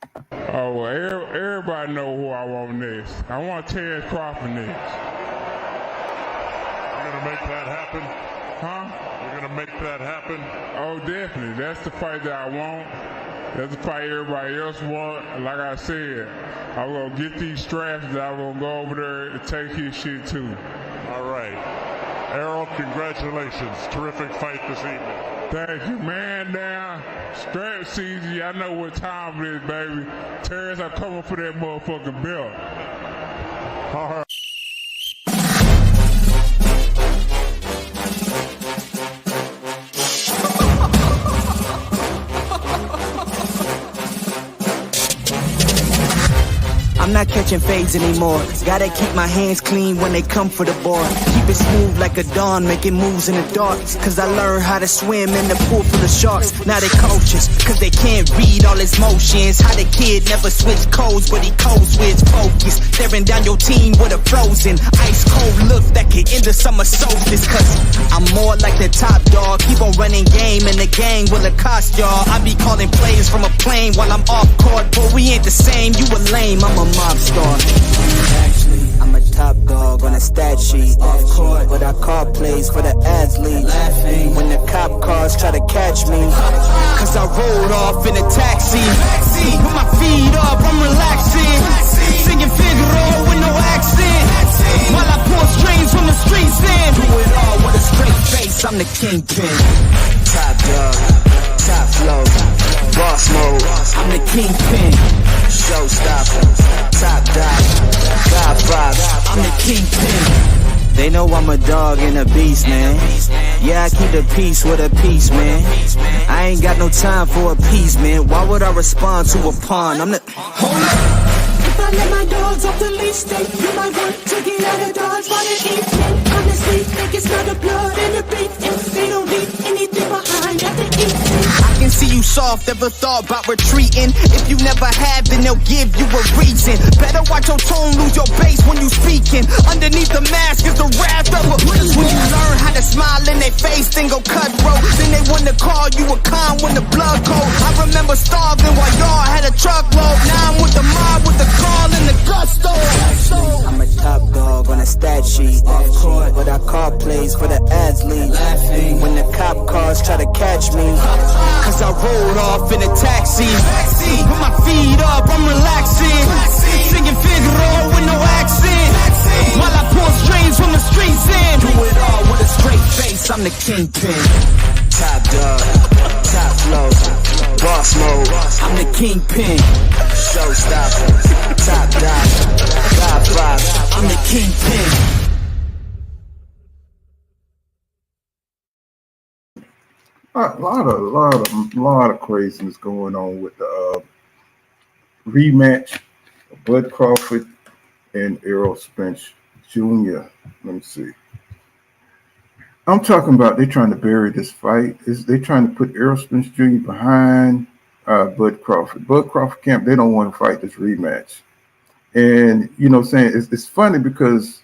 Oh, well, everybody know who I want next. I want Terrence Crawford next. You're going to make that happen? Huh? You're going to make that happen? Oh, definitely. That's the fight that I want. That's the fight everybody else want. Like I said, I'm going to get these straps that I'm going to go over there and take his shit too. All right. Errol, congratulations. Terrific fight this evening. Thank you, man. Down. Strap season. I know what time it is, baby. Terrence, I'm coming for that motherfucking belt. All right. I'm not catching fades anymore. Gotta keep my hands clean when they come for the board. Keep it smooth like a dawn, making moves in the dark. Cause I learned how to swim in the pool full of sharks. Now they coaches, cause they can't read all his motions. How the kid never switch codes, but he codes with focus. Staring down your team with a frozen, ice cold look that can end the summer solstice. Cause I'm more like the top dog. Keep on running game in the gang will it cost y'all. I be calling plays from a plane while I'm off court. But we ain't the same, you a lame, I'm a mob star. Actually, I'm a top dog on a stat sheet. Off court, but I call plays for the athlete. Laughing when the cop cars try to catch me. Cause I rolled off in a taxi. Put my feet up, I'm relaxing. Singing Figaro with no accent. While I pour strings from the streets in. Do it all with a straight face, I'm the kingpin. Top dog, top flow, boss mode. I'm the kingpin. Showstopper, top dog, God five. I'm the kingpin. They know I'm a dog and a beast, man. Yeah, I keep the peace with a peace, man. I ain't got no time for a peace, man. Why would I respond to a pawn? I'm the... Hold up. If I let my dogs off the leash, they do my work to get out of Dodge by the evening. Honestly, they can smell the blood and the beef. If they don't leave anything behind at the evening. I can see you soft, ever thought about retreating. If you never have, then they'll give you a reason. Better watch your tone, lose your bass when you speaking. Underneath the mask is the wrath of a... When you learn how to smile in their face, then go cutthroat. Then they want to call you a con when the blood cold. I remember starving while y'all had a truckload. Now I'm with the mob with the call and the gusto. I'm a top dog on a stat sheet. Off court, but I call plays for the athlete. Laughing when the cop cars try to catch me. Cause I rolled off in a taxi. Put my feet up, I'm relaxing. Singing Figaro with no accent. While I pour strings from the streets in. Do it all with a straight face, I'm the kingpin. Top dog, top flow, boss mode. I'm the kingpin. Showstopper, top dog, God five. I'm the kingpin. A lot of craziness going on with the rematch of Bud Crawford and Errol Spence Jr. Let me see. I'm talking about they're trying to bury this fight. They're trying to put Errol Spence Jr. behind Bud Crawford. Bud Crawford camp, they don't want to fight this rematch. And, you know what I'm saying, it's funny because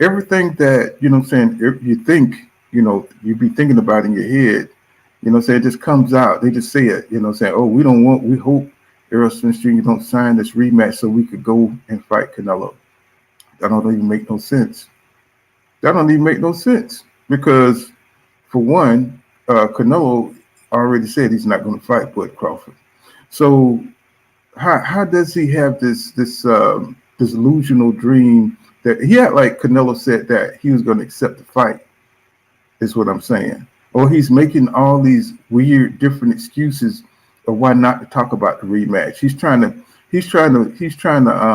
everything that, you know what I'm saying, you think, you know, you be thinking about in your head, you know what I'm saying, it just comes out. They just say it, you know what I'm saying, oh, we hope Errol Spence Jr. don't sign this rematch so we could go and fight Canelo. That don't even make no sense. That don't even make no sense because, for one, Canelo already said he's not going to fight Bud Crawford. So how does he have this delusional dream that he had, like Canelo said that he was going to accept the fight, is what I'm saying. Or he's making all these weird different excuses of why not to talk about the rematch. He's trying to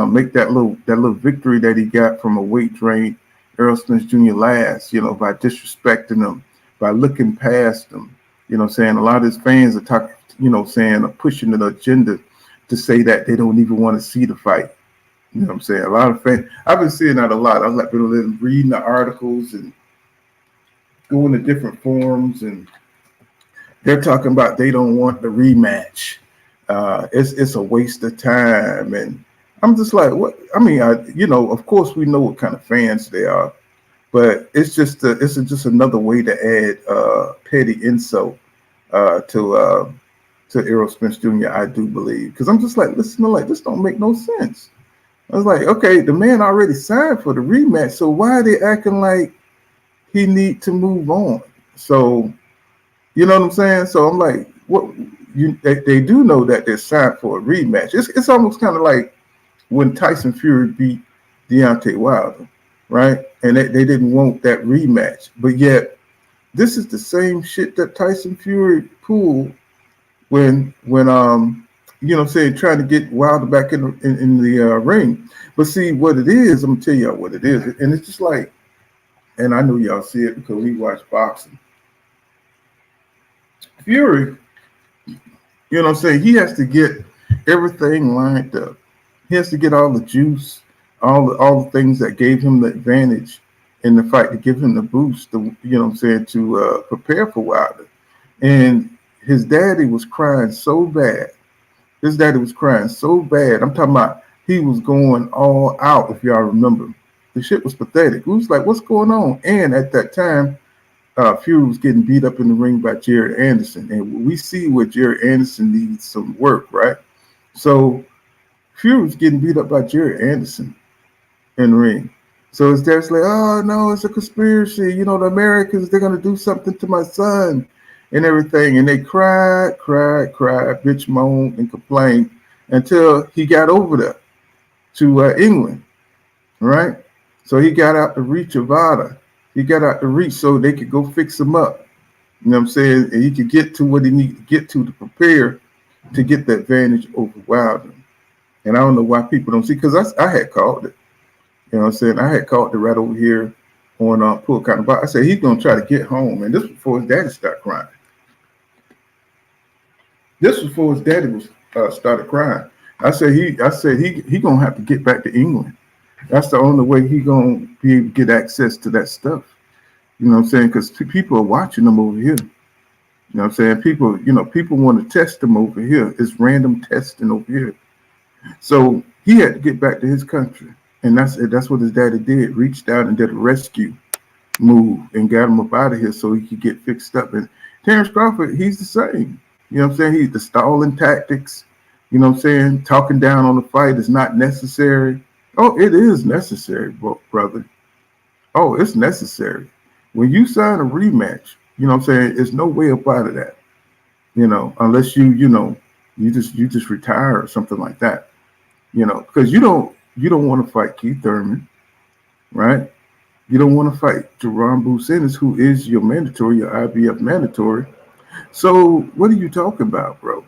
make that little victory that he got from a weight drain Errol Spence Jr. last, you know, by disrespecting him, by looking past him. You know what I'm saying? A lot of his fans are talking, you know, saying, pushing an agenda to say that they don't even want to see the fight. You know what I'm saying? A lot of fans, I've been seeing that a lot. I've like been reading the articles and going to different forums, and they're talking about they don't want the rematch. It's a waste of time. And I'm just like, what? I mean, you know, of course we know what kind of fans they are, but it's just another way to add petty insult to to Errol Spence Jr. I do believe, because I'm just like, listen, like this don't make no sense. I was like, okay, the man already signed for the rematch, so why are they acting like he need to move on? So, you know what I'm saying? So I'm like, what? They do know that they're signed for a rematch. It's almost kind of like when Tyson Fury beat Deontay Wilder, right? And they didn't want that rematch, but yet this is the same shit that Tyson Fury pulled when you know, saying trying to get Wilder back in the ring. But see what it is, I'm gonna tell y'all what it is, and it's just like, and I know y'all see it because we watch boxing. Fury, you know what I'm saying, he has to get everything lined up. He has to get all the juice, all the things that gave him the advantage in the fight to give him the boost, you know what I'm saying, to prepare for Wilder. And his daddy was crying so bad. His daddy was crying so bad. I'm talking about he was going all out, if y'all remember. The shit was pathetic. It was like, what's going on? And at that time, Fury was getting beat up in the ring by Jared Anderson. And we see where Jared Anderson needs some work, right? So Fury was getting beat up by Jared Anderson in the ring. So his dad's like, oh, no, it's a conspiracy. You know, the Americans, they're going to do something to my son and everything. And they cried, bitch moaned and complained until he got over there to England, right? So he got out the reach of Ada. He got out the reach so they could go fix him up. You know what I'm saying? And he could get to what he needed to get to prepare to get the advantage over Wilder. And I don't know why people don't see, because I had called it. You know what I'm saying? I had called it right over here on Pool Kind of. I said he's gonna try to get home, and this was before his daddy started crying. This was before his daddy was started crying. I said he gonna have to get back to England. That's the only way he gonna be able to get access to that stuff. You know what I'm saying? Because people are watching them over here. You know what I'm saying? People want to test them over here. It's random testing over here. So he had to get back to his country. And that's what his daddy did. Reached out and did a rescue move and got him up out of here so he could get fixed up. And Terrence Crawford, he's the same. You know what I'm saying? He's the stalling tactics. You know what I'm saying? Talking down on the fight is not necessary. Oh, it is necessary, brother. Oh, it's necessary. When you sign a rematch, you know what I'm saying, there's no way up out of that. You know, unless you just retire or something like that. You know, because you don't want to fight Keith Thurman, right? You don't want to fight Jerome Bucenis, who is your mandatory, your IBF mandatory. So what are you talking about, bro?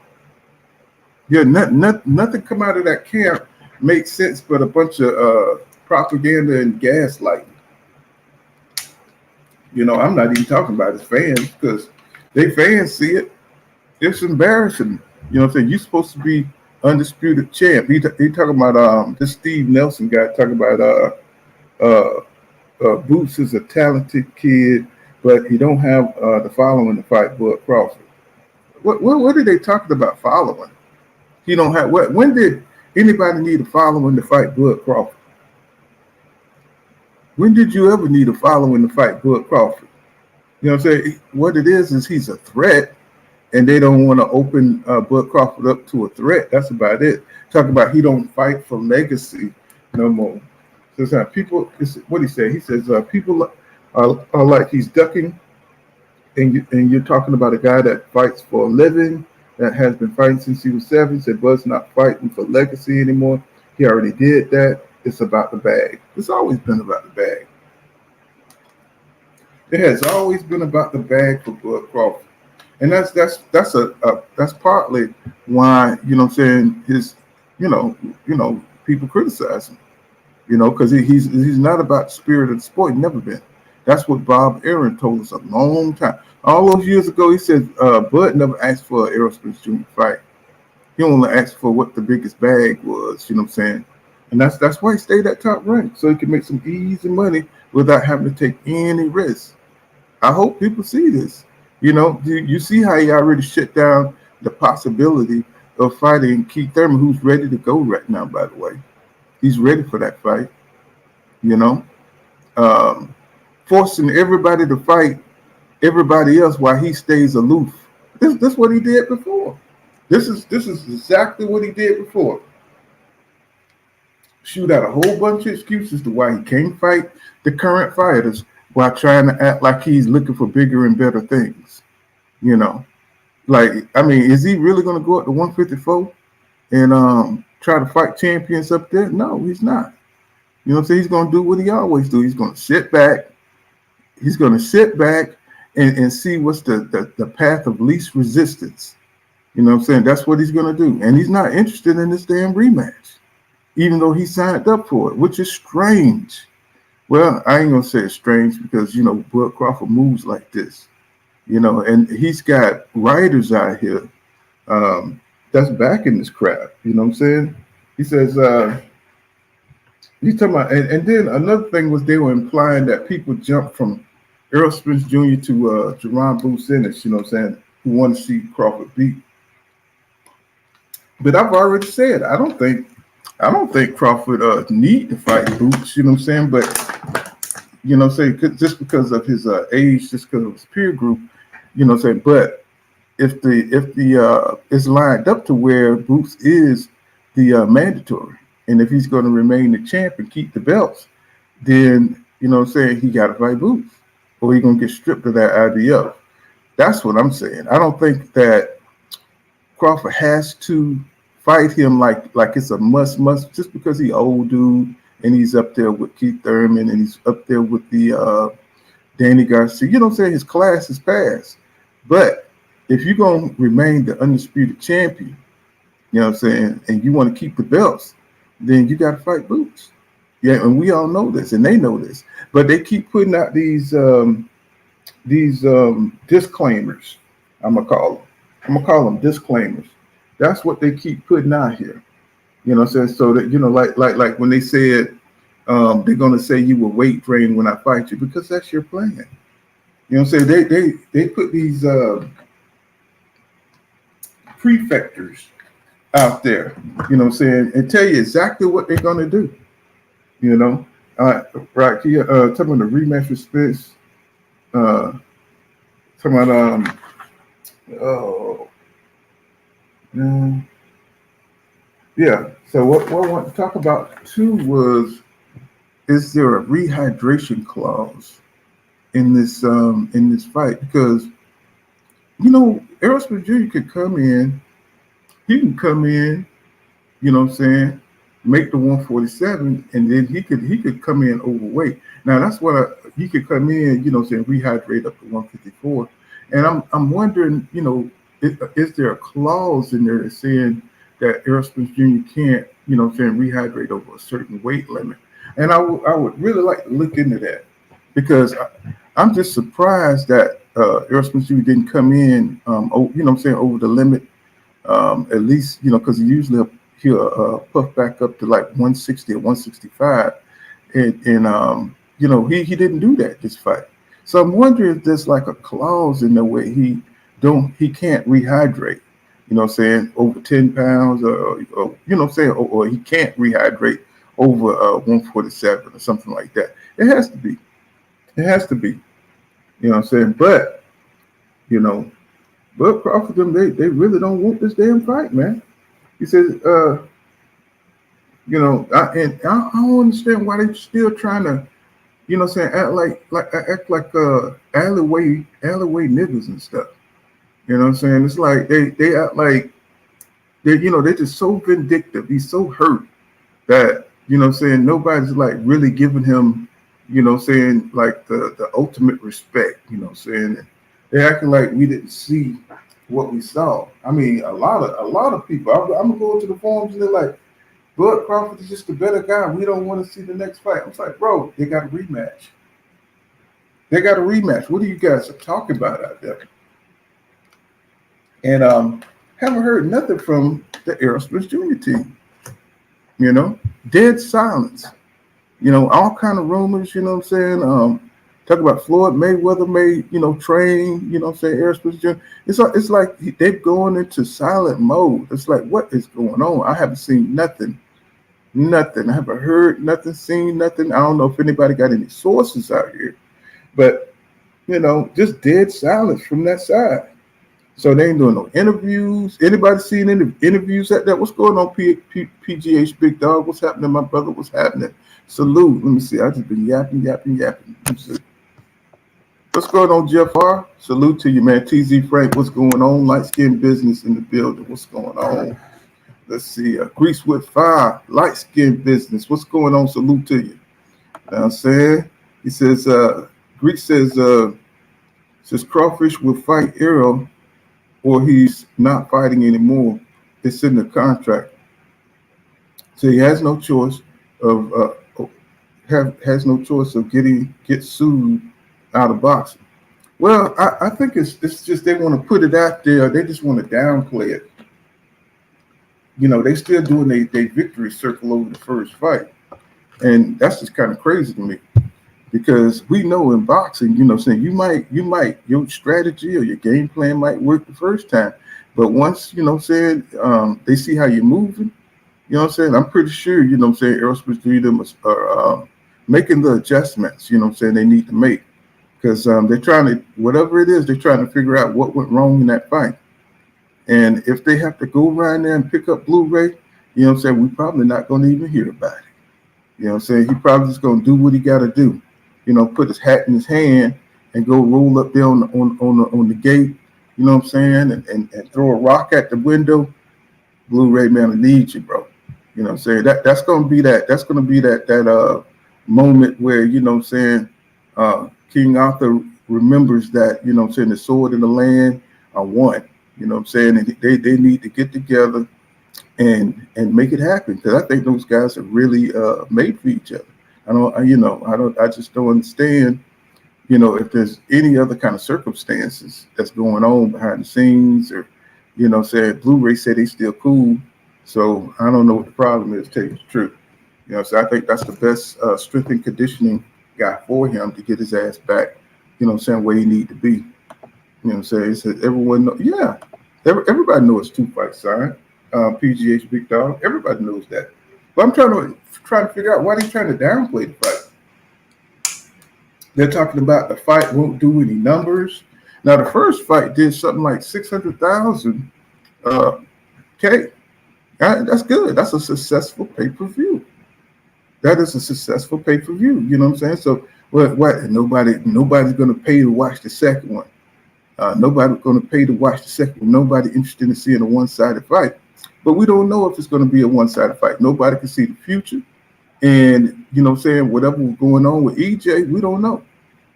Yeah, nothing come out of that camp makes sense but a bunch of propaganda and gaslighting. You know, I'm not even talking about his fans because they fans see it. It's embarrassing. You know what I'm saying? You're supposed to be undisputed champ. He talking about this Steve Nelson guy talking about Boots is a talented kid, but he don't have the following to fight Bud Crawford. What are they talking about following? He don't have what? When did anybody need a following to fight Bud Crawford? When did you ever need a following to fight Bud Crawford? You know what I'm saying? What it is he's a threat, and they don't want to open Bud Crawford up to a threat. That's about it. Talking about he don't fight for legacy no more. So people, what he said. He says people are like he's ducking, and you're talking about a guy that fights for a living, that has been fighting since he was 7. He said Bud's not fighting for legacy anymore. He already did that. It's about the bag. It's always been about the bag. It has always been about the bag for Bud Crawford. And that's partly why, you know what I'm saying, his, you know, people criticize him, you know, because he's not about the spirit of the sport. He never been. That's what Bob Aaron told us a long time. All those years ago, he said Bud never asked for an Errol Spence Jr. fight. He only asked for what the biggest bag was, you know what I'm saying? And that's why he stayed at top rank, so he could make some easy money without having to take any risks. I hope people see this. You know, you see how he already shut down the possibility of fighting Keith Thurman, who's ready to go right now, by the way. He's ready for that fight, you know. Forcing everybody to fight everybody else while he stays aloof. That's what he did before. This is exactly what he did before. Shoot out a whole bunch of excuses to why he can't fight the current fighters while trying to act like he's looking for bigger and better things. You know, like, I mean, is he really going to go up to 154 and try to fight champions up there? No, he's not. You know what I'm saying? He's going to do what he always do. He's going to sit back. He's going to sit back and see what's the path of least resistance. You know what I'm saying? That's what he's going to do. And he's not interested in this damn rematch, even though he signed up for it, which is strange. Well, I ain't going to say it's strange because, you know, Bud Crawford moves like this, you know, and he's got writers out here that's backing this crap. You know what I'm saying? He says, he's talking about, and then another thing was they were implying that people jumped from Errol Spence Jr. to Jerron Boots Ennis, you know what I'm saying, who want to see Crawford beat. But I've already said I don't think Crawford need to fight Boots, you know what I'm saying? But you know what I'm saying, just because of his age, just because of his peer group, you know what I'm saying. But if the it's lined up to where Boots is the mandatory, and if he's going to remain the champ and keep the belts, then you know what I'm saying, he got to fight Boots, or he's gonna get stripped of that IBF. That's what I'm saying. I don't think that Crawford has to fight him like it's a must just because he's old dude and he's up there with Keith Thurman and he's up there with the Danny Garcia. You know what I'm saying? His class is passed. But if you're gonna remain the undisputed champion, you know what I'm saying, and you want to keep the belts, then you got to fight Boots. Yeah, and we all know this, and they know this. But they keep putting out these disclaimers. I'm gonna call them disclaimers. That's what they keep putting out here. You know what I'm saying? So that, you know, like when they said they're gonna say you will weight train when I fight you, because that's your plan. You know what I'm saying? They put these prefectors out there, you know what I'm saying, and tell you exactly what they're gonna do. You know, right here, talking about the rematch with Spence, talking about yeah. So what I want to talk about too was, is there a rehydration clause in this fight? Because you know, Errol Spence Jr. could come in. He can come in, you know what I'm saying, make the 147, and then he could come in overweight. Now that's what he could come in, you know, saying rehydrate up to 154. And I'm wondering, you know, is there a clause in there saying that Errol Spence Jr. can't, you know, saying rehydrate over a certain weight limit? And I would really like to look into that, because I'm just surprised that Errol Spence Jr. didn't come in, you know what I'm saying, over the limit, at least, you know, because he'll puff back up to like 160 or 165, and you know, he didn't do that this fight. So I'm wondering if there's like a clause in the way he can't rehydrate, you know what I'm saying, over 10 pounds, or you know what I'm saying, or he can't rehydrate over 147 or something like that. It has to be, you know what I'm saying. But you know, Bud Crawford, them, they really don't want this damn fight, man. He says, you know, I don't understand why they're still trying to, you know what I'm saying, act like alleyway niggas and stuff. You know what I'm saying? It's like they act like they're just so vindictive. He's so hurt that, you know what I'm saying, nobody's like really giving him, you know what I'm saying, like the ultimate respect, you know what I'm saying. They're acting like we didn't see what we saw. I mean, a lot of people. I'm gonna go to the forums and they're like, Bud Crawford is just a better guy. We don't want to see the next fight. I'm like, bro, they got a rematch. What are you guys talking about out there? And haven't heard nothing from the Errol Spence Jr. team. You know, dead silence. You know, all kind of rumors. You know what I'm saying? Talk about Floyd Mayweather may, you know, train, you know what I'm saying, Errol Spence Jr. It's like they're going into silent mode. It's like, what is going on? I haven't seen nothing. I haven't heard nothing, seen nothing. I don't know if anybody got any sources out here, but, you know, just dead silence from that side. So they ain't doing no interviews. Anybody seen any interviews at that? What's going on, PGH Big Dog? What's happening, my brother? What's happening? Salute. Let me see. I just been yapping. Let me see. What's going on, Jeff R? Salute to you, man. TZ Frank, what's going on? Light skin business in the building. What's going on? Let's see. Grease with Fire, light skin business. What's going on? Salute to you. Now I'm saying, he says, Grease says Crawfish will fight Errol or he's not fighting anymore. It's in the contract. So he has no choice of has no choice of get sued out of boxing. Well, I think it's just they want to put it out there. They just want to downplay it. You know, they still doing their victory circle over the first fight. And that's just kind of crazy to me. Because we know in boxing, you know, saying you might your strategy or your game plan might work the first time, but once, you know, saying they see how you're moving, you know what I'm saying, I'm pretty sure, you know what I'm saying, Errol Spence Jr. are making the adjustments, you know what I'm saying, they need to make, because they're trying to, whatever it is, they're trying to figure out what went wrong in that fight. And if they have to go around there and pick up Blu-ray, you know what I'm saying, we're probably not going to even hear about it. You know what I'm saying, he probably just going to do what he got to do. You know, put his hat in his hand and go roll up there on the gate, you know what I'm saying, and throw a rock at the window. Blu-ray man, I need you, bro. You know what I'm saying? That's gonna be that moment where, you know what I'm saying, King Arthur remembers that, you know what I'm saying, the sword and the land are one. You know what I'm saying? And they need to get together and make it happen, because I think those guys are really made for each other. I just don't understand, you know, if there's any other kind of circumstances that's going on behind the scenes, or, you know, saying Blu-ray said he's still cool. So I don't know what the problem is, to tell you the truth. You know, so I think that's the best strength and conditioning guy for him to get his ass back, you know what I'm saying, where he need to be. You know what I'm saying? He said everyone know, yeah. Everybody knows it's 2 fights, son. PGH Big Dog. Everybody knows that. But I'm trying to figure out why they're trying to downplay the fight. They're talking about the fight won't do any numbers. Now, the first fight did something like 600,000 K. That's good. That's a successful pay-per-view. That is a successful pay-per-view. You know what I'm saying? So, what? Nobody's going to pay to watch the second one. Nobody's going to pay to watch the second one. Nobody interested in seeing a one-sided fight. But we don't know if it's going to be a one-sided fight. Nobody can see the future. And, you know what I'm saying, whatever was going on with EJ, we don't know.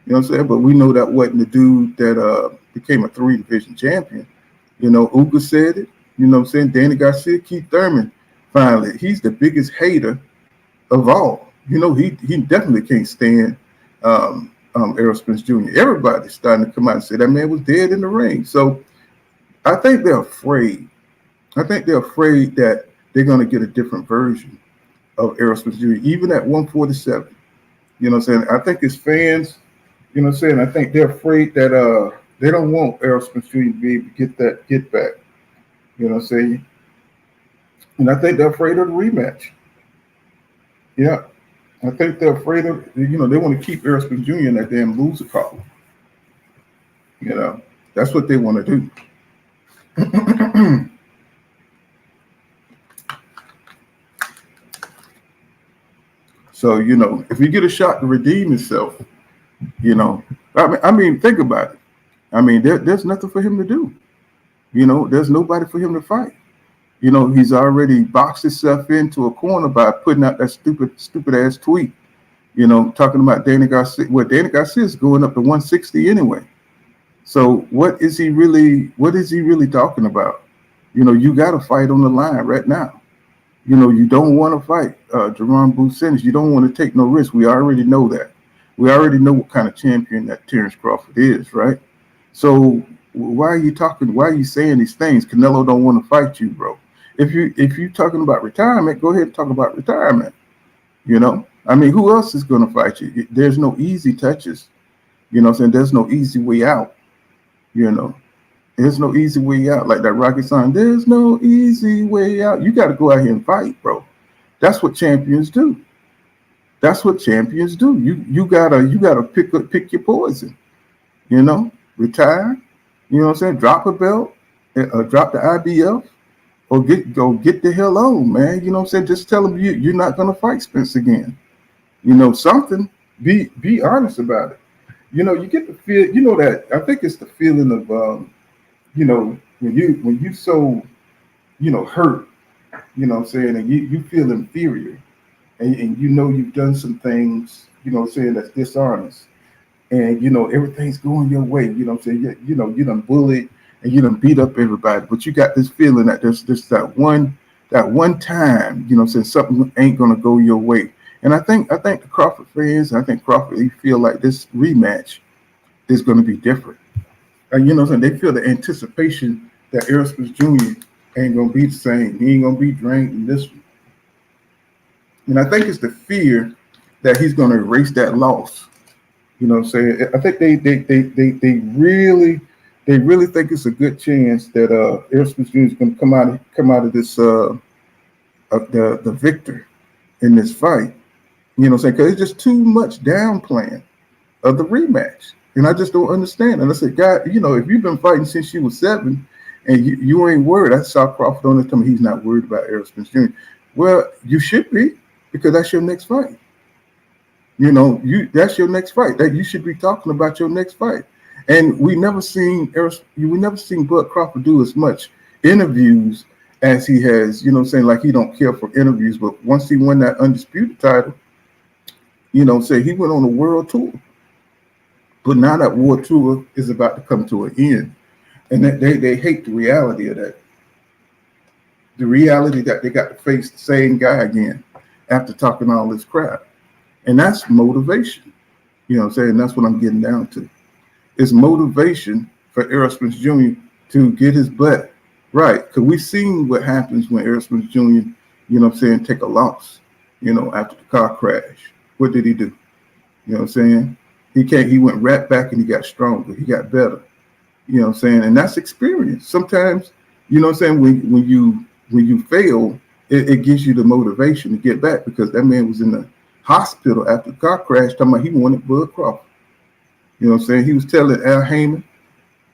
You know what I'm saying? But we know that wasn't the dude that became a 3-division champion. You know, Uga said it. You know what I'm saying? Danny Garcia, Keith Thurman, finally. He's the biggest hater of all. You know, he definitely can't stand Errol Spence Jr. Everybody's starting to come out and say that man was dead in the ring. So I think they're afraid. I think they're afraid that they're going to get a different version of Errol Spence Jr., even at 147. You know what I'm saying? I think his fans, you know what I'm saying, I think they're afraid that they don't want Errol Spence Jr. to be able to get that get back. You know what I'm saying? And I think they're afraid of the rematch. Yeah. I think they're afraid of, you know, they want to keep Errol Spence Jr. in that damn loser column. You know, that's what they want to do. So, you know, if you get a shot to redeem himself, you know, I mean, think about it. I mean, there's nothing for him to do. You know, there's nobody for him to fight. You know, he's already boxed himself into a corner by putting out that stupid ass tweet, you know, talking about Danny Garcia. Well, Danny Garcia is going up to 160 anyway. So what is he really talking about? You know, you got to fight on the line right now. You know, you don't want to fight Jerome Bucenis. You don't want to take no risk. We already know that. We already know what kind of champion that Terrence Crawford is, right? So why are you talking? Why are you saying these things? Canelo don't want to fight you, bro. If you're talking about retirement, go ahead and talk about retirement. You know, I mean, who else is going to fight you? There's no easy touches. You know what I'm saying? There's no easy way out. You know, there's no easy way out. Like that Rocky song, there's no easy way out. You got to go out here and fight, bro. That's what champions do. That's what champions do. You gotta pick your poison. You know, retire. You know what I'm saying? Drop a belt, drop the IBF, or get the hell on, man. You know what I'm saying? Just tell him you're not gonna fight Spence again. You know, something. Be honest about it. You know, you get the feel. You know that I think it's the feeling of you know, when you so, you know, hurt. You know what I'm saying, and you feel inferior, and you know you've done some things. You know what I'm saying, that's dishonest, and you know everything's going your way. You know what I'm saying. You know you done bullied and you done beat up everybody, but you got this feeling that there's just that one time. You know what I'm saying, something ain't gonna go your way. And I think the Crawford fans, I think Crawford, they feel like this rematch is going to be different. And you know what I'm saying? They feel the anticipation that Errol Spence Jr. ain't going to be the same. He ain't going to be drained in this one. And I think it's the fear that he's going to erase that loss. You know what I'm saying? I think they really think it's a good chance that Errol Spence Jr. is going to come out of this the victor in this fight. You know what I'm saying? Because it's just too much downplaying of the rematch. And I just don't understand. And I said, God, you know, if you've been fighting since you were 7 and you ain't worried, I saw Crawford on the time he's not worried about Errol Spence Jr. Well, you should be, because that's your next fight. You know, that's your next fight. That you should be talking about your next fight. And we never seen Bud Crawford do as much interviews as he has, you know what I'm saying, like he don't care for interviews. But once he won that undisputed title, you know, say he went on a world tour, but now that world tour is about to come to an end, and they hate the reality of that. The reality that they got to face the same guy again after talking all this crap, and that's motivation. You know what I'm saying? That's what I'm getting down to. It's motivation for Errol Spence Jr. to get his butt right, because we've seen what happens when Errol Spence Jr. You know what I'm saying, take a loss. You know, after the car crash. What did he do? You know what I'm saying? He went right back and he got stronger. He got better. You know what I'm saying? And that's experience. Sometimes, you know what I'm saying, when you fail, it gives you the motivation to get back, because that man was in the hospital after the car crash talking about he wanted Bud Crawford. You know what I'm saying? He was telling Al Heyman,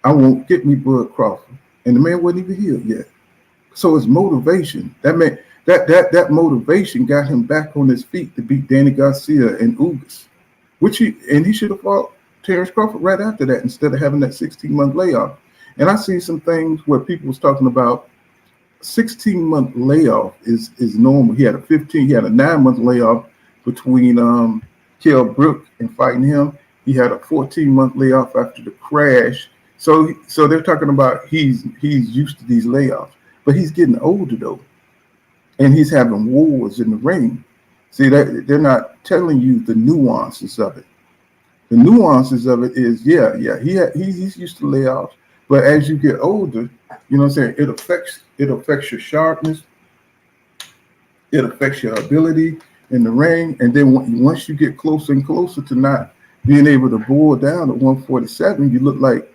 I won't get me Bud Crawford. And the man wasn't even healed yet. So it's motivation. That man, that motivation got him back on his feet to beat Danny Garcia and Ugas, he should have fought Terrence Crawford right after that instead of having that 16-month layoff. And I see some things where people was talking about 16-month layoff is normal. He had a 9-month layoff between Kell Brook and fighting him. He had a 14-month layoff after the crash. So they're talking about he's used to these layoffs, but he's getting older though. And he's having wars in the ring. See, that they're not telling you the nuances of it. The nuances of it is, he's used to layoffs, but as you get older, you know what I'm saying, it affects your sharpness, it affects your ability in the ring, and then once you get closer and closer to not being able to boil down at 147, you look like,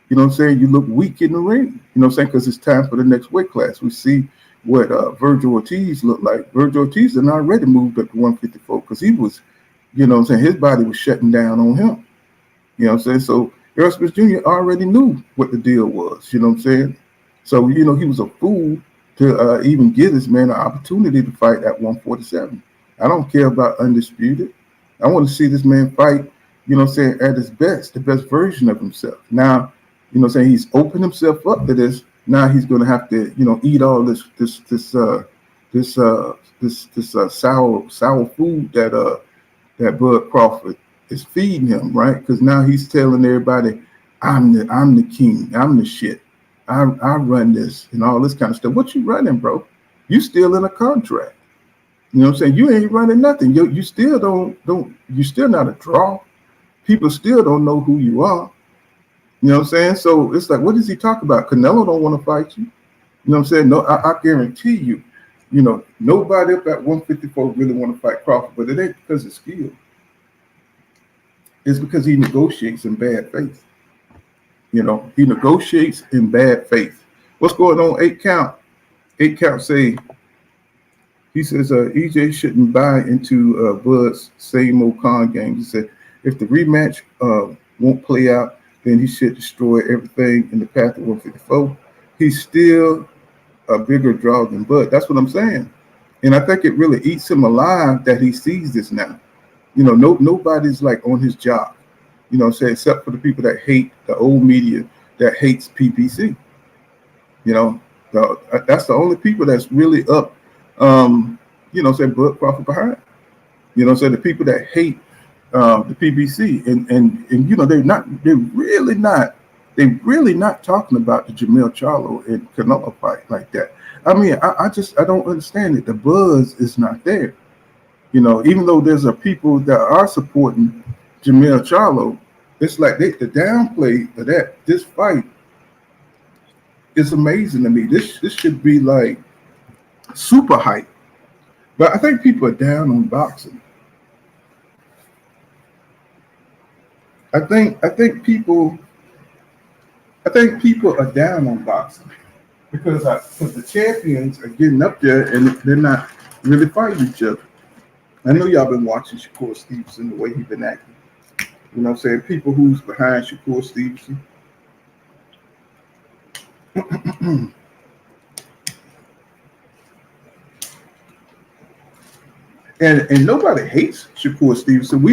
you know what I'm saying, you look weak in the ring. You know what I'm saying, because it's time for the next weight class. We see what Virgil Ortiz looked like. Virgil Ortiz had already moved up to 154 because he was, you know what I'm saying, his body was shutting down on him. You know what I'm saying? So Errol Spence Jr. already knew what the deal was. You know what I'm saying? So, you know, he was a fool to even give this man an opportunity to fight at 147. I don't care about undisputed. I want to see this man fight, you know what I'm saying, at his best, the best version of himself. Now, you know what I'm saying, he's opened himself up to this. Now he's going to have to, you know, eat all this sour food that Bud Crawford is feeding him, right? Because now he's telling everybody, I'm the king, I'm the shit, I run this and all this kind of stuff. What you running, bro? You still in a contract. You know what I'm saying? You ain't running nothing. You still you still not a draw. People still don't know who you are. You know what I'm saying? So it's like, what does he talk about? Canelo don't want to fight you. You know what I'm saying? No, I guarantee you, you know, nobody up at 154 really want to fight Crawford, but it ain't because of skill. It's because he negotiates in bad faith. You know, he negotiates in bad faith. What's going on? 8 count. 8 count say, he says, EJ shouldn't buy into Bud's same old con game. He said, if the rematch won't play out then he should destroy everything in the path of 154. He's still a bigger draw than Bud. That's what I'm saying. And I think it really eats him alive that he sees this now. Nobody's like on his job, say except for the people that hate the old media that hates PPC. That's the only people that's really up, say Bud Crawford behind. Say the people that hate the PPC and they're really not talking about the Jamel Charlo and Canelo fight like that. I mean, I don't understand it. The buzz is not there. Even though there's a people that are supporting Jamel Charlo, it's like the downplay of this fight is amazing to me. This should be like super hype. But I think people are down on boxing. I think people are down on boxing because the champions are getting up there and they're not really fighting each other. I know y'all been watching Shakur Stevenson, the way he's been acting. People who's behind Shakur Stevenson. and nobody hates Shakur Stevenson.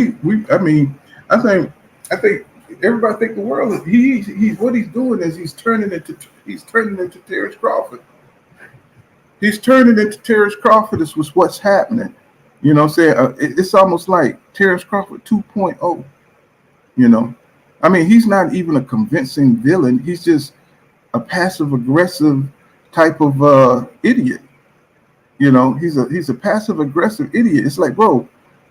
I think everybody think the world. He's what he's doing is he's turning into Terrence Crawford. He's turning into Terrence Crawford. This was what's happening. It's almost like Terrence Crawford 2.0. He's not even a convincing villain. He's just a passive aggressive type of idiot. He's a passive aggressive idiot. It's like, bro,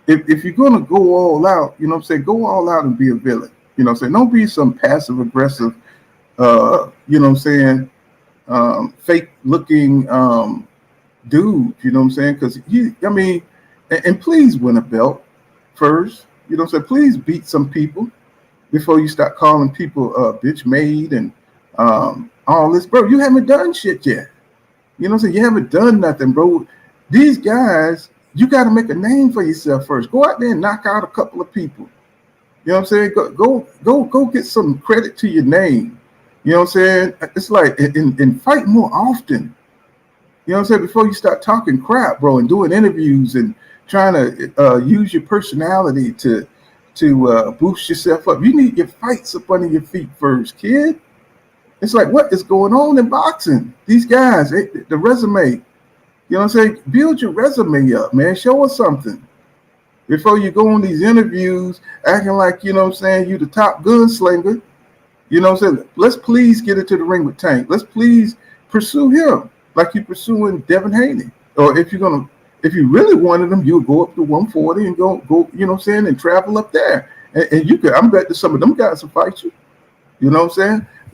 if you're gonna go all out, go all out and be a villain. Don't be some passive aggressive, fake looking dude. Because and please win a belt first. Please beat some people before you start calling people bitch made and all this, bro. You haven't done shit yet. You haven't done nothing, bro. These guys, you got to make a name for yourself first. Go out there and knock out a couple of people. Go get some credit to your name. It's like and fight more often. Before you start talking crap, bro, and doing interviews and trying to use your personality to boost yourself up. You need your fights up under your feet first, kid. It's like, what is going on in boxing? These guys, the resume, build your resume up, man. Show us something before you go on these interviews acting like, you the top gunslinger. Let's please get into the ring with Tank. Let's please pursue him like you're pursuing Devin Haney. Or if you really wanted him, you'll go up to 140 and go, and travel up there. And you could, I'm betting some of them guys will fight you.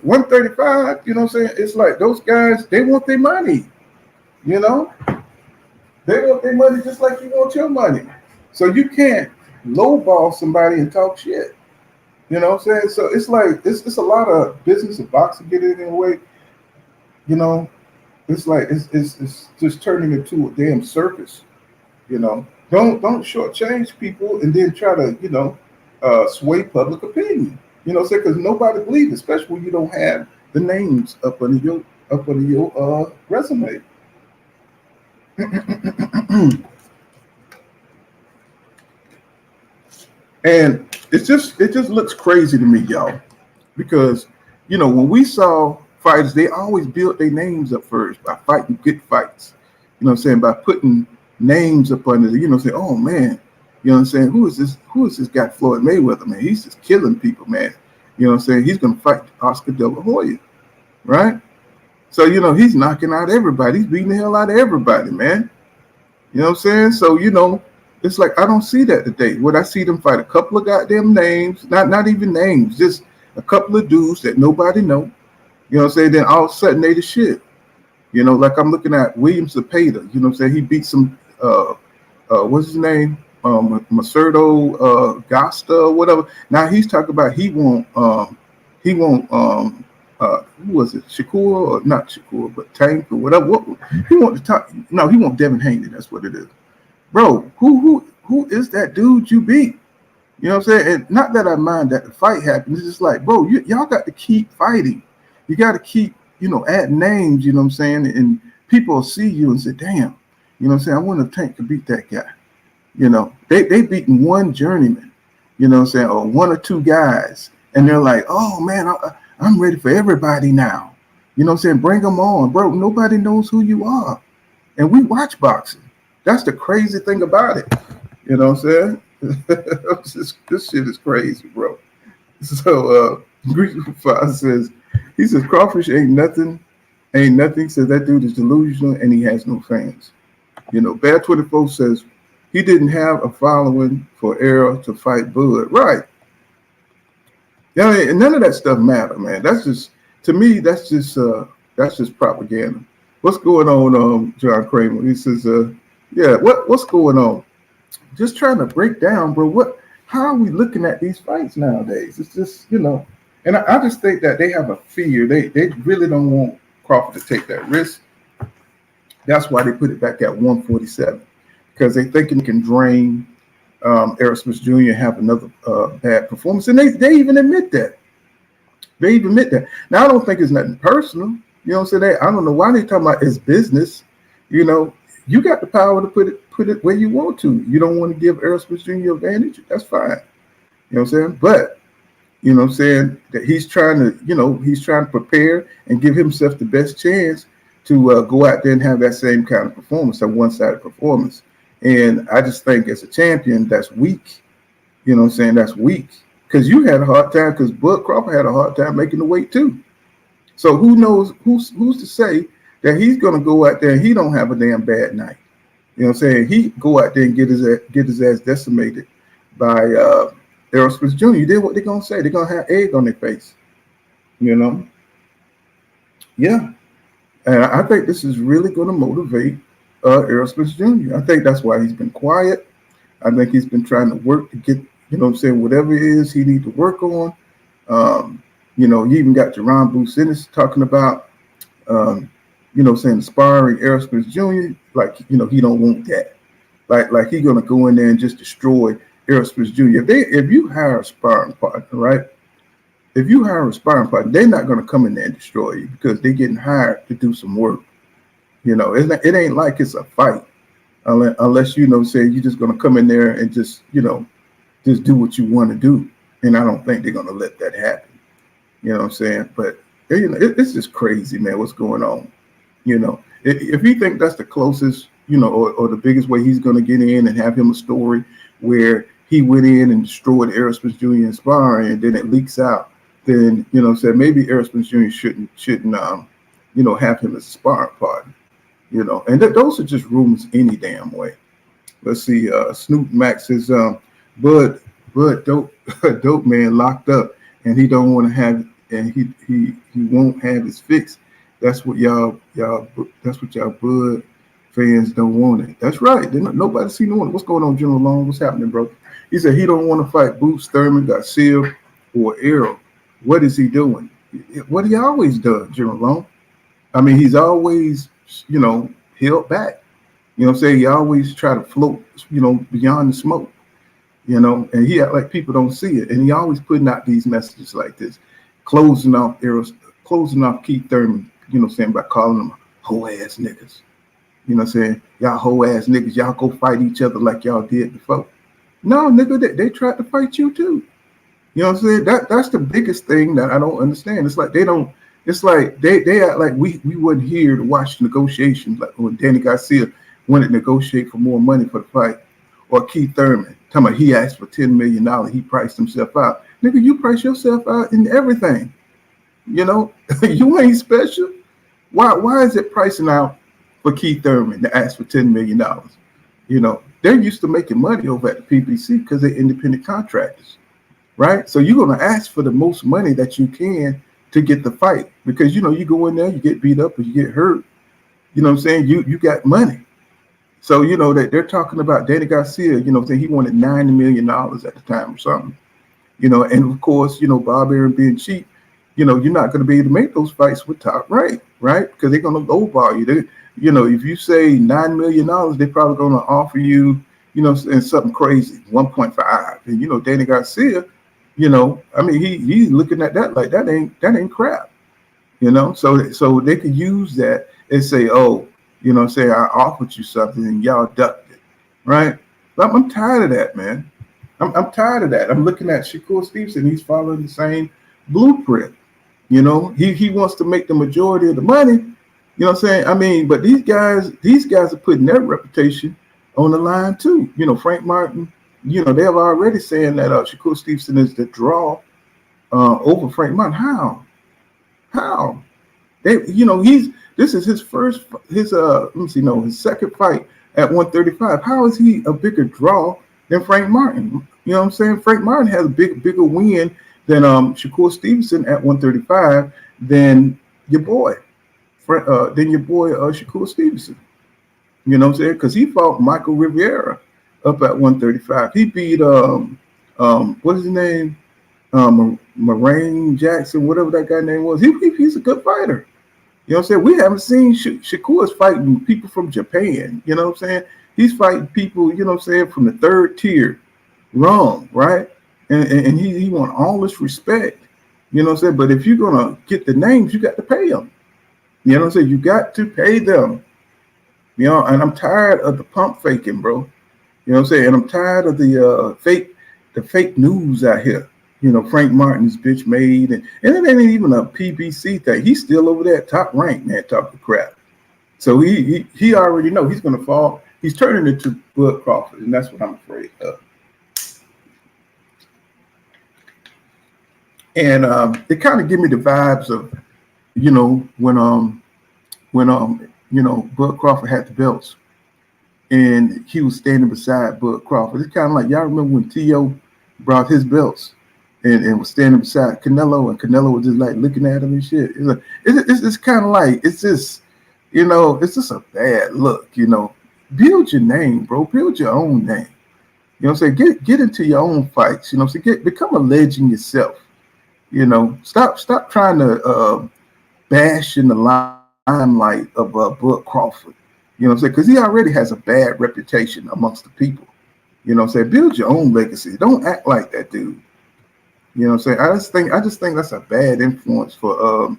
135, it's like those guys, they want their money. They want their money just like you want your money. So you can't lowball somebody and talk shit. So it's like it's a lot of business of boxing getting in the way. It's like it's just turning into a damn circus. Don't shortchange people and then try to sway public opinion. Because nobody believes, especially when you don't have the names up under your resume. And it just looks crazy to me, y'all, because when we saw fighters, they always built their names up first by fighting good fights. By putting names up under the, say, oh man. Who is this guy, Floyd Mayweather, man? He's just killing people, man. He's going to fight Oscar De La Hoya, right? So, he's knocking out everybody. He's beating the hell out of everybody, man. So, it's like I don't see that today. What I see them fight a couple of goddamn names, not even names, just a couple of dudes that nobody know. Then all of a sudden they the shit. Like I'm looking at William Zepeda, he beat some what's his name? Macerdo Gasta or whatever. Now he's talking about he won't who was it? Shakur or not Shakur, but Tank or whatever. He want to talk. No, he want Devin Haney. That's what it is, bro. Who is that dude you beat? You know what I'm saying? And not that I mind that the fight happened. It's just like, bro, y'all got to keep fighting. You got to keep, adding names, you know what I'm saying? And people will see you and say, damn, you know what I'm saying? I wonder if Tank could beat that guy. They beaten one journeyman, you know what I'm saying, or one or two guys. And they're like, oh, man, I'm ready for everybody now. You know what I'm saying? Bring them on, bro. Nobody knows who you are. And we watch boxing. That's the crazy thing about it. You know what I'm saying? This shit is crazy, bro. So Greasy says, he says Crawfish ain't nothing. Says that dude is delusional and he has no fans. Bad 24 says he didn't have a following for Errol to fight Bud. Right. Yeah, and none of that stuff matter, man. That's just, to me, that's just propaganda. What's going on, John Kramer? He says, what's going on? Just trying to break down, bro. How are we looking at these fights nowadays? It's just, and I just think that they have a fear. They really don't want Crawford to take that risk. That's why they put it back at 147, because they think it can drain Errol Spence Jr. have another bad performance. And they even admit that. They even admit that. Now, I don't think it's nothing personal. You know what I'm saying? I don't know why they talking about it's business. You got the power to put it where you want to. You don't want to give Errol Spence Jr. advantage. That's fine. You know what I'm saying? But, you know what I'm saying, that he's trying to prepare and give himself the best chance to go out there and have that same kind of performance, that one-sided performance. And I just think as a champion, that's weak. You know what I'm saying? That's weak. Because you had a hard time, because Bud Crawford had a hard time making the weight too. So who knows, who's to say that he's going to go out there and he don't have a damn bad night. You know what I'm saying? He go out there and get his ass decimated by Errol Spence Jr. Then what they're going to say? They're going to have egg on their face. Yeah. And I think this is really going to motivate Errol Spence Jr. I think that's why he's been quiet. I think he's been trying to work to get, whatever it is he need to work on. You even got Jerron Bruce Ennis talking about, inspiring Errol Spence Jr. Like, he don't want that. Like he's gonna go in there and just destroy Errol Spence Jr. If you hire a sparring partner, right? If you hire a sparring partner, they're not gonna come in there and destroy you because they're getting hired to do some work. It ain't like it's a fight unless say you're just gonna come in there and just do what you want to do. And I don't think they're gonna let that happen. You know what I'm saying? But it's just crazy, man, what's going on. If you think that's the closest, or the biggest way he's going to get in and have him a story where he went in and destroyed Errol Spence Jr. in sparring and then it leaks out, then, maybe Errol Spence Jr. shouldn't have him as a sparring partner, and those are just rumors any damn way. Let's see, Snoop Max says, Bud dope man locked up and he don't want to have, and he won't have his fix. That's what y'all Bud fans don't want it. That's right. Nobody see no one. What's going on, General Long? What's happening, bro? He said he don't want to fight Boots, Thurman, Garcia, or Errol. What is he doing? What he always done, General Long? I mean, he's always, held back. You know what I'm saying? He always try to float, beyond the smoke. And he act like people don't see it. And he always putting out these messages like this, closing off Keith Thurman, by calling them hoe ass niggas. Y'all hoe ass niggas, y'all go fight each other like y'all did before. No, nigga, they tried to fight you too. You know what I'm saying? That's the biggest thing that I don't understand. It's like they act like we wasn't here to watch negotiations, like when Danny Garcia wanted to negotiate for more money for the fight, or Keith Thurman talking about he asked for $10 million, he priced himself out. Nigga, you price yourself out in everything. You ain't special. Why is it pricing out for Keith Thurman to ask for $10 million? They're used to making money over at the PBC because they're independent contractors, right? So you're going to ask for the most money that you can to get the fight because, you go in there, you get beat up or you get hurt. You know what I'm saying? You got money. So, that they're talking about Danny Garcia, saying he wanted $90 million at the time or something. And of course, Bob Arum being cheap, you're not going to be able to make those fights with Top Rank, right? Because they're going to lowball you. If you say $9 million, they're probably going to offer you, and something crazy, 1.5. And Danny Garcia, I mean, he's looking at that like that ain't crap. So they could use that and say, oh, say I offered you something and y'all ducked it, right? But I'm tired of that, man. I'm tired of that. I'm looking at Shakur Stevenson. He's following the same blueprint. He wants to make the majority of the money. You know what I'm saying? I mean, but these guys are putting their reputation on the line too. Frank Martin, they have already saying that Shakur Stevenson is the draw over Frank Martin. How? This is his his second fight at 135. How is he a bigger draw than Frank Martin? You know what I'm saying? Frank Martin has a bigger win than Shakur Stevenson at 135 than your boy Shakur Stevenson. You know what I'm saying? Because he fought Michael Rivera up at 135. He beat what's his name? Moraine Jackson, whatever that guy name was. He's a good fighter. You know what I'm saying? We haven't seen Shakur's fighting people from Japan. You know what I'm saying? He's fighting people, from the third tier. Wrong, right? And he want all this respect. You know what I'm saying? But if you're gonna get the names, you got to pay them. You know what I'm saying? You got to pay them. And I'm tired of the pump faking, bro. You know what I'm saying? And I'm tired of the fake news out here. Frank Martin's bitch made, and it ain't even a PBC thing. He's still over there top rank, man, talking crap. So he already know he's gonna fall. He's turning into Bud Crawford, and that's what I'm afraid of. And it kind of give me the vibes of, when Bud Crawford had the belts, and he was standing beside Bud Crawford. It's kind of like, y'all remember when T.O. brought his belts and was standing beside Canelo, and Canelo was just like looking at him and shit. It's kind of like, it's just a bad look. Build your name, bro. Build your own name. You know what I'm saying? Get into your own fights. You know what I'm saying? Become a legend yourself. Stop trying to bash in the limelight of Bud Crawford. You know what I'm saying? Because he already has a bad reputation amongst the people. You know what I'm saying? Build your own legacy. Don't act like that dude. You know what I'm saying? I just think that's a bad influence for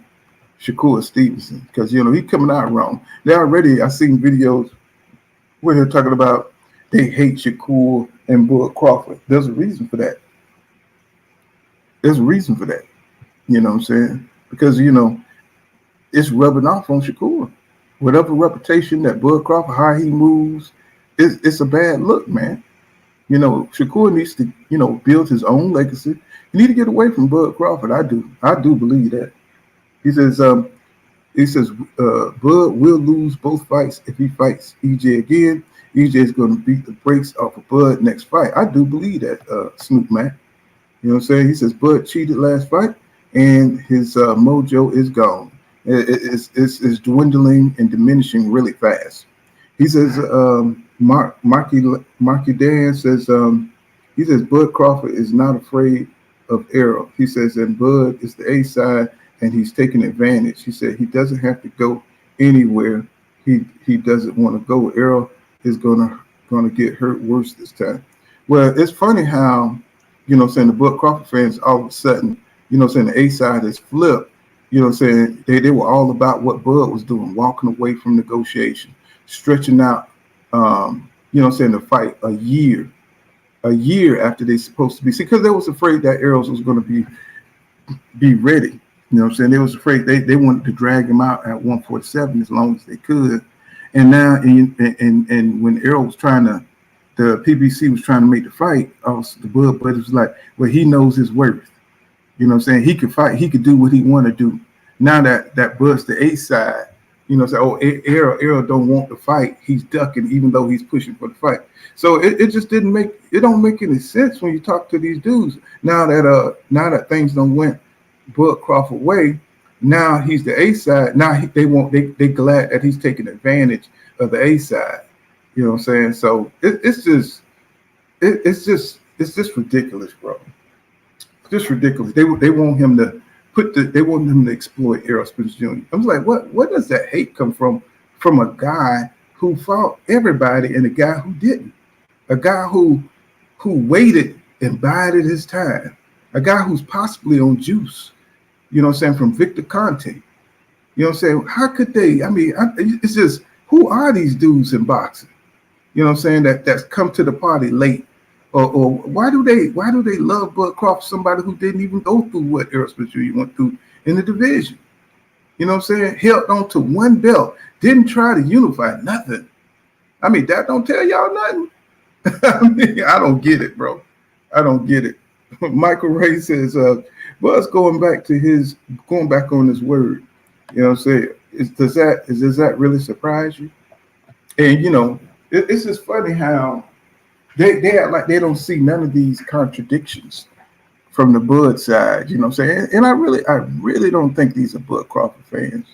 Shakur Stevenson, because he coming out wrong. I seen videos where they're talking about they hate Shakur and Bud Crawford. There's a reason for that. There's a reason for that. You know what I'm saying? Because it's rubbing off on Shakur. Whatever reputation that Bud Crawford, how he moves, it's a bad look, man. Shakur needs to, build his own legacy. You need to get away from Bud Crawford. I do believe that. He says, Bud will lose both fights if he fights EJ again. EJ is going to beat the brakes off of Bud next fight. I do believe that, Snoop Man. You know what I'm saying? He says Bud cheated last fight and his mojo is gone. It's dwindling and diminishing really fast. He says, Marky Dan says, he says Bud Crawford is not afraid of Errol. He says, and Bud is the A side and he's taking advantage. He said he doesn't have to go anywhere he doesn't want to go. Errol is gonna get hurt worse this time. Well, it's funny how, the Bud Crawford fans all of a sudden, the A side is flipped. They were all about what Bud was doing, walking away from negotiation, stretching out, the fight a year after they're supposed to be. See, because they was afraid that Errol was going to be ready. You know what I'm saying? They was afraid they wanted to drag him out at 147 as long as they could. And now, and when Errol was the PBC was trying to make the fight, the Bud brothers was like, well, he knows his worth. You know what I'm saying? He could fight. He could do what he want to do. Now that Bud's the A side, Errol don't want the fight. He's ducking even though he's pushing for the fight. So it just don't make any sense when you talk to these dudes. Now that things don't went Bud Crawford way, now he's the A side. Now they glad that he's taking advantage of the A side. You know what I'm saying? So it's just ridiculous, bro. It's just ridiculous. They want him to exploit Errol Spence Jr. I was like, what does that hate come from a guy who fought everybody and a guy who didn't? a guy who waited and bided his time, a guy who's possibly on juice, you know what I'm saying, from Victor Conte. You know what I'm saying? How could they? I mean, it's just, who are these dudes in boxing? You know what I'm saying, that's come to the party late? Or why do they love Bud Crawford, somebody who didn't even go through what Errol Spence Jr. went through in the division? You know what I'm saying? Held on to one belt, didn't try to unify nothing. I mean, that don't tell y'all nothing. I mean, I don't get it, bro. I don't get it. Michael Ray says, Bud's going back on his word. You know what I'm saying? Does that really surprise you? And you know, it's just funny how they act like they don't see none of these contradictions from the Bud side, you know what I'm saying? And I really don't think these are Bud Crawford fans.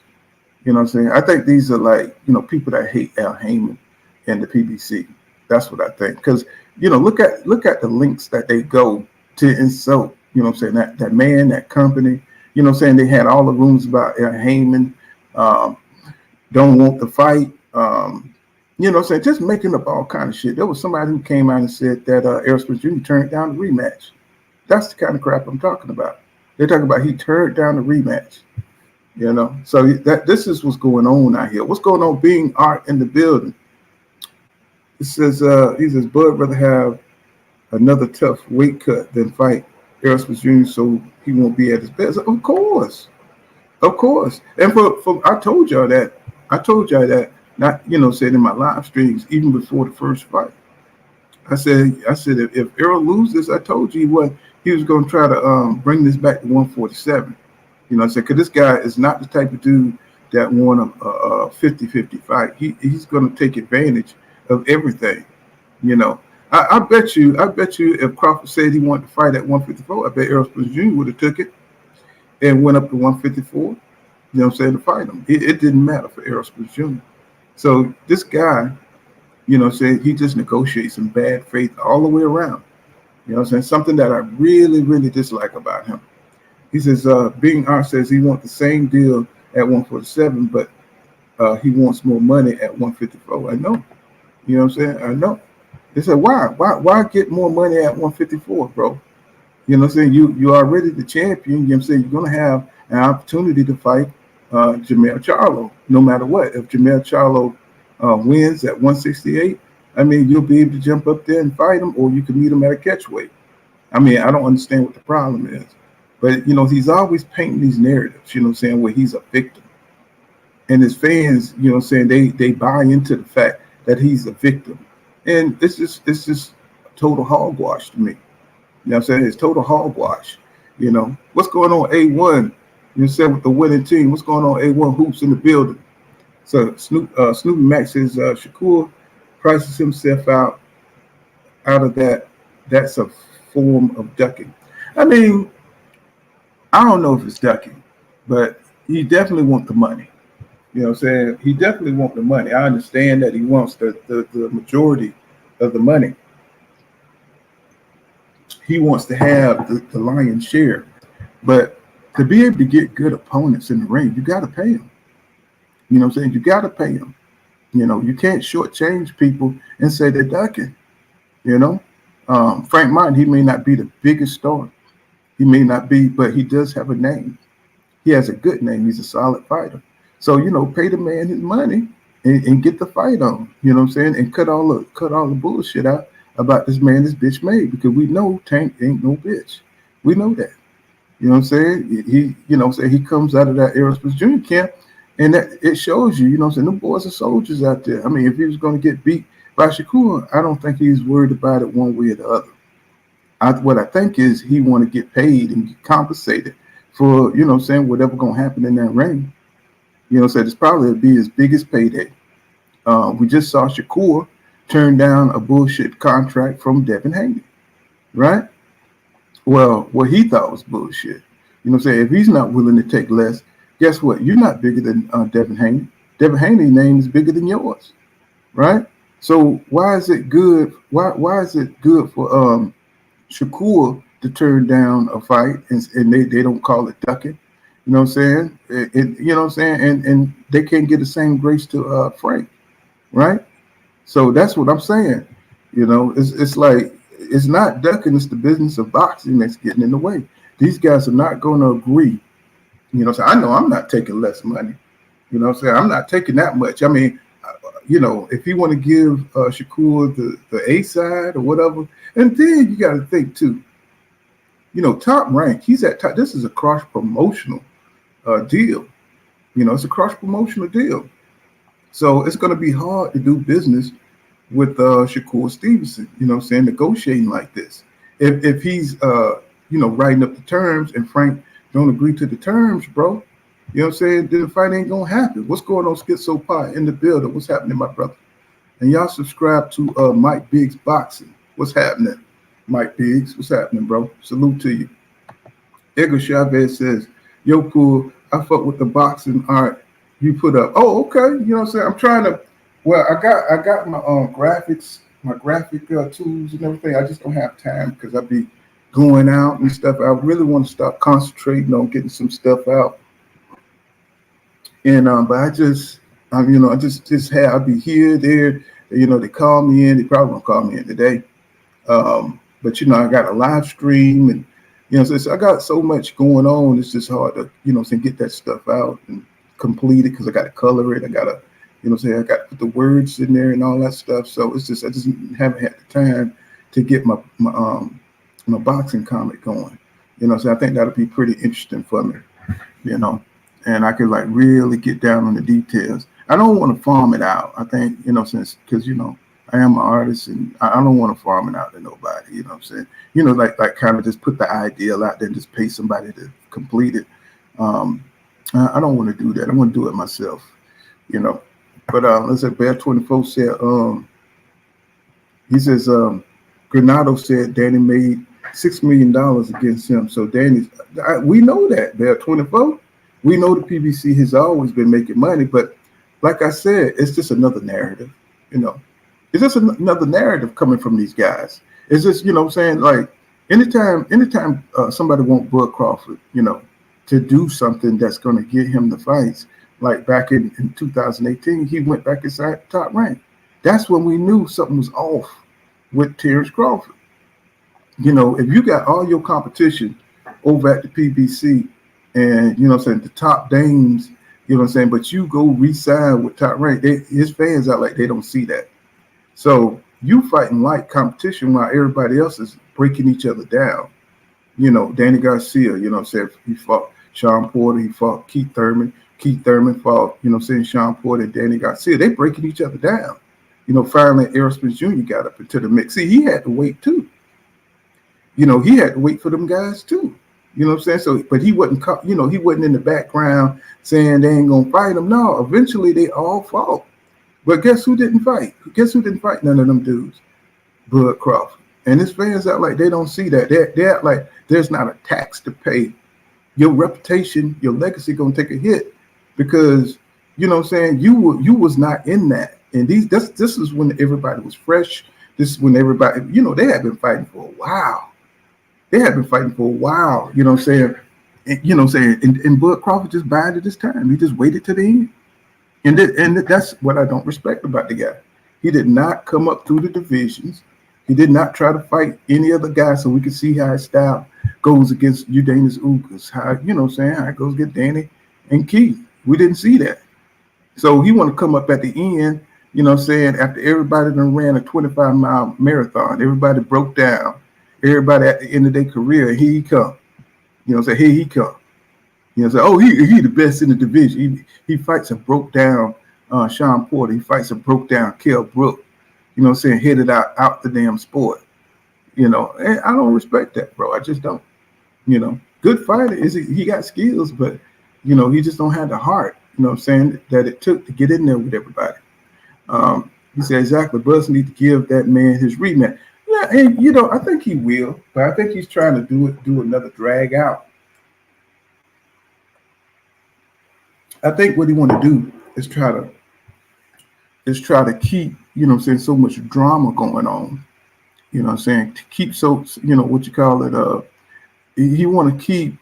You know what I'm saying? I think these are like, you know, people that hate Al Heyman and the PBC. That's what I think. Because, you know, look at the links that they go to insult, you know what I'm saying, that man, that company. You know what I'm saying? They had all the rumors about Al Heyman, don't want to fight. You know what I'm saying? Just making up all kind of shit. There was somebody who came out and said that Errol Spence Jr. turned down the rematch. That's the kind of crap I'm talking about. They're talking about he turned down the rematch. You know, so this is what's going on out here. What's going on? Being Art in the building. It says he says Bud rather have another tough weight cut than fight Errol Spence Jr. so he won't be at his best. Of course. And for I told y'all that not, you know, said in my live streams even before the first fight. I said if Errol loses, I told you he was going to try to bring this back to 147. You know what I'm saying? Because this guy is not the type of dude that won a 50-50 fight. He's going to take advantage of everything. You know, I bet you if Crawford said he wanted to fight at 154, I bet Errol Spence Jr. would have took it and went up to 154. You know what I'm saying, to fight him. It didn't matter for Errol Spence Jr. So this guy, you know what I'm saying, he just negotiates in bad faith all the way around. You know what I'm saying? Something that I really, really dislike about him. He says, Being Art says he wants the same deal at 147, but he wants more money at 154. I know. You know what I'm saying? I know. They said, why get more money at 154, bro? You know what I'm saying? You're already the champion. You know what I'm saying? You're going to have an opportunity to fight Jermell Charlo, no matter what. If Jermell Charlo wins at 168, I mean, you'll be able to jump up there and fight him, or you can meet him at a catch weight. I mean, I don't understand what the problem is. But, you know, he's always painting these narratives, you know what I'm saying, where he's a victim. And his fans, you know what I'm saying, they buy into the fact that he's a victim. And it's just total hogwash to me. You know what I'm saying? It's total hogwash. You know, what's going on, A1? You said with the winning team, what's going on, A1 Hoops in the building? So Snoopy Max says Shakur prices himself out of that. That's a form of ducking. I mean, I don't know if it's ducking, but he definitely wants the money. You know what I'm saying? He definitely wants the money. I understand that he wants the majority of the money. He wants to have the lion's share. But to be able to get good opponents in the ring, you got to pay them. You know what I'm saying? You got to pay them. You know, you can't shortchange people and say they're ducking. You know? Frank Martin, he may not be the biggest star. He may not be, but he does have a name. He has a good name. He's a solid fighter. So, you know, pay the man his money and get the fight on. You know what I'm saying? And cut all the bullshit out about this man this bitch made, because we know Tank ain't no bitch. We know that. You know what I'm saying? He comes out of that Errol Spence Jr. camp, and that it shows you, you know what I'm saying, them boys are soldiers out there. I mean, if he was going to get beat by Shakur, I don't think he's worried about it one way or the other. What I think is he want to get paid and get compensated for, you know what I'm saying, whatever going to happen in that ring. You know what I'm saying? It's probably be his biggest payday. We just saw Shakur turn down a bullshit contract from Devin Haney, right? Well, what he thought was bullshit. You know what I'm saying? If he's not willing to take less, guess what? You're not bigger than Devin Haney. Devin Haney's name is bigger than yours, right? So why is it good? Why is it good for Shakur to turn down a fight and they don't call it ducking? You know what I'm saying? You know what I'm saying? And they can't get the same grace to Frank, right? So that's what I'm saying. You know, it's like it's not ducking. It's the business of boxing that's getting in the way. These guys are not going to agree. You know, so I know I'm not taking less money. You know what I'm saying? I'm not taking that much. I mean, you know, if you want to give Shakur the A side or whatever, and then you got to think too, you know, Top Rank, he's at top. This is a cross promotional deal. You know, it's a cross promotional deal. So it's going to be hard to do business with Shakur Stevenson, you know what I'm saying, negotiating like this. If he's, you know, writing up the terms and Frank don't agree to the terms, bro, you know what I'm saying, then the fight ain't going to happen. What's going on, Schizo Pie in the building? What's happening, my brother? And y'all subscribe to Mike Biggs Boxing. What's happening, Mike Biggs? What's happening, bro? Salute to you. Edgar Chavez says, yo, cool, I fuck with the boxing art you put up. Oh, okay. You know what I'm saying? I'm trying to, well, I got my graphics, my graphic tools and everything. I just don't have time because I be going out and stuff. I really want to start concentrating on getting some stuff out. And but I just, you know, I just I'll be here, there. You know, they call me in. They probably won't call me in today. But you know, I got a live stream, and you know, so I got so much going on. It's just hard to, you know, get that stuff out and complete it because I got to color it. I got to, you know, I got to put the words in there and all that stuff. So it's just I just haven't had the time to get my boxing comic going. You know, so I think that'll be pretty interesting for me. You know, and I could like really get down on the details. I don't want to farm it out. I think, you know, because you know, I am an artist and I don't want to farm it out to nobody. You know what I'm saying? You know, like kind of just put the ideal out there and just pay somebody to complete it. I don't want to do that. I want to do it myself. You know. But let's say Bear 24 said, he says, Granado said Danny made $6 million against him. So we know that, Bear 24. We know the PBC has always been making money, but like I said, it's just another narrative, you know. It's just another narrative coming from these guys. It's just, you know what I'm saying, like anytime somebody wants Bud Crawford, you know, to do something that's going to get him the fights, like back in 2018, he went back inside Top Rank. That's when we knew something was off with Terrence Crawford. You know, if you got all your competition over at the PBC and, you know what I'm saying, the top dames, you know what I'm saying, but you go re-sign with Top Rank, his fans out like they don't see that. So you fighting like competition while everybody else is breaking each other down. You know, Danny Garcia, you know what I'm saying, he fought Sean Porter, he fought Keith Thurman. Keith Thurman fought, you know, saying Sean Porter and Danny Garcia. They breaking each other down. You know, finally Errol Spence Jr. got up into the mix. See, he had to wait too. You know, he had to wait for them guys too. You know what I'm saying? So, but he wasn't, you know, he wasn't in the background saying they ain't gonna fight him. No, eventually they all fought. But guess who didn't fight? Guess who didn't fight? None of them dudes. Bud Crawford. And his fans act like they don't see that. They act like there's not a tax to pay. Your reputation, your legacy gonna take a hit. Because, you know what I'm saying, you was not in that. And this is when everybody was fresh. This is when everybody, you know, they had been fighting for a while. You know what I'm saying? And, you know what I'm saying? And Bud Crawford just bided his time. He just waited to the end. And that's what I don't respect about the guy. He did not come up through the divisions. He did not try to fight any other guy so we could see how his style goes against Udanis Ugas. How, you know what I'm saying, how it goes against Danny and Keith. We didn't see that. So he want to come up at the end, you know what I'm saying, after everybody done ran a 25-mile marathon. Everybody broke down. Everybody at the end of their career, here he come. You know what I'm saying, here he come. You know what I'm saying, he the best in the division. He fights a broke down Sean Porter. He fights a broke down Kell Brook. You know what I'm saying, headed out the damn sport. You know, and I don't respect that, bro. I just don't. You know, good fighter, he got skills, but you know, he just don't have the heart, you know what I'm saying, that it took to get in there with everybody. He said, exactly, Buzz need to give that man his rematch. Yeah, and you know, I think he will, but I think he's trying to do another drag out. I think what he want to do is try to keep, you know what I'm saying, so much drama going on. You know what I'm saying, to keep so, you know, what you call it, he want to keep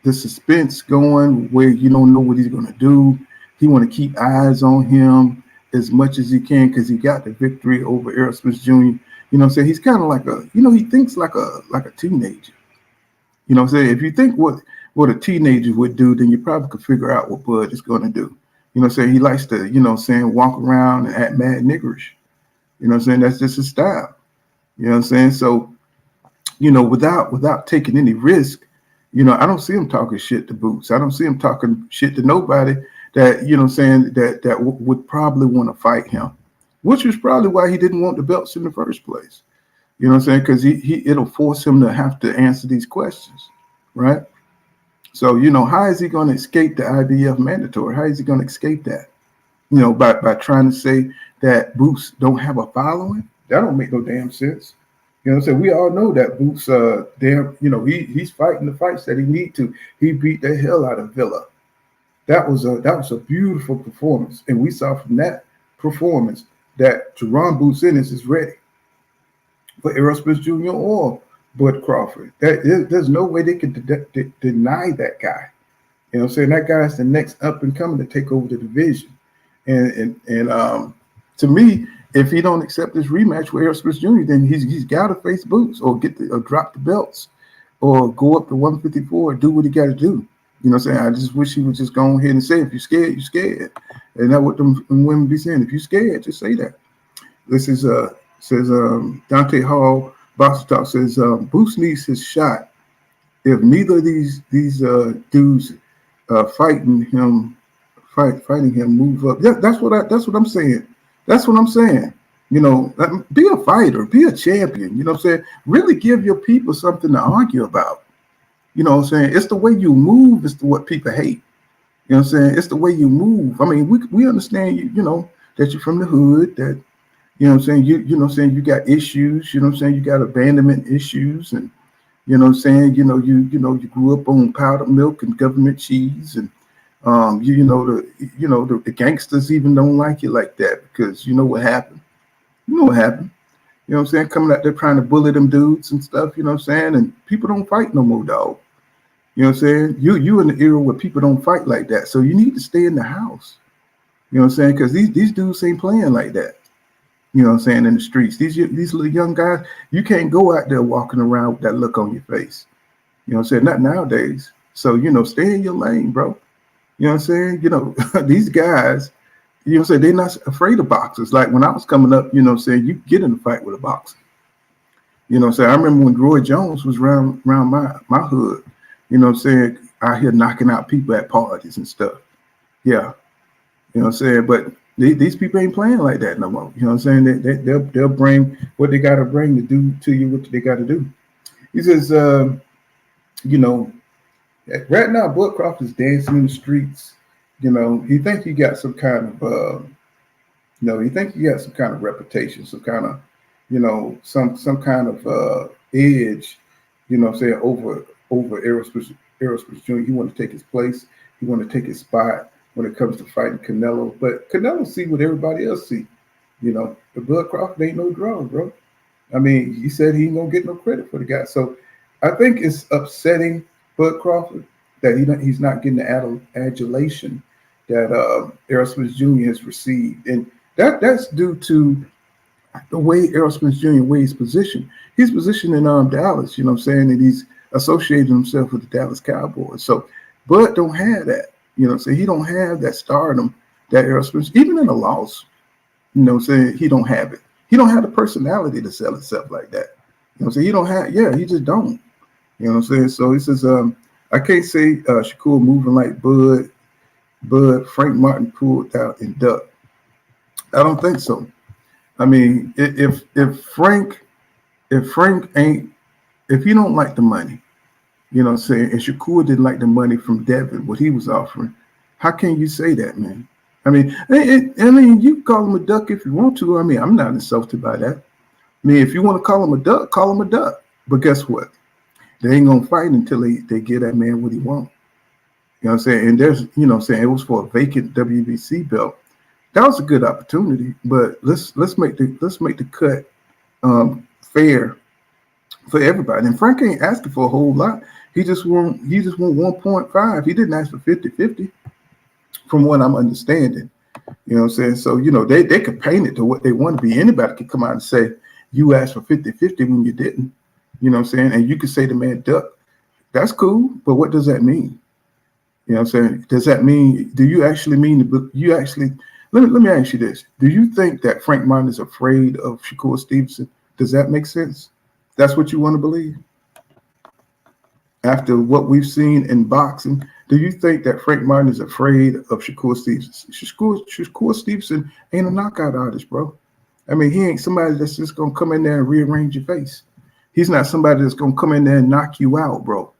the suspense going where you don't know what he's going to do. He want to keep eyes on him as much as he can because he got the victory over Errol Spence Jr. You You know what I'm saying? He's kind of like he thinks like a teenager. You know what I'm saying? If you think what a teenager would do, then you probably could figure out what Bud is going to do. You know what I'm saying? He likes to, walk around and act mad niggerish. You know what I'm saying? That's just his style. You know what I'm saying? So, without taking any risk, I don't see him talking shit to Boots. I don't see him talking shit to nobody that, that would probably want to fight him, which was probably why he didn't want the belts in the first place. You know what I'm saying? Because it'll force him to have to answer these questions, right? So, how is he going to escape the IBF mandatory? How is he going to escape that? By trying to say that Boots don't have a following? That don't make no damn sense. You know what I'm saying? We all know that Boots, he's fighting the fights that he need to. He beat the hell out of Villa. That was a beautiful performance. And we saw from that performance that Jerron Boots Ennis is ready for Errol Spence Jr. or Bud Crawford. There's no way they can deny that guy. You know what I'm saying? That guy's the next up and coming to take over the division. And to me, if he don't accept this rematch with Errol Spence Jr., then he's got to face Boots or drop the belts or go up to 154 and do what he got to do. You know what I'm saying? I just wish he would just go ahead and say, if you're scared, you're scared. And that's what them women be saying. If you're scared, just say that. This is says Dante Hall, Boxer Talk says Boots needs his shot. If neither of these dudes fighting him move up. Yeah, that's what I'm saying. That's what I'm saying. Be a fighter, be a champion. You know what I'm saying? Really give your people something to argue about. You know what I'm saying? It's the way you move is what people hate. You know what I'm saying? It's the way you move. I mean, we understand that you're from the hood, that you know what I'm saying, you know what I'm saying, you got issues, you know what I'm saying, you got abandonment issues, and you know what I'm saying, you grew up on powdered milk and government cheese, and the gangsters even don't like you like that because you know what happened. You know what happened. You know what I'm saying? Coming out there trying to bully them dudes and stuff, you know what I'm saying? And people don't fight no more, dog. You know what I'm saying? You in the era where people don't fight like that. So you need to stay in the house. You know what I'm saying? Because these dudes ain't playing like that. You know what I'm saying? In the streets. These little young guys, you can't go out there walking around with that look on your face. You know what I'm saying? Not nowadays. So, stay in your lane, bro. You know what I'm saying? These guys, you know what I'm saying, they're not afraid of boxers. Like when I was coming up, you know what I'm saying, you get in a fight with a boxer. You know what I'm saying? I remember when Roy Jones was around my hood, you know what I'm saying, out here knocking out people at parties and stuff. Yeah. You know what I'm saying? But these people ain't playing like that no more. You know what I'm saying? They'll bring what they got to bring to do to you what they got to do. He says, right now, Bud Crawford is dancing in the streets. He think he got some kind of, he think he got some kind of reputation, some kind of, some kind of edge, you know what I'm saying, over Errol Spence Jr. He want to take his place. He want to take his spot when it comes to fighting Canelo. But Canelo see what everybody else see. The Bud Crawford ain't no draw, bro. I mean, he said he ain't gonna get no credit for the guy. So I think it's upsetting Bud Crawford that he's not getting the adulation that Errol Spence Jr. has received. And that's due to the way Errol Spence Jr. weighs position. He's positioned in Dallas, you know what I'm saying, and he's associated himself with the Dallas Cowboys. So Bud don't have that. You know what I'm saying? He don't have that stardom that Errol Spence, even in a loss, you know what I'm saying, he don't have it. He don't have the personality to sell himself like that. You know what I'm saying? He don't have, he just don't. You know what I'm saying? So he says, I can't say Shakur moving like Bud, Frank Martin pulled out and ducked. I don't think so. I mean, if Frank ain't, if he don't like the money, you know what I'm saying, and Shakur didn't like the money from Devin, what he was offering, how can you say that, man? I mean, you can call him a duck if you want to. I mean, I'm not insulted by that. I mean, if you want to call him a duck, call him a duck. But guess what? They ain't gonna fight until they give that man what he wants. You know what I'm saying? And there's, you know what I'm saying, it was for a vacant WBC belt. That was a good opportunity, but let's make the cut fair for everybody. And Frank ain't asking for a whole lot. He just want 1.5. He didn't ask for 50-50, from what I'm understanding. You know what I'm saying? So, they could paint it to what they want to be. Anybody could come out and say, you asked for 50-50 when you didn't. You know what I'm saying? And you could say the man duck. That's cool, but what does that mean? You know what I'm saying? Does that mean, do you actually mean, let me ask you this. Do you think that Frank Martin is afraid of Shakur Stevenson? Does that make sense? That's what you want to believe? After what we've seen in boxing, do you think that Frank Martin is afraid of Shakur Stevenson? Shakur Stevenson ain't a knockout artist, bro. I mean, he ain't somebody that's just going to come in there and rearrange your face. He's not somebody that's going to come in there and knock you out, bro.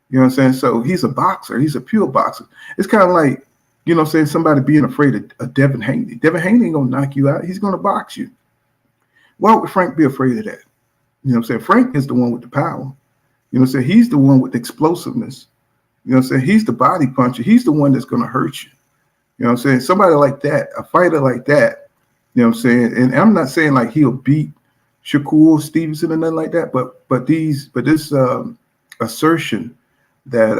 You know what I'm saying? So he's a boxer. He's a pure boxer. It's kind of like, you know what I'm saying, somebody being afraid of Devin Haney. Devin Haney ain't going to knock you out. He's going to box you. Why would Frank be afraid of that? You know what I'm saying? Frank is the one with the power. You know what I'm saying? He's the one with the explosiveness. You know what I'm saying? He's the body puncher. He's the one that's going to hurt you. You know what I'm saying? Somebody like that, a fighter like that, you know what I'm saying? And I'm not saying like he'll beat Shakur Stevenson or nothing like that, but this assertion that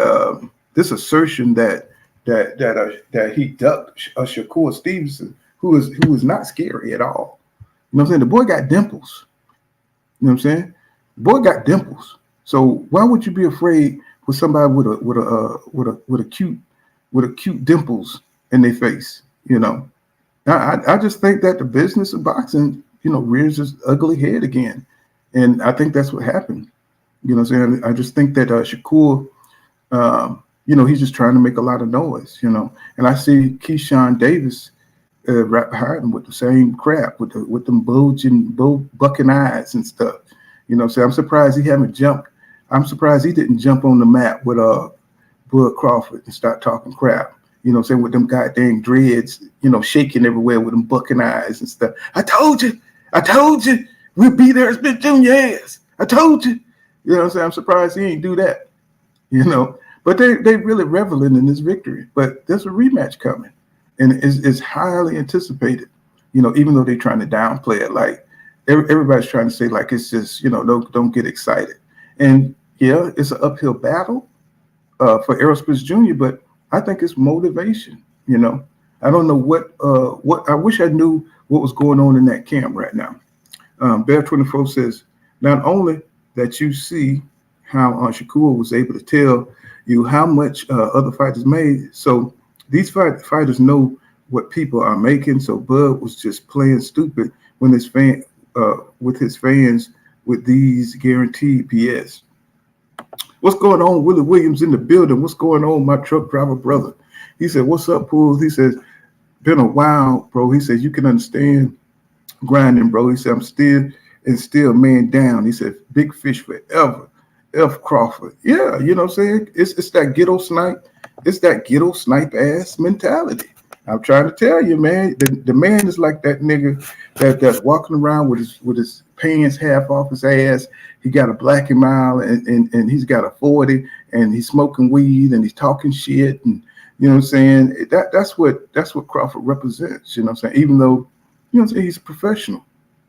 he ducked Shakur Stevenson, who is not scary at all. You know what I'm saying? The boy got dimples. You know what I'm saying? The boy got dimples. So why would you be afraid with somebody with a cute dimples in their face? You know, I just think that the business of boxing, you know, rears its ugly head again, and I think that's what happened. You know what I'm saying? I just think that Shakur, you know, he's just trying to make a lot of noise. You know, and I see Keyshawn Davis right behind him with the same crap, with them bucking eyes and stuff. You know, so I'm surprised he haven't jumped. I'm surprised he didn't jump on the mat with Bud Crawford and start talking crap. You know, saying with them goddamn dreads, you know, shaking everywhere with them bucking eyes and stuff. I told you, we'll be there as Spence Jr. ass. I told you. You know what I'm saying? I'm surprised he ain't do that. You know, but they really reveling in this victory. But there's a rematch coming, and it's highly anticipated. You know, even though they're trying to downplay it, like everybody's trying to say like it's just, you know, don't get excited. And yeah, it's an uphill battle for Errol Spence Jr., but I think it's motivation. You know, I don't know what I wish I knew what was going on in that camp right now. Bear 24 says, not only that you see how Shakur was able to tell you how much other fighters made, so these fighters know what people are making. So Bud was just playing stupid when with his fans with these guaranteed PS. What's going on? Willie Williams in the building. What's going on, my truck driver brother? He said, what's up, Pools? He says, been a while, bro. He said, you can understand grinding, bro. He said, I'm still man down. He said, big fish forever. F. Crawford. Yeah, you know what I'm saying? It's that ghetto snipe. It's that ghetto snipe ass mentality. I'm trying to tell you, man. The man is like that nigga that's walking around with his pants half off his ass. He got a Black and Mild and he's got a 40 and he's smoking weed and he's talking shit, and you know what I'm saying? That's what Crawford represents. You know what I'm saying? Even though, you know what I'm saying, he's a professional,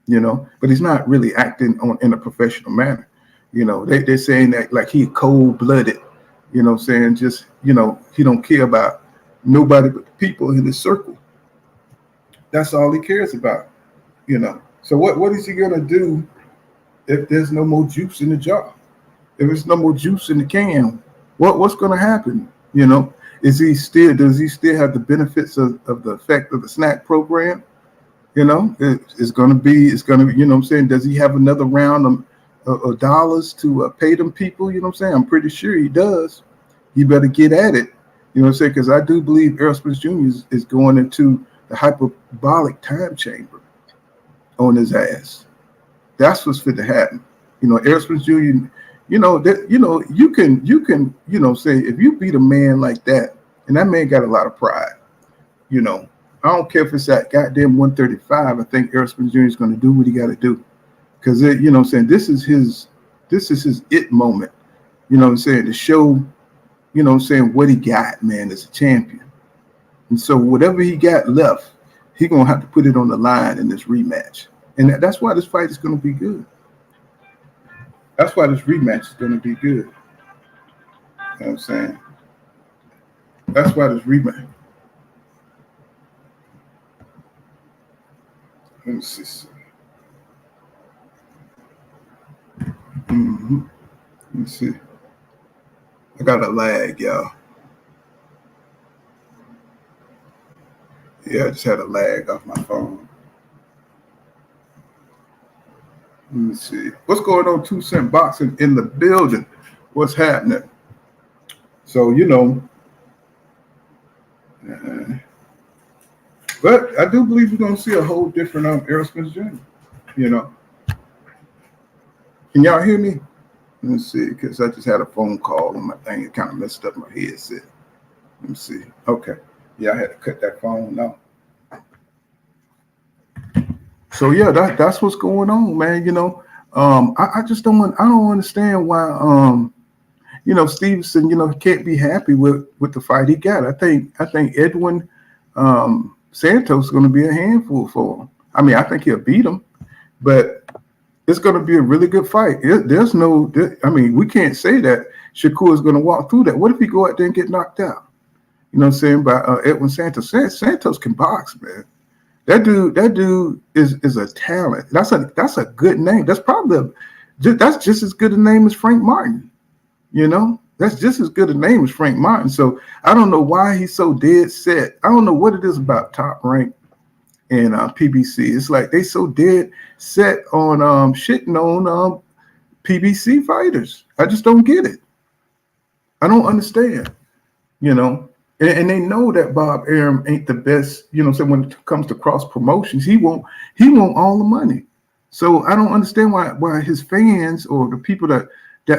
you know, but he's not really acting in a professional manner. You know, they're saying that like he cold-blooded. You know what I'm saying? Just, you know, he don't care about nobody but the people in his circle. That's all he cares about, you know. So what is he gonna do if there's no more juice in the jar? If there's no more juice in the can, what's gonna happen? You know, does he still have the benefits of the effect of the snack program? You know, it's gonna be, you know what I'm saying? Does he have another round of dollars to pay them people? You know what I'm saying? I'm pretty sure he does. He better get at it. You know what I'm saying? Because I do believe Errol Spence Jr. is going into the hyperbolic time chamber on his ass. That's what's fit to happen. You know, Errol Spence Jr., you know, you can, you know, say if you beat a man like that, and that man got a lot of pride, you know, I don't care if it's at goddamn 135. I think Errol Spence Jr. is going to do what he got to do. Because, you know what I'm saying, this is his it moment. You know what I'm saying, to show, you know what I'm saying, what he got, man, as a champion. And so whatever he got left, he's going to have to put it on the line in this rematch. And that's why this fight is going to be good. That's why this rematch is going to be good. You know what I'm saying? That's why this rematch. Let me see. Mm-hmm. Let me see. I got a lag, y'all. Yeah, I just had a lag off my phone. Let me see. What's going on, 2 Cent Boxing in the building? What's happening? So, but I do believe we're going to see a whole different Errol Spence Jr. Can y'all hear me? Let me see, because I just had a phone call on my thing. It kind of messed up my headset. Let me see. Okay. Yeah, I had to cut that phone off. So yeah, that's what's going on, man. I just don't understand why Stevenson, can't be happy with the fight he got. I think Edwin Santos is going to be a handful for him. I mean, I think he'll beat him, but it's going to be a really good fight. We can't say that Shakur is going to walk through that. What if he go out there and get knocked out? You know what I'm saying? By Edwin Santos. Santos can box, man. That dude is a talent. That's a good name. That's probably that's just as good a name as Frank Martin. That's just as good a name as Frank Martin. So I don't know why he's so dead set. I don't know what it is about Top Rank and PBC. It's like they so dead set on shitting on PBC fighters. I just don't get it. I don't understand. And they know that Bob Arum ain't the best. So when it comes to cross promotions, he want all the money. So I don't understand why his fans or the people that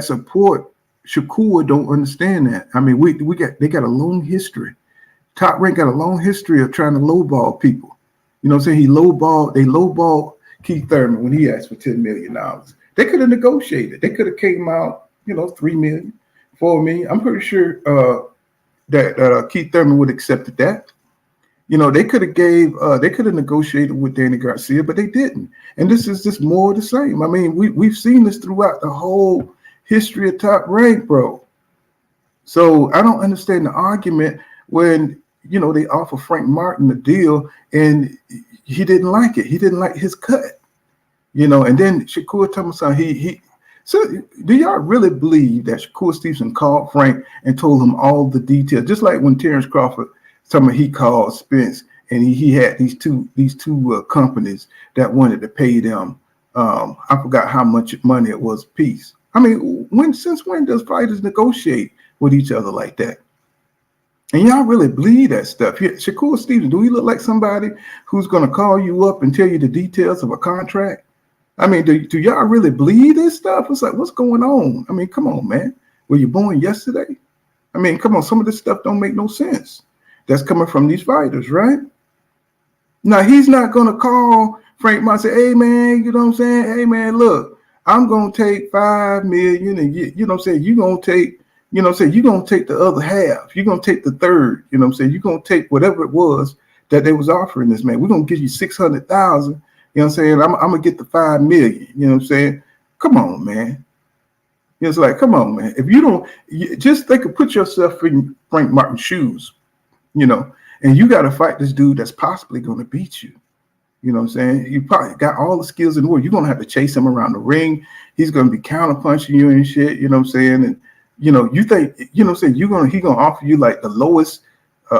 support Shakur don't understand that. I mean, they got a long history. Top Rank got a long history of trying to lowball people. They lowballed Keith Thurman when he asked for $10 million. They could have negotiated. They could have came out, $3 million, $4 million. I'm pretty sure that Keith Thurman would have accepted that. They could have negotiated with Danny Garcia, but they didn't. And this is just more of the same. I mean, we've seen this throughout the whole history of Top Rank, bro. So I don't understand the argument when they offer Frank Martin a deal and he didn't like it. He didn't like his cut. And then Shakur Thomason, so do y'all really believe that Shakur Stevenson called Frank and told him all the details? Just like when Terrence Crawford he called Spence and he had these two companies that wanted to pay them. I forgot how much money it was a piece. I mean, since when does fighters negotiate with each other like that? And y'all really believe that stuff? Shakur Stevenson, do he look like somebody who's going to call you up and tell you the details of a contract? I mean, do y'all really believe this stuff? It's like, what's going on? I mean, come on, man. Were you born yesterday? I mean, come on. Some of this stuff don't make no sense. That's coming from these fighters, right? Now, he's not going to call Frank Martin and say, hey, man, you know what I'm saying? Hey, man, look, I'm going to take $5 million and you know what I'm saying? You're going to take, you're going to take the other half. You're going to take the third, you know what I'm saying? You're going to take whatever it was that they was offering this man. We're going to give you $600,000. You know what I'm saying? I'm going to get the $5 million. You know what I'm saying? Come on, man. It's like, come on, man. If you don't, just think of put yourself in Frank Martin's shoes, and you got to fight this dude that's possibly going to beat you. You know what I'm saying? You probably got all the skills in the world. You're going to have to chase him around the ring. He's going to be counterpunching you and shit. You know what I'm saying? And, you think, you know what I'm saying? He's going to offer you like the lowest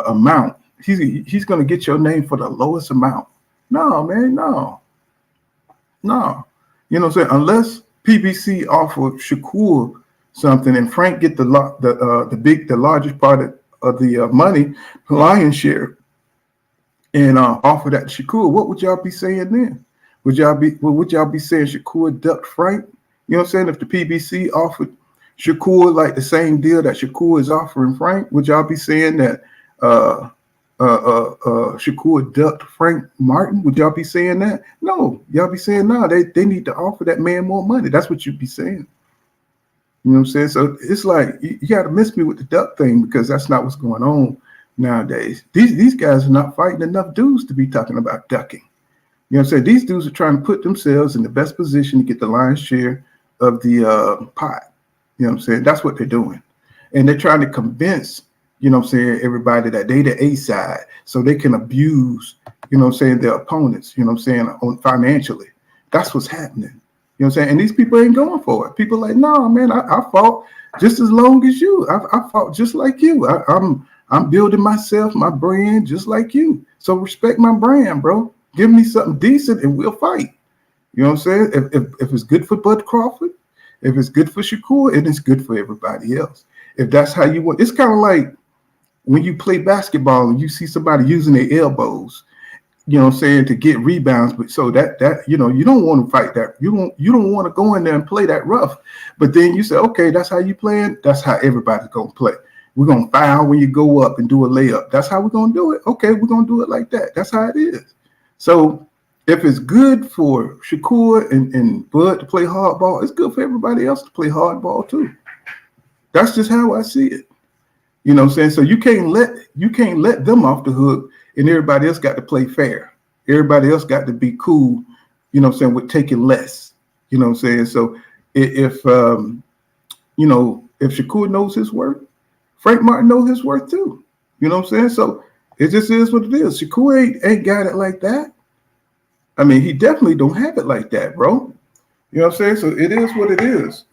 amount. He's going to get your name for the lowest amount. No, man, no. You know what I'm saying? Unless PBC offer Shakur something and Frank get the largest part of the money, lion's share, and offer that to Shakur, what would y'all be saying then? Would y'all be saying Shakur ducked Frank? You know what I'm saying? If the PBC offered Shakur like the same deal that Shakur is offering Frank, would y'all be saying that Shakur ducked Frank Martin? Would y'all be saying that? No, y'all be saying no. They need to offer that man more money. That's what you'd be saying. You know what I'm saying? So it's like you got to miss me with the duck thing because that's not what's going on nowadays. These guys are not fighting enough dudes to be talking about ducking. You know what I'm saying? These dudes are trying to put themselves in the best position to get the lion's share of the pot. You know what I'm saying? That's what they're doing. And they're trying to convince, you know what I'm saying, everybody that they the A side so they can abuse, you know what I'm saying, their opponents, you know what I'm saying, financially. That's what's happening. You know what I'm saying? And these people ain't going for it. People like, no, man, I fought just as long as you. I fought just like you. I'm building myself, my brand, just like you. So respect my brand, bro. Give me something decent and we'll fight. You know what I'm saying? If it's good for Bud Crawford, if it's good for Shakur, and it's good for everybody else. If that's how you want, it's kind of like when you play basketball and you see somebody using their elbows, you know what I'm saying, to get rebounds. But so that you know, you don't want to fight that. You don't want to go in there and play that rough. But then you say, okay, that's how you playing. That's how everybody's gonna play. We're gonna foul when you go up and do a layup. That's how we're gonna do it. Okay, we're gonna do it like that. That's how it is. So if it's good for Shakur and Bud to play hardball, it's good for everybody else to play hardball too. That's just how I see it. You know what I'm saying? So you can't let them off the hook, and everybody else got to play fair. Everybody else got to be cool, you know what I'm saying, with taking less. You know what I'm saying? So if Shakur knows his worth, Frank Martin knows his worth too. You know what I'm saying? So it just is what it is. Shakur ain't got it like that. I mean, he definitely don't have it like that, bro. You know what I'm saying? So it is what it is.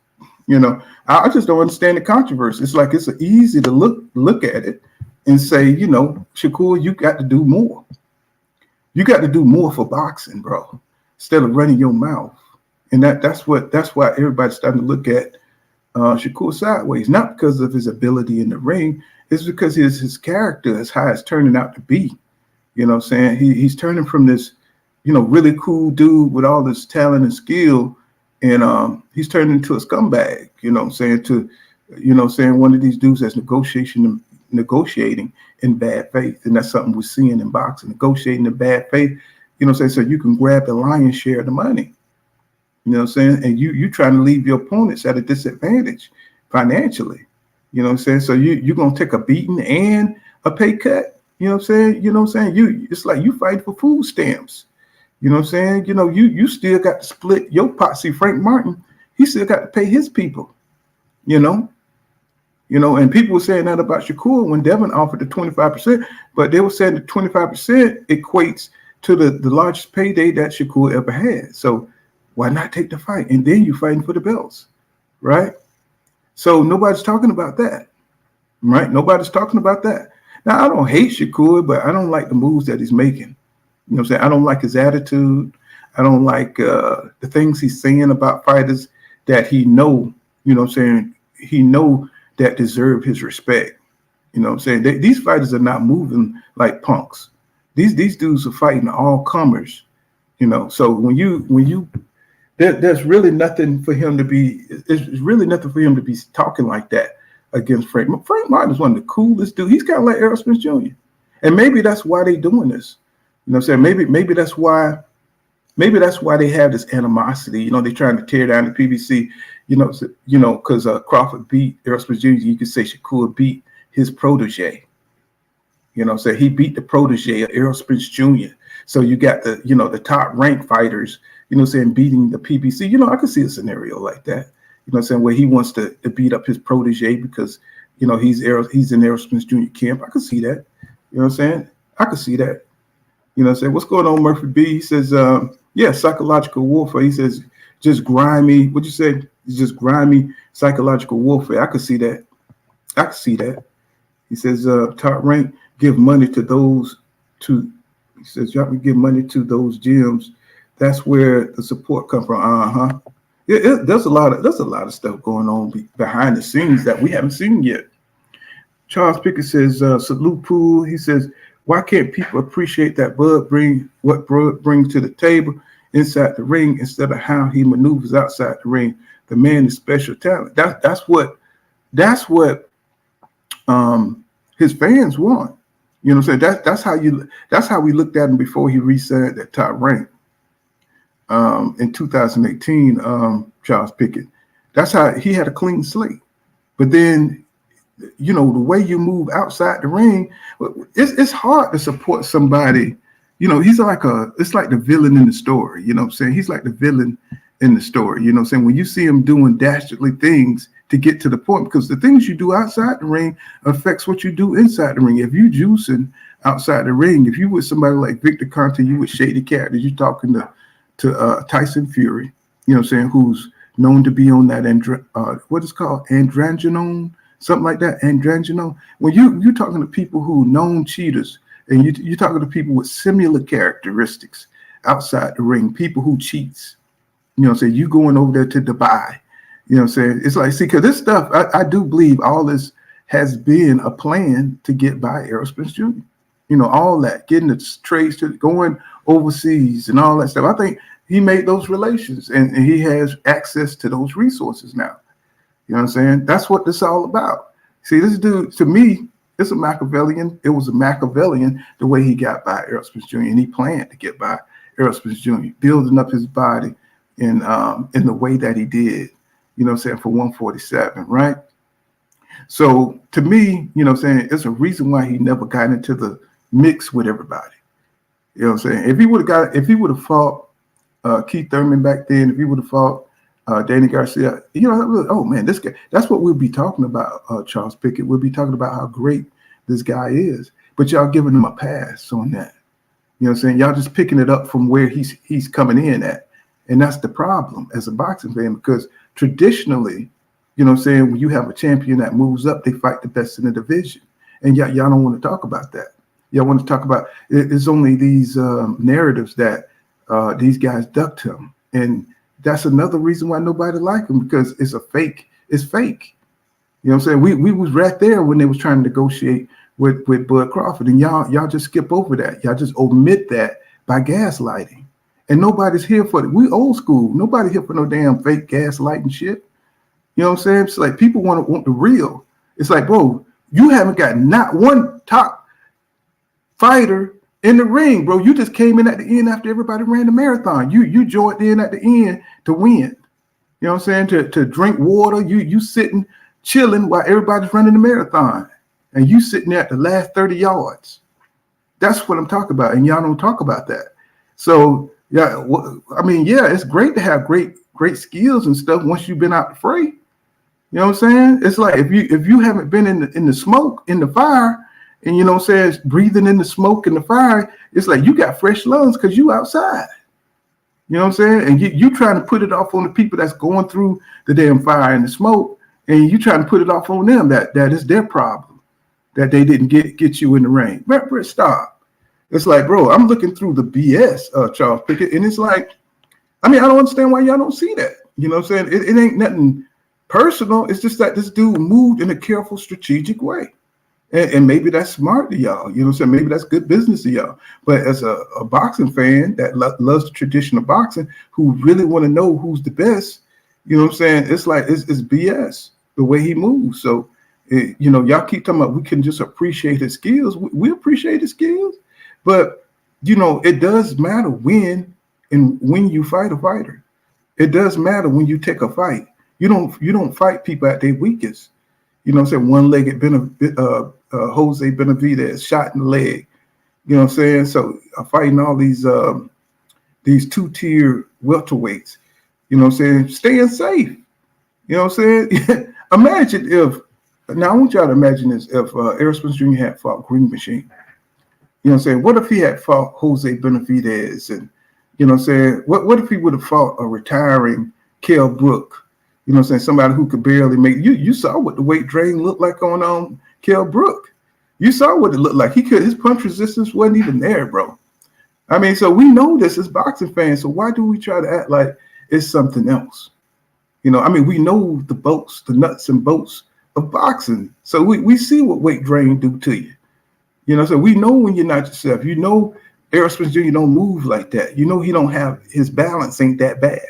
You know, I just don't understand the controversy. It's like it's easy to look at it and say, you know, Shakur, you got to do more. You got to do more for boxing, bro, instead of running your mouth. And that's why everybody's starting to look at Shakur sideways, not because of his ability in the ring. It's because his character is how it's turning out to be. You know what I'm saying? He's turning from this, you know, really cool dude with all this talent and skill, and he's turned into a scumbag, you know what I'm saying, to, you know what I'm saying, one of these dudes that's negotiating in bad faith. And that's something we're seeing in boxing, negotiating in bad faith, you know what I'm saying, so you can grab the lion's share of the money. You know what I'm saying? And you trying to leave your opponents at a disadvantage financially. You know what I'm saying? So you're going to take a beating and a pay cut. You know what I'm saying? You know what I'm saying? It's like you fight for food stamps. You know what I'm saying? You know, you still got to split your pot. See, Frank Martin, he still got to pay his people. You know, and people were saying that about Shakur when Devin offered the 25%, but they were saying the 25% equates to the largest payday that Shakur ever had. So why not take the fight? And then you're fighting for the belts, right? So nobody's talking about that, right? Nobody's talking about that. Now, I don't hate Shakur, but I don't like the moves that he's making. You know what I'm saying? I don't like his attitude. I don't like the things he's saying about fighters that he know, you know what I'm saying, he know that deserve his respect. You know what I'm saying? These fighters are not moving like punks. These dudes are fighting all comers, you know. So when you there's really nothing for him to be, it's really nothing for him to be talking like that against Frank. Frank Martin is one of the coolest dudes. He's kind of like Errol Spence Jr. And maybe that's why they're doing this. You know what I'm saying? Maybe that's why they have this animosity. You know, they're trying to tear down the PBC, you know, because Crawford beat Errol Spence Jr. You could say Shakur beat his protege. You know what I'm saying? He beat the protege of Errol Spence Jr. So you got the top ranked fighters, you know what I'm saying, beating the PBC. You know, I could see a scenario like that. You know what I'm saying, where he wants to beat up his protege because, you know, he's in Errol Spence Jr. camp. I could see that. You know what I'm saying? I could see that. You know what I'm saying? What's going on, Murphy B? He says, psychological warfare. He says, just grimy. What'd you say? It's just grimy psychological warfare. I could see that. He says, top rank, give money to those he says, y'all can give money to those gyms. That's where the support comes from. There's a lot of stuff going on behind the scenes that we haven't seen yet. Charles Pickett says, salute Pool. He says, why can't people appreciate that Bud brings to the table inside the ring instead of how he maneuvers outside the ring? The man is special talent. That's what his fans want. You know what I'm saying? That's how we looked at him before he re-signed at top rank in 2018. Charles Pickett. That's how he had a clean slate. But then, you know, the way you move outside the ring, it's hard to support somebody. You know, it's like the villain in the story. You know what I'm saying? He's like the villain in the story. You know what I'm saying? When you see him doing dastardly things to get to the point, because the things you do outside the ring affects what you do inside the ring. If you juicing outside the ring, if you with somebody like Victor Conte, you with shady characters, you talking to Tyson Fury, you know what I'm saying, who's known to be on that what is called androgenone, something like that, androgenone. When you're talking to people who known cheaters, and you're talking to people with similar characteristics outside the ring, people who cheats, you know what I'm saying, you going over there to Dubai, you know what I'm saying, it's like, see, because this stuff, I do believe all this has been a plan to get by Errol Spence Jr. You know, all that, getting the trades to going overseas and all that stuff. I think he made those relations, and he has access to those resources now. You know what I'm saying? That's what this is all about. See, this dude, to me, it's a Machiavellian. It was a Machiavellian the way he got by Errol Spence Jr. And he planned to get by Errol Spence Jr., building up his body in the way that he did, you know what I'm saying, for 147, right? So to me, you know what I'm saying, it's a reason why he never got into the mix with everybody. You know what I'm saying? If he would have fought Keith Thurman back then, if he would have fought Danny Garcia, you know, oh man, this guy, that's what we'll be talking about, Charles Pickett. We'll be talking about how great this guy is. But y'all giving him a pass on that. You know what I'm saying? Y'all just picking it up from where he's coming in at. And that's the problem as a boxing fan, because traditionally, you know what I'm saying, when you have a champion that moves up, they fight the best in the division. And y'all don't want to talk about that. Y'all want to talk about it's only these narratives that these guys ducked him. And that's another reason why nobody liked him, because it's a fake. It's fake. You know what I'm saying? We was right there when they was trying to negotiate with Bud Crawford. And y'all just skip over that. Y'all just omit that by gaslighting. And nobody's here for it. We old school. Nobody here for no damn fake gaslighting shit. You know what I'm saying? It's like people want the real. It's like, bro, you haven't got not one top fighter in the ring, bro. You just came in at the end after everybody ran the marathon. You joined in at the end to win. You know what I'm saying? To drink water. You sitting chilling while everybody's running the marathon, and you sitting there at the last 30 yards. That's what I'm talking about, and y'all don't talk about that. So yeah, I mean, yeah, it's great to have great skills and stuff once you've been out the fray. You know what I'm saying? It's like if you haven't been in the smoke, in the fire, and you know what I'm saying, breathing in the smoke and the fire, it's like you got fresh lungs because you outside. You know what I'm saying? And you trying to put it off on the people that's going through the damn fire and the smoke, and you trying to put it off on them that is their problem, that they didn't get you in the ring. Brett, stop. It's like, bro, I'm looking through the BS, Charles Pickett, and it's like, I mean, I don't understand why y'all don't see that. You know what I'm saying? It ain't nothing personal. It's just that this dude moved in a careful, strategic way. And maybe that's smart to y'all. You know what I'm saying? Maybe that's good business to y'all. But as a boxing fan that loves the tradition of boxing, who really want to know who's the best, you know what I'm saying? It's like, it's BS, the way he moves. So, you know, y'all keep talking about we can just appreciate his skills. We appreciate his skills. But, you know, it does matter when you fight a fighter. It does matter when you take a fight. You don't fight people at their weakest. You know what I'm saying? One-legged Jose Benavidez shot in the leg. You know what I'm saying? So fighting all these two-tier welterweights. You know what I'm saying? Staying safe. You know what I'm saying? Imagine now I want y'all to imagine this, if Errol Spence Jr. had fought Green Machine. You know what I'm saying? What if he had fought Jose Benavidez? And, you know what I'm saying? What if he would have fought a retiring Kell Brook? You know what I'm saying? Somebody who could barely make you saw what the weight drain looked like on Kell Brook. You saw what it looked like. His punch resistance wasn't even there, bro. I mean, so we know this as boxing fans. So why do we try to act like it's something else? You know, I mean, we know the nuts and bolts of boxing. So we see what weight drain do to you. You know, so we know when you're not yourself. You know, Errol Spence Jr. don't move like that. You know, he don't have his balance ain't that bad.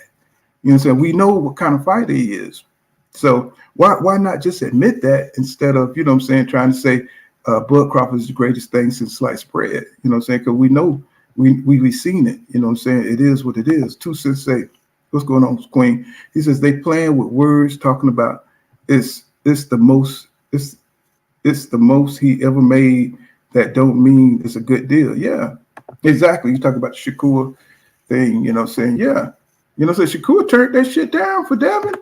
You know what I'm saying? We know what kind of fighter he is. So why not just admit that instead of, you know what I'm saying, trying to say Bud Crawford is the greatest thing since sliced bread. You know what I'm saying? Because we know we've seen it. You know what I'm saying? It is what it is. Two Cents say, what's going on, Queen? He says they playing with words, talking about it's the most he ever made. That don't mean it's a good deal. Yeah, exactly. You talk about the Shakur thing, you know what I'm saying? Yeah. You know what I'm saying? Shakur turned that shit down for Devin.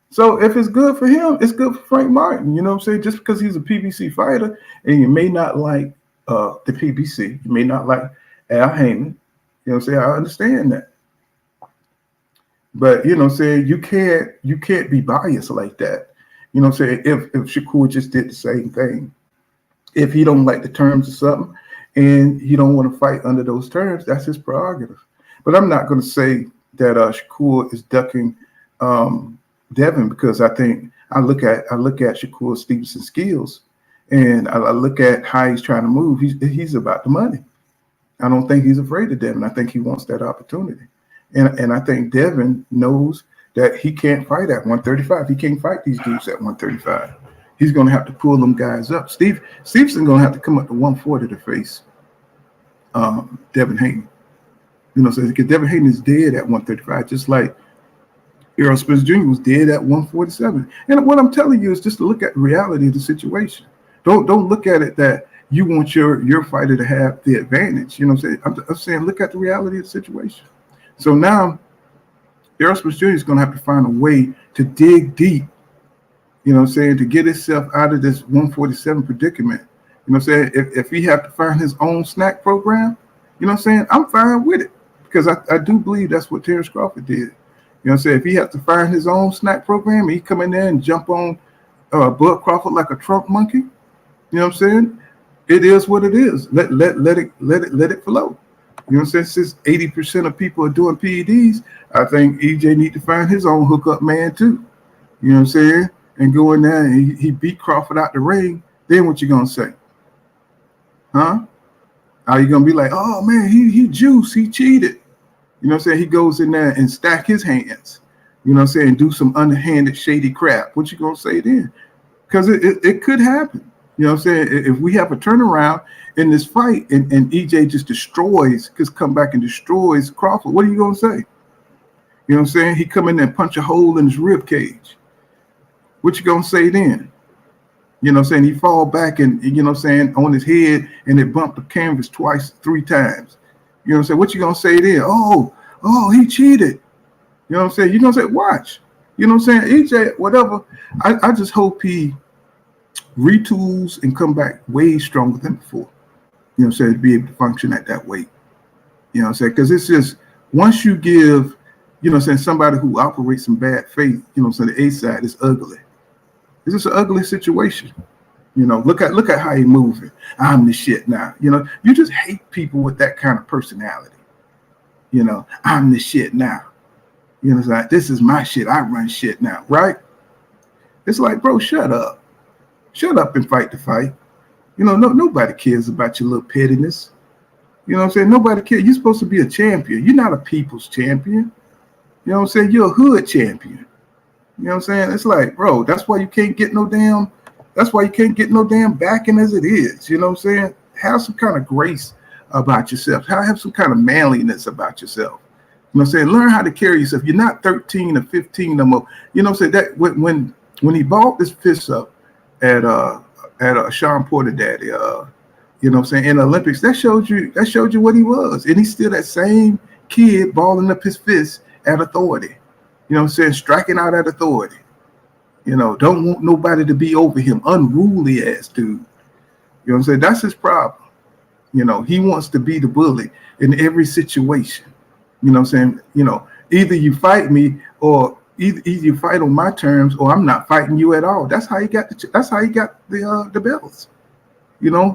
So if it's good for him, it's good for Frank Martin. You know what I'm saying? Just because he's a PBC fighter and you may not like the PBC, you may not like Al Heyman. You know what I'm saying? I understand that. But saying you can't be biased like that. Saying if Shakur just did the same thing, if he don't like the terms of something and he don't want to fight under those terms, that's his prerogative. But I'm not going to say that Shakur is ducking Devin, because I think I look at Shakur Stevenson's skills, and I look at how he's trying to move. He's about the money. I don't think he's afraid of Devin. I think he wants that opportunity. And I think Devin knows that he can't fight at 135. He can't fight these dudes at 135. He's going to have to pull them guys up. Stevenson going to have to come up to 140 to face Devin Haney. So because Devin Haney is dead at 135, just like Errol Spence Jr. was dead at 147. And what I'm telling you is just to look at the reality of the situation. Don't look at it that you want your fighter to have the advantage. I'm saying look at the reality of the situation. So now Errol Spence Jr. is going to have to find a way to dig deep, to get himself out of this 147 predicament. If he have to find his own snack program, I'm fine with it, because I do believe that's what Terrence Crawford did. If he has to find his own snack program, he come in there and jump on Bud Crawford like a Trump monkey. It is what it is. Let it flow. Since 80% of people are doing PEDs, I think EJ need to find his own hookup man too. And go in there and he beat Crawford out the ring. Then what you gonna say? Huh? Are you gonna be like, oh man, he juiced, he cheated? He goes in there and stack his hands. Do some underhanded shady crap. What you gonna say then? Because it could happen. If we have a turnaround in this fight and EJ just come back and destroys Crawford, what are you going to say? He come in there and punch a hole in his rib cage. What you going to say then? He fall back and, on his head and it bumped the canvas 3 times. What you going to say then? Oh, he cheated. You're going to say, watch. EJ, whatever. I just hope he retools and come back way stronger than before. To be able to function at that weight. Because it's just, once you give, somebody who operates in bad faith, the A side is ugly. It's just an ugly situation. Look at how he moving. I'm the shit now. You just hate people with that kind of personality. I'm the shit now. It's like, this is my shit. I run shit now, right? It's like, bro, shut up. Shut up and fight the fight. Nobody cares about your little pettiness. Nobody cares. You're supposed to be a champion. You're not a people's champion. You're a hood champion. It's like, bro, that's why you can't get no damn backing as it is. Have some kind of grace about yourself. Have some kind of manliness about yourself. Learn how to carry yourself. You're not 13 or 15 no more. That when he balled his fist up at Sean Porter Daddy, in the Olympics, that showed you what he was. And he's still that same kid balling up his fist at authority. Striking out at authority. Don't want nobody to be over him. Unruly ass dude. That's his problem. He wants to be the bully in every situation. Either you fight me or either you fight on my terms or I'm not fighting you at all. That's how he got the belts.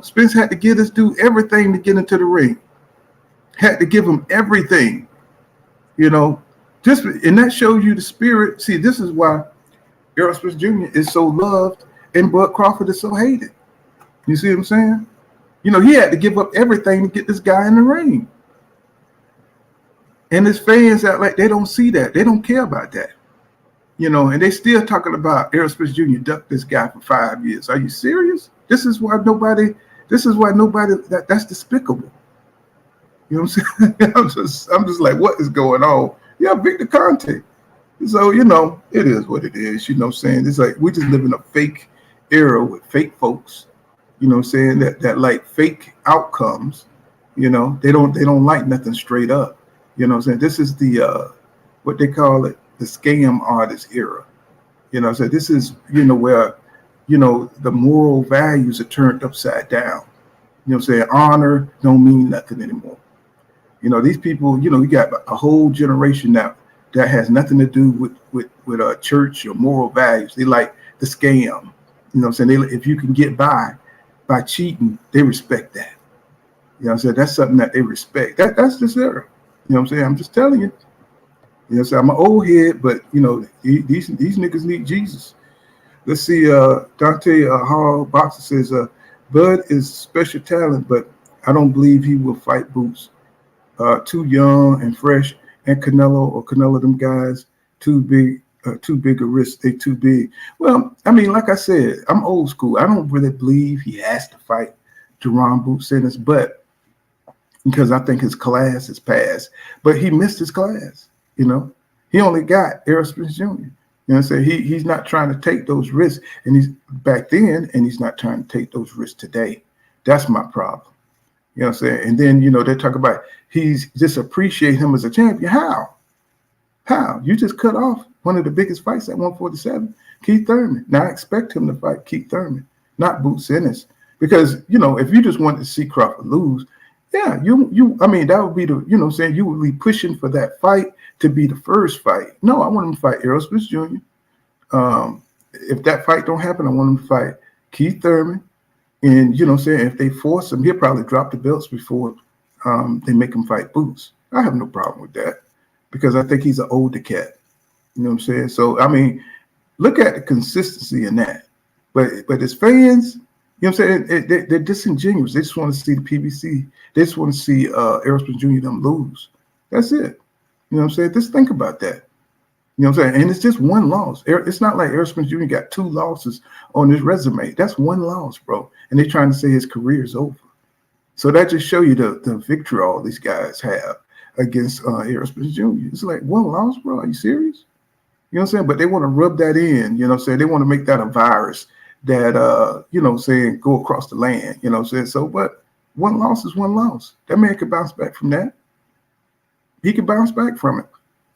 Spence had to get this dude everything to get into the ring. Had to give him everything. And that shows you the spirit. See, this is why Errol Spence Jr. is so loved and Bud Crawford is so hated. You see what I'm saying? He had to give up everything to get this guy in the ring. And his fans act like they don't see that. They don't care about that. And they still talking about Errol Spence Jr. ducked this guy for 5 years. Are you serious? This is why nobody, that's despicable. I'm saying? I'm just like, what is going on? Yeah, Victor Conte. So, it is what it is, saying? It's like we just live in a fake era with fake folks, saying that like fake outcomes, they don't like nothing straight up. Saying? This is the what they call it, the scam artist era. So this is, where, the moral values are turned upside down. Saying honor don't mean nothing anymore. These people, you got a whole generation now that has nothing to do with a church or moral values. They like the scam. You know what I'm saying? If you can get by cheating, they respect that. You know what I'm saying? That's something that they respect. That's just there. You know what I'm saying? I'm just telling you. You know what I'm saying? I'm an old head, but you know, these niggas need Jesus. Let's see, Dante Hall Boxer says, Bud is special talent, but I don't believe he will fight Boots. Too young and fresh, and Canelo, them guys, too big a risk. They too big. Well, I mean, like I said, I'm old school. I don't really believe he has to fight Jerome Boots Ennis, but because I think his class is passed. But he missed his class, you know. He only got Errol Spence Jr. You know what I'm saying? He's not trying to take those risks, and he's back then, and he's not trying to take those risks today. That's my problem. You know what I'm saying? And then, you know, they talk about he's just appreciate him as a champion. How? You just cut off one of the biggest fights at 147, Keith Thurman. Now I expect him to fight Keith Thurman, not Boots Ennis. Because, you know, if you just wanted to see Crawford lose, yeah, I mean, that would be the, you know what I'm saying, you would be pushing for that fight to be the first fight. No, I want him to fight Errol Spence Jr. If that fight don't happen, I want him to fight Keith Thurman. And, you know what I'm saying, if they force him, he'll probably drop the belts before they make him fight Boots. I have no problem with that because I think he's an older cat. You know what I'm saying? So, I mean, look at the consistency in that. But as fans, you know what I'm saying, they're disingenuous. They just want to see the PBC. They just want to see Errol Spence Jr. them lose. That's it. You know what I'm saying? Just think about that. You know what I'm saying? And it's just one loss. It's not like Errol Spence Jr. got 2 losses on his resume. That's one loss, bro. And they're trying to say his career is over. So that just show you the victory all these guys have against Errol Spence Jr. It's like one loss, bro. Are you serious? You know what I'm saying? But they want to rub that in. You know what I'm saying? They want to make that a virus that, you know what I'm saying, go across the land. You know what I'm saying? So, but one loss is one loss. That man could bounce back from that. He could bounce back from it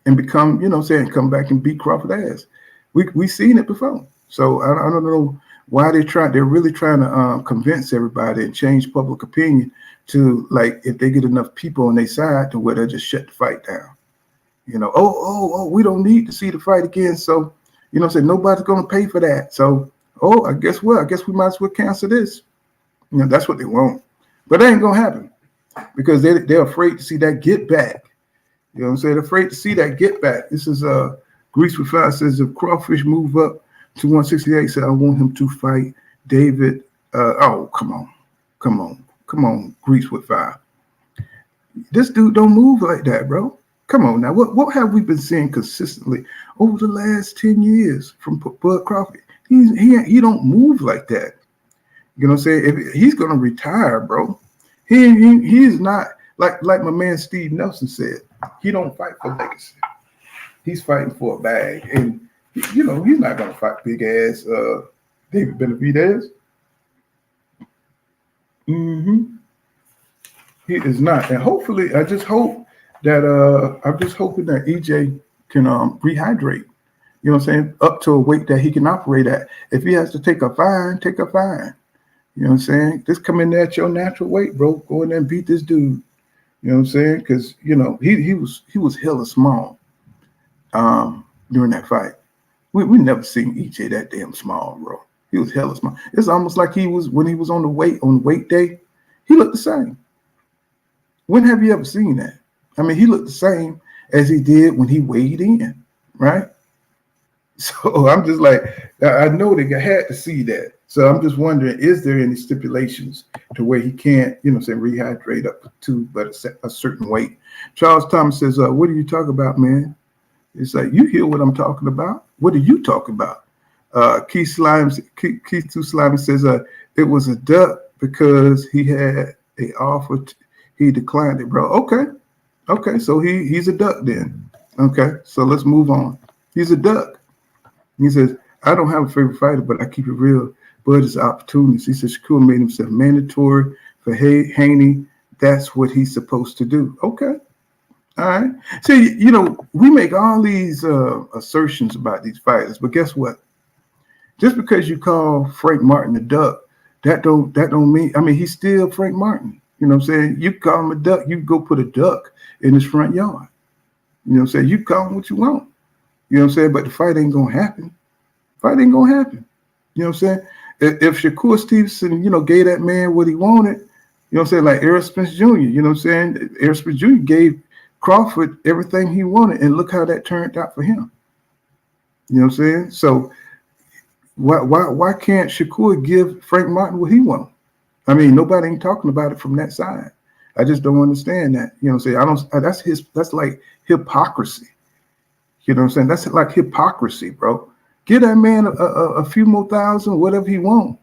and become, you know what I'm saying, come back and beat Crawford ass. We seen it before. So I don't know why they're really trying to convince everybody and change public opinion to, like, if they get enough people on their side to where they just shut the fight down. You know, oh, we don't need to see the fight again. So, you know what I'm saying, nobody's going to pay for that. So, I guess what? I guess we might as well cancel this. You know, that's what they want. But that ain't going to happen because they're afraid to see that get back. You know what I'm saying? They're afraid to see that get back. This is Grease with Fire says, if Crawfish move up to 168, said I want him to fight David. Come on, Grease with Fire. This dude don't move like that, bro. Come on now. What have we been seeing consistently over the last 10 years from Bud Crawford? He don't move like that. You know what I'm saying? If he's gonna retire, bro, he is not like my man Steve Nelson said. He don't fight for legacy. He's fighting for a bag, and you know he's not gonna fight big ass David Benavidez. He is not, and hopefully, I just hope that I'm just hoping that EJ can rehydrate. You know what I'm saying? Up to a weight that he can operate at. If he has to take a fine, take a fine. You know what I'm saying? Just come in there at your natural weight, bro. Go in there and beat this dude. You know what I'm saying? Because, you know, he was hella small during that fight. We never seen EJ that damn small, bro. He was hella small. It's almost like he was when he was on weight day, he looked the same. When have you ever seen that? I mean, he looked the same as he did when he weighed in, right? So I'm just like, I know they had to see that. So I'm just wondering, is there any stipulations to where he can't, you know, say rehydrate up to but a certain weight? Charles Thomas says, what are you talking about, man? It's like, you hear what I'm talking about. What are you talking about? Keith Too Slimy says, it was a duck because he had an offer. He declined it, bro. Okay. So he's a duck then. Okay. So let's move on. He's a duck. He says, I don't have a favorite fighter, but I keep it real. Bud is opportunist. He says Shakur made himself mandatory for Haney. That's what he's supposed to do. Okay. All right. See, you know, we make all these assertions about these fighters, but guess what? Just because you call Frank Martin a duck, that don't mean, I mean, he's still Frank Martin. You know what I'm saying? You call him a duck, you go put a duck in his front yard. You know what I'm saying? You call him what you want. You know what I'm saying? But the fight ain't gonna happen. Fight ain't gonna happen. You know what I'm saying? If Shakur Stevenson, gave that man what he wanted, you know what I'm saying? Like Errol Spence Jr., you know what I'm saying? Errol Spence Jr. gave Crawford everything he wanted, and look how that turned out for him. You know what I'm saying? So why can't Shakur give Frank Martin what he wants? I mean, nobody ain't talking about it from that side. I just don't understand that. You know what I'm saying? That's like hypocrisy. You know what I'm saying? That's like hypocrisy, bro. Give that man a few more thousand, whatever he wants.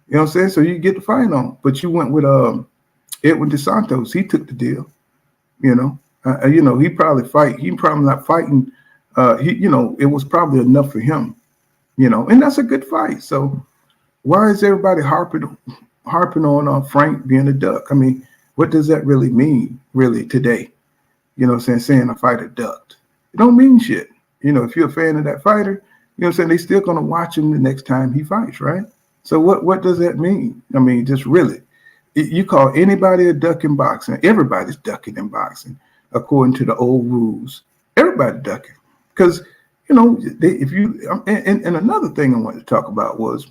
You know what I'm saying? So you get the fight on. But you went with Edwin DeSantos. He took the deal. He probably fight. He probably not fighting. It was probably enough for him. And that's a good fight. So why is everybody harping on Frank being a duck? I mean, what does that really mean, really, today? You know what I'm saying a fighter ducked. It don't mean shit. If you're a fan of that fighter, you know what I'm saying, they still gonna watch him the next time he fights, right? So what does that mean? I mean, just really, you call anybody a duck in boxing, everybody's ducking in boxing, according to the old rules. Everybody ducking. Because, and another thing I wanted to talk about was,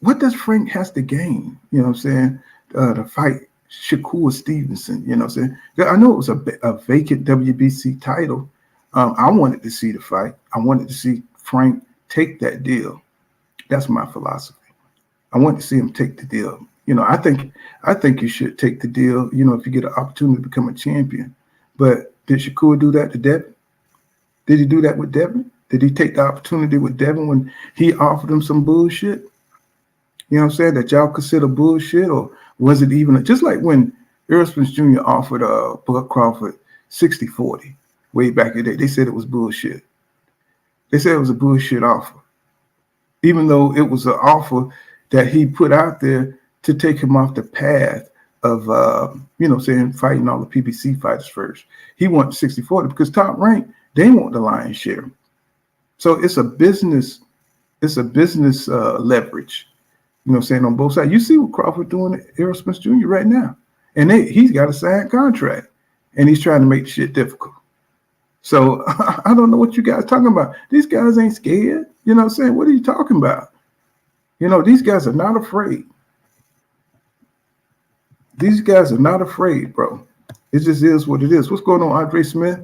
what does Frank has to gain? You know what I'm saying? To fight Shakur Stevenson, you know what I'm saying? I know it was a vacant WBC title. I wanted to see the fight. I wanted to see Frank take that deal. That's my philosophy. I want to see him take the deal. I think you should take the deal, if you get an opportunity to become a champion. But did Shakur do that to Devin? Did he do that with Devin? Did he take the opportunity with Devin when he offered him some bullshit? You know what I'm saying? That y'all consider bullshit? Or was it even just like when Errol Spence Jr. offered Bud Crawford 60-40 way back in the day? They said it was bullshit. They said it was a bullshit offer. Even though it was an offer that he put out there to take him off the path of, fighting all the PBC fighters first. He wanted 60-40 because Top Rank, they want the lion's share. So it's a business leverage. You know what I'm saying, on both sides. You see what Crawford doing to Errol Spence Jr. right now. And he's got a signed contract. And he's trying to make the shit difficult. So I don't know what you guys talking about. These guys ain't scared. You know what I'm saying? What are you talking about? These guys are not afraid. These guys are not afraid, bro. It just is what it is. What's going on, Andre Smith?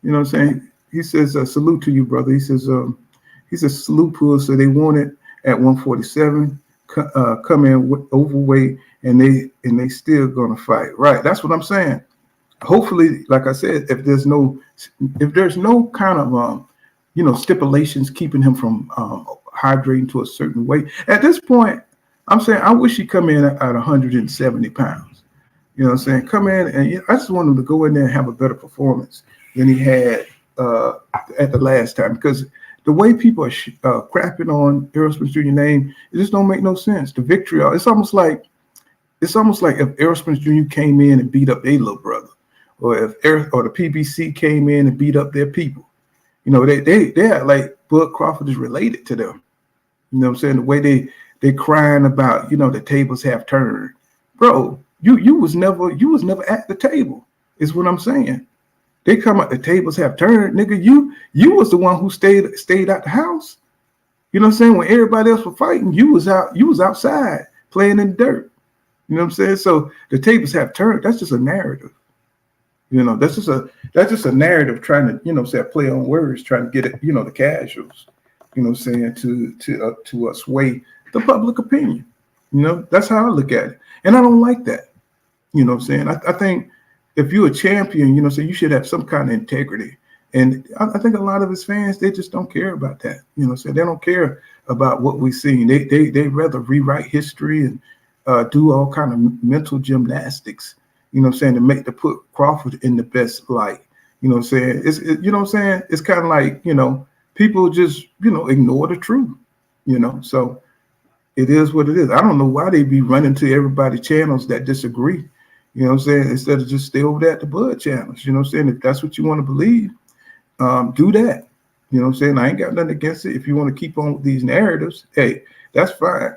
You know what I'm saying? He says, salute to you, brother. He says, salute to us. So they want it at 147. Come in with overweight, and they still gonna fight. Right. That's what I'm saying. Hopefully, like I said, if there's no kind of stipulations keeping him from hydrating to a certain weight. At this point, I'm saying I wish he'd come in at 170 pounds. You know what I'm saying? Come in, and I just want him to go in there and have a better performance than he had at the last time, because the way people are crapping on Errol Spence Jr. name, it just don't make no sense. The vitriol, it's almost like if Errol Spence Jr. came in and beat up their little brother, or if the PBC came in and beat up their people. They act like Bud Crawford is related to them. You know what I'm saying? The way they crying about, the tables have turned. Bro, you was never at the table, is what I'm saying. They come out, the tables have turned, nigga. You was the one who stayed at the house. You know what I'm saying? When everybody else was fighting, you was outside playing in the dirt. You know what I'm saying? So the tables have turned. That's just a narrative. That's just a narrative trying to, say, play on words, trying to get it, the casuals, saying to sway the public opinion. That's how I look at it. And I don't like that. You know what I'm saying? I think if you're a champion, so you should have some kind of integrity. And I think a lot of his fans, they just don't care about that. So they don't care about what we've seen. They rather rewrite history and do all kind of mental gymnastics, to put Crawford in the best light. You know what I'm saying? It's kind of like, people just, ignore the truth, So it is what it is. I don't know why they be running to everybody's channels that disagree. You know what I'm saying? Instead of just stay over there at the Bud channels. You know what I'm saying? If that's what you want to believe, do that. You know what I'm saying? I ain't got nothing against it. If you want to keep on with these narratives, hey, that's fine.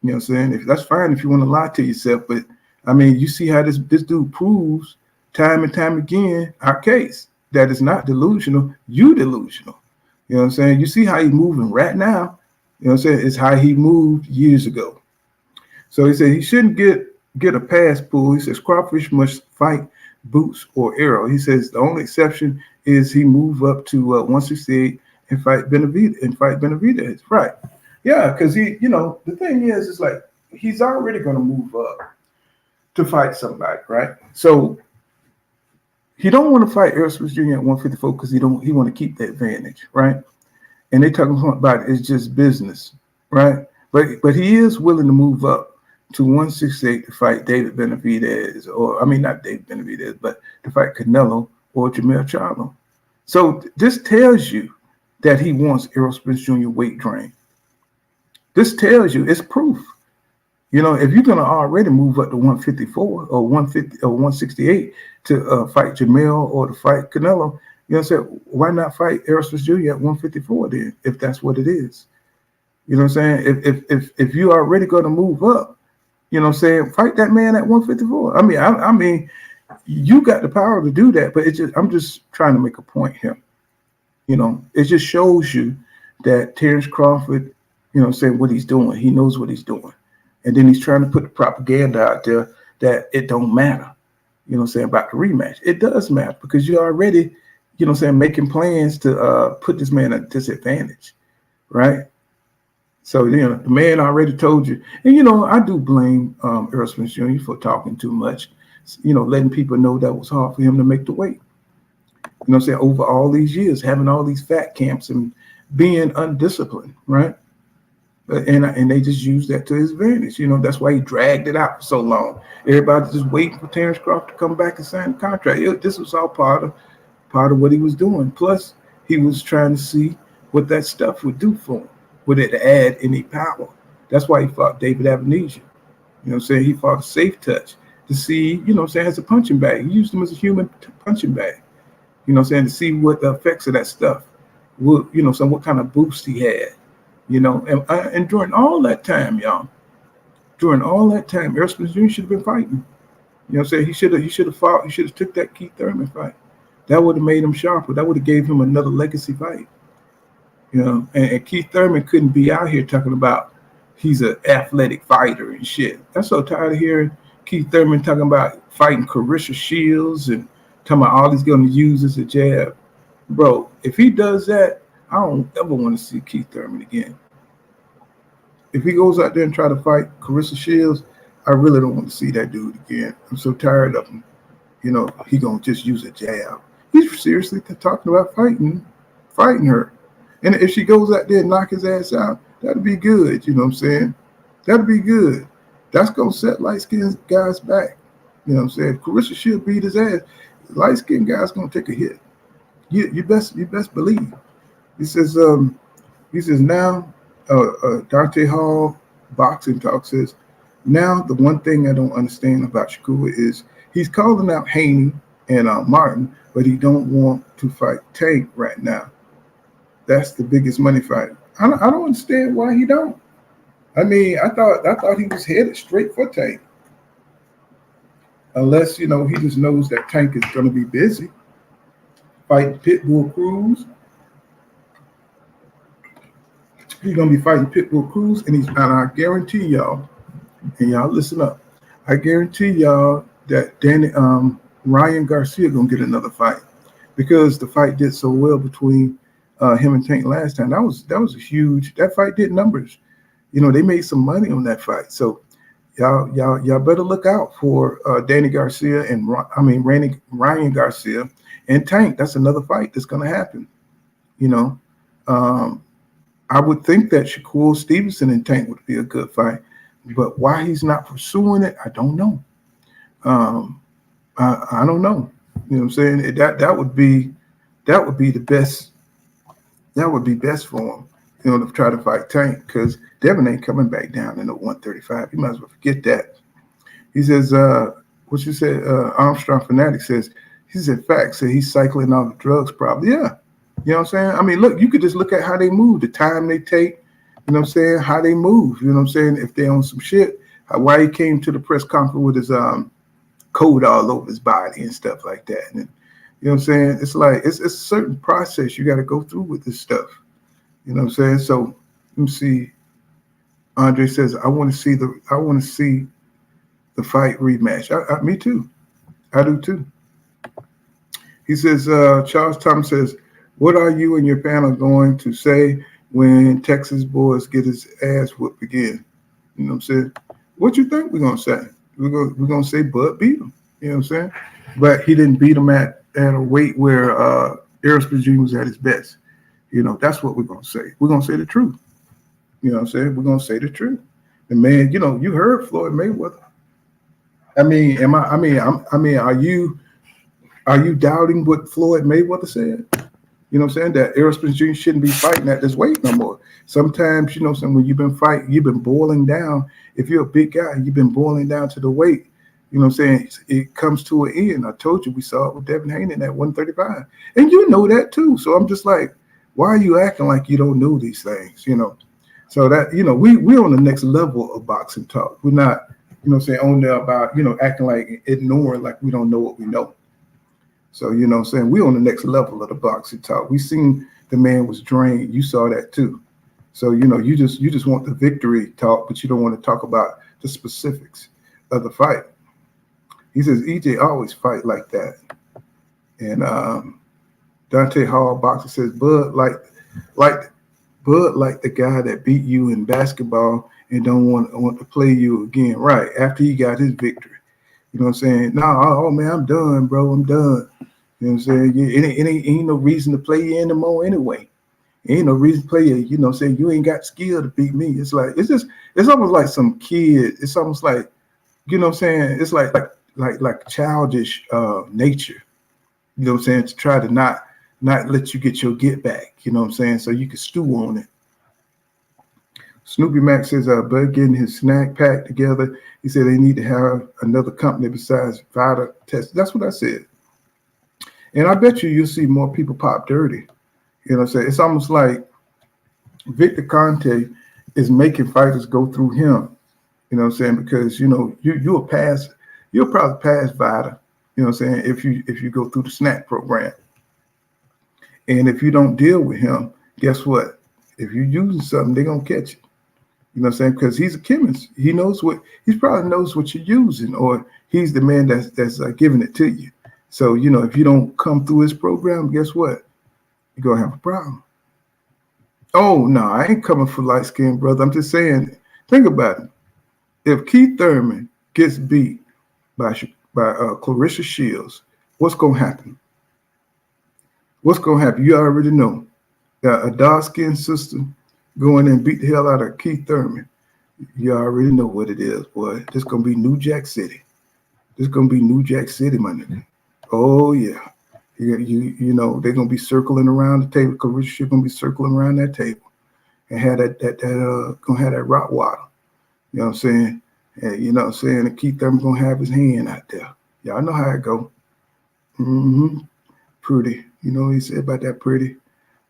You know what I'm saying? That's fine if you want to lie to yourself. But, I mean, you see how this dude proves time and time again our case. that is not delusional, you delusional. You know what I'm saying? You see how he's moving right now. You know what I'm saying? It's how he moved years ago. So he said he shouldn't get a pass pull. He says Crawfish must fight Boots or Errol. He says the only exception is he move up to 168 and fight Benavidez. Right. Yeah, because he, the thing is, it's like he's already going to move up to fight somebody, right? So he don't want to fight Errol Spence Jr. at 154 because he want to keep the advantage, right? And they talking about it's just business, right? But he is willing to move up to 168 to fight David Benavidez, or I mean not David Benavidez, but to fight Canelo or Jermell Charlo. So this tells you that he wants Errol Spence Jr. weight drain. This tells you, it's proof. If you're gonna already move up to 154 or 150 or 168 to fight Jermell or to fight Canelo, why not fight Errol Spence Jr. at 154 then, if that's what it is? You know what I'm saying? If you already gonna move up, fight that man at 154. I mean, you got the power to do that, but I'm just trying to make a point here. It just shows you that Terrence Crawford, saying what he's doing, he knows what he's doing. And then he's trying to put the propaganda out there that it don't matter, about the rematch. It does matter because you're already, making plans to put this man at a disadvantage, right? So, the man already told you. And, I do blame Errol Spence Jr. for talking too much, letting people know that was hard for him to make the weight. Over all these years, having all these fat camps and being undisciplined, right? And they just used that to his advantage. That's why he dragged it out for so long. Everybody just waiting for Terrence Crawford to come back and sign the contract. This was all part of what he was doing. Plus, he was trying to see what that stuff would do for him. Would it add any power? That's why he fought David Avenesian. He fought a safe touch to see, as a punching bag. He used him as a human punching bag. To see what the effects of that stuff would, what kind of boost he had. And during all that time, y'all, Errol Spence Jr. should have been fighting. He should have fought. He should have took that Keith Thurman fight. That would have made him sharper. That would have gave him another legacy fight. And Keith Thurman couldn't be out here talking about he's an athletic fighter and shit. I'm so tired of hearing Keith Thurman talking about fighting Carissa Shields and talking about all he's going to use as a jab. Bro, if he does that, I don't ever want to see Keith Thurman again. If he goes out there and try to fight Carissa Shields, I really don't want to see that dude again. I'm so tired of him. He gonna just use a jab. He's seriously talking about fighting her. And if she goes out there and knock his ass out, that'd be good. You know what I'm saying? That'd be good. That's gonna set light-skinned guys back. You know what I'm saying? Carissa Shields beat his ass. Light-skinned guy's gonna take a hit. You best believe. He says now, Dante Hall, Boxing Talk says, now the one thing I don't understand about Shakur is he's calling out Haney and Martin, but he don't want to fight Tank right now. That's the biggest money fight. I don't understand why he don't. I mean, I thought he was headed straight for Tank. Unless, he just knows that Tank is going to be busy fighting Pitbull Cruz. He's going to be fighting Pitbull Cruz, and I guarantee y'all, and y'all listen up, I guarantee y'all that Ryan Garcia going to get another fight because the fight did so well between him and Tank last time. That was a huge, that fight did numbers. They made some money on that fight. So y'all better look out for Ryan Garcia and Tank. That's another fight that's going to happen. I would think that Shakur Stevenson and Tank would be a good fight, but why he's not pursuing it, I don't know. I don't know. You know what I'm saying? That would be the best. That would be best for him, to try to fight Tank, because Devin ain't coming back down in the 135. You might as well forget that. He says, what you said, Armstrong Fanatic says, he said, facts, said he's cycling off the drugs probably. Yeah. You know what I'm saying? I mean, look, you could just look at how they move, the time they take, you know what I'm saying, how they move, you know what I'm saying, if they're on some shit, why he came to the press conference with his coat all over his body and stuff like that. And You know what I'm saying? It's like it's a certain process you got to go through with this stuff. You know what I'm saying? So let me see. Andre says, I want to see the fight rematch. Me too. I do too. He says, Charles Thomas says, what are you and your panel going to say when Texas boys get his ass whooped again? You know what I'm saying? What you think we're gonna say? We're gonna say Bud beat him. You know what I'm saying? But he didn't beat him at a weight where Errol Spence Jr was at his best. You know, that's what we're gonna say. We're gonna say the truth. You know what I'm saying? We're gonna say the truth. And man, you know, you heard Floyd Mayweather. Are you doubting what Floyd Mayweather said? You know what I'm saying? That Errol Spence Jr shouldn't be fighting at this weight no more. Sometimes, you know, when you've been fighting, you've been boiling down. If you're a big guy, you've been boiling down to the weight. You know what I'm saying? It comes to an end. I told you we saw it with Devin Haney at 135. And you know that too. So I'm just like, why are you acting like you don't know these things? You know? So that, you know, we're on the next level of boxing talk. We're not, you know what I'm saying, on there about, you know, acting like ignoring like we don't know what we know. So, you know what I'm saying, we're on the next level of the boxing talk. We seen the man was drained. You saw that too. So, you know, you just want the victory talk, but you don't want to talk about the specifics of the fight. He says EJ always fight like that. And Dante Hall Boxer says Bud like the guy that beat you in basketball and don't want to play you again. Right after he got his victory. You know what I'm saying? No, oh man, I'm done, bro. I'm done. You know what I'm saying? It ain't no reason to play you anymore anyway. Ain't no reason to play you. You know what I'm saying? You ain't got skill to beat me. It's like, it's almost like some kid. It's almost like, you know what I'm saying? It's like childish nature. You know what I'm saying? To try to not let you get your get back. You know what I'm saying? So you can stew on it. Snoopy Mac says, Bud getting his snack pack together. He said they need to have another company besides faith.Thats. That's what I said. And I bet you'll see more people pop dirty. You know what I'm saying? It's almost like Victor Conte is making fighters go through him. You know what I'm saying? Because, you know, you'll probably pass Vida, you know what I'm saying, if you go through the snack program. And if you don't deal with him, guess what? If you're using something, they're gonna catch it. You know what I'm saying? Because he's a chemist. He probably knows what you're using, or he's the man that's giving it to you. So, you know, if you don't come through his program, guess what? You're going to have a problem. Oh, no, I ain't coming for light-skinned brother. I'm just saying, think about it. If Keith Thurman gets beat by Clarissa Shields, what's going to happen? What's going to happen? You already know. A dark-skinned sister going in and beat the hell out of Keith Thurman. You already know what it is, boy. This going to be New Jack City. This going to be New Jack City, my nigga. Oh, yeah. You know, they're going to be circling around the table. Clarissa going to be circling around that table and have going to have that rock water. You know what I'm saying? And you know what I'm saying? And Keith Thurman going to have his hand out there. Y'all know how it go. Pretty. You know what he said about that pretty?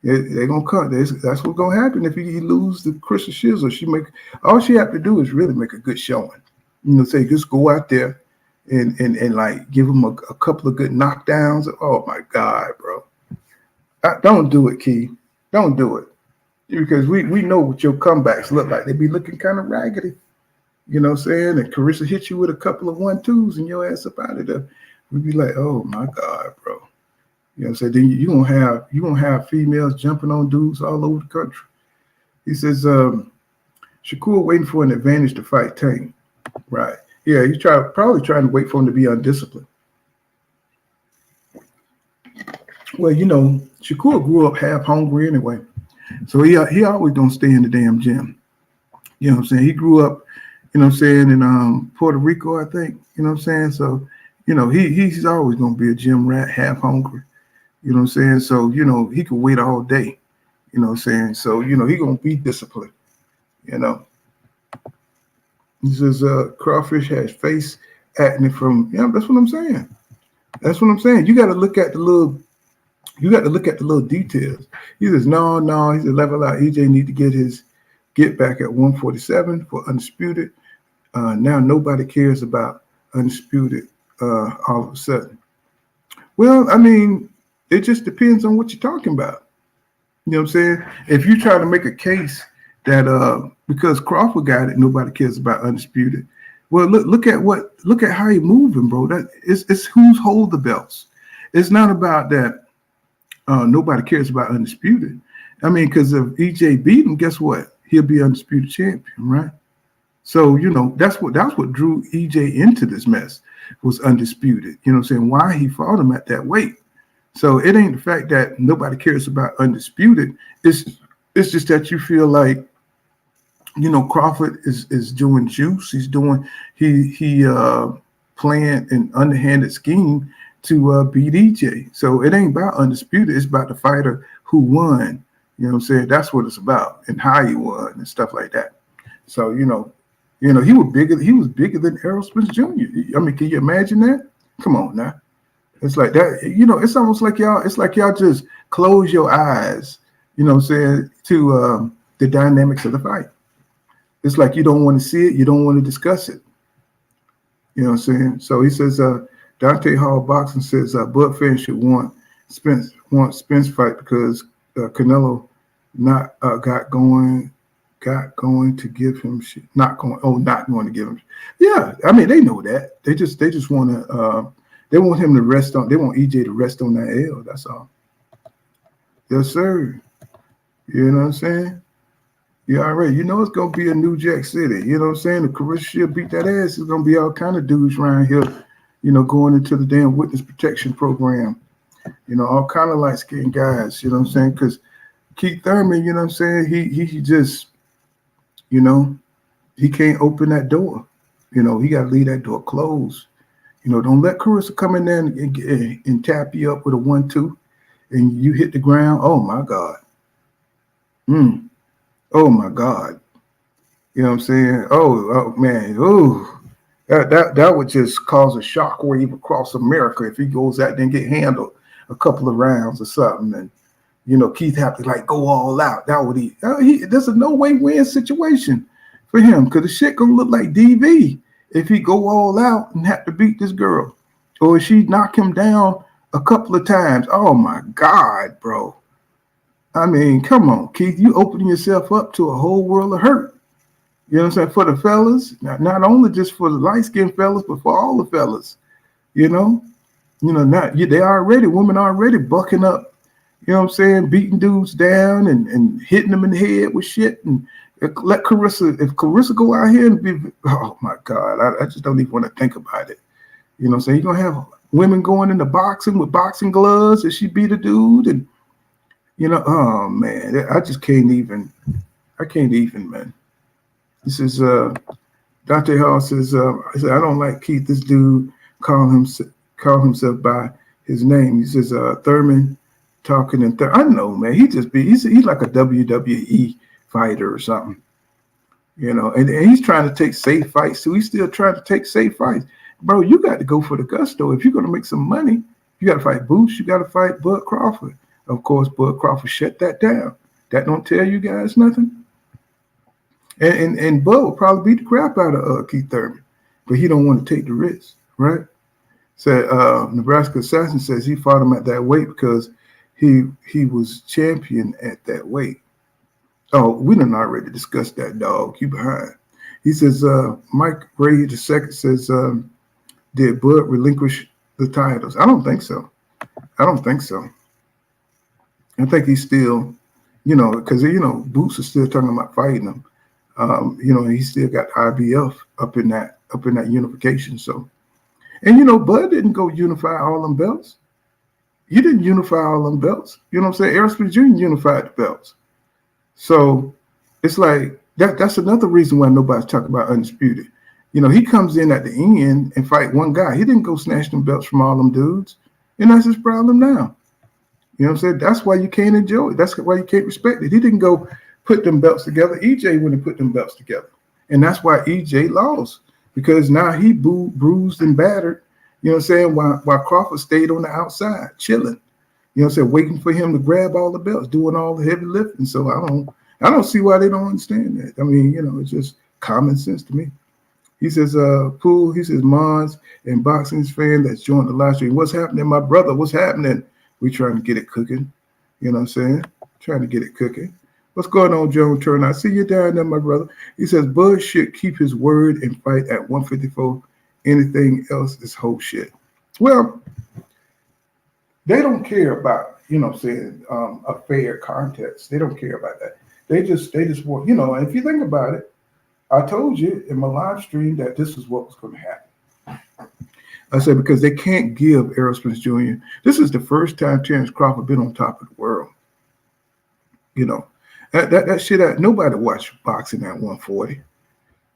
They're going to cut. That's what's going to happen if he lose the Clarissa Shields. All she have to do is really make a good showing. You know, say just go out there and like give him a couple of good knockdowns. Oh my God, bro. Don't do it, Key. Don't do it. Because we know what your comebacks look like. They be looking kind of raggedy. You know what I'm saying? And Clarissa hit you with a couple of 1-2s and your ass up out of there. We'd be like, oh my God, bro. You know what I'm saying? Then you're gonna have females jumping on dudes all over the country. He says, Shakur waiting for an advantage to fight Tank. Right. Yeah, he's probably trying to wait for him to be undisciplined. Well, you know, Shakur grew up half hungry anyway. So he always gonna stay in the damn gym. You know what I'm saying? He grew up, you know what I'm saying, in Puerto Rico, I think. You know what I'm saying? So, you know, he's always gonna be a gym rat, half hungry. You know what I'm saying? So, you know, he could wait all day. You know what I'm saying? So, you know, he gonna be disciplined, you know. He says Crawfish has face acne from, yeah, that's what I'm saying. That's what I'm saying. You got to look at the little details. He says, no, he said level out. EJ need to get back at 147 for Undisputed. Now nobody cares about Undisputed all of a sudden. Well, I mean, it just depends on what you're talking about. You know what I'm saying? If you try to make a case that because Crawford got it, nobody cares about undisputed. Well, look at how he moving, bro. That it's who's hold the belts. It's not about that. Nobody cares about undisputed. I mean, because if EJ beat him, guess what? He'll be undisputed champion, right? So that's what drew EJ into this mess was undisputed. You know what I'm saying? Why he fought him at that weight. So it ain't the fact that nobody cares about undisputed. It's just that you feel like, Crawford is doing juice. He's doing he playing an underhanded scheme to beat EJ. So it ain't about undisputed. It's about the fighter who won. You know what I'm saying? That's what it's about, and how he won and stuff like that. So he was bigger. He was bigger than Errol Spence Jr. I mean, can you imagine that? Come on now. It's like that, it's almost like y'all, it's like y'all just close your eyes, to the dynamics of the fight. It's like you don't want to see it, you don't want to discuss it. You know what I'm saying? So he says, Dante Hall Boxing says Bud fans should want Spence fight because Canelo got going to give him shit. Not going to give him. Yeah, I mean they know that. They just want to. They want him to rest on. They want EJ to rest on that L. That's all. Yes, sir. You know what I'm saying? You already. It's gonna be a New Jack City. You know what I'm saying? If Carissa beat that ass, it's gonna be all kind of dudes around here. Going into the damn witness protection program. All kind of light skinned guys. You know what I'm saying? Because Keith Thurman, you know what I'm saying? He just, he can't open that door. He got to leave that door closed. Don't let Carissa come in there and tap you up with a 1-2 and you hit the ground. Oh, my God. Oh, my God. You know what I'm saying? Oh man. Oh, that would just cause a shockwave across America if he goes out there and get handled a couple of rounds or something. And, Keith have to go all out. That would there's a no way win situation for him because the shit going to look like DV. If he go all out and have to beat this girl, or if she knock him down a couple of times, oh my God, bro. I mean, come on, Keith, you opening yourself up to a whole world of hurt. You know what I'm saying? For the fellas, not only just for the light-skinned fellas, but for all the fellas. They women already bucking up, you know what I'm saying, beating dudes down and hitting them in the head with shit and let Carissa, if Carissa go out here and be, oh my God, I just don't even want to think about it. You know what I'm saying? You're going to have women going into boxing with boxing gloves and she beat a dude and, oh man, I can't even, man. This is, Dante Hall says, I don't like Keith, this dude call himself by his name. He says, Thurman talking and I know, man, he's like a WWE fighter or something, and he's trying to take safe fights too. He's still trying to take safe fights, bro. You got to go for the gusto if you're going to make some money. You got to fight Boots. You got to fight Bud Crawford. Of course, Bud Crawford shut that down. That don't tell you guys nothing. And Bud will probably beat the crap out of Keith Thurman, but he don't want to take the risk, right? So Nebraska Assassin says he fought him at that weight because he was champion at that weight. Oh, we done already discussed that, dog. You behind. He says, Mike Ray II says, did Bud relinquish the titles? I don't think so. I think he's still, because, Boots is still talking about fighting him. He still got IBF up in that unification. So, and, Bud didn't go unify all them belts. He didn't unify all them belts. You know what I'm saying? Errol Spence Jr. unified the belts. So it's like that's another reason why nobody's talking about undisputed. He comes in at the end and fight one guy. He didn't go snatch them belts from all them dudes. And that's his problem now. You know what I'm saying? That's why you can't enjoy it. That's why you can't respect it. He didn't go put them belts together. EJ wouldn't put them belts together. And that's why EJ lost. Because now he bruised and battered, you know what I'm saying, while Crawford stayed on the outside, chilling. You know what I'm saying, waiting for him to grab all the belts, doing all the heavy lifting. So I don't see why they don't understand that. I mean, it's just common sense to me. He says, Pool, he says, Mons and boxing's fan that's joined the live stream. What's happening, my brother? What's happening? We trying to get it cooking. You know what I'm saying? Trying to get it cooking. What's going on, Joan Turner? I see you down there, my brother. He says, Bud should keep his word and fight at 154. Anything else is whole shit. Well, they don't care about, you know what I'm saying, a fair contest. They don't care about that. They just want, you know, and if you think about it, I told you in my live stream that this is what was going to happen. I said, because they can't give Errol Spence Jr. This is the first time Terrence Crawford been on top of the world. You know, that shit, nobody watched boxing at 140. You know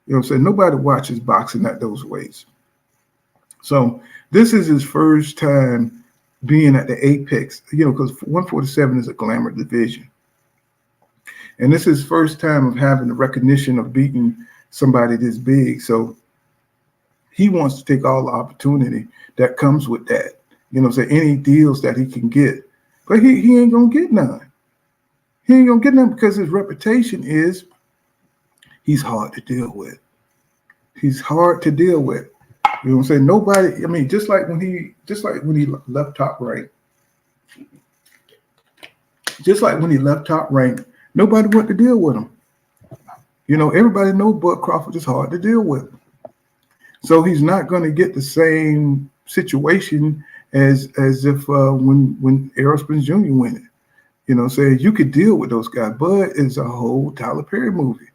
what I'm saying? Nobody watches boxing at those weights. So this is his first time being at the apex, you know, because 147 is a glamour division. And this is his first time of having the recognition of beating somebody this big. So he wants to take all the opportunity that comes with that. You know, say any deals that he can get. But he ain't going to get none. He ain't going to get none because his reputation is he's hard to deal with. He's hard to deal with. You know what I'm saying? Nobody, I mean, just like when he left Top Rank. Just like when he left Top Rank, nobody wanted to deal with him. You know, everybody knows Bud Crawford is hard to deal with. So he's not going to get the same situation as if when Errol Spence Jr. win it. You know, saying you could deal with those guys. Bud is a whole Tyler Perry movie.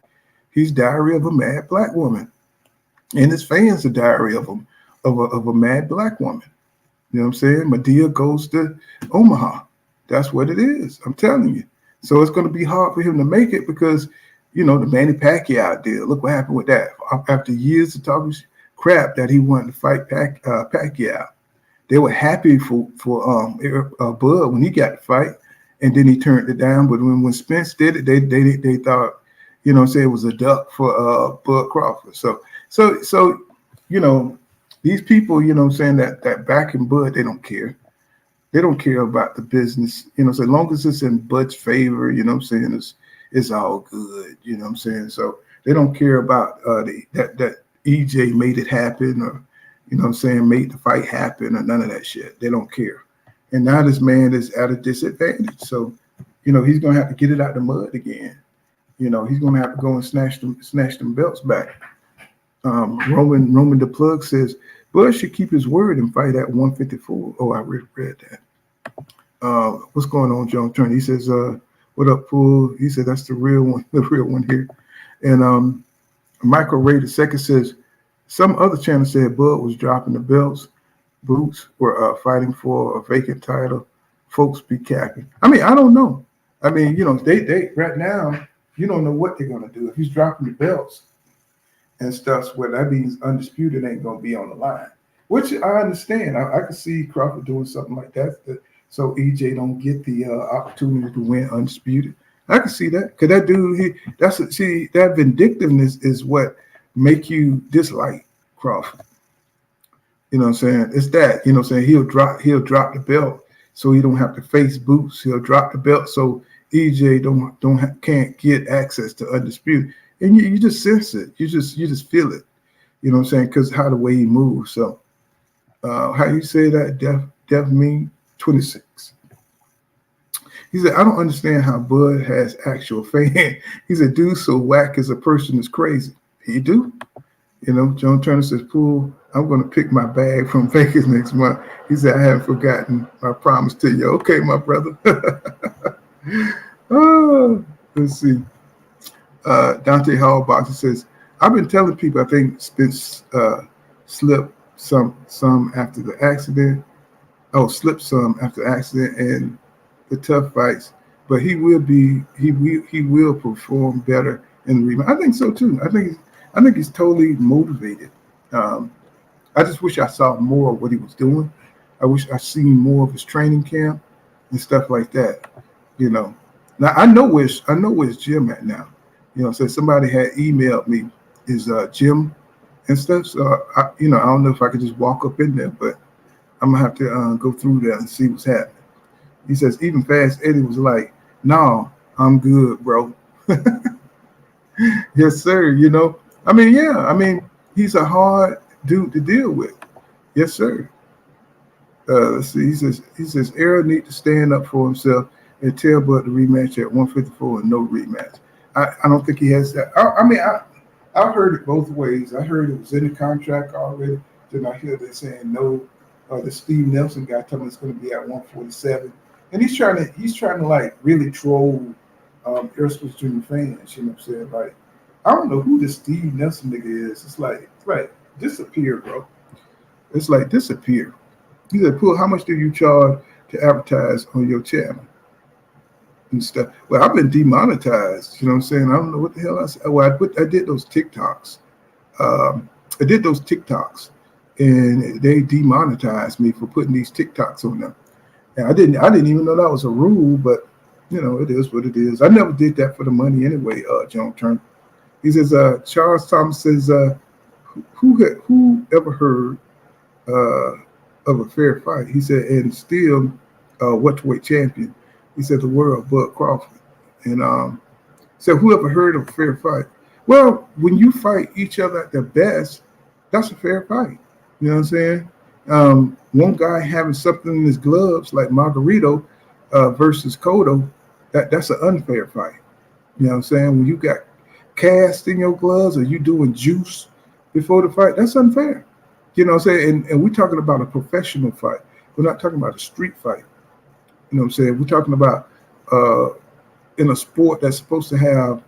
He's Diary of a Mad Black Woman. And his fans are Diary of a Mad Black Woman. You know what I'm saying? Medea goes to Omaha. That's what it is. I'm telling you. So it's going to be hard for him to make it because, you know, the Manny Pacquiao deal. Look what happened with that. After years of talking crap that he wanted to fight Pacquiao, they were happy for Bud when he got the fight, and then he turned it down. But when Spence did it, they thought, you know, say it was a duck for Bud Crawford. So you know, these people, you know, what I'm saying that back in Bud, they don't care. They don't care about the business, you know, so as long as it's in Bud's favor, you know what I'm saying, it's all good, you know what I'm saying? So they don't care about that EJ made it happen or, you know what I'm saying, made the fight happen or none of that shit. They don't care. And now this man is at a disadvantage. So, you know, he's going to have to get it out the mud again. You know, he's going to have to go and snatch them belts back. Roman the Plug says, Bud should keep his word and fight at 154. Oh, I read that. What's going on, John Turner? He says, what up, Pool? He said, that's the real one here. And Michael Ray II says, some other channel said Bud was dropping the belts. Boots were fighting for a vacant title. Folks be capping. I mean, I don't know. I mean, you know, they right now, you don't know what they're going to do. If he's dropping the belts and stuff, where that means Undisputed ain't going to be on the line, which I understand. I can see Crawford doing something like that, so EJ don't get the opportunity to win Undisputed. I can see that because that dude, that vindictiveness is what make you dislike Crawford. You know what I'm saying? It's that, you know what I'm saying? He'll drop the belt so he don't have to face Boots. He'll drop the belt so EJ can't get access to Undisputed. And you just sense it. You just feel it. You know what I'm saying? Because how the way he moves. So how you say that? Def mean 26. He said, I don't understand how Bud has actual fans. He said, dude so whack as a person is crazy. He do. You know, John Turner says, Pool, I'm going to pick my bag from Vegas next month. He said, I haven't forgotten my promise to you. Okay, my brother. Oh, let's see. Dante Hallboxer says, I've been telling people I think Spence slipped some after the accident. Oh, slipped some after the accident and the tough fights, but he will perform better in the rematch. I think so too. I think he's totally motivated. I just wish I saw more of what he was doing. I wish I seen more of his training camp and stuff like that. You know, now I know where his gym at now. You know, so somebody had emailed me his gym and stuff. So I don't know if I could just walk up in there, but I'm gonna have to go through there and see what's happening. He says, even Fast Eddie was like, no, I'm good, bro. Yes, sir. You know, I mean, yeah. I mean, he's a hard dude to deal with. Yes, sir. Let's see. He says Errol need to stand up for himself and tell Bud to rematch at 154 and no rematch. I don't think he has that. I've heard it both ways. I heard it was in the contract already. Then I hear they saying no. The Steve Nelson guy telling me it's going to be at 147, and he's trying to like really troll Errol Spence Jr. fans. You know what I'm saying? Like, I don't know who this Steve Nelson nigga is. It's like disappear, bro. It's like disappear. He said, "Pool, how much do you charge to advertise on your channel and stuff?" Well, I've been demonetized. You know what I'm saying? I don't know what the hell I said. Well, I did those TikToks. And they demonetized me for putting these TikToks on them. And I didn't even know that was a rule, but you know, it is what it is. I never did that for the money anyway, John Turner. He says, Charles Thomas says, who ever heard of a fair fight? He said, and still welterweight champion. He said the world, Bud Crawford. And so whoever heard of a fair fight? Well, when you fight each other at their best, that's a fair fight. You know what I'm saying? One guy having something in his gloves like Margarito versus Cotto, that's an unfair fight. You know what I'm saying? When you got cast in your gloves or you doing juice before the fight, that's unfair. You know what I'm saying? And we're talking about a professional fight. We're not talking about a street fight. You know what I'm saying? We're talking about in a sport that's supposed to have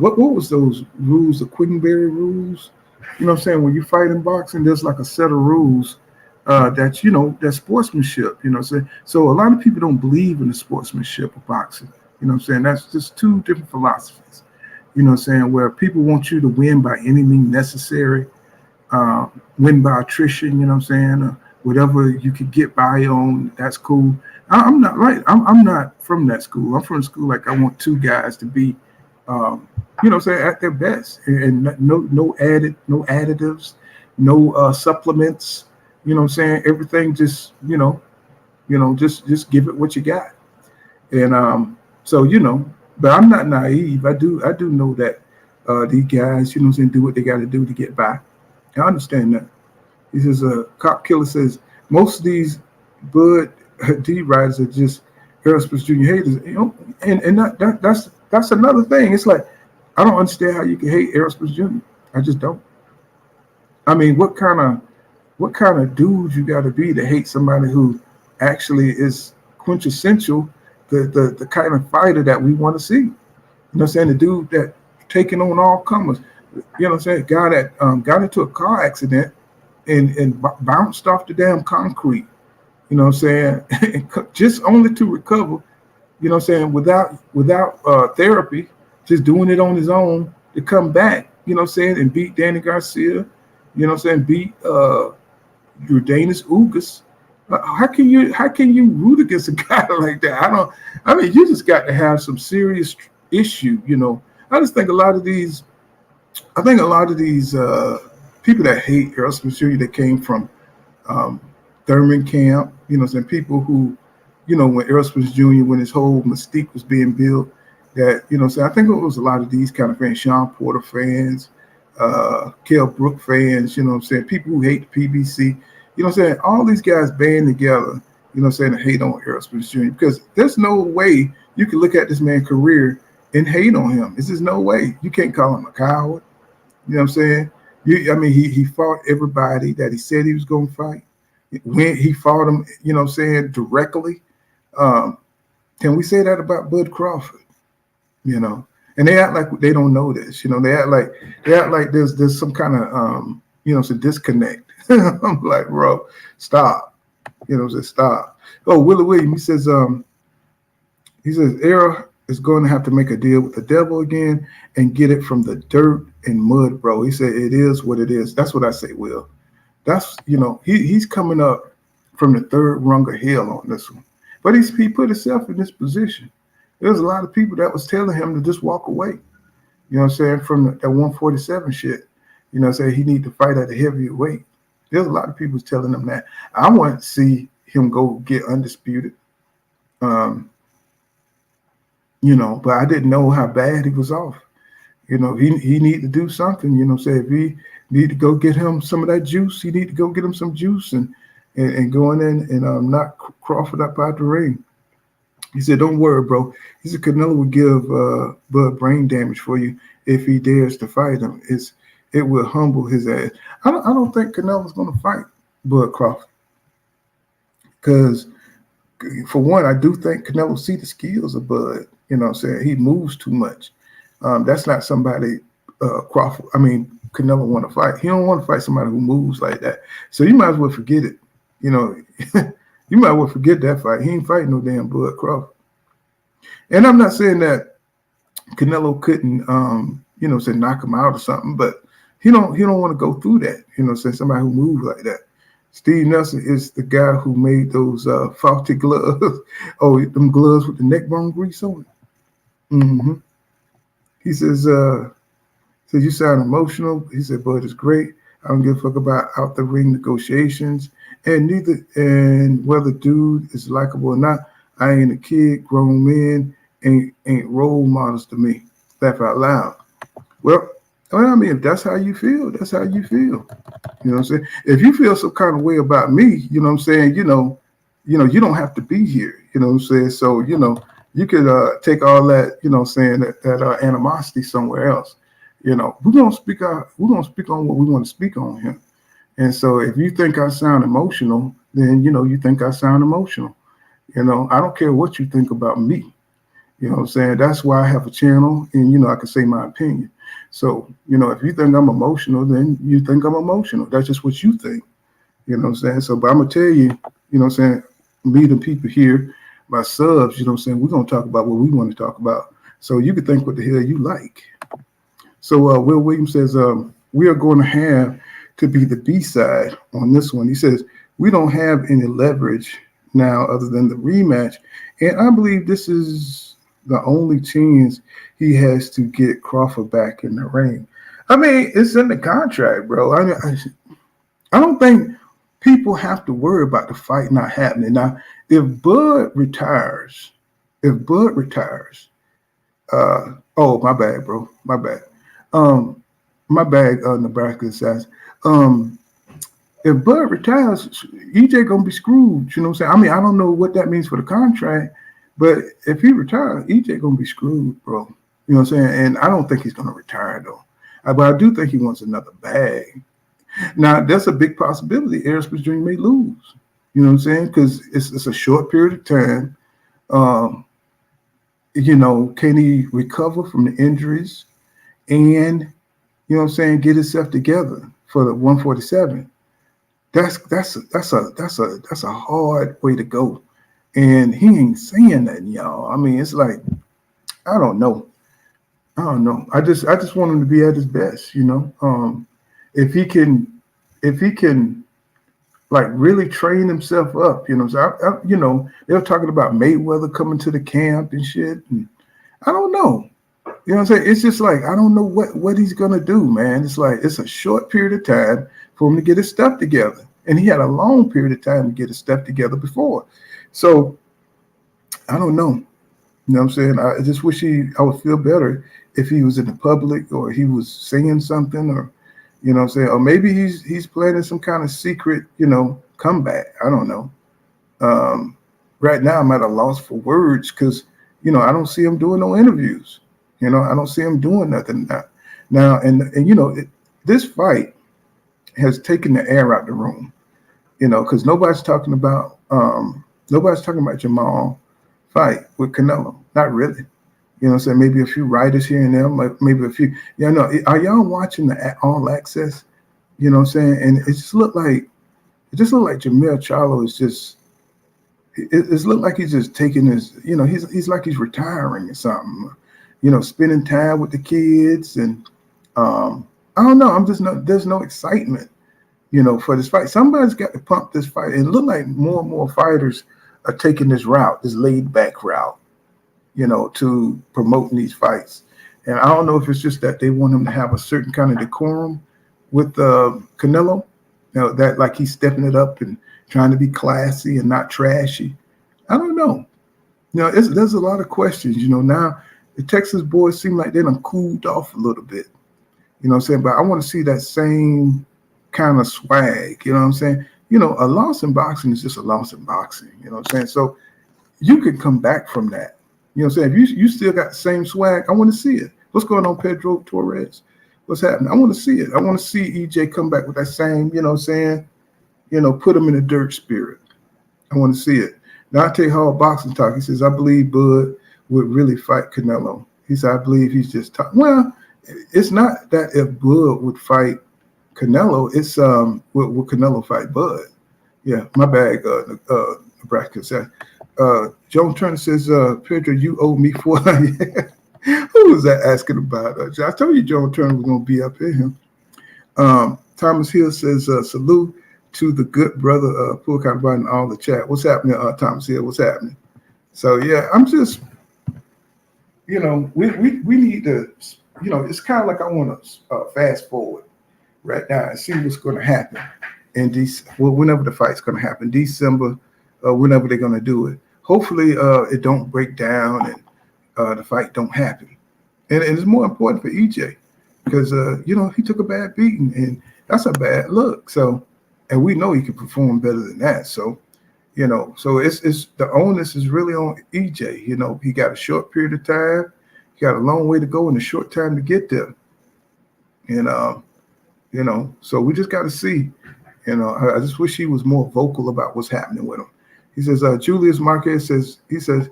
what was those rules, the Queenberry rules? You know what I'm saying? When you fight in boxing, there's like a set of rules that, you know, that's sportsmanship, you know what I'm saying? So a lot of people don't believe in the sportsmanship of boxing. You know what I'm saying? That's just two different philosophies. You know what I'm saying? Where people want you to win by any means necessary, win by attrition, you know what I'm saying? Whatever you could get by on, that's cool. I'm not right. I'm not from that school. I'm from the school like I want two guys to be you know what I'm saying, at their best, and no additives, no supplements, you know what I'm saying, everything just, just give it what you got. And so, you know, but I'm not naive. I do know that these guys, you know what I'm saying, do what they got to do to get by. I understand that. He says, Cop Killer says, most of these Bud D riders are just Errol Spence Jr. haters, you know, and that's another thing. It's like, I don't understand how you can hate Errol Spence Jr. I just don't. I mean, what kind of dude you got to be to hate somebody who actually is quintessential, the kind of fighter that we want to see? You know what I'm saying? The dude that taking on all comers. You know what I'm saying? Guy that got into a car accident and bounced off the damn concrete. You know what I'm saying? Just only to recover. You know what I'm saying? Without therapy. Just doing it on his own to come back, you know what I'm saying, and beat Danny Garcia, you know what I'm saying, beat Jordanis Ugas. How can you root against a guy like that? I mean, you just got to have some serious issue, you know. I just think a lot of these people that hate Errol Spence Jr. that came from Thurman camp, you know what I'm saying, people who, you know, when Errol Spence Jr., when his whole mystique was being built, that, you know, so I think it was a lot of these kind of fans, Sean Porter fans, Kell Brook fans, you know what I'm saying, people who hate the PBC, you know what I'm saying, all these guys band together, you know what I'm saying, to hate on Errol Spence Jr. because there's no way you can look at this man's career and hate on him. There's just no way. You can't call him a coward. You know what I'm saying? He fought everybody that he said he was going to fight. When he fought them, you know what I'm saying, directly. Can we say that about Bud Crawford? You know, and they act like they don't know this. You know, they act like there's some kind of you know, some disconnect. I'm like, bro, stop. You know, just stop. Oh, Willie Williams, he says Errol is going to have to make a deal with the devil again and get it from the dirt and mud, bro. He said it is what it is. That's what I say, Will. That's, you know, he's coming up from the third rung of hell on this one. But he put himself in this position. There's a lot of people that was telling him to just walk away. You know what I'm saying? From that 147 shit. You know what I'm saying? He need to fight at a heavier weight. There's a lot of people telling him that. I want to see him go get undisputed. You know, but I didn't know how bad he was off. You know, he need to do something. You know, say if he need to go get him some of that juice, he need to go get him some juice and go in and knock Crawford up out the ring. He said, "Don't worry, bro." He said, "Canelo will give Bud brain damage for you if he dares to fight him. It will humble his ass." I don't think Canelo's going to fight Bud Crawford because, for one, I do think Canelo see the skills of Bud. You know what I'm saying? He moves too much. That's not somebody Canelo want to fight. He don't want to fight somebody who moves like that. So you might as well forget it. You know, you might as well forget that fight. He ain't fighting no damn Bud Crawford. And I'm not saying that Canelo couldn't, say knock him out or something, but he don't want to go through that. You know, say somebody who moves like that. Steve Nelson is the guy who made those faulty gloves. Oh, them gloves with the neck bone grease on it. Mm-hmm. He says, "You sound emotional." He said, "Bud is great. I don't give a fuck about out the ring negotiations and whether dude is likable or not. I ain't a kid. Grown men ain't role models to me." Laugh out loud. Well, I mean, if that's how you feel, that's how you feel. You know what I'm saying? If you feel some kind of way about me, you know what I'm saying, you don't have to be here. You know what I'm saying? So, you could take all that, that animosity somewhere else. You know, we're gonna speak on what we want to speak on here. And so if you think I sound emotional, then you think I sound emotional. I don't care what you think about me. You know what I'm saying? That's why I have a channel and I can say my opinion. So, if you think I'm emotional, then you think I'm emotional. That's just what you think. You know what I'm saying? So, but I'm gonna tell you, me the people here, my subs, we're gonna talk about what we want to talk about. So you can think what the hell you like. So Will Williams says, we are going to have to be the B-side on this one. He says, we don't have any leverage now other than the rematch. And I believe this is the only chance he has to get Crawford back in the ring. I mean, it's in the contract, bro. I don't think people have to worry about the fight not happening. Now, if Bud retires, oh, my bad, bro. My bad. Nebraska says, if Bud retires, EJ gonna be screwed. You know what I'm saying? I mean, I don't know what that means for the contract, but if he retires, EJ gonna be screwed, bro. You know what I'm saying? And I don't think he's gonna retire though. But I do think he wants another bag. Now, that's a big possibility. Errol Spence Jr. may lose. You know what I'm saying? Because it's a short period of time. Can he recover from the injuries and get himself together for the 147? That's a hard way to go. And he ain't saying nothing, y'all. I mean, it's like, I don't know. I just want him to be at his best, If he can like really train himself up, So they were talking about Mayweather coming to the camp and shit. And I don't know. You know what I'm saying? It's just like, I don't know what he's going to do, man. It's like, it's a short period of time for him to get his stuff together. And he had a long period of time to get his stuff together before. So I don't know. You know what I'm saying? I just wish I would feel better if he was in the public or he was saying something or, you know what I'm saying? Or maybe he's planning some kind of secret, comeback. I don't know. Right now I'm at a loss for words because, I don't see him doing no interviews. I don't see him doing nothing now. This fight has taken the air out the room, because nobody's talking about Jamal fight with Canelo. Not really. You know what I'm saying? Maybe a few writers here and there, maybe a few. Are y'all watching the All Access? You know what I'm saying? And it just looked like Jamel Charlo is just. It looked like he's just taking his. He's like he's retiring or something. Spending time with the kids, and I don't know. There's no excitement, for this fight. Somebody's got to pump this fight. It looked like more and more fighters are taking this route, this laid back route, to promoting these fights. And I don't know if it's just that they want him to have a certain kind of decorum with Canelo, that like he's stepping it up and trying to be classy and not trashy. I don't know. There's a lot of questions. Now The Texas boys seem like they done cooled off a little bit. You know what I'm saying? But I want to see that same kind of swag. You know what I'm saying? You know, a loss in boxing is just a loss in boxing. You know what I'm saying? So you can come back from that. You know what I'm saying? If you still got the same swag, I want to see it. What's going on, Pedro Torres? What's happening? I want to see it. I want to see EJ come back with that same, you know what I'm saying? You know, put him in a dirt spirit. I want to see it. Dante Hall boxing talk. He says, I believe Bud would really fight Canelo. He said, I believe he's just talking. Well, it's not that if Bud would fight Canelo, it's would Canelo fight Bud? Yeah, my bad, Nebraska said. Joan Turner says, Pedro, you owe me $400. Who was that asking about? I told you Joan Turner was going to be up in him. Thomas Hill says, salute to the good brother, Pool Cotton and all the chat. What's happening, Thomas Hill? What's happening? So, yeah, I'm just, you know, we need to, you know, it's kind of like I want to fast forward right now and see what's going to happen in whenever the fight's going to happen, December, whenever they're going to do it. Hopefully it don't break down and the fight don't happen. And it's more important for EJ because, you know, he took a bad beating and that's a bad look. So, and we know he can perform better than that. So, you know, so it's the onus is really on EJ. You know, he got a short period of time. He got a long way to go in a short time to get there. And, you know, so we just got to see. You know, I just wish he was more vocal about what's happening with him. He says, Julius Marquez says, he said,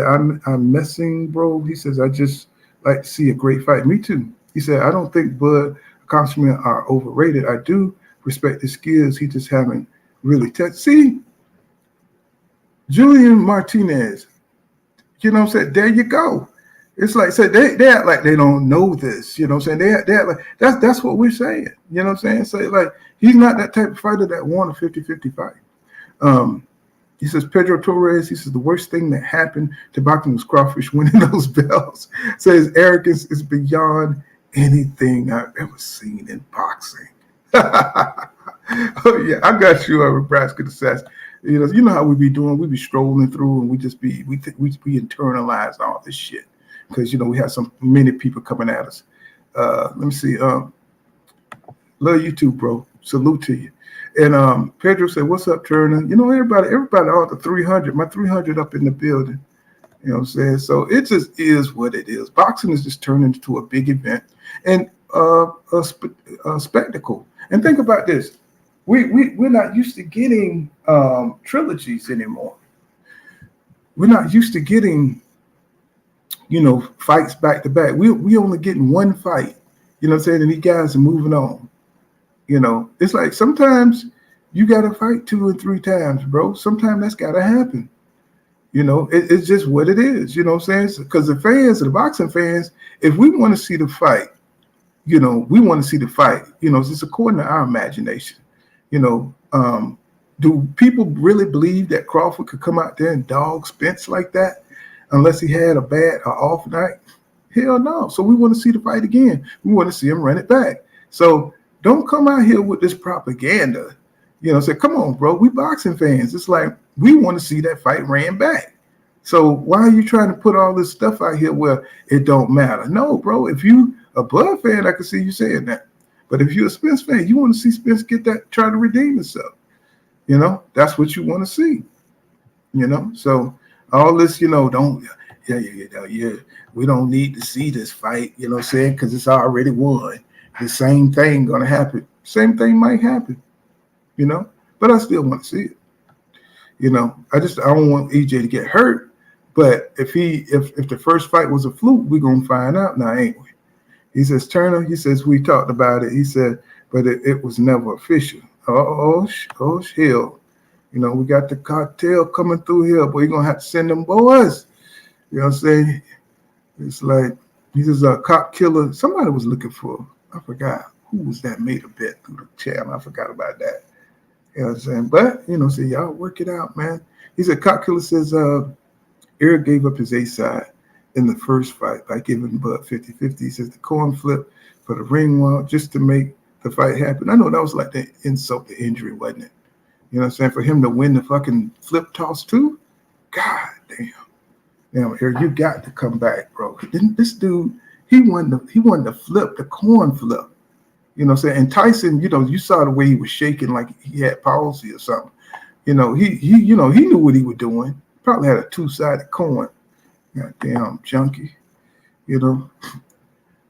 I'm messing, bro. He says, I just like to see a great fight. Me too. He said, I don't think Bud accomplishments are overrated. I do respect his skills. He just haven't really tested. See, Julian Martinez, you know what I'm saying? There you go. It's like, say they act like they don't know this, you know what I'm saying? They act like that's what we're saying, you know what I'm saying? Say like, he's not that type of fighter that won a 50-50 fight. He says, Pedro Torres, he says, the worst thing that happened to boxing was Crawford winning those belts. Says arrogance is beyond anything I've ever seen in boxing. Oh, yeah, I got you, Nebraska Assassin. You know how we be doing. We be strolling through and we just be, we internalize all this shit. Because, you know, we have so many people coming at us. Let me see. Love you too, bro. Salute to you. And Pedro said, what's up, Turner? You know, everybody, all the 300, my 300 up in the building. You know what I'm saying? So it just is what it is. Boxing is just turning into a big event and a spectacle. And think about this. We're not used to getting trilogies anymore. We're not used to getting, you know, fights back to back. We only getting one fight, you know what I'm saying? And these guys are moving on. You know, it's like sometimes you got to fight 2 and 3 times, bro. Sometimes that's got to happen. You know, it's just what it is, you know what I'm saying? Because the fans, the boxing fans, if we want to see the fight, you know, we want to see the fight. You know, it's according to our imagination. You know, do people really believe that Crawford could come out there and dog Spence like that? Unless he had a off night? Hell no. So we want to see the fight again. We want to see him run it back. So don't come out here with this propaganda. You know, say, come on, bro. We boxing fans. It's like we want to see that fight ran back. So why are you trying to put all this stuff out here where it don't matter? No, bro. If you a Bud fan, I can see you saying that. But if you're a Spence fan, you want to see Spence get that, try to redeem himself. You know, that's what you want to see. You know, so all this, you know, we don't need to see this fight, you know what I'm saying, because it's already won. The same thing going to happen. Same thing might happen, you know, but I still want to see it. You know, I don't want EJ to get hurt, but if the first fight was a fluke, we're going to find out now, ain't we? He says, Turner, he says, we talked about it. He said, but it was never official. Oh, hell. You know, we got the cartel coming through here, but we're going to have to send them boys. You know what I'm saying? It's like, he says, a cop killer. Somebody was looking for, I forgot. Who was that made a bet through the channel? I forgot about that. You know what I'm saying? But, you know, so y'all work it out, man. He said, cop killer says, Eric gave up his A side in the first fight by giving Bud 50-50. He says the coin flip for the ring wall just to make the fight happen. I know that was like the insult to injury, wasn't it? You know what I'm saying? For him to win the fucking flip toss too? God damn. Damn, Errol, you got to come back, bro. Didn't this dude? He wanted to flip the corn flip. You know what I'm saying? And Tyson, you saw the way he was shaking like he had palsy or something. He knew what he was doing. Probably had a two-sided coin. Goddamn junkie. You know.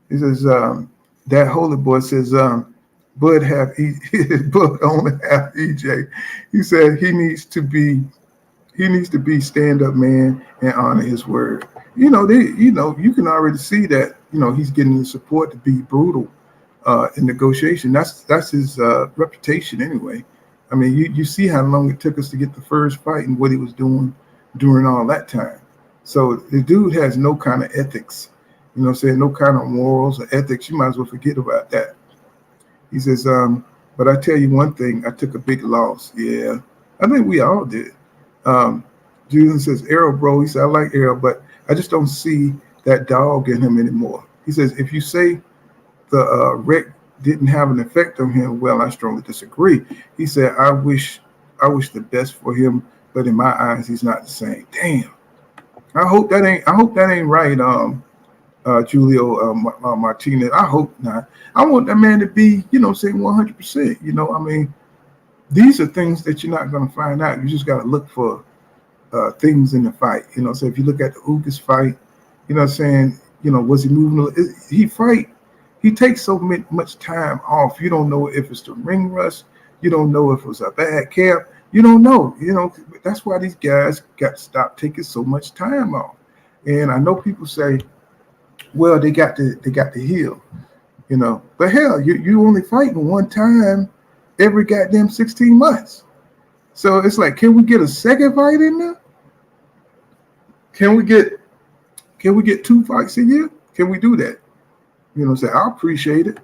He says, that holy boy says, Bud Bud only have EJ. He said he needs to be stand-up man and honor his word. You can already see that, he's getting the support to be brutal in negotiation. That's his reputation anyway. I mean, you see how long it took us to get the first fight and what he was doing during all that time. So the dude has no kind of ethics, no kind of morals or ethics. You might as well forget about that. He says, but I tell you one thing, I took a big loss. Yeah, I think we all did. Julian says, Errol, bro, he said, I like Errol, but I just don't see that dog in him anymore. He says, if you say the wreck didn't have an effect on him, well, I strongly disagree. He said, I wish the best for him, but in my eyes, he's not the same. Damn. I hope that ain't right, Julio Martinez. I hope not. I want that man to be, saying 100%. I mean, these are things that you're not going to find out. You just got to look for things in the fight. So if you look at the Ugas fight, was he moving? He takes so much time off. You don't know if it's the ring rust. You don't know if it was a bad camp. You don't know. That's why these guys got to stop taking so much time off. And I know people say, well, they got to heal, But hell, you only fighting one time every goddamn 16 months. So it's like, can we get a second fight in there? Can we get 2 fights a year? Can we do that? I appreciate it,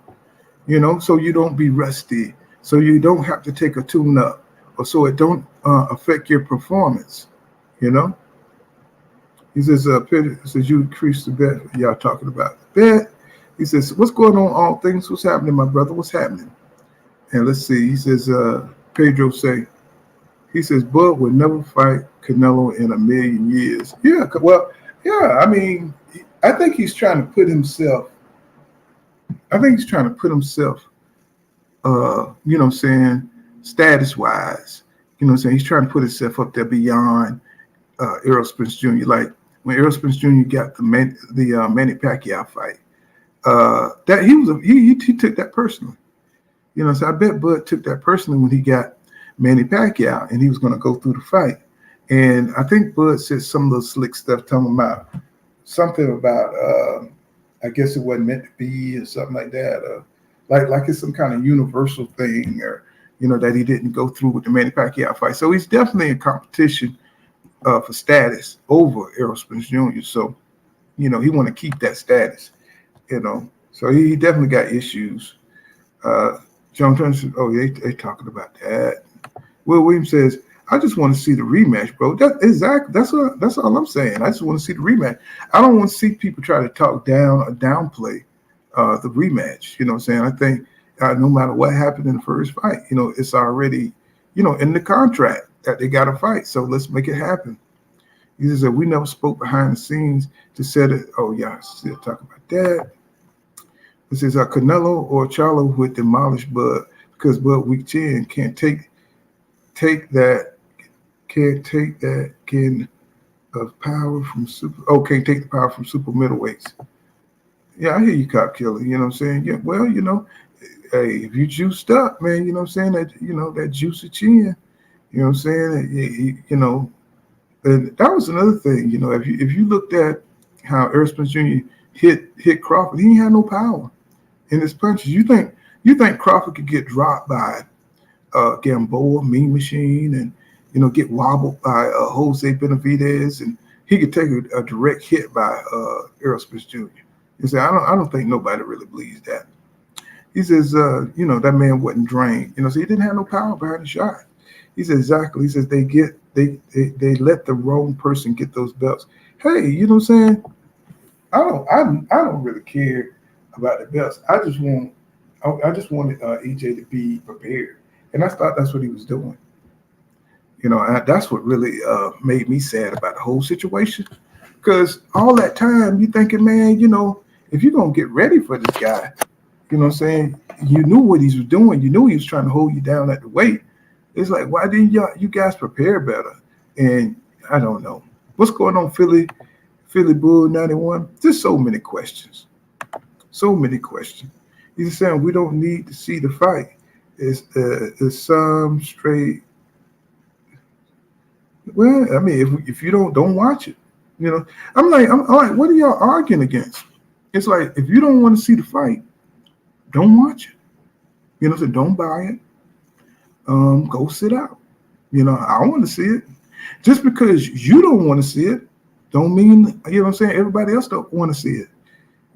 so you don't be rusty, so you don't have to take a tune up, or so it don't affect your performance, He says, you increase the bet. Y'all talking about the bet. He says, what's going on, all things? What's happening, my brother? What's happening? And let's see. He says, Pedro he says, Bud would never fight Canelo in a million years. Yeah, well, yeah, I mean, I think he's trying to put himself, status-wise, he's trying to put himself up there beyond Errol Spence Jr. Like when Errol Spence Jr. got the Manny Pacquiao fight, that he took that personally. So I bet Bud took that personally when he got Manny Pacquiao and he was going to go through the fight. And I think Bud said some of those slick stuff, talking about something about, I guess it wasn't meant to be or something like that. Like it's some kind of universal thing, or, that he didn't go through with the Manny Pacquiao fight. So he's definitely in competition for status over Errol Spence Jr. So, he want to keep that status, So he definitely got issues. John Turner says, oh, they talking about that. Will Williams says, I just want to see the rematch, bro. That's all I'm saying. I just want to see the rematch. I don't want to see people try to talk down or downplay the rematch. You know what I'm saying? I think no matter what happened in the first fight, it's already, in the contract that they got to fight. So let's make it happen. He says that we never spoke behind the scenes to set it. Oh, yeah, still talking about that. It says Canelo or Charlo would demolish Bud because Bud week 10 can't take that of power from super. Oh, can't take the power from super middleweights. Yeah, I hear you, Cop Killer. You know what I'm saying? Yeah, well, hey, if you juiced up, man, that juicy chin. You know what I'm saying? And that was another thing. If you looked at how Errol Spence Jr. hit Crawford, he had no power in his punches. You think Crawford could get dropped by Gamboa, Mean Machine, and get wobbled by Jose Benavidez, and he could take a direct hit by Errol Spence Jr. He said, I don't think nobody really believes that. He says, that man wasn't drained. So he didn't have no power behind the shot. He said, exactly. He says they let the wrong person get those belts. Hey, you know what I'm saying? I don't really care about the belts. I just wanted EJ to be prepared, and I thought that's what he was doing. That's what really made me sad about the whole situation, Because all that time you thinking, man, if you're going to get ready for this guy, you know what I'm saying? You knew what he was doing. You knew he was trying to hold you down at the weight. It's like, why didn't you guys prepare better? And I don't know. What's going on, Philly Bull 91? There's so many questions. So many questions. He's saying we don't need to see the fight. It's some straight. Well, I mean, if you don't watch it, I'm like, what are y'all arguing against? It's like, if you don't want to see the fight, don't watch it. So don't buy it. Go sit out. I want to see it. Just because you don't want to see it, don't mean, everybody else don't want to see it.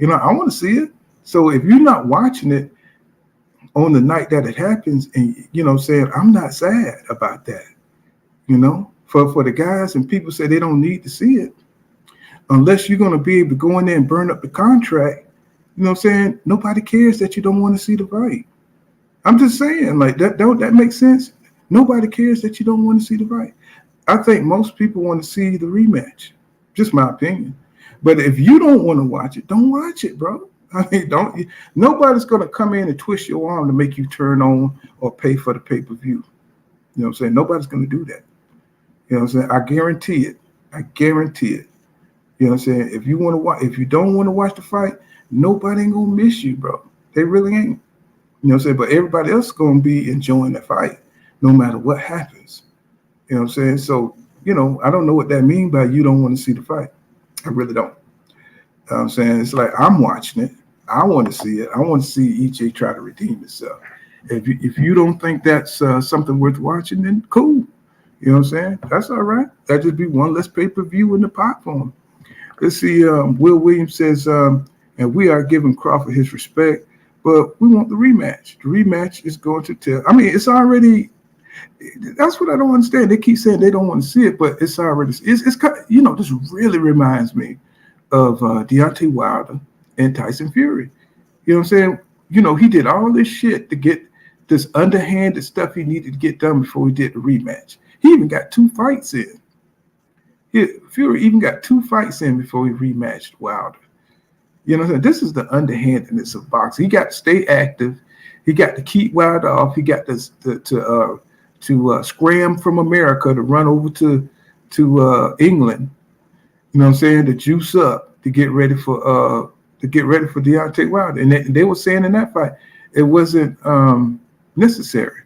I want to see it. So if you're not watching it on the night that it happens, and I'm not sad about that. For the guys and people say they don't need to see it, unless you're going to be able to go in there and burn up the contract. Nobody cares that you don't want to see the fight. I'm just saying, like, that makes sense. Nobody cares that you don't want to see the fight. I think most people want to see the rematch. Just my opinion. But if you don't want to watch it, don't watch it, bro. I mean, nobody's going to come in and twist your arm to make you turn on or pay for the pay-per-view. You know what I'm saying? Nobody's going to do that. You know what I'm saying? I guarantee it. You know what I'm saying? If you don't want to watch the fight, nobody ain't going to miss you, bro. They really ain't. You know what I'm saying? But everybody else is going to be enjoying the fight no matter what happens. You know what I'm saying? So, I don't know what that means by you don't want to see the fight. I really don't. You know what I'm saying? It's like, I'm watching it. I want to see it. I want to see EJ try to redeem itself. If you don't think that's something worth watching, then cool. You know what I'm saying? That's all right. That just be one less pay-per-view in the pot for him. Let's see. Will Williams says, and we are giving Crawford his respect, but we want the rematch. The rematch is going to tell. I mean, it's already. That's what I don't understand. They keep saying they don't want to see it, but it's already. It's kind of, this really reminds me of Deontay Wilder and Tyson Fury. You know what I'm saying? He did all this shit to get this underhanded stuff he needed to get done before he did the rematch. He even got 2 fights in. Fury even got 2 fights in before he rematched Wilder. You know what I'm saying? This is the underhandedness of boxing. He got to stay active. He got to keep Wilder off. He got to scram from America to run over to England. You know what I'm saying? To juice up to get ready for Deontay Wilder. And they were saying in that fight it wasn't necessary.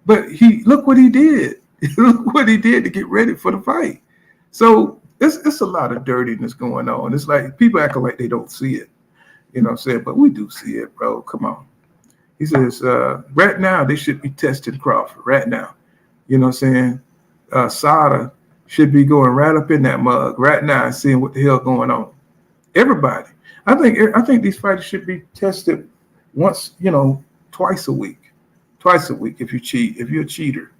But look what he did. Look what he did to get ready for the fight. So it's a lot of dirtiness going on. It's like people acting like they don't see it. You know what I'm saying? But we do see it, bro. Come on. He says, right now they should be testing Crawford right now. You know what I'm saying? Sada should be going right up in that mug right now and seeing what the hell going on. Everybody. I think these fighters should be tested once, twice a week. Twice a week if you cheat, if you're a cheater.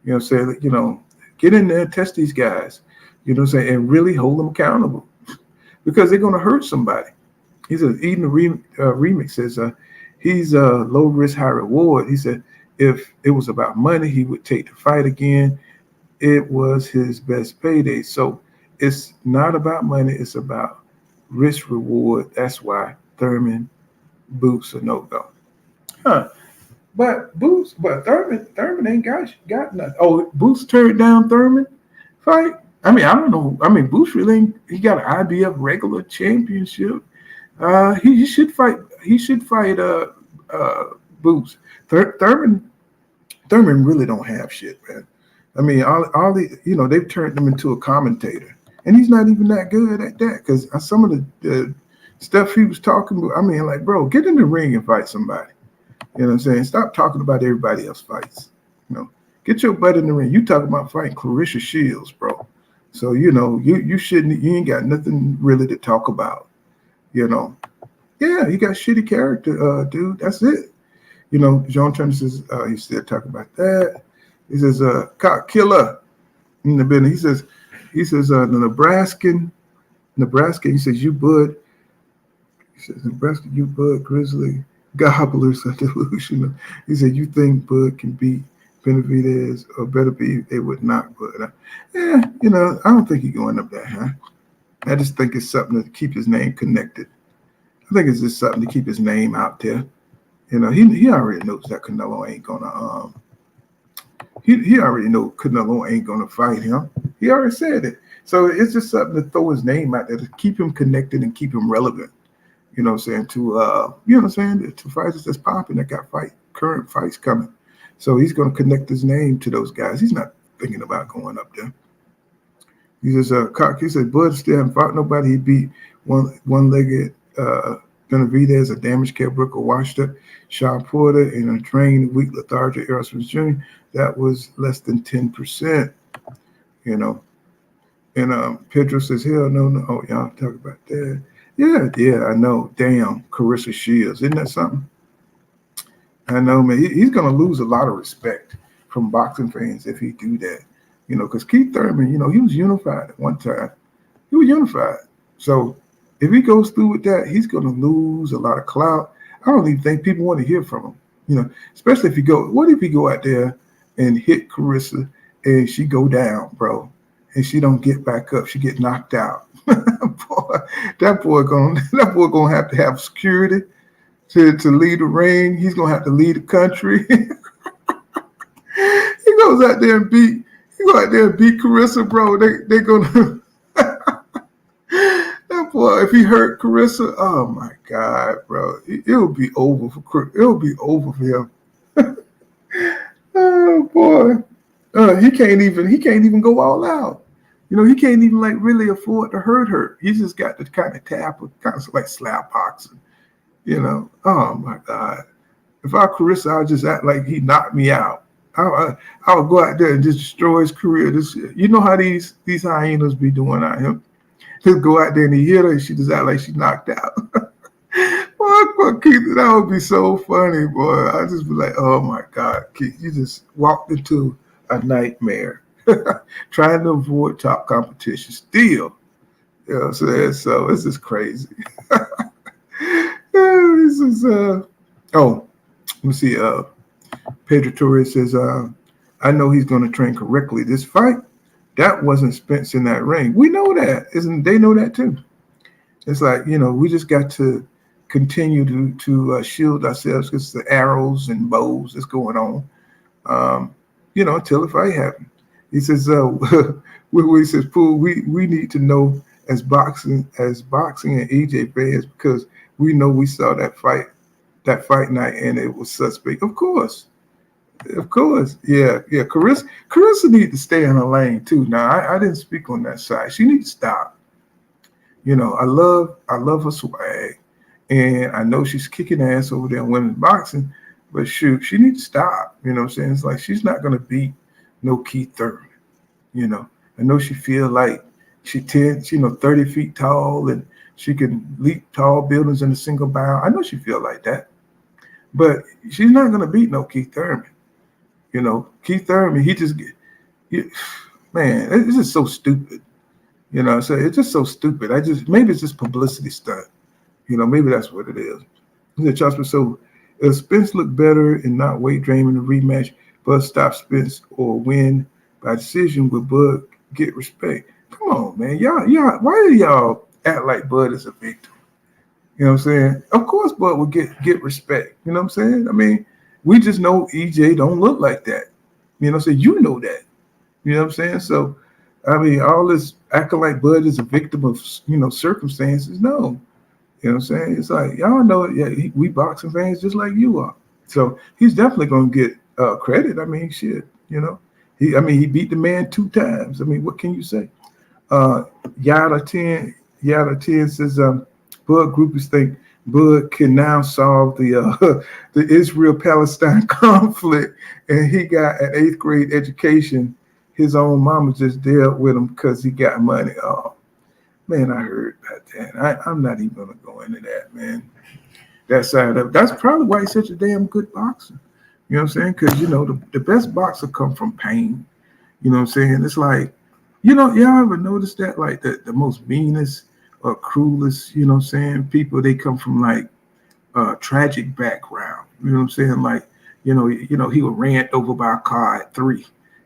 You know what I'm saying? Get in there and test these guys. You know what I'm saying? And really hold them accountable because they're going to hurt somebody. He says, Eden Remix says, he's a low risk, high reward. He said, if it was about money, he would take the fight again. It was his best payday. So it's not about money. It's about risk reward. That's why Thurman Boots are no go. But Thurman ain't got nothing. Oh, Boots turned down Thurman fight. I mean, I don't know. I mean, Boots really ain't. He got an IBF regular championship. He should fight. He should fight. Boots. Thurman really don't have shit, man. I mean, all the they've turned him into a commentator, and he's not even that good at that. Because some of the stuff he was talking about, I mean, like, bro, get in the ring and fight somebody. You know what I'm saying? Stop talking about everybody else fights. Get your butt in the ring. You talking about fighting Clarissa Shields, bro. So you shouldn't. You ain't got nothing really to talk about. Yeah, you got shitty character, dude. That's it. John Turner says he's still talking about that. He says, cock killer in the business. He says, the Nebraska, he says, you Bud. He says, Nebraska, you Bud, Grizzly, gobblers are delusional. He said, you think Bud can beat Benavidez or better be, they would not, but I don't think he's going up that high. I just think it's something to keep his name connected. I think it's just something to keep his name out there. You know, he already knows that Canelo ain't gonna he already know Canelo ain't gonna fight him. He already said it. So it's just something to throw his name out there to keep him connected and keep him relevant. You know what I'm saying? To you know what I'm saying? To fighters that's popping that got current fights coming. So he's gonna connect his name to those guys. He's not thinking about going up there. He says, he said, Bud still haven't fought nobody. He beat one-legged Benavidez, a damaged Kell Brooker, washed up Sean Porter, and a trained, weak, lethargic Errol Spence Jr. That was less than 10%, you know. And Pedro says, hell no. Oh, y'all talk about that. Yeah, I know. Damn, Carissa Shields. Isn't that something? I know, man. He's going to lose a lot of respect from boxing fans if he do that. You know, because Keith Thurman, you know, he was unified at one time. He was unified. So if he goes through with that, he's going to lose a lot of clout. I don't even think people want to hear from him. You know, especially if he what if he go out there and hit Carissa and she go down, bro, and she don't get back up, she get knocked out. that boy gonna have to have security to lead the ring. He's gonna have to lead the country. He goes out there and beat Carissa, bro. They gonna that boy, if he hurt Carissa, oh my God, bro, it'll be over for him. Oh boy, he can't even go all out. You know, he can't even like really afford to hurt her. He's just got the kind of tap, kind of like slap boxing. You know, oh my God, if I Carissa, I'll just act like he knocked me out. I would go out there and just destroy his career. You know how these hyenas be doing out here. Just go out there and he hit her and she just act like she knocked out. Boy, Keith, that would be so funny, boy. I'd just be like, oh my God, Keith, you just walked into a nightmare. Trying to avoid top competition still. You know, so this is crazy. This is let me see. Pedro Torres says, I know he's going to train correctly. This fight, that wasn't Spence in that ring. We know that. They know that too. It's like, you know, we just got to continue to shield ourselves against the arrows and bows that's going on, you know, until the fight happens. He says, he says, Poole, we need to know as boxing and EJ fans, because we know we saw that fight night and it was suspect. Of course. Yeah. Carissa need to stay in her lane too. Now, I didn't speak on that side. She needs to stop. You know, I love her swag, and I know she's kicking ass over there in women's boxing, but shoot, she needs to stop. You know what I'm saying? It's like she's not gonna beat no Keith Thurman. You know, I know she feel like she 30 feet tall and she can leap tall buildings in a single bound. I know she feel like that, but she's not gonna beat no Keith Thurman. You know, Keith Thurman, man, it's just so stupid. You know, so it's just so stupid. Maybe it's just publicity stunt. You know, maybe that's what it is. So if Spence looked better and not weight draining the rematch, Bud stop Spence or win by decision, with Bud get respect. Come on, man. Y'all, why do y'all act like Bud is a victim? You know what I'm saying? Of course Bud would get respect. You know what I'm saying? I mean, we just know EJ don't look like that. You know what I'm saying? You know that. You know what I'm saying? So, I mean, all this acting like Bud is a victim of, you know, circumstances. No. You know what I'm saying? It's like, y'all know it. Yeah, we boxing fans just like you are. So he's definitely going to get credit. I mean, shit, you know. He beat the man 2 times. I mean, what can you say? Yada 10 says, Bud groupies think Bud can now solve the Israel-Palestine conflict, and he got an 8th grade education. His own mama just dealt with him because he got money. Oh, man, I heard about that. I'm not even going to go into that, man. That side of it. That's probably why he's such a damn good boxer. You know what I'm saying? Because, you know, the best boxer come from pain. You know what I'm saying? It's like, you know, y'all ever notice that? Like the most meanest or cruelest, you know what I'm saying, people, they come from like tragic background. You know what I'm saying? Like, you know, he was ran over by a car at 3.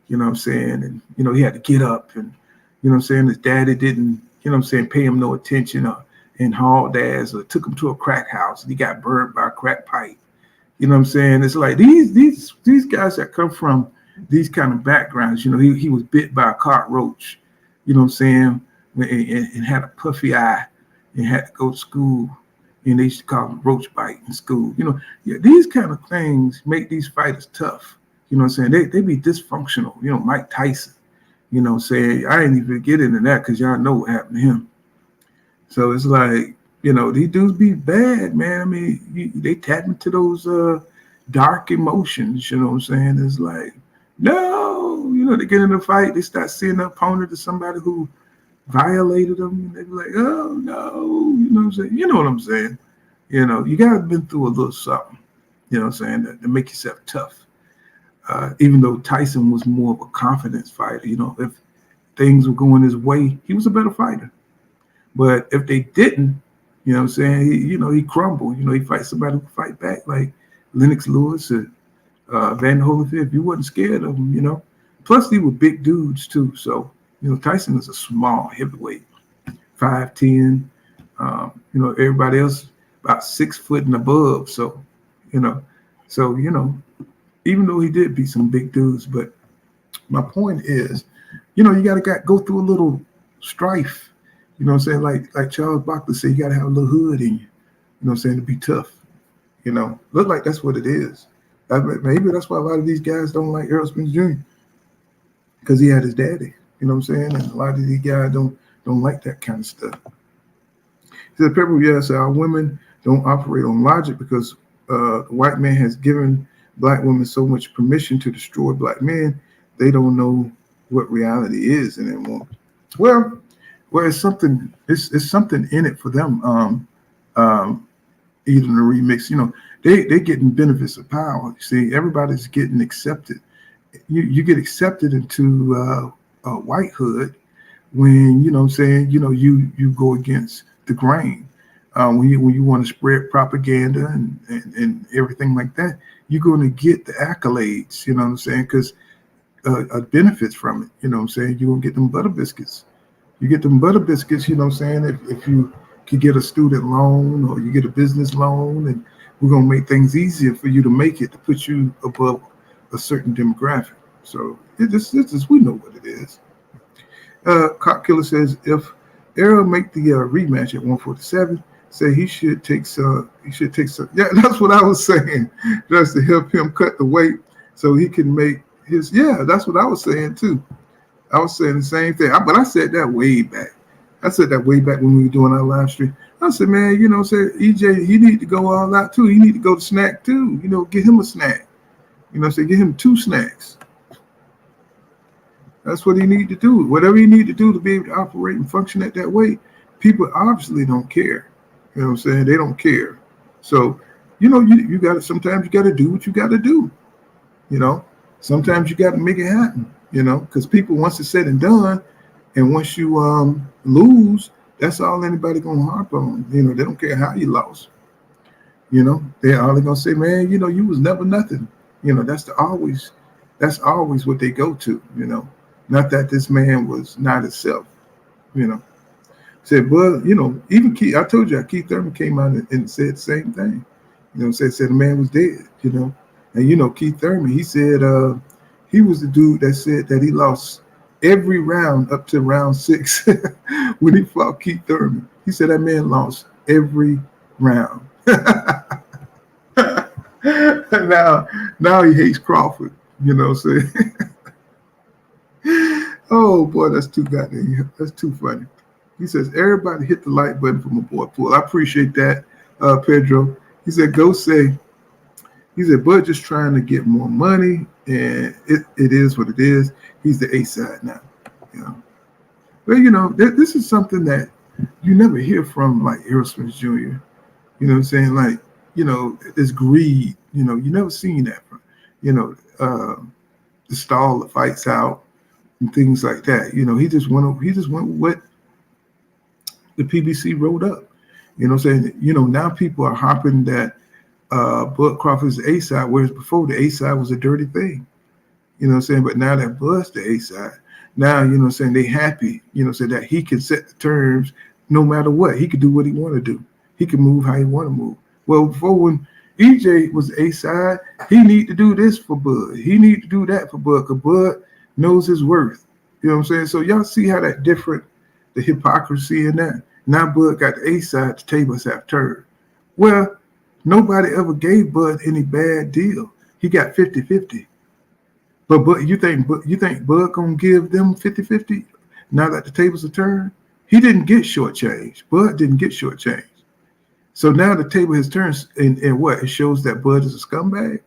You know what I'm saying? And, you know, he had to get up, and, you know what I'm saying, his daddy didn't you know what I'm saying, pay him no attention and hauled ass or took him to a crack house and he got burned by a crack pipe. You know what I'm saying? It's like these guys that come from these kind of backgrounds, you know, he was bit by a cockroach, you know what I'm saying, and had a puffy eye and had to go to school. And they used to call him roach bite in school. You know, yeah, these kind of things make these fighters tough. You know what I'm saying? They be dysfunctional. You know, Mike Tyson, you know, saying, I ain't even get into that because y'all know what happened to him. So it's like, you know, these dudes be bad, man. I mean, they tap into those dark emotions, you know what I'm saying? It's like, no, you know, they get in a fight, they start seeing the opponent as somebody who violated them, and they be like, oh no, you know what I'm saying? You know what I'm saying? You know, you gotta been through a little something, you know what I'm saying, to make yourself tough. Even though Tyson was more of a confidence fighter, you know, if things were going his way, he was a better fighter. But if they didn't, you know what I'm saying, he crumbled. You know, he fight somebody who could fight back, like Lennox Lewis or Van Holyfield. If you wasn't scared of them, you know. Plus, they were big dudes too. So, you know, Tyson is a small heavyweight, 5'10". You know, everybody else about 6 foot and above. So, you know, even though he did beat some big dudes, but my point is, you know, you gotta go through a little strife. You know what I'm saying? Like Charles Barkley said, you gotta have a little hood in you. You know what I'm saying? To be tough. You know, look like that's what it is. Maybe that's why a lot of these guys don't like Errol Spence Jr. because he had his daddy. You know what I'm saying? And a lot of these guys don't like that kind of stuff. He said, Pepper, yes, our women don't operate on logic because the white man has given black women so much permission to destroy black men, they don't know what reality is anymore. Well, it's something. It's something in it for them. Even the remix, you know, they getting benefits of power. See, everybody's getting accepted. You get accepted into whitehood when, you know what I'm saying, you know, you go against the grain. When you want to spread propaganda and everything like that, you're going to get the accolades, you know what I'm saying, because benefits from it, you know what I'm saying. You're going to get them butter biscuits. You get them butter biscuits, you know what I'm saying, if you could get a student loan or you get a business loan, and we're going to make things easier for you to make it, to put you above a certain demographic. So this is, we know what it is. Cop Killer says, if Errol make the rematch at 147, say he should take some. Yeah, that's what I was saying. Just to help him cut the weight so he can make his. Yeah, that's what I was saying too. I was saying the same thing, but I said that way back. I said that way back when we were doing our live stream. I said, man, you know, said EJ, he need to go all out too. He need to go to snack too. You know, get him a snack. You know, say get him 2 snacks. That's what he need to do. Whatever he need to do to be able to operate and function at that way, people obviously don't care. You know what I'm saying? They don't care. So, you know, you got to, sometimes you got to do what you got to do. You know, sometimes you got to make it happen, you know, because people, once it's said and done, and once you lose, that's all anybody going to harp on. You know, they don't care how you lost. You know, they're all going to say, man, you know, you was never nothing. You know, that's always what they go to, you know. Not that this man was not himself, you know. Said, well, you know, even Keith, I told you, Keith Thurman came out and said the same thing. You know, said the man was dead, you know. And, you know, Keith Thurman, he said he was the dude that said that he lost every round up to round 6 when he fought Keith Thurman. He said that man lost every round. now he hates Crawford, you know what I'm saying? Oh, boy, that's too goddamn, that's too funny. He says, everybody hit the like button for my boy Pool. I appreciate that, Pedro. He said, go say, he said, Bud just trying to get more money, and it is what it is. He's the A-side now. You know? But, you know, this is something that you never hear from, like, Errol Spence Jr. You know what I'm saying? Like, you know, it's greed. You know, you never seen that from, you know, the stall that fights out and things like that. You know, he just went with what the PBC wrote up. You know what I'm saying? You know, now people are hopping that Bud Crawford's the A-side, whereas before the A-side was a dirty thing. You know what I'm saying? But now that Bud's the A-side. Now, you know what I'm saying, they happy, you know, so that he can set the terms no matter what. He could do what he want to do. He can move how he want to move. Well, before when EJ was A side, he need to do this for Bud. He need to do that for Bud, because Bud knows his worth. You know what I'm saying? So y'all see how that different, the hypocrisy in that. Now Bud got the A side, the tables have turned. Well, nobody ever gave Bud any bad deal. He got 50-50. But you think Bud gonna give them 50-50 now that the tables are turned? He didn't get shortchanged. Bud didn't get shortchanged. So now the table has turned, and what? It shows that Bud is a scumbag?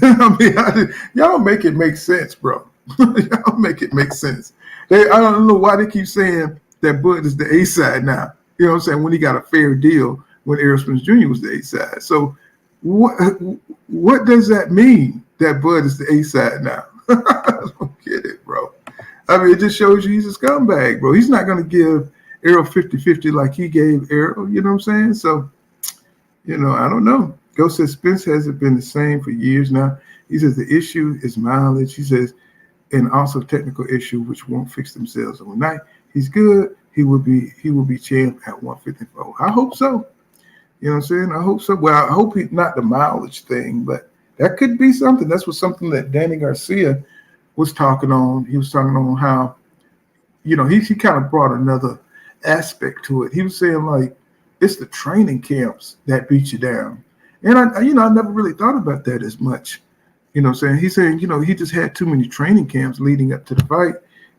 I mean, y'all make it make sense, bro. Y'all make it make sense. I don't know why they keep saying that Bud is the A side now. You know what I'm saying? When he got a fair deal when Errol Spence Jr. was the A side. So what does that mean that Bud is the A side now? I don't get it, bro. I mean, it just shows you he's a scumbag, bro. He's not going to give Errol 50-50 like he gave Errol. You know what I'm saying? So, you know, I don't know. Ghost says Spence hasn't been the same for years now. He says the issue is mileage. He says, and also technical issue which won't fix themselves overnight. He's good. He will be champ at 154. I hope so. You know what I'm saying? I hope so. Well, I hope he's not the mileage thing, but that could be something. That's what something that Danny Garcia was talking on. He was talking on how, you know, he kind of brought another aspect to it. He was saying, like, it's the training camps that beat you down. And I never really thought about that as much. You know what I'm saying? He's saying, you know, he just had too many training camps leading up to the fight.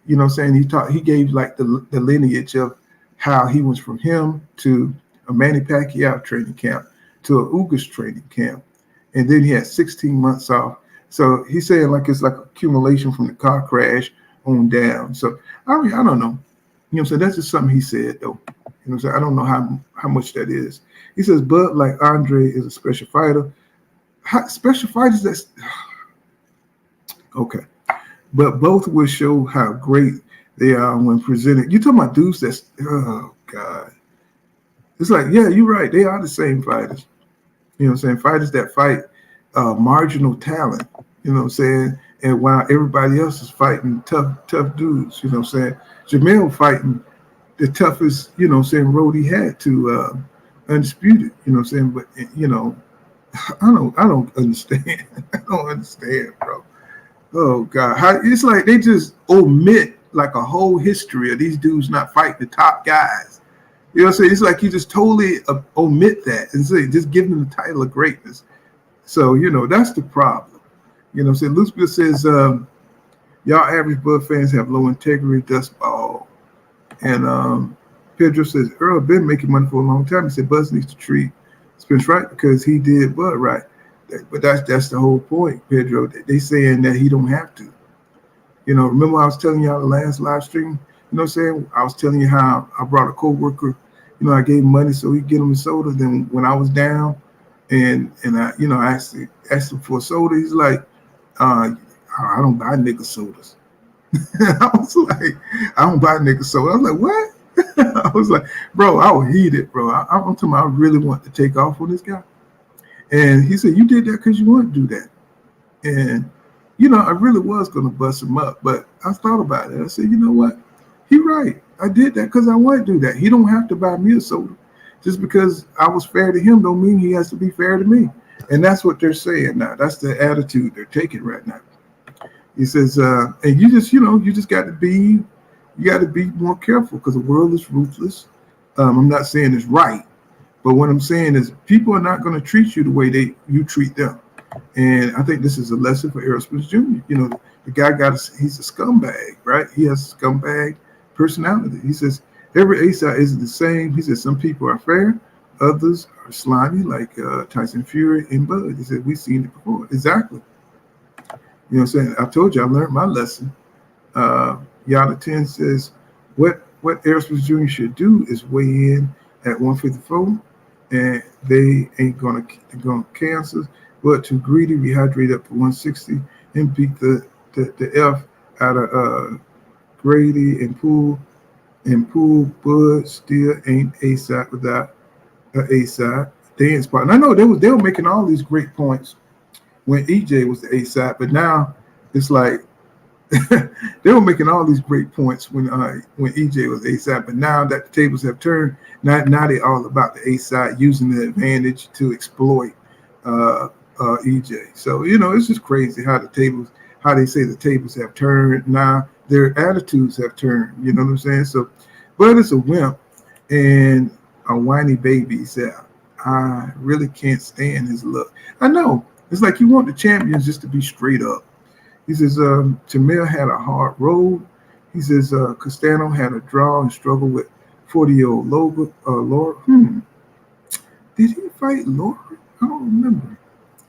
You know what I'm saying? He gave like the lineage of how he was from him to a Manny Pacquiao training camp to a Ugas training camp. And then he had 16 months off. So he's saying like it's like accumulation from the car crash on down. So I mean, I don't know. You know what I'm saying? That's just something he said though. You know what I'm saying? I don't know how much that is. He says, Bud, like Andre, is a special fighter. Special fighters, that's okay. But both will show how great they are when presented. You talking about dudes that's, oh God. It's like, yeah, you're right. They are the same fighters. You know what I'm saying? Fighters that fight marginal talent, you know what I'm saying? And while everybody else is fighting tough dudes, you know what I'm saying? Jamel fighting the toughest, you know what I'm saying, road he had to Undisputed, you know what I'm saying? But, you know, I don't understand. I don't understand, bro. Oh, God. It's like they just omit like a whole history of these dudes not fighting the top guys. You know what I'm saying? It's like you just totally omit that and say, just give them the title of greatness. So, you know, that's the problem. You know what I'm saying? Lucas says, y'all average Bud fans have low integrity, dust ball. And Pedro says, Earl been making money for a long time. He said, Bud needs to treat Spence right because he did Bud right. But that's the whole point, Pedro. They saying that he don't have to. You know, remember I was telling y'all the last live stream? You know what I'm saying? I was telling you how I brought a coworker, you know, I gave him money so he could get him a soda. Then when I was down and I, you know, I asked him for a soda, he's like, I don't buy nigga sodas. I was like, I don't buy nigga soda. I was like, what? I was like, bro, I was heated, bro. I'm telling you, I really want to take off on this guy. And he said, you did that because you want to do that. And, you know, I really was going to bust him up. But I thought about it. I said, you know what? He right. I did that because I want to do that. He don't have to buy me a soda. Just because I was fair to him don't mean he has to be fair to me. And that's what they're saying now. That's the attitude they're taking right now. He says, and you just, you know, you just got to be more careful because the world is ruthless. I'm not saying it's right, but what I'm saying is people are not going to treat you the way you treat them. And I think this is a lesson for Errol Spence Jr. You know, the guy he's a scumbag, right? He has a scumbag personality. He says, every A-side isn't the same. He says, some people are fair, others are slimy, like Tyson Fury and Bud. He said, we've seen it before. Exactly. You know what I'm saying? I told you I learned my lesson. Yada 10 says, what Errol Spence Jr. should do is weigh in at 154, and they ain't gonna cancel. But too greedy, rehydrate up to 160 and beat the F out of Grady and Poole. And Poole, Bud still ain't A-side without an A-side. They ain't spot. And I know they were making all these great points when EJ was the A-side, but now it's like They were making all these great points when EJ was A side, but now that the tables have turned, now they're all about the A side using the advantage to exploit EJ. So it's just crazy how they say the tables have turned. Now their attitudes have turned. You know what I'm saying? So, Bud is a wimp and a whiny baby. He said, I really can't stand his look. I know. It's like you want the champions just to be straight up. He says, Jamil had a hard road. He says, Castano had a draw and struggled with 40-year-old Laura. Did he fight Laura? I don't remember.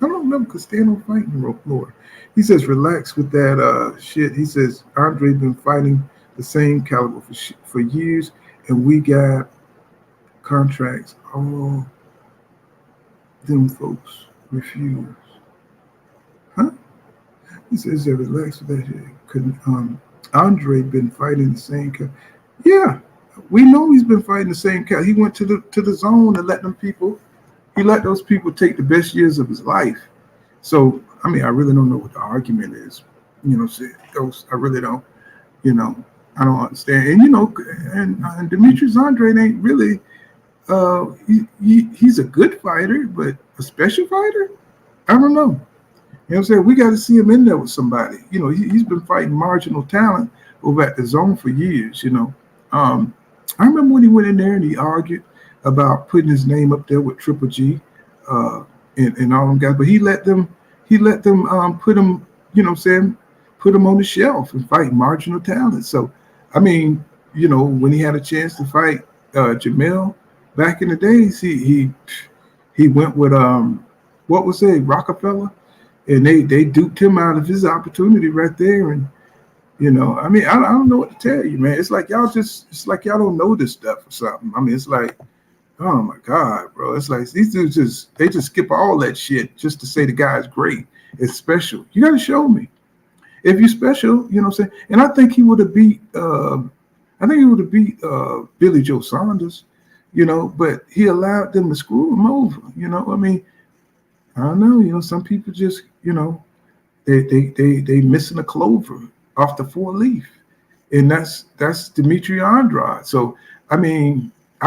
I don't remember Castano fighting Laura. He says, relax with that shit. He says, Andre been fighting the same caliber for years, and we got contracts. All them folks refuse. Huh? He says that relax with that shit. Couldn't Andre been fighting the same cat? Yeah, we know he's been fighting the same cat. He went to the zone and let those people take the best years of his life. So I really don't know what the argument is. I really don't. I don't understand. And and Demetrius Andrade ain't really. He's a good fighter, but a special fighter, I don't know. You know what I'm saying? We got to see him in there with somebody. He's been fighting marginal talent over at the zone for years. I remember when he went in there and he argued about putting his name up there with Triple G and all them guys, but he let them put him, put him on the shelf and fight marginal talent. So, when he had a chance to fight Jamil back in the days, he went with what was it, Rockefeller? And they duped him out of his opportunity right there. And, I don't know what to tell you, man. It's like y'all don't know this stuff or something. It's like, oh my God, bro. It's like these dudes they just skip all that shit just to say the guy's great. It's special. You got to show me. If you're special, you know what I'm saying? And I think he would have beat Billy Joe Saunders, but he allowed them to screw him over. I don't know. Some people just, they missing a clover off the 4-leaf, and that's Dimitri Andrade. So I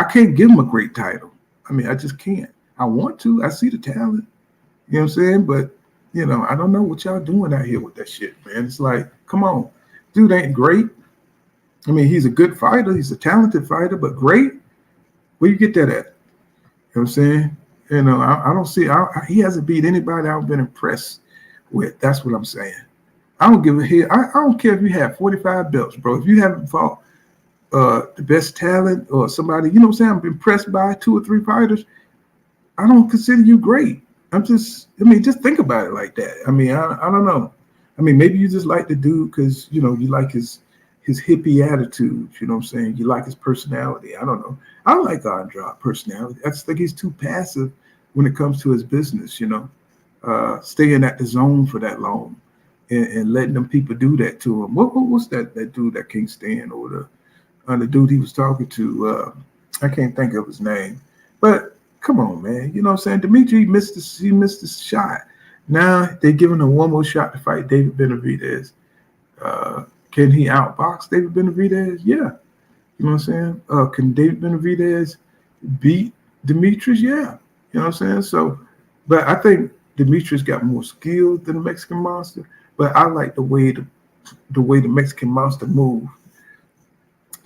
can't give him a great title. I just can't. I want to. I see the talent. You know what I'm saying? But I don't know what y'all doing out here with that shit, man. It's like, come on, dude ain't great. He's a good fighter. He's a talented fighter, but great. Where you get that at? You know what I'm saying? I don't see. He hasn't beat anybody I've been impressed with. That's what I'm saying. I don't give a hell. I don't care if you have 45 belts, bro. If you haven't fought the best talent or somebody, you know what I'm saying, I'm impressed by 2 or 3 fighters, I don't consider you great. Just think about it like that. I don't know. Maybe you just like the dude because, you like his hippie attitude, you know what I'm saying? You like his personality. I don't know. I like Andrade personality. I just think he's too passive when it comes to his business, staying at the zone for that long and letting them people do that to him. What's that dude that can't stand, or the dude he was talking to? I can't think of his name. But come on, man. You know what I'm saying? Dimitri missed the shot. Now they're giving him one more shot to fight David Benavidez. Can he outbox David Benavidez? Yeah. You know what I'm saying? Can David Benavidez beat Demetrius? Yeah. You know what I'm saying? So, but I think Demetrius got more skill than the Mexican Monster. But I like the way the Mexican Monster move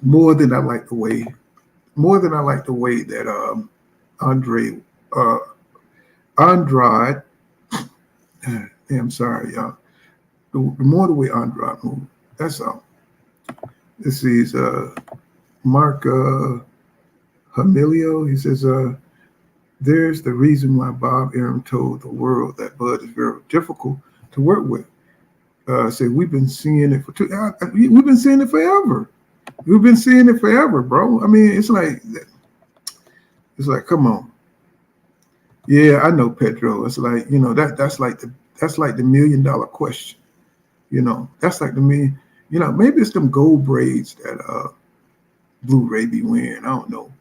more than I like the way that Andrade. I'm sorry, y'all. The more the way Andrade move. That's all. This is Mark Hamilio. He says, there's the reason why Bob Arum told the world that Bud is very difficult to work with. Say we've been seeing it we've been seeing it forever. We've been seeing it forever, bro. It's like, come on. Yeah, I know, Pedro. It's like, that's like the $1 million question. That's like the million. Maybe it's them gold braids that Blue Ray be wearing. I don't know.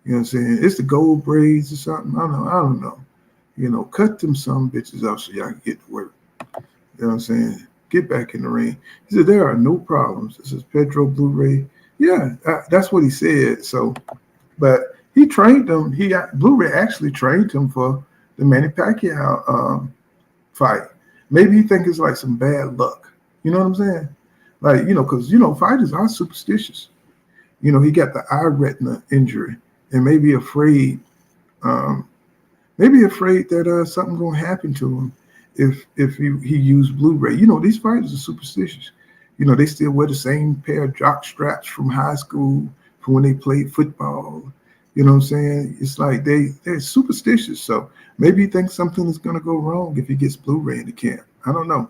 You know what I'm saying? It's the gold braids or something. I don't know. Cut them some bitches off so y'all can get to work. You know what I'm saying? get back in the ring. He said, there are no problems. This is Pedro Blu-ray. Yeah, that's what he said. So, but he trained him. Blu-ray actually trained him for the Manny Pacquiao fight. Maybe he think it's like some bad luck. You know what I'm saying? Like, because, fighters are superstitious. He got the eye retina injury and maybe afraid that something going to happen to him if he used Blu-ray. These fighters are superstitious. They still wear the same pair of jock straps from high school, from when they played football. You know what I'm saying? It's like they're superstitious. So maybe he thinks something is going to go wrong if he gets Blu-ray in the camp. I don't know.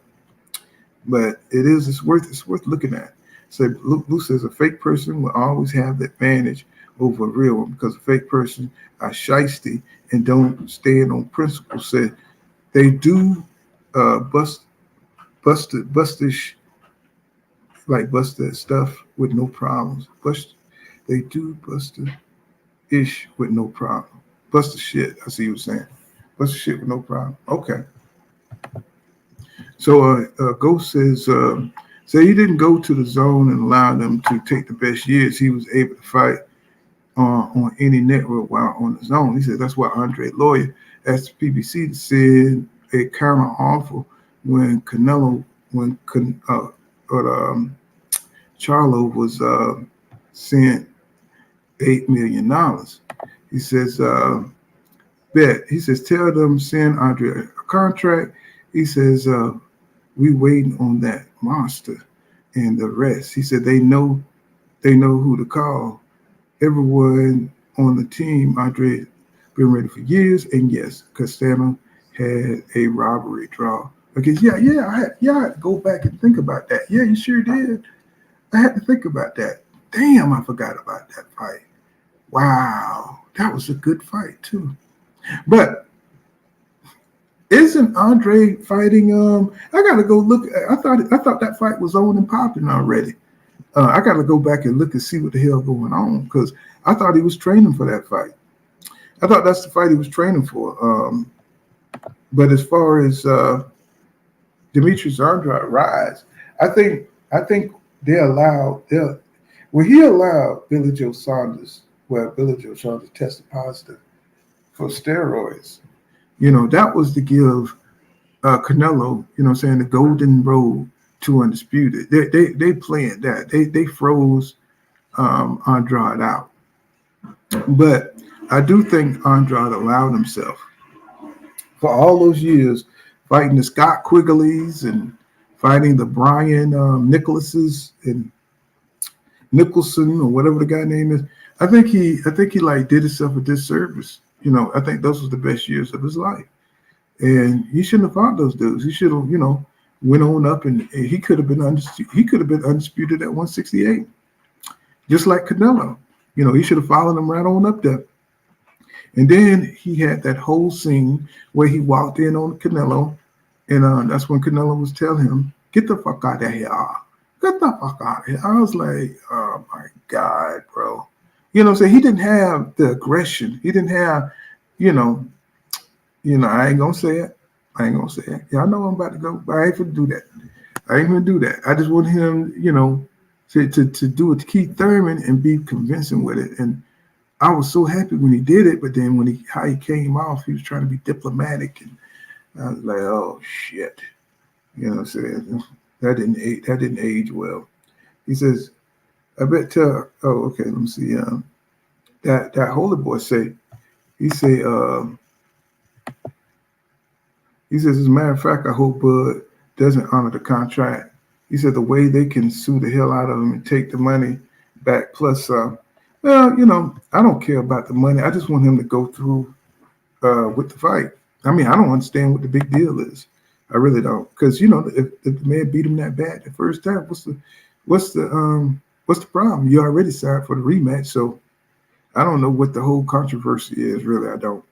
But it's worth looking at. So Lou says a fake person will always have the advantage over a real one because a fake person are shiesty and don't stand on principle. Said they do bustish stuff with no problems. They do ish with no problem. Bust the shit. I see you saying. Bust the shit with no problem. Okay. So Ghost says, say he didn't go to the zone and allow them to take the best years. He was able to fight on any network while on the zone. He said that's why Andre Lawyer asked the PBC to send a counter offer when Charlo was sent $8 million. He says, bet. He says, tell them send Andre a contract. He says, we waiting on that monster and the rest. He said they know who to call. Everyone on the team, Andre been ready for years, and yes, Castano had a robbery draw. Okay, I had to go back and think about that. Yeah, you sure did. I had to think about that. Damn, I forgot about that fight. Wow, that was a good fight too. But isn't Andre fighting? I gotta go look. I thought that fight was on and popping already. I gotta go back and look and see what the hell going on because I thought he was training for that fight. I thought that's the fight he was training for. But as far as Demetrius Andrade rise, I think he allowed Billy Joe Saunders. Well, Billy Joe Saunders tested positive for steroids. That was to give Canelo, the golden road to undisputed. They planned that. They froze Andrade out. But I do think Andrade allowed himself for all those years fighting the Scott Quigleys and fighting the Brian Nicholases and Nicholson or whatever the guy name is. I think he like did himself a disservice. I think those was the best years of his life. And he shouldn't have fought those dudes. He should have, went on up and he could have been undisputed at 168. Just like Canelo. He should have followed him right on up there. And then he had that whole scene where he walked in on Canelo, and that's when Canelo was telling him, get the fuck out of here. Get the fuck out of here. I was like, oh my God, bro. He didn't have the aggression. He didn't have, I ain't gonna say it. Y'all know I'm about to go, but I ain't gonna do that. I just want him, to do it to Keith Thurman and be convincing with it. And I was so happy when he did it, but then how he came off, he was trying to be diplomatic, and I was like, oh shit. You know what I'm saying? That didn't age well. He says, I bet okay, let me see. That holy boy says, as a matter of fact, I hope Bud doesn't honor the contract. He said the way they can sue the hell out of him and take the money back plus I don't care about the money. I just want him to go through with the fight. I mean, I don't understand what the big deal is. I really don't. Because if the man beat him that bad the first time, what's the problem? You already signed for the rematch, so I don't know what the whole controversy is, really. I don't.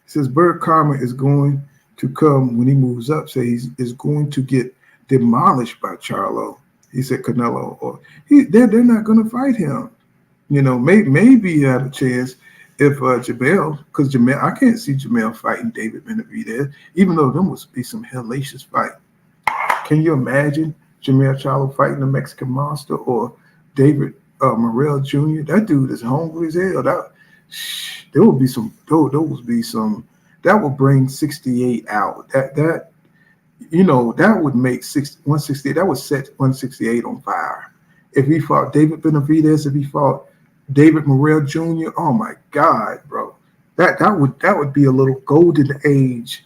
He says Bird Karma is going to come when he moves up. So he is going to get demolished by Charlo. He said Canelo, or they're not going to fight him. Maybe he had a chance if Jamel, because Jamel, I can't see Jamel fighting David Benavidez, even though them would be some hellacious fight. Can you imagine Jermell Charlo fighting the Mexican Monster or David Morrell Jr.? That dude is hungry as hell. There would be some. Those be some. That would bring 68 out. That would make 168. That would set 168 on fire. If he fought David Benavidez, if he fought David Morrell Jr., oh my God, bro, that would be a little golden age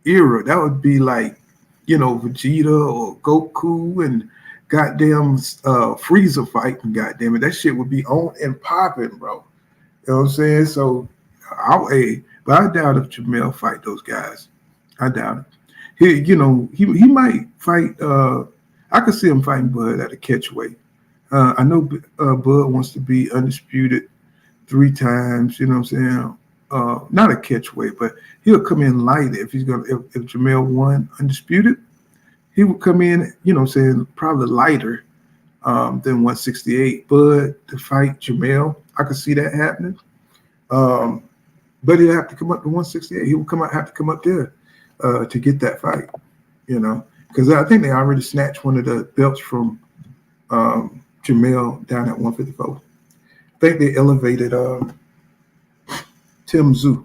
era. That would be like, Vegeta or Goku and goddamn Frieza fighting. Goddamn it, that shit would be on and popping, bro. You know what I'm saying? So, but I doubt if Jermell fight those guys. I doubt it. He might fight. I could see him fighting Bud at a catchweight. I know Bud wants to be undisputed 3 times. You know what I'm saying? Not a catchweight, but he'll come in light if Jermell won undisputed. He would come in, probably lighter than 168. Bud to fight Jermell, I could see that happening. But he'll have to come up to 168. He will have to come up there to get that fight, because I think they already snatched one of the belts from Jermell down at 154. I think they elevated Tim Tszyu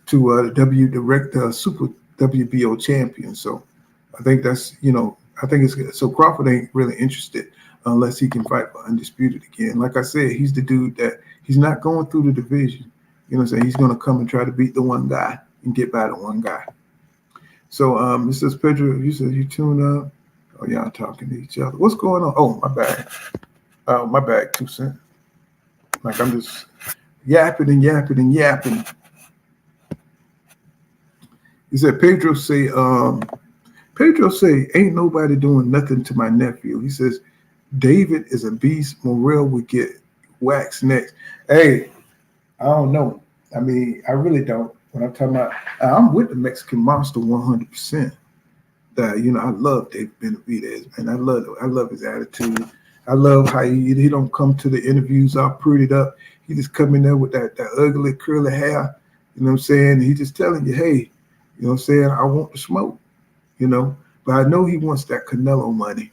to the Super WBO champion. So I think that's, so Crawford ain't really interested unless he can fight for undisputed again. Like I said, he's the dude that he's not going through the division. You know what I'm saying? He's going to come and try to beat the one guy and get by the one guy. So it says, Pedro, you said you tune up. Oh, y'all talking to each other. What's going on? Oh, my bad. My bad, 2 cents. Like I'm just yapping and yapping and yapping. He said, Pedro say, ain't nobody doing nothing to my nephew. He says, David is a beast. Morrell would get waxed next. Hey, I don't know. I mean, I really don't. When I'm talking about, I'm with the Mexican Monster 100%. I love David Benavidez, man. I love his attitude. I love how he don't come to the interviews all prettied up. He just come in there with that ugly curly hair. You know what I'm saying? He just telling you, hey, you know what I'm saying? I want the smoke, But I know he wants that Canelo money.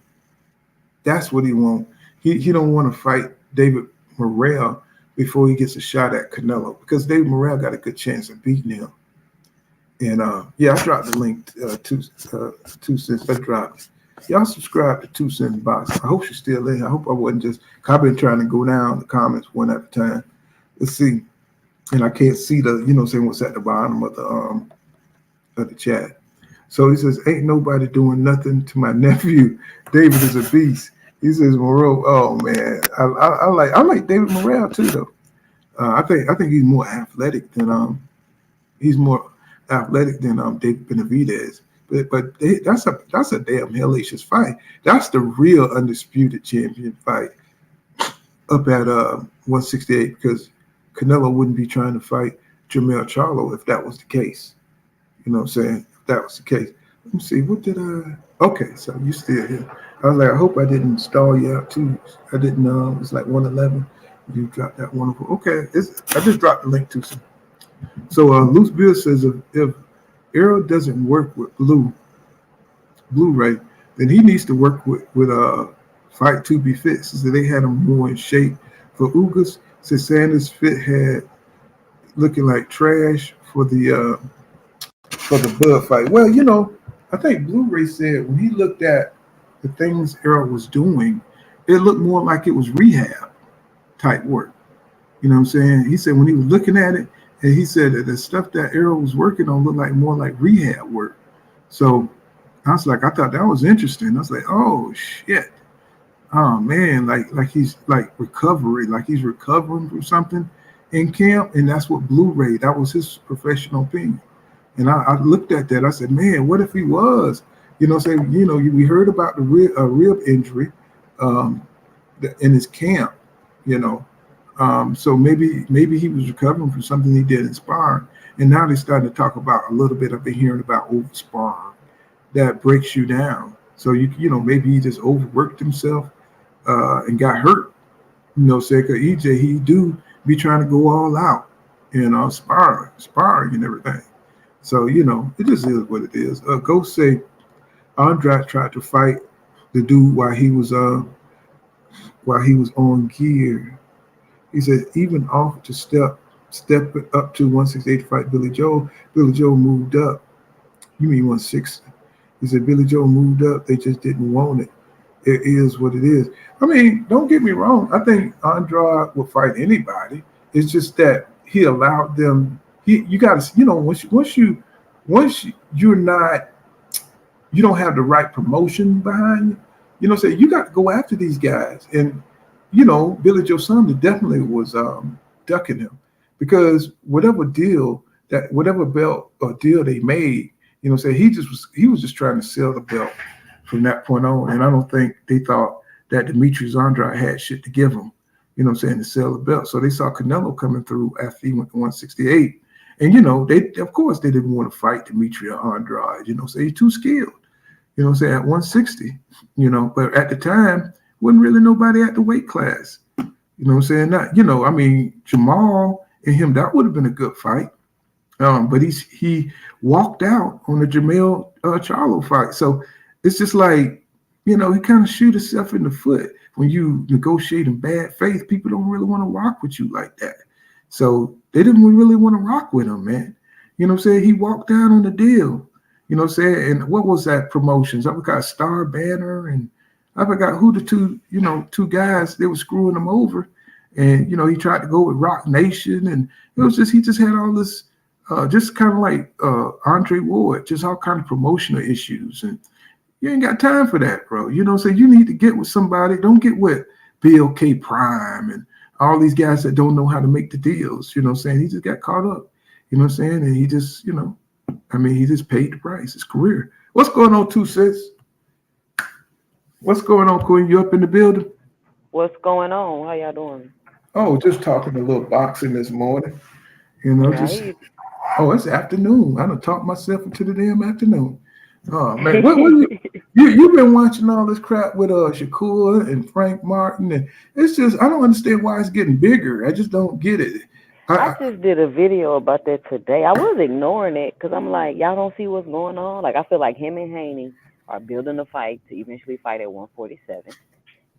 That's what he wants. He don't want to fight David Morrell before he gets a shot at Canelo, because David Morrell got a good chance of beating him. And I dropped the link 2 cents. I dropped. Y'all subscribe to 2 Cents Box. I hope you're still in. I hope I wasn't just. I've been trying to go down the comments one at a time. Let's see. And I can't see what's at the bottom of the chat. So he says, ain't nobody doing nothing to my nephew. David is a beast. He says, Morrell, oh man, I like David Morrell too though. I think he's more athletic than David Benavidez. But that's a damn hellacious fight. That's the real undisputed champion fight up at 168, because Canelo wouldn't be trying to fight Jermell Charlo if that was the case. You know what I'm saying? If that was the case. Let me see. What did I? Okay, so you still here. I was like, I hope I didn't stall you out too. I didn't know. It's like 111. You dropped that wonderful. Okay, I just dropped the link to some. So Loose Bill says if Errol doesn't work with Blu-ray, then he needs to work with Fight to be fit. So they had him more in shape. For Ugas, since Sanders' fit had looking like trash for the Bud fight. Well, I think Blu-ray said when he looked at the things Errol was doing, it looked more like it was rehab type work. You know what I'm saying? He said when he was looking at it, and he said that the stuff that Errol was working on looked like more like rehab work. So I was like, I thought that was interesting. I was like, oh shit. Oh man, like he's like recovery, like he's recovering from something in camp, and that's what Blu-ray, that was his professional opinion. And I looked at that, I said, man, what if he was? We heard about the rib injury in his camp, so maybe he was recovering from something he did in sparring, and now they're starting to talk about a little bit. I've been hearing about over sparring that breaks you down. So maybe he just overworked himself and got hurt. Say, cause EJ, he do be trying to go all out, sparring and everything. So it just is what it is. Ghost say Andrade tried to fight the dude while he was on gear. He said even offered to step it up to 168 to fight Billy Joe. Billy Joe moved up. You mean 160? He said Billy Joe moved up. They just didn't want it. It is what it is. I mean, don't get me wrong. I think Andrade will fight anybody. It's just that he allowed them. You got to, once you're not, you don't have the right promotion behind you. Say you got to go after these guys. And Billy Joe Saunders definitely was ducking him because whatever belt or deal they made, he was just trying to sell the belt from that point on. And I don't think they thought that Demetrius Andrade had shit to give him, to sell the belt. So they saw Canelo coming through after he went to 168. And, they, of course, they didn't want to fight Demetrius Andrade, so he's too skilled, at 160, but at the time, wasn't really nobody at the weight class. Jamal and him, that would have been a good fight. But he walked out on the Jamel Charlo fight. So it's just like, he kind of shoot himself in the foot. When you negotiate in bad faith, people don't really want to rock with you like that. So they didn't really want to rock with him, man. He walked out on the deal. And what was that promotions? I forgot Star Banner and I forgot who the two guys, they were screwing him over. And, he tried to go with Rock Nation. And it was just, he just had all this, just kind of like Andre Ward, just all kind of promotional issues. And you ain't got time for that, bro. So you need to get with somebody. Don't get with BLK Prime and all these guys that don't know how to make the deals. He just got caught up, and he just, he just paid the price, his career. What's going on, 2 Cents? What's going on, Queen? You up in the building? What's going on? How y'all doing? Oh, just talking a little boxing this morning. It's afternoon. I done talked myself into the damn afternoon. Oh man, what you've been watching all this crap with Shakur and Frank Martin, and it's just I don't understand why it's getting bigger. I just don't get it. I just did a video about that today. I was ignoring it because I'm like, y'all don't see what's going on. Like I feel like him and Haney are building a fight to eventually fight at 147.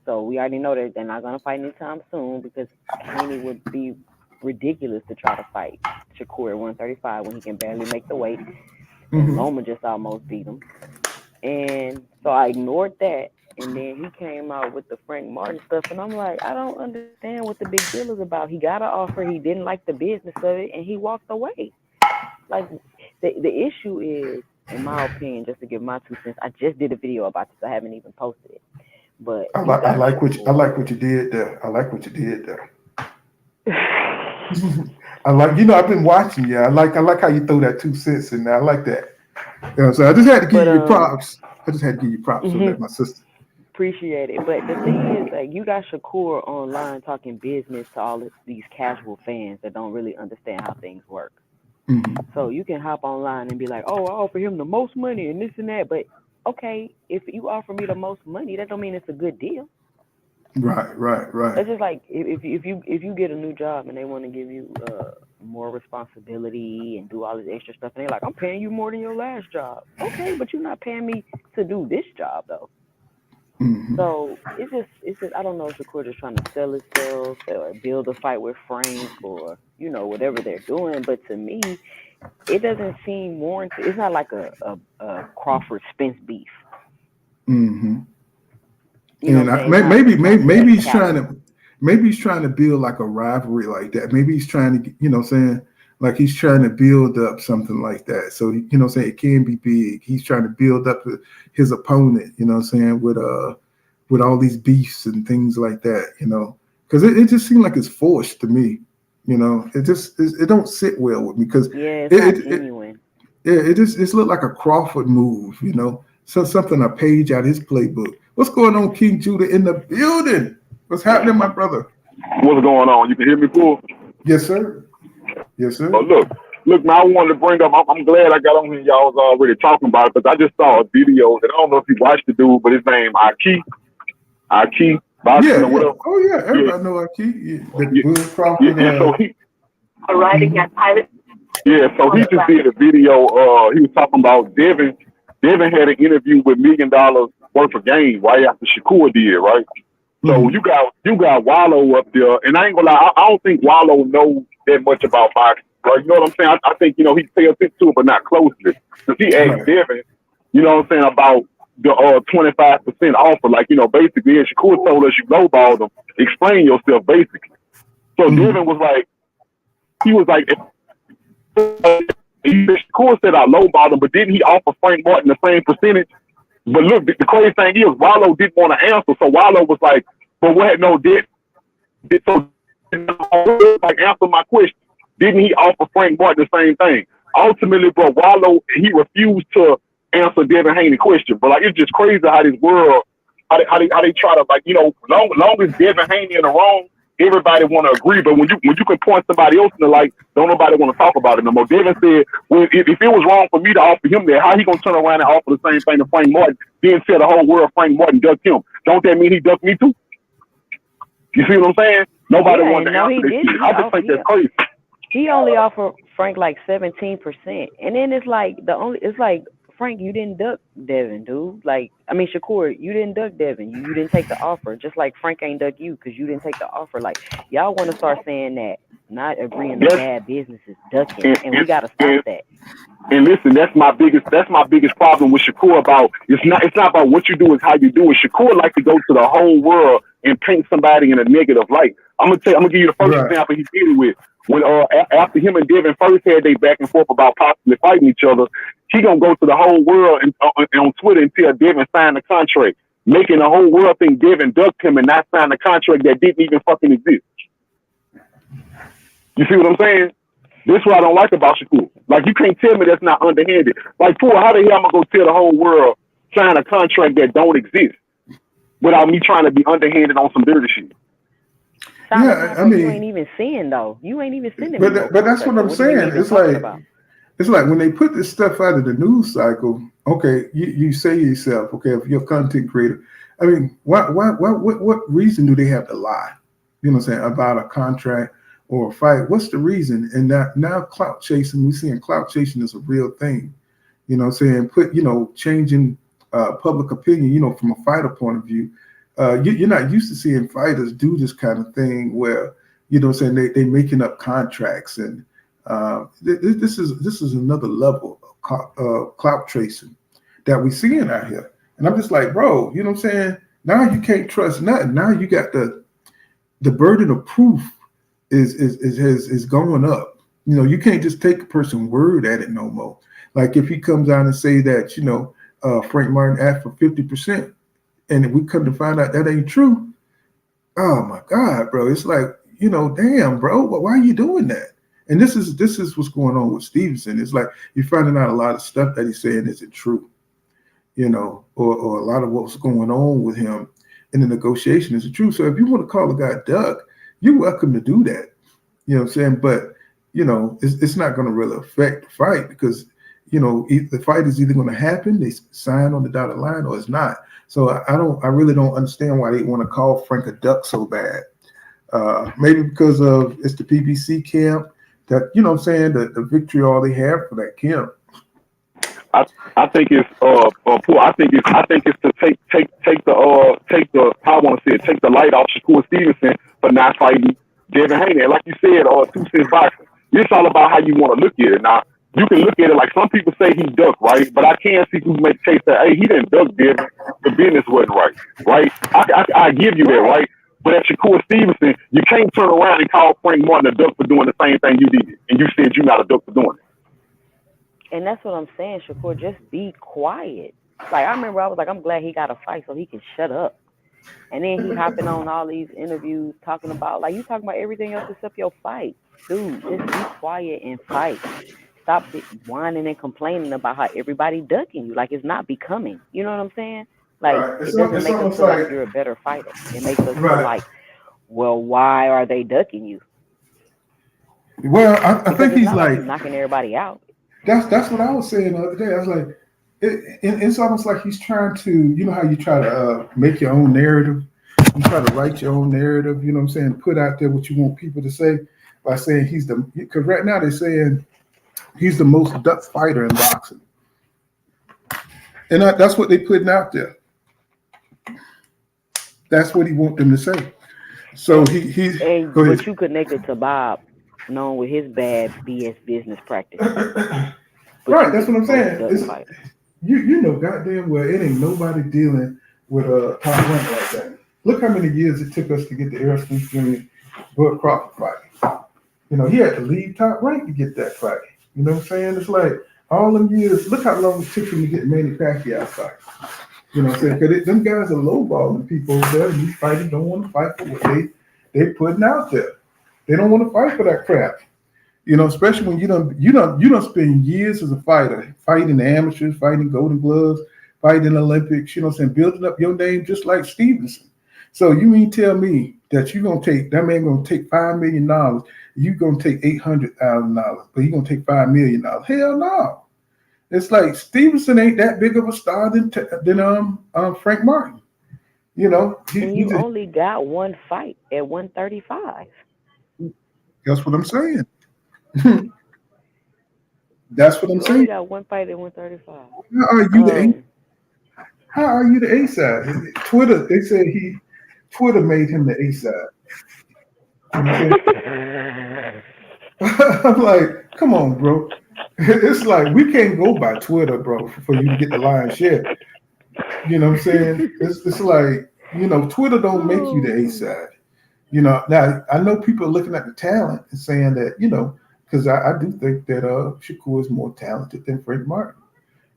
So we already know that they're not gonna fight anytime soon because Haney would be ridiculous to try to fight Shakur at 135 when he can barely make the weight. And Loma just almost beat him. And so I ignored that. And then he came out with the Frank Martin stuff. And I'm like, I don't understand what the big deal is about. He got an offer. He didn't like the business of it. And he walked away. Like, the issue is, in my opinion, just to give my 2 cents, I just did a video about this. I haven't even posted it. But I like what you did there. I like what you did there. I like, I've been watching you. I like how you throw that 2 cents in there. I like that. So I just had to give you props. I just had to give you props for that, my sister. Appreciate it. But the thing is, like, you got Shakur online talking business to all of these casual fans that don't really understand how things work. So you can hop online and be like, oh, I offer him the most money and this and that. But okay, if you offer me the most money, that don't mean it's a good deal. Right. It's just like if you get a new job and they want to give you more responsibility and do all this extra stuff, and they're like, I'm paying you more than your last job. Okay, but you're not paying me to do this job though. So it's just I don't know if Shakur just trying to sell himself or build a fight with Frank or whatever they're doing. But to me, it doesn't seem warranted. It's not like a Crawford Spence beef. Maybe he's trying to build like a rivalry like that. Maybe he's trying to, like he's trying to build up something like that. So, it can be big. He's trying to build up his opponent, with all these beefs and things like that, because it just seems like it's forced to me, it don't sit well with me because it's not genuine. It looked like a Crawford move, so something a page out his playbook. What's going on, King Judah in the building? What's happening, my brother? What's going on? You can hear me, Paul? Yes, sir. Yes, sir. Oh, look, man, I wanted to bring up, I'm glad I got on here. Y'all was already talking about it, because I just saw a video that I don't know if you watched the dude, but his name, Aki, boxing or whatever. Oh, yeah, everybody know Aki. Bud Crawford. So he... Arriving at pilot. Yeah, so he just did a video, he was talking about Devin Devin had an interview with $1 million worth of game right after Shakur did, right? So you got Wallow up there, and I ain't gonna lie, I don't think Wallow knows that much about boxing. Right? You know what I'm saying? I think, he pay attention to it, but not closely. Because he asked Devin, you know what I'm saying, about the 25% offer. Like, basically, and Shakur told us you lowballed them. Explain yourself, basically. So Devin was like, Shakur said I lowballed him, but didn't he offer Frank Martin the same percentage? But look, the crazy thing is, Wallow didn't want to answer. So Wallow was like, but what? No, so like, answer my question. Didn't he offer Frank Martin the same thing? Ultimately, bro, Wallow, he refused to answer Devin Haney's question. But like, it's just crazy how this world, how they try to, like, long as Devin Haney in the wrong, everybody want to agree. But when you can point somebody else in the light, don't nobody want to talk about it no more. Devin said, well, if it was wrong for me to offer him that, how he gonna turn around and offer the same thing to Frank Martin? Then tell the whole world Frank Martin ducked him. Don't that mean he ducked me too? You see what I'm saying? Nobody wanted to answer this shit. I just think that's crazy. He only offered Frank like 17%, and then it's like Frank, you didn't duck Devin, dude. Like, I mean, Shakur, you didn't duck Devin. You didn't take the offer. Just like Frank ain't duck you because you didn't take the offer. Like, y'all want to start saying that not agreeing to bad business is ducking, and we gotta stop that. And listen, that's my biggest problem with Shakur. About it's not about what you do, it's how you do it. Shakur like to go to the whole world and paint somebody in a negative light. I'm gonna give you the first example he did it with. When after him and Devin first had they back and forth about possibly fighting each other, he gonna go to the whole world and on Twitter and tell Devin sign the contract, making the whole world think Devin ducked him and not signed the contract that didn't even fucking exist. You see what I'm saying? This is what I don't like about Shakur. Like, you can't tell me that's not underhanded. Like, Poor, how the hell am I gonna tell the whole world sign a contract that don't exist without me trying to be underhanded on some dirty shit? Yeah, I mean, you ain't even seeing though. You ain't even seeing it. But that's what I'm saying. It's like when they put this stuff out of the news cycle. Okay, you say to yourself, okay, if you're a content creator, I mean, what reason do they have to lie? You know what I'm saying, about a contract or a fight? What's the reason? And now clout chasing, we're seeing clout chasing is a real thing. You know what I'm saying? Changing public opinion. From a fighter point of view. You're not used to seeing fighters do this kind of thing where, they making up contracts, and this is another level of clout tracing that we seeing out here. And I'm just like, bro, you know what I'm saying? Now you can't trust nothing. Now you got the burden of proof is going up. You can't just take a person's word at it no more. Like if he comes out and say that, Frank Martin asked for 50%. And if we come to find out that ain't true, oh my God, bro! It's like, damn, bro, why are you doing that? And this is what's going on with Stevenson. It's like you're finding out a lot of stuff that he's saying isn't true, or a lot of what's going on with him in the negotiation isn't true. So if you want to call a guy duck, you're welcome to do that. You know what I'm saying? But it's not going to really affect the fight because the fight is either going to happen, they sign on the dotted line, or it's not. So I really don't understand why they want to call Frank a duck so bad. Maybe because of it's the PBC camp that, what I'm saying, the victory all they have for that camp. I think it's to take the light off Shakur Stevenson for not fighting Devin Haney. And like you said, 2 cent boxing. It's all about how you want to look at it. Now, you can look at it like some people say he ducked, right? But I can't see who make case that, hey, he didn't duck Devin. The business wasn't right? I give you that, right? But at Shakur Stevenson, you can't turn around and call Frank Martin a duck for doing the same thing you did. And you said you're not a duck for doing it. And that's what I'm saying, Shakur, just be quiet. Like, I remember I was like, I'm glad he got a fight so he can shut up. And then he hopping on all these interviews talking about, like, you talking about everything else except your fight. Dude, just be quiet and fight. Stop whining and complaining about how everybody ducking you. Like, it's not becoming. You know what I'm saying? Like, it doesn't make us feel like you're a better fighter. It makes us feel like, well, why are they ducking you? Well, I think he's like knocking everybody out. That's what I was saying the other day. I was like, it's almost like he's trying to, how you try to make your own narrative. You try to write your own narrative, you know what I'm saying? Put out there what you want people to say by saying because right now they're saying he's the most duck fighter in boxing. And that's what they putting out there. That's what he want them to say. So he's go ahead. But you connected to Bob, known with his bad BS business practices. But Right, you that's what I'm exposed saying. the other fighter. You know goddamn well it ain't nobody dealing with a top rank like that. Look how many years it took us to get the Errol Spence Jr. Bud Crawford fight. You know, he had to leave top rank to get that fight. You know what I'm saying? It's like all them years. Look how long it took him to get Manny Pacquiao fight. You know what I'm saying? Because them guys are lowballing people over there, and these fighters don't want to fight for what they putting out there. They don't want to fight for that crap. You know, especially when you don't spend years as a fighter, fighting the amateurs, fighting Golden Gloves, fighting the Olympics, you know what I'm saying, building up your name just like Stevenson. So you mean tell me that you're gonna take that man gonna take $5 million, you're gonna take $800,000, but he's gonna take $5 million. Hell no. It's like Stevenson ain't that big of a star than Frank Martin. You know, and you only got one fight at 135. That's what I'm saying. That's what I'm saying. You got one fight at 135. How are you the A side? Twitter, they said Twitter made him the A side. I'm like, come on, bro. It's like we can't go by Twitter, bro, for you to get the lion's share. You know what I'm saying? It's like, you know, Twitter don't make you the A side. You know, now I know people are looking at the talent and saying that, you know, because I do think that Shakur is more talented than Frank Martin.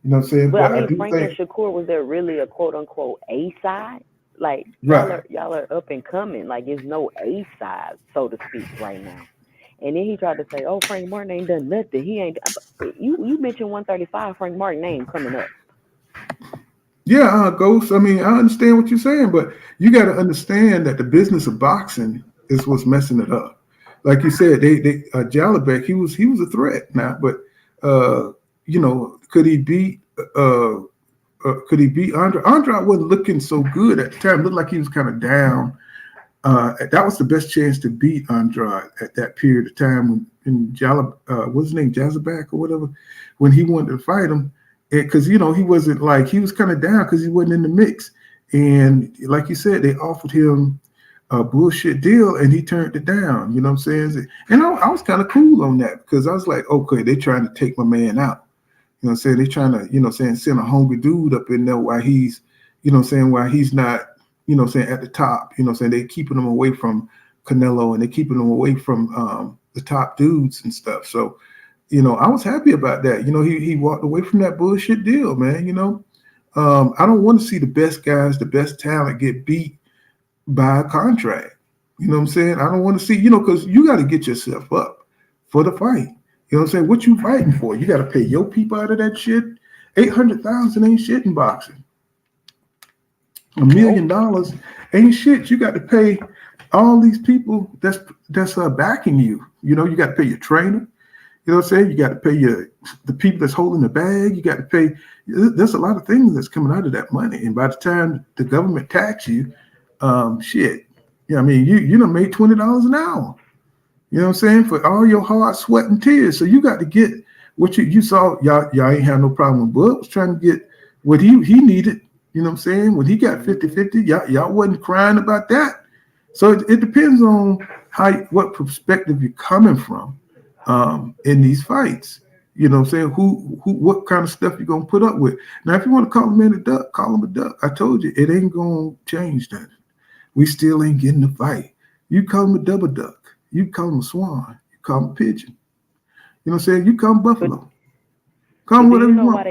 You know what I'm saying? But I mean, Frank and Shakur, was there really a quote unquote A side? Like y'all are up and coming. Like there's no A side, so to speak, right now. And then he tried to say, "Oh, Frank Martin ain't done nothing. He ain't." You mentioned 135. Frank Martin name coming up. Yeah, Ghost. I mean, I understand what you're saying, but you got to understand that the business of boxing is what's messing it up. Like you said, Jalabek, he was a threat now, but you know, could he beat Andre? Andre wasn't looking so good at the time. Looked like he was kind of down. That was the best chance to beat Andrade at that period of time when what's his name, Jazabak or whatever, when he wanted to fight him, because you know he wasn't like he was kind of down because he wasn't in the mix, and like you said, they offered him a bullshit deal and he turned it down. You know what I'm saying? And I was kind of cool on that because I was like, okay, they're trying to take my man out. You know what I'm saying? They're trying to, you know, send a hungry dude up in there while he's, you know, while he's not, you know, at the top. You know, they keeping him away from Canelo and they keeping him away from the top dudes and stuff. So, you know, I was happy about that. You know, he walked away from that bullshit deal, man. You know, I don't want to see the best guys, the best talent get beat by a contract. You know what I'm saying? I don't want to see, you know, because you got to get yourself up for the fight. You know what I'm saying? What you fighting for? You got to pay your people out of that shit. $800,000 ain't shit in boxing. $1 million ain't shit. You got to pay all these people that's backing you. You know, you got to pay your trainer. You know what I'm saying? You got to pay the people that's holding the bag. You got to pay. There's a lot of things that's coming out of that money. And by the time the government tax you, shit. Yeah, I mean, you done made $20 an hour. You know what I'm saying? For all your hard sweat and tears. So you got to get what you saw. Y'all ain't have no problem with Bud was trying to get what he needed. You know what I'm saying? When he got 50-50, y'all wasn't crying about that. So it depends on what perspective you're coming from in these fights. You know what I'm saying? What kind of stuff you gonna put up with? Now, if you want to call him a duck, call him a duck. I told you it ain't gonna change that. We still ain't getting the fight. You call him a double duck. You call him a swan. You call him a pigeon. You know what I'm saying? You call him buffalo. Call him whatever you want.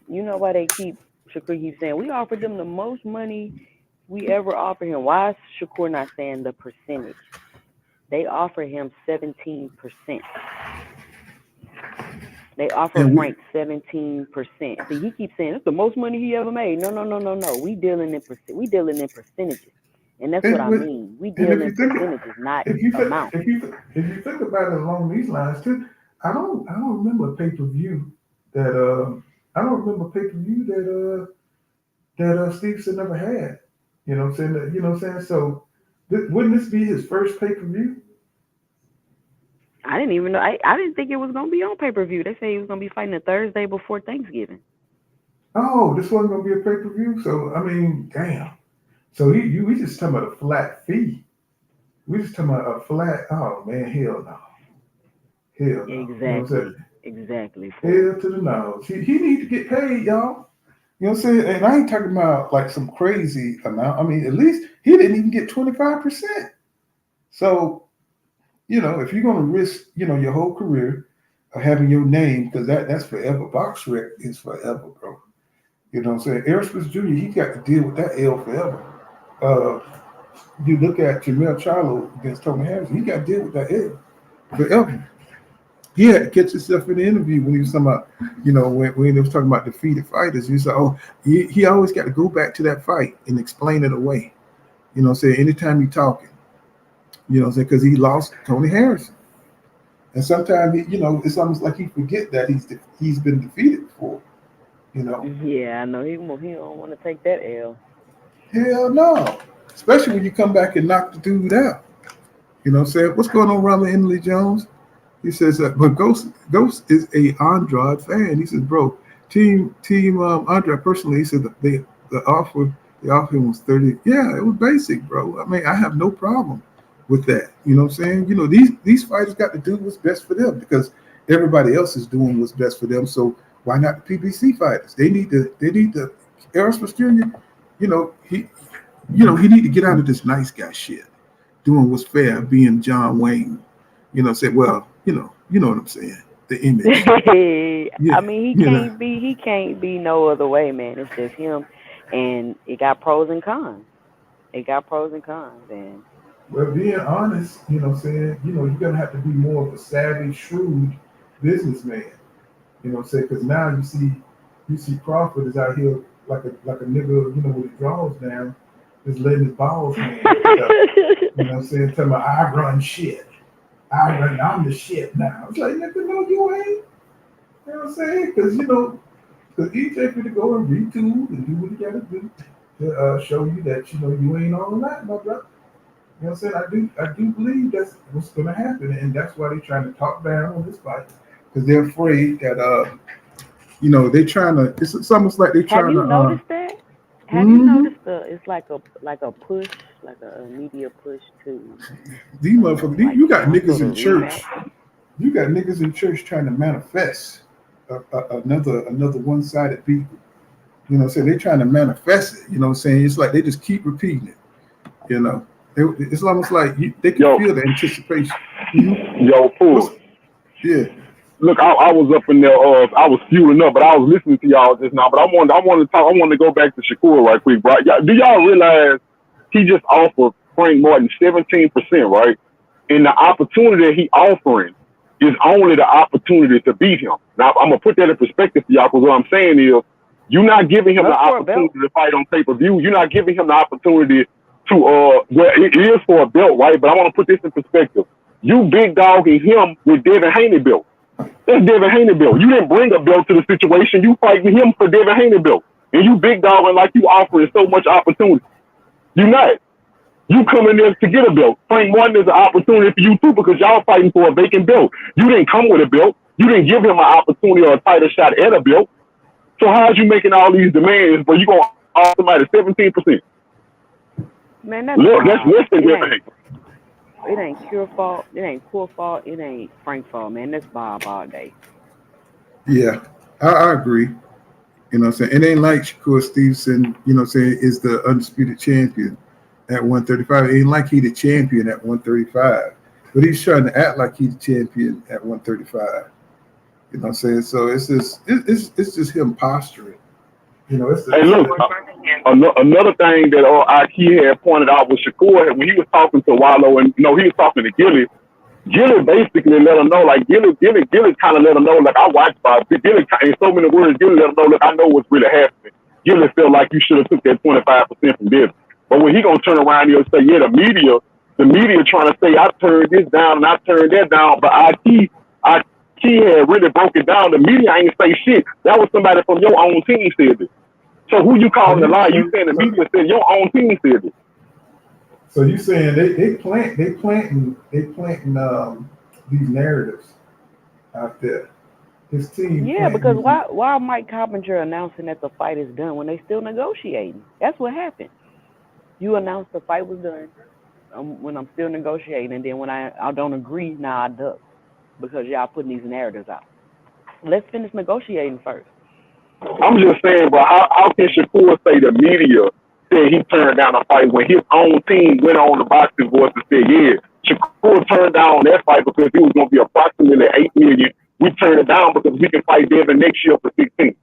You know why they keep Shakur keeps saying we offered them the most money we ever offered him. Why is Shakur not saying the percentage? They offer him 17%. They offer Frank 17%. See, he keeps saying it's the most money he ever made. No. We dealing in percentages, and that's what I mean. We deal in percentages, not amount. If you think about it along these lines too, I don't remember a pay-per-view that Stevenson never had. You know what I'm saying? So wouldn't this be his first pay-per-view? I didn't even know. I didn't think it was going to be on pay-per-view. They say he was going to be fighting the Thursday before Thanksgiving. Oh, this wasn't gonna be a pay-per-view. So I mean, damn. So we just talking about a flat fee. We just talking about a flat. Oh man, hell no, hell no. You know what I'm saying? Exactly. Hell to the nose. He need to get paid, y'all. You know what I'm saying? And I ain't talking about like some crazy amount. I mean, at least he didn't even get 25%. So, you know, if you're gonna risk, you know, your whole career of having your name, because that's forever. Box rec is forever, bro. You know what I'm saying? Errol Spence Jr., he got to deal with that L forever. You look at Jamel Charlo against Tony Harrison, he got to deal with that L forever. He had to catch himself in the interview when he was talking about, you know, when he was talking about defeated fighters. He said, oh, he always got to go back to that fight and explain it away. You know what I'm saying? Anytime he talking, you know what I'm saying? Because he lost Tony Harrison. And sometimes, you know, it's almost like he forget that he's been defeated before, you know? Yeah, I know. He don't want to take that L. Hell no. Especially when you come back and knock the dude out. You know what I'm saying? What's going on, Robert Emily Jones? He says that, but Ghost is a Andrade fan. He says, bro, team Andrade personally, he said that the offer him was 30. Yeah, it was basic, bro. I mean, I have no problem with that. You know what I'm saying? You know, these fighters got to do what's best for them because everybody else is doing what's best for them. So why not the PBC fighters? They need to Errol Spence Jr., you know, he need to get out of this nice guy shit, doing what's fair, being John Wayne. You know, say, well, you know what I'm saying. The image. I mean, he can't be no other way, man. It's just him, and it got pros and cons. And Well, being honest, you know what I'm saying, you know, you're gonna have to be more of a savvy, shrewd businessman. You know what I'm saying? Because now you see Crawford is out here like a nigga, you know, with his drawers down, just letting his balls hang. You know what I'm saying? Telling me I run shit. I'm the shit now. It's like, nigga, no, you ain't. You know what I'm saying? Because, you know, because EJ to go and retool and do what he got to do to show you that, you know, you ain't all that, my brother. You know what I'm saying? I do believe that's what's going to happen. And that's why they're trying to talk down on this fight. Because they're afraid that, you know, they're trying to, it's almost like they're trying to. Have you noticed that? Have you noticed it's like a push, like a media push to these motherfuckers? like You got niggas in Rematch. church. You got niggas in church trying to manifest another one-sided people. You know, so they're trying to manifest it. You know what I'm saying? It's like they just keep repeating it. You know, it's almost like they can feel the anticipation. Mm-hmm. Yo, fool. Yeah. Look, I was up in there. I was fueling up, but I was listening to y'all just now. But I wanted to go back to Shakur right quick, right? Do y'all realize he just offered Frank Martin 17%, right? And the opportunity that he offering is only the opportunity to beat him. Now I'm gonna put that in perspective for y'all, because what I'm saying is, you're not giving him the opportunity to fight on pay-per-view. You're not giving him the opportunity to well, it is for a belt, right? But I want to put this in perspective. You big dogging him with Devin Haney belt. That's Devin Haney belt. You didn't bring a belt to the situation. You fighting him for Devin Haney belt. And you big dogging like you offering so much opportunity. You not. You come in there to get a belt. Frank Martin is an opportunity for you too, because y'all fighting for a vacant belt. You didn't come with a belt. You didn't give him an opportunity or a title shot at a belt. So how's you making all these demands, but you gonna offer somebody 17%? Man, that's less than Devin. It ain't Cure fault. It ain't Core fault. It ain't Frank fault, man. That's Bob all day. Yeah, I agree. You know what I'm saying? It ain't like Shakur Stevenson, you know what I'm saying, is the undisputed champion at 135. It ain't like he the champion at 135. But he's trying to act like he's the champion at 135. You know what I'm saying? So it's just him posturing. You know, hey, look, another thing that Ike had pointed out was Shakur, when he was talking to Wallow, and he was talking to Gilly. Gilly basically let him know, like Gilly kind of let him know, like I watched Bob. Gilly, in so many words, Gilly let him know, look, I know what's really happening. Gilly felt like you should have took that 25% from Devin. But when he gonna turn around here and say, yeah, the media trying to say I turned this down and I turned that down, but Ike had really broke it down. The media ain't say shit. That was somebody from your own team said this. So who you calling a lie? You saying the media said your own team said this. So you saying they planting these narratives out there. his team. Yeah, because why Mike Coppinger announcing that the fight is done when they still negotiating? That's what happened. You announced the fight was done when I'm still negotiating, and then when I don't agree, now I duck because y'all putting these narratives out. Let's finish negotiating first. I'm just saying, but how can Shakur say the media said he turned down a fight when his own team went on the boxing voice and said, yeah, Shakur turned down that fight because it was going to be approximately $8 million. We turned it down because we can fight Devin next year for 16.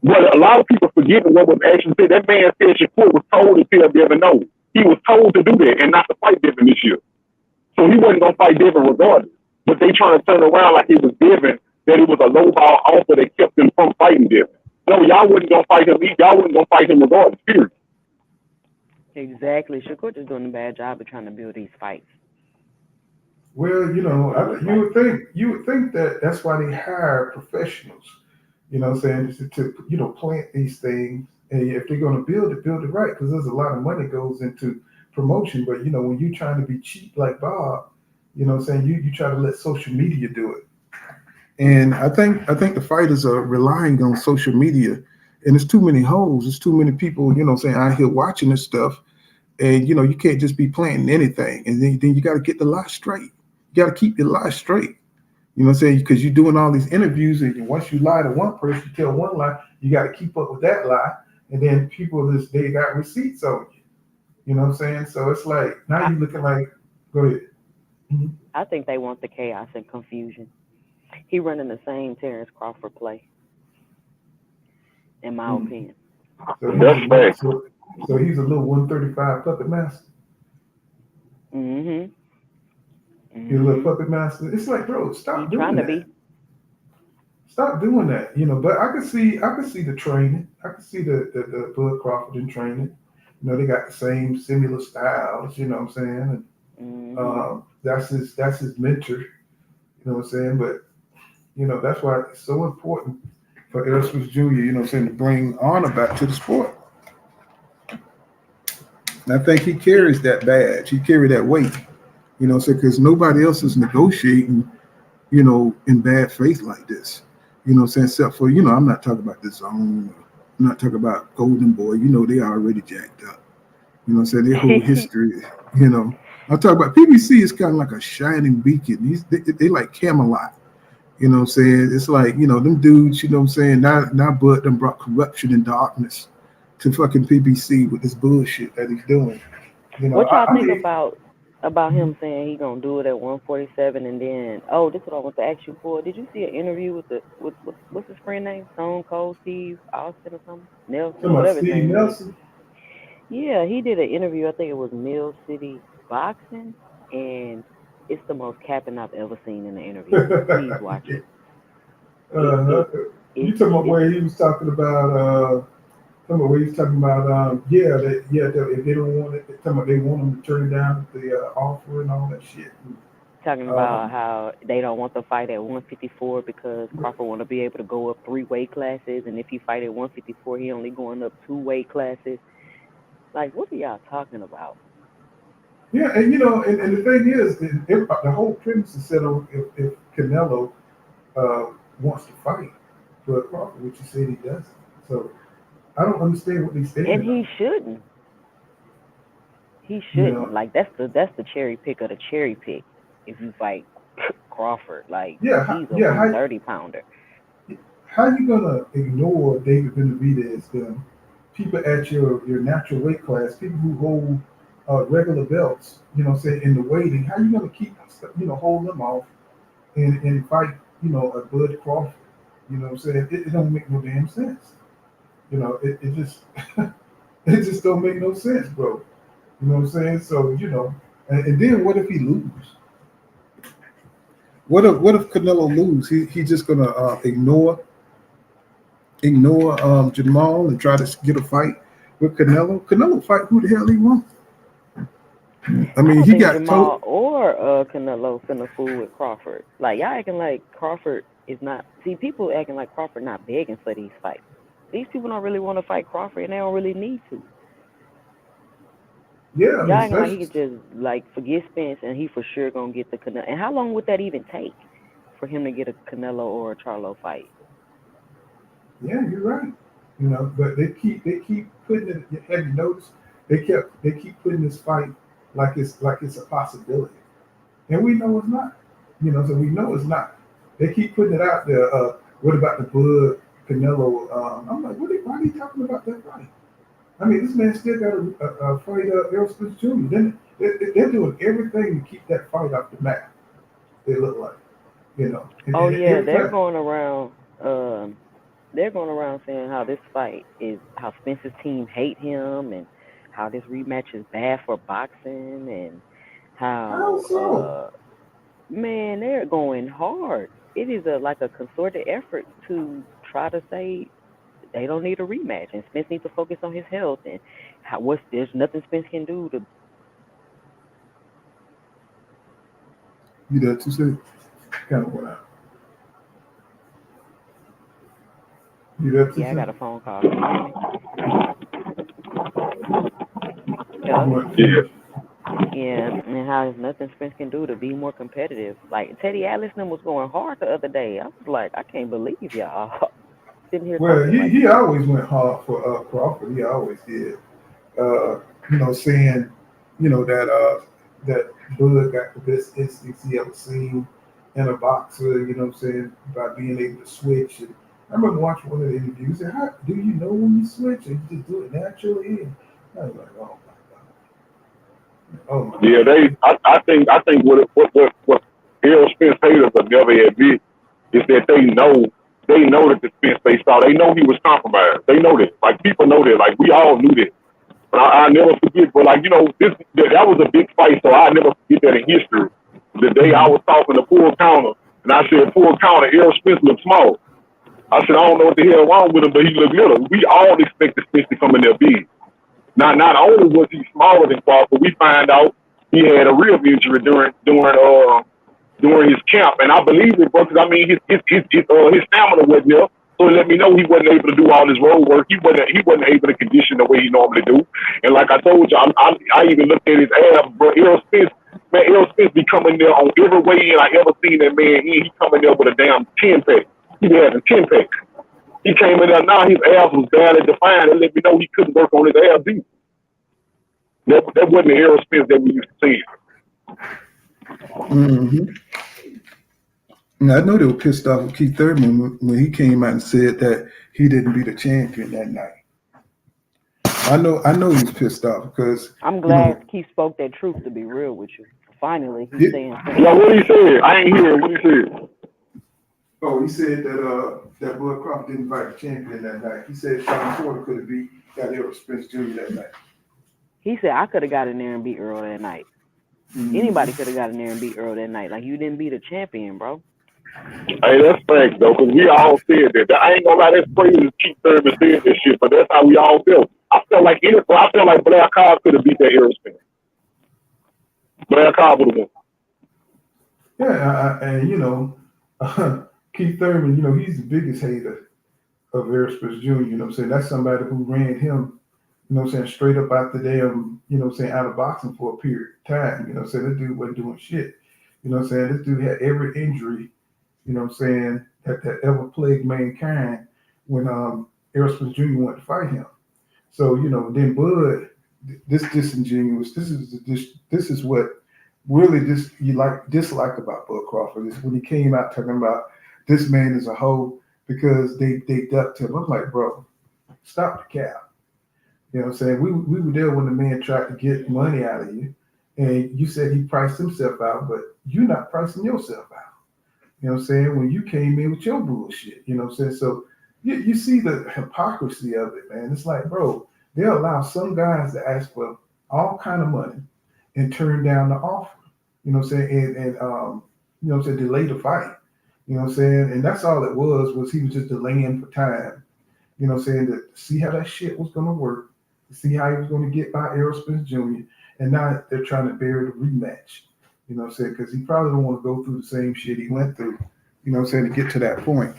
But a lot of people forget what was actually said. That man said Shakur was told to tell Devin no. He was told to do that and not to fight Devin this year. So he wasn't going to fight Devin regardless. But they trying to turn around like it was Devin, that it was a low ball offer that kept him from fighting Devin. No, y'all wasn't going to fight him. Y'all wasn't going to fight him regardless, period. Exactly. Shakur just doing a bad job of trying to build these fights. Well, you would think that that's why they hire professionals. You know what I'm saying? To plant these things. And if they're going to build it right, because there's a lot of money goes into promotion. But, when you're trying to be cheap like Bob, you know what I'm saying, you try to let social media do it. And I think the fighters are relying on social media. And there's too many holes. There's too many people, out here watching this stuff. And, you can't just be planting anything. And then you got to get the lie straight. You got to keep your lie straight. You know what I'm saying? Because you're doing all these interviews, and once you lie to one person, you tell one lie, you got to keep up with that lie. And then people they got receipts on you. You know what I'm saying? So it's like, now you're looking like, go ahead. Mm-hmm. I think they want the chaos and confusion. He running the same Terrence Crawford play, in my opinion. So he's a little 135 puppet master. Mm-hmm. He's a little puppet master. It's like, bro, stop doing that. Stop doing that. But I can see the training. I can see the Bud Crawford in training. They got the same similar styles. You know what I'm saying? And that's his mentor. You know what I'm saying? But that's why it's so important for Errol Spence Jr. You know what I'm saying, to bring honor back to the sport. And I think he carries that badge. He carries that weight. Because nobody else is negotiating, in bad faith like this. Except for, I'm not talking about the Zone. I'm not talking about Golden Boy. They already jacked up. Their whole history, I'm talking about PBC is kind of like a shining beacon. They like Camelot. It's like, them dudes, now Bud done brought corruption and darkness to fucking PBC with this bullshit that he's doing. What y'all think about him saying he gonna do it at 147, and then this is what I want to ask you for. Did you see an interview with what's his friend name? Stone Cold Steve Austin or something? Nelson, whatever his name is. Yeah, he did an interview. I think it was Mill City Boxing, and it's the most capping I've ever seen in an interview. Please watch it. You talking about where he was talking about? If they don't want it, they want them to turn down the offer and all that shit. Talking about how they don't want the fight at 154 because Crawford want to be able to go up 3 weight classes, and if he fight at 154, he only going up 2 weight classes. Like, what are y'all talking about? Yeah, and and the thing is, the whole premise is set on if Canelo wants to fight for Crawford, which he said he doesn't. So I don't understand what they're saying. And he shouldn't. He shouldn't. Like, that's the cherry pick of the cherry pick. If you fight Crawford, like, he's a 130 pounder. How you gonna ignore David Benavidez, the people at your natural weight class, people who hold regular belts, say in the weighting? How you gonna keep hold them off and fight a Bud Crawford? You know what I'm saying? It don't make no damn sense. It just it just don't make no sense, bro. You know what I'm saying? So and then what if he lose? What if Canelo lose? He just gonna ignore Jamal and try to get a fight with Canelo? Canelo fight who the hell he want? I mean, he got Jamal or Canelo finna fool with Crawford. Like, y'all acting like Crawford is not. See, people acting like Crawford not begging for these fights. These people don't really want to fight Crawford, and they don't really need to. Yeah, y'all acting like he could just forget Spence, and he for sure gonna get the Canelo. And how long would that even take for him to get a Canelo or a Charlo fight. Yeah, you're right. You know, but they keep putting it. Have you noticed? They keep putting this fight like it's a possibility, and we know it's not. You know, so we know it's not. They keep putting it out there. What about the Bud Canelo? I'm like, why are they talking about that fight? I mean, this man still got a fight Errol Spence Jr. Then they're doing everything to keep that fight off the map. They look like, you know. They're going around. They're going around saying how this fight is how Spence's team hate him and how this rematch is bad for boxing and how so? Man, they're going hard. It is like a concerted effort to try to say they don't need a rematch and Spence needs to focus on his health and there's nothing Spence can do to. You there too soon? Kind of went out. You there too soon? I got a phone call. Hello? Yeah, and how there's nothing Spence can do to be more competitive. Like Teddy Allison was going hard the other day. I was like, I can't believe y'all. Well, he always went hard for Crawford. He always did. You know, saying, you know, that Bud got the best instincts he ever seen in a boxer. You know what I'm saying, by being able to switch. And I remember watching one of the interviews. And how do you know when you switch? And you just do it naturally. And I was like, oh my god. Oh my yeah, god. I think what Errol Spence haters will never admit is that they know that the Spence they saw. They know he was compromised. They know that. Like people know that. Like we all knew that. But I never forget. But like you know, that was a big fight, so I never forget that in history. The day I was talking to Full Counter, and I said Full Counter, Errol Spence looked small. I said I don't know what the hell wrong with him, but he looked little. We all expected Spence to come in there big. Now, not only was he smaller than Crawford, we find out he had a rib injury during his camp, and I believe it, because I mean his stamina wasn't there, so it let me know he wasn't able to do all his road work. He wasn't able to condition the way he normally do. And like I told you, I even looked at his abs, bro. Errol Spence be coming there on every weigh-in I ever seen that man in. He coming there with a damn 10-pack. He been having 10-pack. He came in there now, his abs was badly defined, and let me know he couldn't work on his abs either. That wasn't the Errol Spence that we used to see. Mm-hmm. I know they were pissed off with Keith Thurman when he came out and said that he didn't beat a champion that night. I know he was pissed off because I'm glad Keith spoke that truth, to be real with you. Finally, he's saying something. Yeah, what he said? I ain't hear what he said. Oh, he said that Bud Crawford didn't fight the champion that night. He said Sean Porter could have got Errol Spence Jr. that night. He said I could have got in there and beat Earl that night. Mm-hmm. Anybody could have got in there and beat Earl that night. Like, you didn't beat a champion, bro. Hey, that's facts, though, because we all said that. I ain't gonna lie, that's crazy to Keith Thurman said this shit, but that's how we all felt. I felt like Blair Cobb could have beat that Errol Spence. Blair Cobb would have won. Yeah, and you know, Keith Thurman, you know, he's the biggest hater of Errol Spence Jr. You know what I'm saying? That's somebody who ran him, you know what I'm saying, straight up out the damn, you know what I'm saying, out of boxing for a period of time. You know what I'm saying? This dude wasn't doing shit. You know what I'm saying? This dude had every injury, you know what I'm saying, that ever plagued mankind when Errol Spence Jr. wanted to fight him. So, you know, then Bud, this disingenuous, this is what really dislike about Bud Crawford is when he came out talking about this man is a hoe because they ducked him. I'm like, bro, stop the cap. You know what I'm saying? We were there when the man tried to get money out of you, and you said he priced himself out, but you're not pricing yourself out. You know what I'm saying? When you came in with your bullshit, you know what I'm saying? So you see the hypocrisy of it, man. It's like, bro, they'll allow some guys to ask for all kind of money and turn down the offer. You know what I'm saying? And you know what I'm saying, delay the fight. You know what I'm saying? And that's all it was he was just delaying for time. You know what I'm saying? To see how that shit was gonna work, to see how he was gonna get by Errol Spence Jr. And now they're trying to bury the rematch. You know what I'm saying? Because he probably don't want to go through the same shit he went through, you know what I'm saying, to get to that point.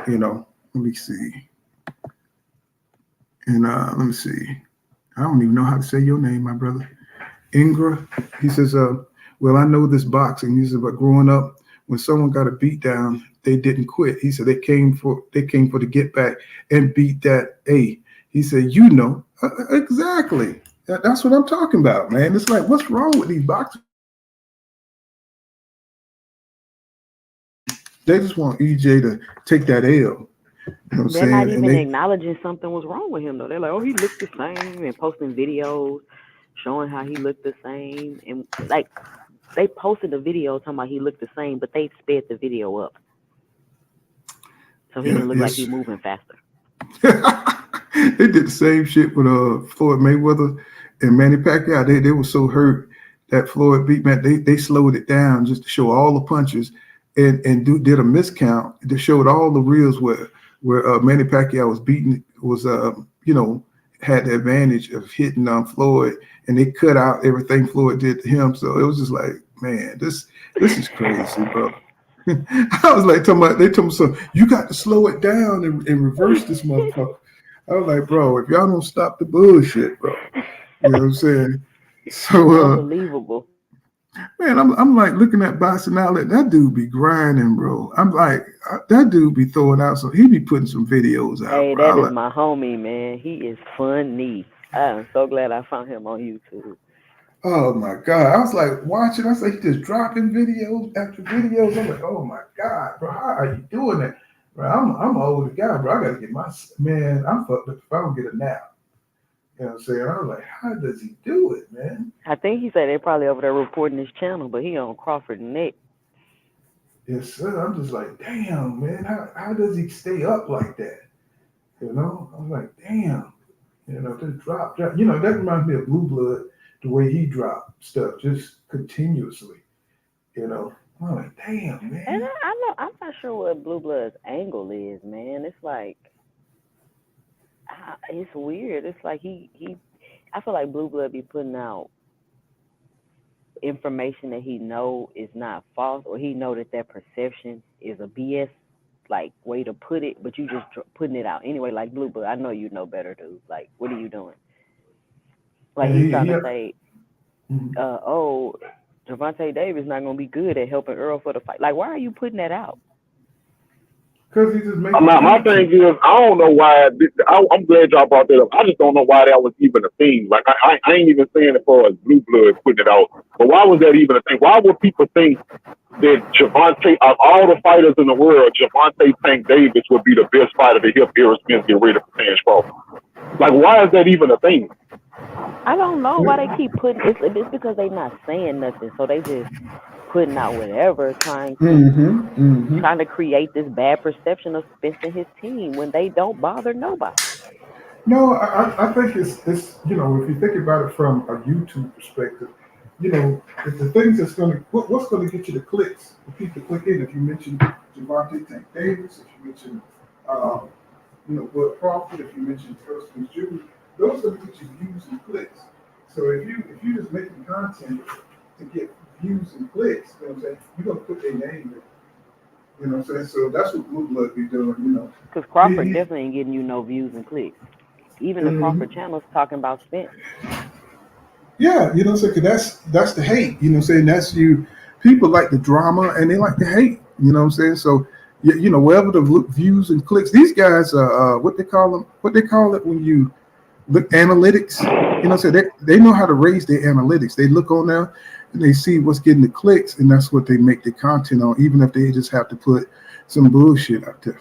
You know, let me see. And let me see. I don't even know how to say your name, my brother. Ingra, he says, well, I know this boxing. He says, but growing up, when someone got a beat down, they didn't quit. He said they came for the get back and beat that A. He said, exactly. That's what I'm talking about, man. It's like, what's wrong with these boxers? They just want EJ to take that L. You know what I'm They're not saying? even acknowledging something was wrong with him, though. They're like, oh, he looked the same, and posting videos showing how he looked the same. And, like, they posted a video talking about he looked the same, but they sped the video up. So he didn't look like he moving faster. They did the same shit with Floyd Mayweather and Manny Pacquiao. They were so hurt that Floyd beat man. They slowed it down just to show all the punches and did a miscount that showed all the reels where Manny Pacquiao was beating had the advantage of hitting Floyd, and they cut out everything Floyd did to him. So it was just like, man, this is crazy, bro. I was like, they told me so you got to slow it down and reverse this motherfucker. I was like, bro, if y'all don't stop the bullshit, bro. You know what I'm saying? So unbelievable. Man, I'm like looking at boxing now. That dude be grinding, bro. I'm like, that dude be throwing out he be putting some videos out. Hey, that is my homie, man. He is funny. I'm so glad I found him on YouTube. Oh my God. I was like watching, I was like, he just dropping videos after videos. I'm like, oh my God, bro, how are you doing that? Bro, I'm an older guy, bro. I gotta get I'm fucked up if I don't get a nap. You know what I'm saying? I was like, how does he do it, man? I think he said they're probably over there reporting his channel, but he on Crawford neck. Yes, sir. I'm just like, damn, man, how does he stay up like that? You know? I'm like, damn. You know, just drop. You know, that reminds me of Blue Blood, the way he dropped stuff just continuously. You know? I'm like, damn, man. And I'm not sure what Blue Blood's angle is, man. It's like, it's weird. It's like I feel like Blue Blood be putting out information that he know is not false, or he know that perception is a BS like way to put it, but you just putting it out anyway. Like Blue Blood, I know you know better, dude. Like, what are you doing? Like he's trying to say, Gervonta Davis not gonna be good at helping Errol for the fight. Like, why are you putting that out? Because he just making. My thing is, I don't know why. I'm glad y'all brought that up. I just don't know why that was even a thing. Like, I ain't even saying it for as Blue Blood putting it out. But why was that even a thing? Why would people think that Gervonta, of all the fighters in the world, Gervonta Tank Davis would be the best fighter to help Errol Spence get ready for Terence Crawford? Like, why is that even a thing? I don't know why they keep putting it. It's because they not saying nothing, so they just putting out whatever, trying to create this bad perception of Spence and his team when they don't bother nobody. No, I think it's you know, if you think about it from a YouTube perspective, you know, if the things that's what's going to get you the clicks, the people to click in. If you mention Gervonta Tank Davis, if you mention Bud Crawford, if you mention Errol Spence Jr., those are going to get you views and clicks. So if you just making content to get views and clicks, you know what I'm saying, you're going to put their name in. You know what I'm saying? So that's what Blue Blood be doing, you know. Because Crawford definitely ain't getting you no views and clicks. Even the Crawford channel's talking about Spence. Yeah, you know what I'm saying? Because that's the hate. You know what I'm saying? That's you. People like the drama and they like the hate. You know what I'm saying? So, you know, wherever the views and clicks, these guys are what they call it when you look analytics. You know what I'm saying? They know how to raise their analytics. They look on there and they see what's getting the clicks, and that's what they make the content on, even if they just have to put some bullshit out there.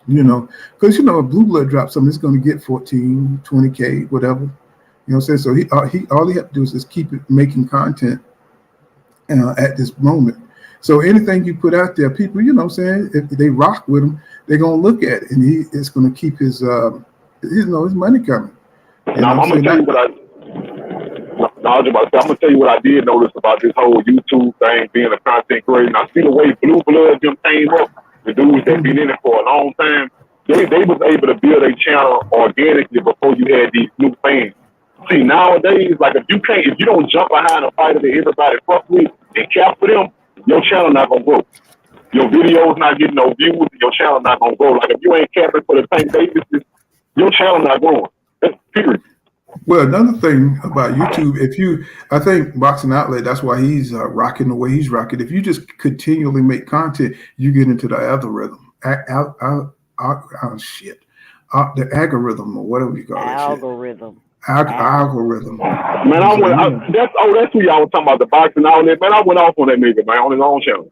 You know, because, you know, if Blue Blood drops something, it's going to get 14, 20K, whatever. You know what I'm saying? So he all he have to do is just keep it making content at this moment. So anything you put out there, people, you know what I'm saying, if they rock with him, they're going to look at it, and it's going to keep his money coming. Now, I'm going to tell you what I'm going to tell you what I did notice about this whole YouTube thing, being a content creator. And I see the way Blue Blood them came up, the dudes that been in it for a long time, they was able to build a channel organically before you had these new fans. See, nowadays, like if you don't jump behind a fighter that everybody fuck with and cap for them, your channel not gonna grow. Your videos not getting no views, your channel not gonna grow. Like if you ain't capping for the Tank Davis, your channel not growing. That's period. Well, another thing about YouTube, I think Boxing Outlet, that's why he's rocking the way he's rocking. If you just continually make content, you get into the algorithm. The algorithm or whatever you call that shit. Algorithm. Algorithm. Man, that's who y'all was talking about, the Boxing Outlet. Man, I went off on that nigga, man, on his own channel.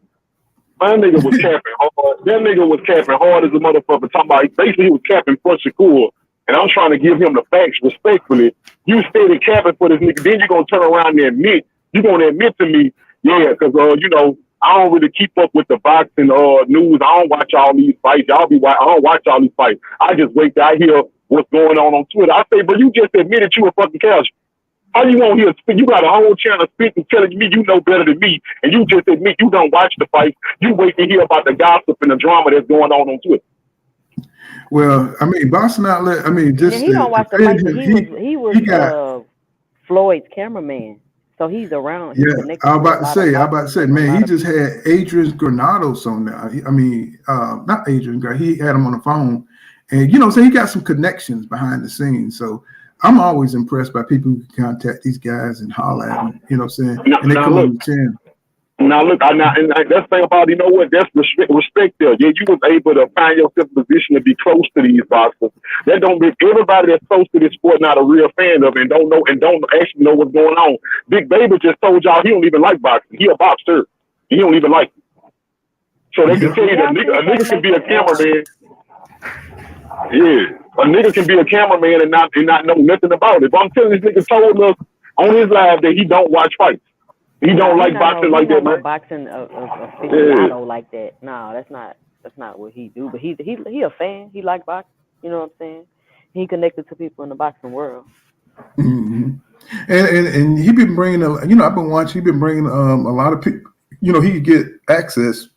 Man, that nigga was capping hard. That nigga was capping hard as a motherfucker. Talking about, basically, he was capping for Shakur. And I'm trying to give him the facts respectfully. You steady capping for this nigga. Then you're going to turn around and admit to me, yeah, because, I don't really keep up with the boxing news. I don't watch all these fights. I don't watch all these fights. I just wait till I hear what's going on Twitter. I say, bro, you just admitted you a fucking casual. How you want here? You got a whole channel speaking, telling me you know better than me, and you just admit you don't watch the fight. You wait to hear about the gossip and the drama that's going on Twitter. Well, I mean, Boxing Outlet. I mean, just he don't watch the fight. He was Floyd's cameraman, so he's around. Yeah, I was about to say, man, he just had Adrian Granados on there. Not Adrian, he had him on the phone, and so he got some connections behind the scenes. So I'm always impressed by people who can contact these guys and holler at them. You know what I'm saying? And they come on the channel. Now look, and that's the thing about it, that's respect there. Yeah, you was able to find yourself in a position to be close to these boxers. That don't make everybody that's close to this sport not a real fan of it and don't actually know what's going on. Big Baby just told y'all he don't even like boxing. He a boxer. He don't even like it. So they can tell you that a nigga can be a cameraman. Yeah, a nigga can be a cameraman and not know nothing about it. But I'm telling this nigga told us on his live that he don't watch fights. He don't like boxing like that, man. Boxing aficionado like that. No, that's not what he do. But he a fan. He like boxing. You know what I'm saying? He connected to people in the boxing world. Mm-hmm. And he been bringing I've been watching. He been bringing a lot of people. He could get access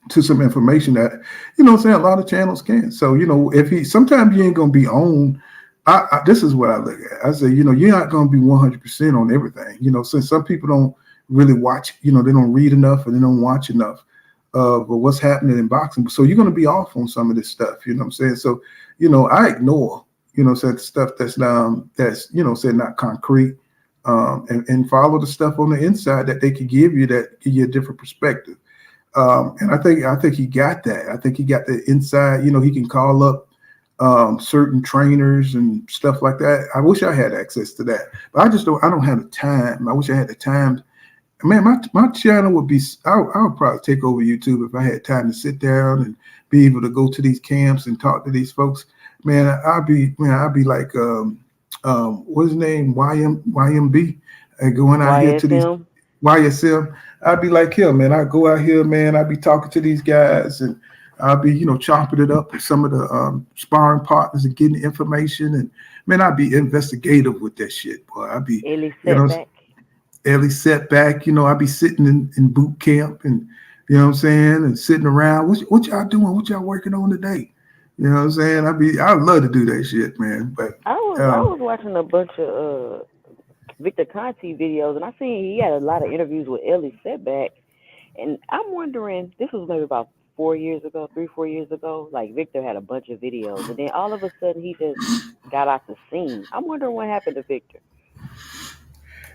to some information that a lot of channels can't. So if sometimes you ain't gonna be on. This is what I look at. I say you're not gonna be 100% on everything. Since some people don't really watch, they don't read enough or they don't watch enough of what's happening in boxing. So you're going to be off on some of this stuff, you know what I'm saying? So, I ignore, stuff that's said not concrete, and follow the stuff on the inside that they can give you a different perspective. And I think he got that. I think he got the inside, he can call up certain trainers and stuff like that. I wish I had access to that, but I don't have the time. I wish I had the time. Man, my channel would be, I would probably take over YouTube if I had time to sit down and be able to go to these camps and talk to these folks. Man, I'd be like, what's his name? YMB, going out here to these YSM. I'd be like him, man. I go out here, man. I'd be talking to these guys and I'll be, chopping it up with some of the sparring partners and getting information. And man, I'd be investigative with that shit, boy. I'd be, Ellie Setback, I'd be sitting in boot camp and, you know what I'm saying, and sitting around. What y'all doing? What y'all working on today? You know what I'm saying? I'd love to do that shit, man. But I was watching a bunch of Victor Conte videos, and I seen he had a lot of interviews with Ellie Setback, and I'm wondering, this was maybe about 4 years ago, 3-4 years ago, like Victor had a bunch of videos, and then all of a sudden he just got out the scene. I'm wondering what happened to Victor.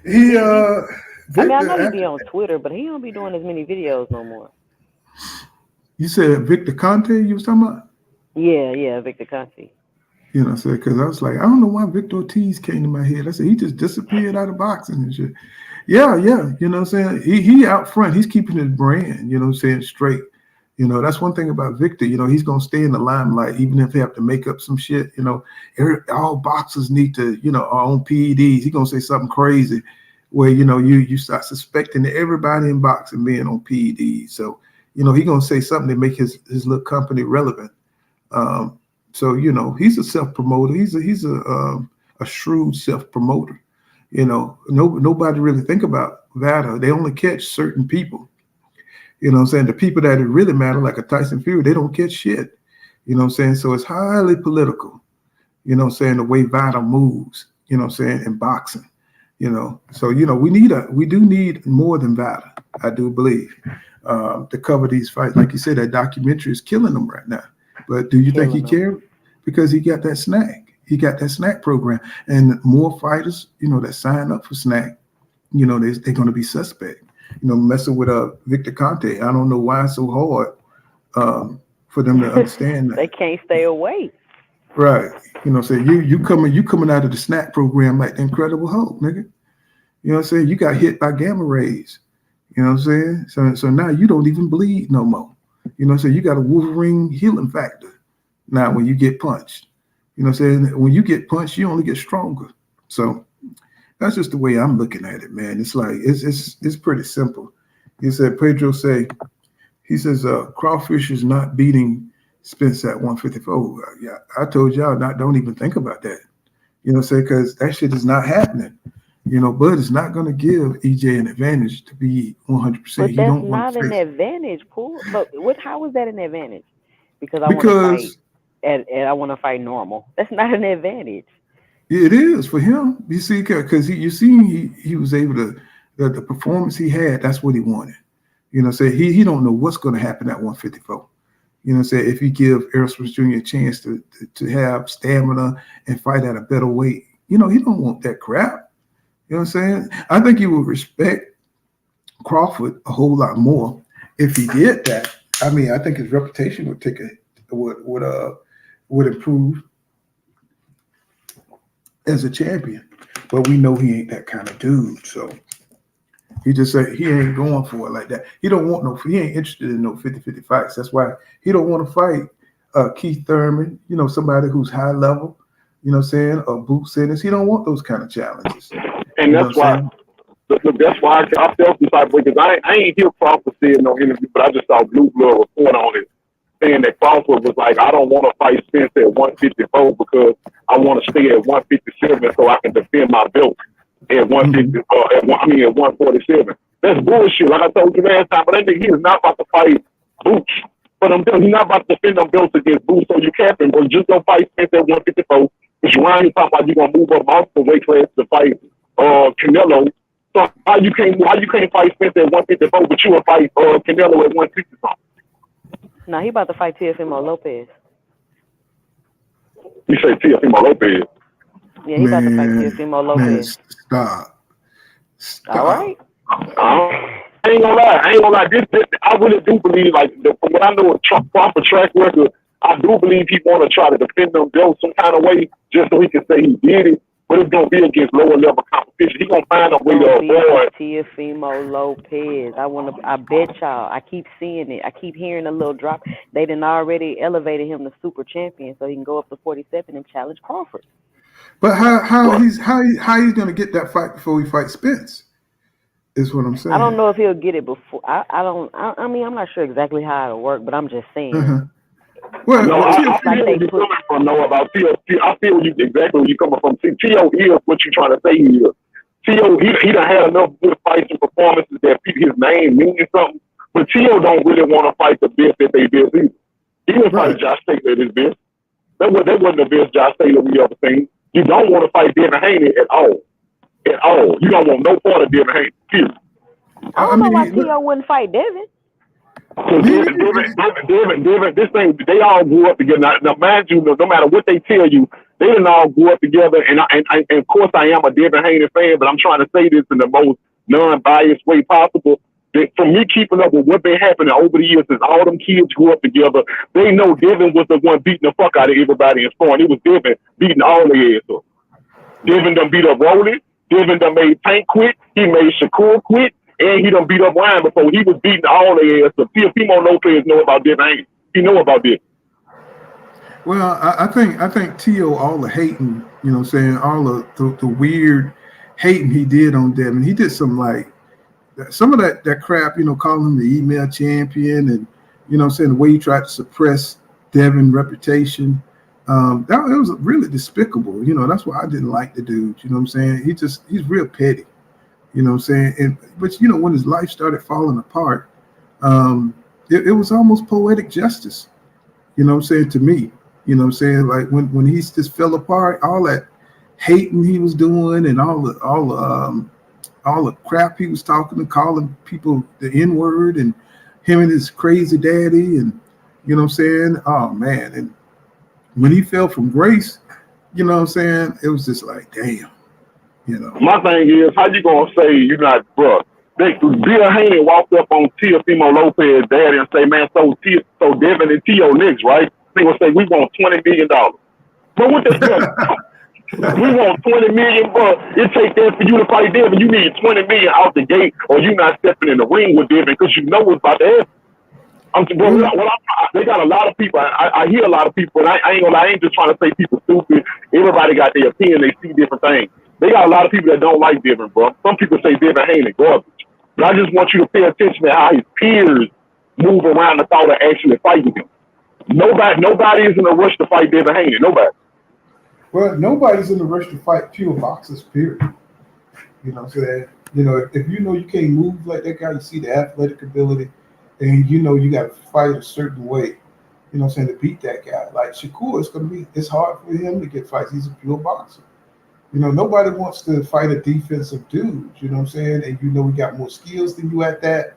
Victor, I know he be on Twitter, but he don't be doing as many videos no more. You said Victor Conte you was talking about? Yeah, Victor Conte. I said, because I was like, I don't know why Victor Ortiz came to my head. I said, he just disappeared out of boxing and shit. Yeah, you know what I'm saying? He out front. He's keeping his brand, you know what I'm saying, straight. That's one thing about Victor. He's going to stay in the limelight, even if they have to make up some shit. All boxers need to, are on PEDs. He's going to say something crazy where, you start suspecting everybody in boxing being on PEDs. So, he's going to say something to make his little company relevant. So, he's a self-promoter. He's a shrewd self-promoter. Nobody really think about that. They only catch certain people. You know what I'm saying? The people that it really matter, like a Tyson Fury, they don't get shit. You know what I'm saying? So it's highly political, you know what I'm saying, the way Vada moves, you know what I'm saying, in boxing. So we do need more than Vada, I do believe, to cover these fights. Like you said, that documentary is killing them right now. But do you think he cared? Because he got that snag. he got that snack program, and more fighters, that sign up for snack, they're going to be suspect. Messing with Victor Conte, I don't know why it's so hard for them to understand that they can't stay away. Right. So you coming out of the snack program like the Incredible Hulk, nigga. You know what I'm saying? You got hit by gamma rays. You know what I'm saying? So now you don't even bleed no more. So you got a Wolverine healing factor now when you get punched. You know what I'm saying? When you get punched, you only get stronger. So that's just the way I'm looking at it, man. It's like it's pretty simple. He said Pedro he says Crawfish is not beating Spence at 154. Yeah, I told y'all don't even think about that. You know what I'm saying? Because that shit is not happening. Bud is not going to give EJ an advantage to be 100%. But that's not an advantage, Paul. But how is that an advantage? Because I want to fight and I want to fight normal. That's not an advantage. It is for him. You see, because he was able to the performance he had. That's what he wanted. He don't know what's going to happen at 154. If you give Errol Spence Jr. a chance to have stamina and fight at a better weight, he don't want that crap. You know what I'm saying? I think he would respect Crawford a whole lot more if he did that. I mean, I think his reputation would improve as a champion. But we know he ain't that kind of dude, so he just said he ain't going for it like that. He ain't interested in no 50-50 fights. That's why he don't want to fight Keith Thurman, somebody who's high level, or Boot Sanders. He don't want those kind of challenges. And that's why I felt this type of way, because I ain't hear Crawford say in no interview, but I just saw Blue Blood report on it, saying that Crawford was like, I don't want to fight Spence at 154 because I want to stay at 157 so I can defend my belt at 150. At 147. That's bullshit. Like I told you last time, but I think he is not about to fight Boots. But he's not about to defend them belts against Boots. So you capping, bro. Just don't fight Spence at 154. Because you're around here talking about you're gonna move up multiple weight classes to fight Canelo. So why you can't fight Spence at 154, but you will fight Canelo at 160 something? No, he about to fight Teofimo Lopez. You say Teofimo Lopez? Yeah, he about to fight Teofimo Lopez. Stop. All right. I ain't gonna lie. This I really do believe, like, from what I know of Crawford track record, I do believe he want to try to defend them belts some kind of way, just so he can say he did it. But it's gonna be against lower level competition. He's gonna find a way to avoid Teofimo Lopez. I bet y'all. I keep seeing it. I keep hearing a little drop. They done already elevated him to super champion, so he can go up to 47 and challenge Crawford. But how he's gonna get that fight before he fights Spence? Is what I'm saying. I don't know if he'll get it before. I mean, I'm not sure exactly how it'll work, but I'm just saying. Well, no, I feel where you're coming from. No, about T.O. I feel exactly where you're coming from. T.O. is what you're trying to say here. T.O. He done had enough good fights and performances that his name means something. But T.O. don't really want to fight the best that they best either. He didn't fight Josh Taylor at his best. That wasn't the best Josh Taylor we ever seen. You don't want to fight Devin Haney at all. At all. You don't want no part of Devin Haney. Period. I don't know why T.O. wouldn't fight Devin. So Devin, this thing, they all grew up together. Now mind you, no matter what they tell you, they didn't all grew up together. And of course, I am a Devin Haney fan, but I'm trying to say this in the most non-biased way possible. That for me, keeping up with what been happening over the years, since all them kids grew up together, they know Devin was the one beating the fuck out of everybody in sparring. It was Devin beating all their ass up. Devin done beat up Rolly. Devin done made Tank quit. He made Shakur quit. And he done beat up Ryan before. He was beating all their ass up. Teofimo Lopez know about Devin Haney. He know about this. Well, I think T.O. all the hating, you know what I'm saying, all the weird hating he did on Devin. He did some of that crap, calling him the email champion, and you know what I'm saying, the way he tried to suppress Devin's reputation. It was really despicable. That's why I didn't like the dude. You know what I'm saying? He's real petty. You know what I'm saying? But when his life started falling apart, it was almost poetic justice. You know what I'm saying, to me. You know what I'm saying? Like when he just fell apart, all that hating he was doing and all the crap he was talking and calling people the N-word, and him and his crazy daddy, and you know what I'm saying? Oh man. And when he fell from grace, You know what I'm saying? It was just like, damn. You know. My thing is, how you gonna say you're not, bro? Bill Haney walked up on Teofimo Lopez's daddy and say, man, so Devin and Tio next, right? They gonna say we want $20 million. But what the fuck? We want $20 million, bro. It takes that for you to fight Devin. You need $20 million out the gate, or you not stepping in the ring with Devin because you know what's about to happen. They got a lot of people. I hear a lot of people, and I ain't gonna lie, I ain't just trying to say people stupid. Everybody got their opinion. They see different things. They got a lot of people that don't like Devin, bro. Some people say Devin Haney garbage. But I just want you to pay attention to how his peers move around the thought of actually fighting him. Nobody is in a rush to fight Devin Haney. Nobody. Well, nobody's in a rush to fight pure boxers, period. You know what I'm saying? You know, if you know you can't move like that guy, you see the athletic ability, and you know you got to fight a certain way, you know what I'm saying, to beat that guy. Like Shakur, it's hard for him to get fights. He's a pure boxer. You know, nobody wants to fight a defensive dude, you know what I'm saying? And you know we got more skills than you at that.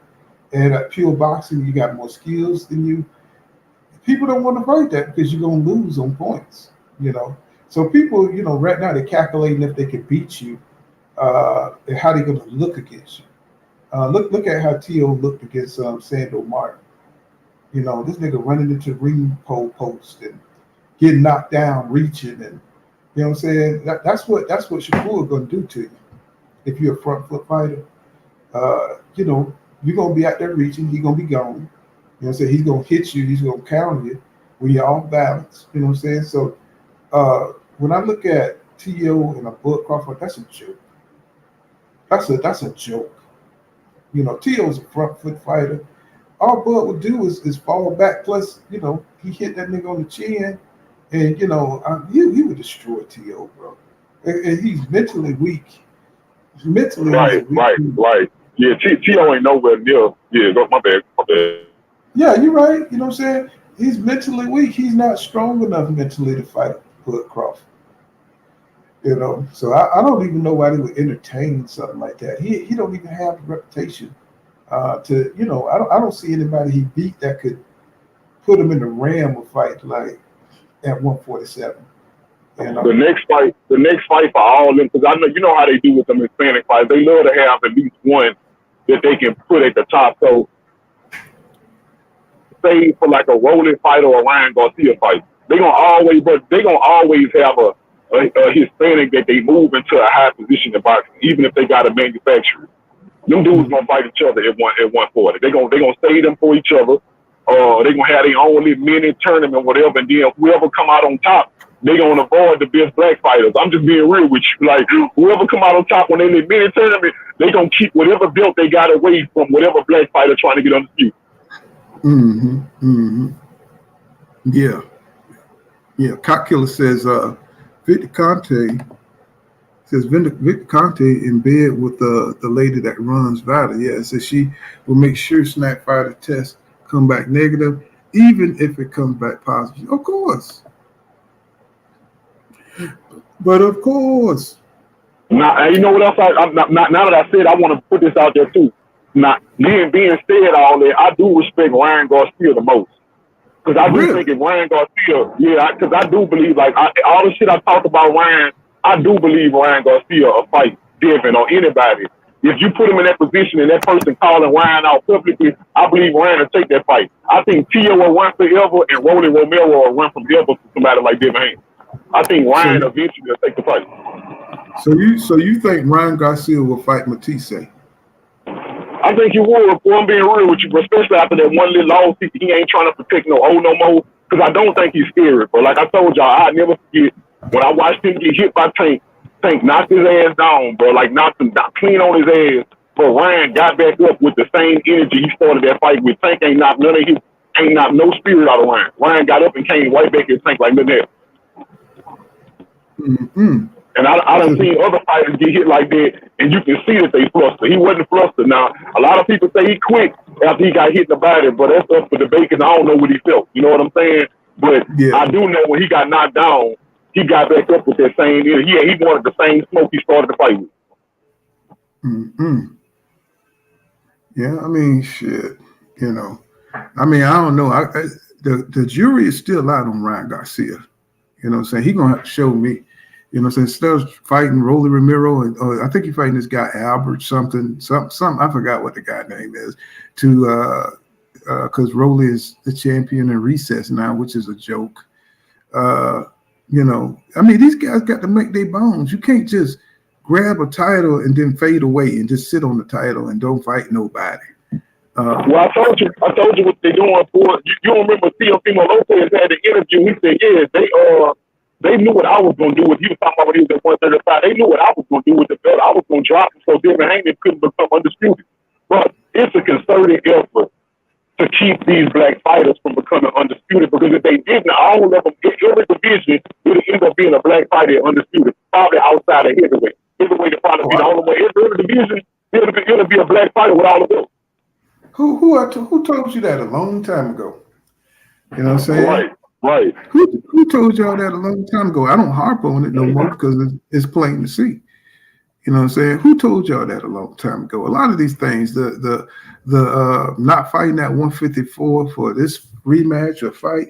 And at pure boxing, you got more skills than you. People don't want to fight that because you're going to lose on points, you know. So people, you know, right now they're calculating if they can beat you and how they're going to look against you. Look at how T.O. looked against Sandor Martin. You know, this nigga running into ring pole post and getting knocked down, reaching, and you know what I'm saying? That's what Shakur is going to do to you if you're a front foot fighter. You know, you're going to be out there reaching. He's going to be gone. You know what I'm saying? He's going to hit you. He's going to counter you when you're off balance. You know what I'm saying? So when I look at T.O. and a Bud Crawford, that's a joke. That's a joke. You know, T.O.'s a front foot fighter. All Bud would do is fall back. Plus, you know, he hit that nigga on the chin. And, you know, he would destroy T.O., bro. And he's mentally weak. Right. Yeah, T.O. ain't nowhere near. Yeah, my bad. Yeah, you're right. You know what I'm saying? He's mentally weak. He's not strong enough mentally to fight Bud Crawford. You know, so I don't even know why they would entertain something like that. He don't even have the reputation to, you know, I don't see anybody he beat that could put him in the realm of fight like at 147. You know? The next fight for all of them, because I know you know how they do with them Hispanic fights. They love to have at least one that they can put at the top. So, say for like a Rolling fight or a Ryan Garcia fight, they're gonna always have a Hispanic that they move into a high position in boxing, even if they got a manufacturer. Them dudes gonna fight each other at 140. They gonna save them for each other. They gonna have their own little mini tournament, whatever, and then whoever come out on top, they gonna avoid the best black fighters. I'm just being real with you. Like whoever come out on top when they little mini tournament, they gonna keep whatever belt they got away from whatever black fighter trying to get undisputed. Yeah. Cock Killer says Victor Conte in bed with the lady that runs Vita. Yeah, says she will make sure Snack Fighter test come back negative, even if it comes back positive. Of course. But of course. Now, you know what else? Now that I said, I want to put this out there too. Now, being said all that, I do respect Ryan Garcia the most. Because I do think if Ryan Garcia, because I do believe, like, all the shit I talked about Ryan, I do believe Ryan Garcia will fight Devin or anybody. If you put him in that position and that person calling Ryan out publicly, I believe Ryan will take that fight. I think Tio will run forever and Rolly Romero will run from ever to somebody like Devin Haney. I think Ryan eventually will take the fight. So you think Ryan Garcia will fight Matisse? I think he will. I'm being real with you, but especially after that one little loss, he ain't trying to protect no more. Because I don't think he's scary. But like I told y'all, I never forget when I watched him get hit by Tank. Tank knocked his ass down, bro. Like knocked him clean on his ass. But Ryan got back up with the same energy he started that fight with. Tank ain't knocked no spirit out of Ryan. Ryan got up and came right back at Tank like nothing else. And I done seen other fighters get hit like that, and you can see that they flustered. He wasn't flustered. Now, a lot of people say he quit after he got hit in the body, but that's up for debate because I don't know what he felt. You know what I'm saying? But I do know when he got knocked down, he got back up with that same energy. Yeah, he wanted the same smoke he started the fight with. Yeah, I mean, shit. You know, I mean, I don't know. The jury is still out on Ryan Garcia. You know what I'm saying? He's going to have to show me. You know what I'm saying? Instead of fighting Rolly Ramiro, and I think you're fighting this guy Albert something. I forgot what the guy name is. Because Rolly is the champion in recess now, which is a joke. You know, I mean, these guys got to make their bones. You can't just grab a title and then fade away and just sit on the title and don't fight nobody. Well, I told you what they're doing for it. You don't remember Teofimo Lopez had an interview. He said, yeah, they knew what I was going to do with. He was talking about when he was at 135. They knew what I was going to do with the belt. I was going to drop him so Devin Haney couldn't become undisputed. But it's a concerted effort to keep these black fighters from becoming undisputed, because if they didn't, all of them, every division, it would end up being a black fighter undisputed, probably outside of heavyweight. Heavyweight would probably be the only way. Every division, it'll be a black fighter with all of them. Who told you that a long time ago? You know what I'm saying? Right. Who told y'all that a long time ago? I don't harp on it no more because it's plain to see. You know what I'm saying? Who told y'all that a long time ago? A lot of these things, the not fighting at 154 for this rematch or fight,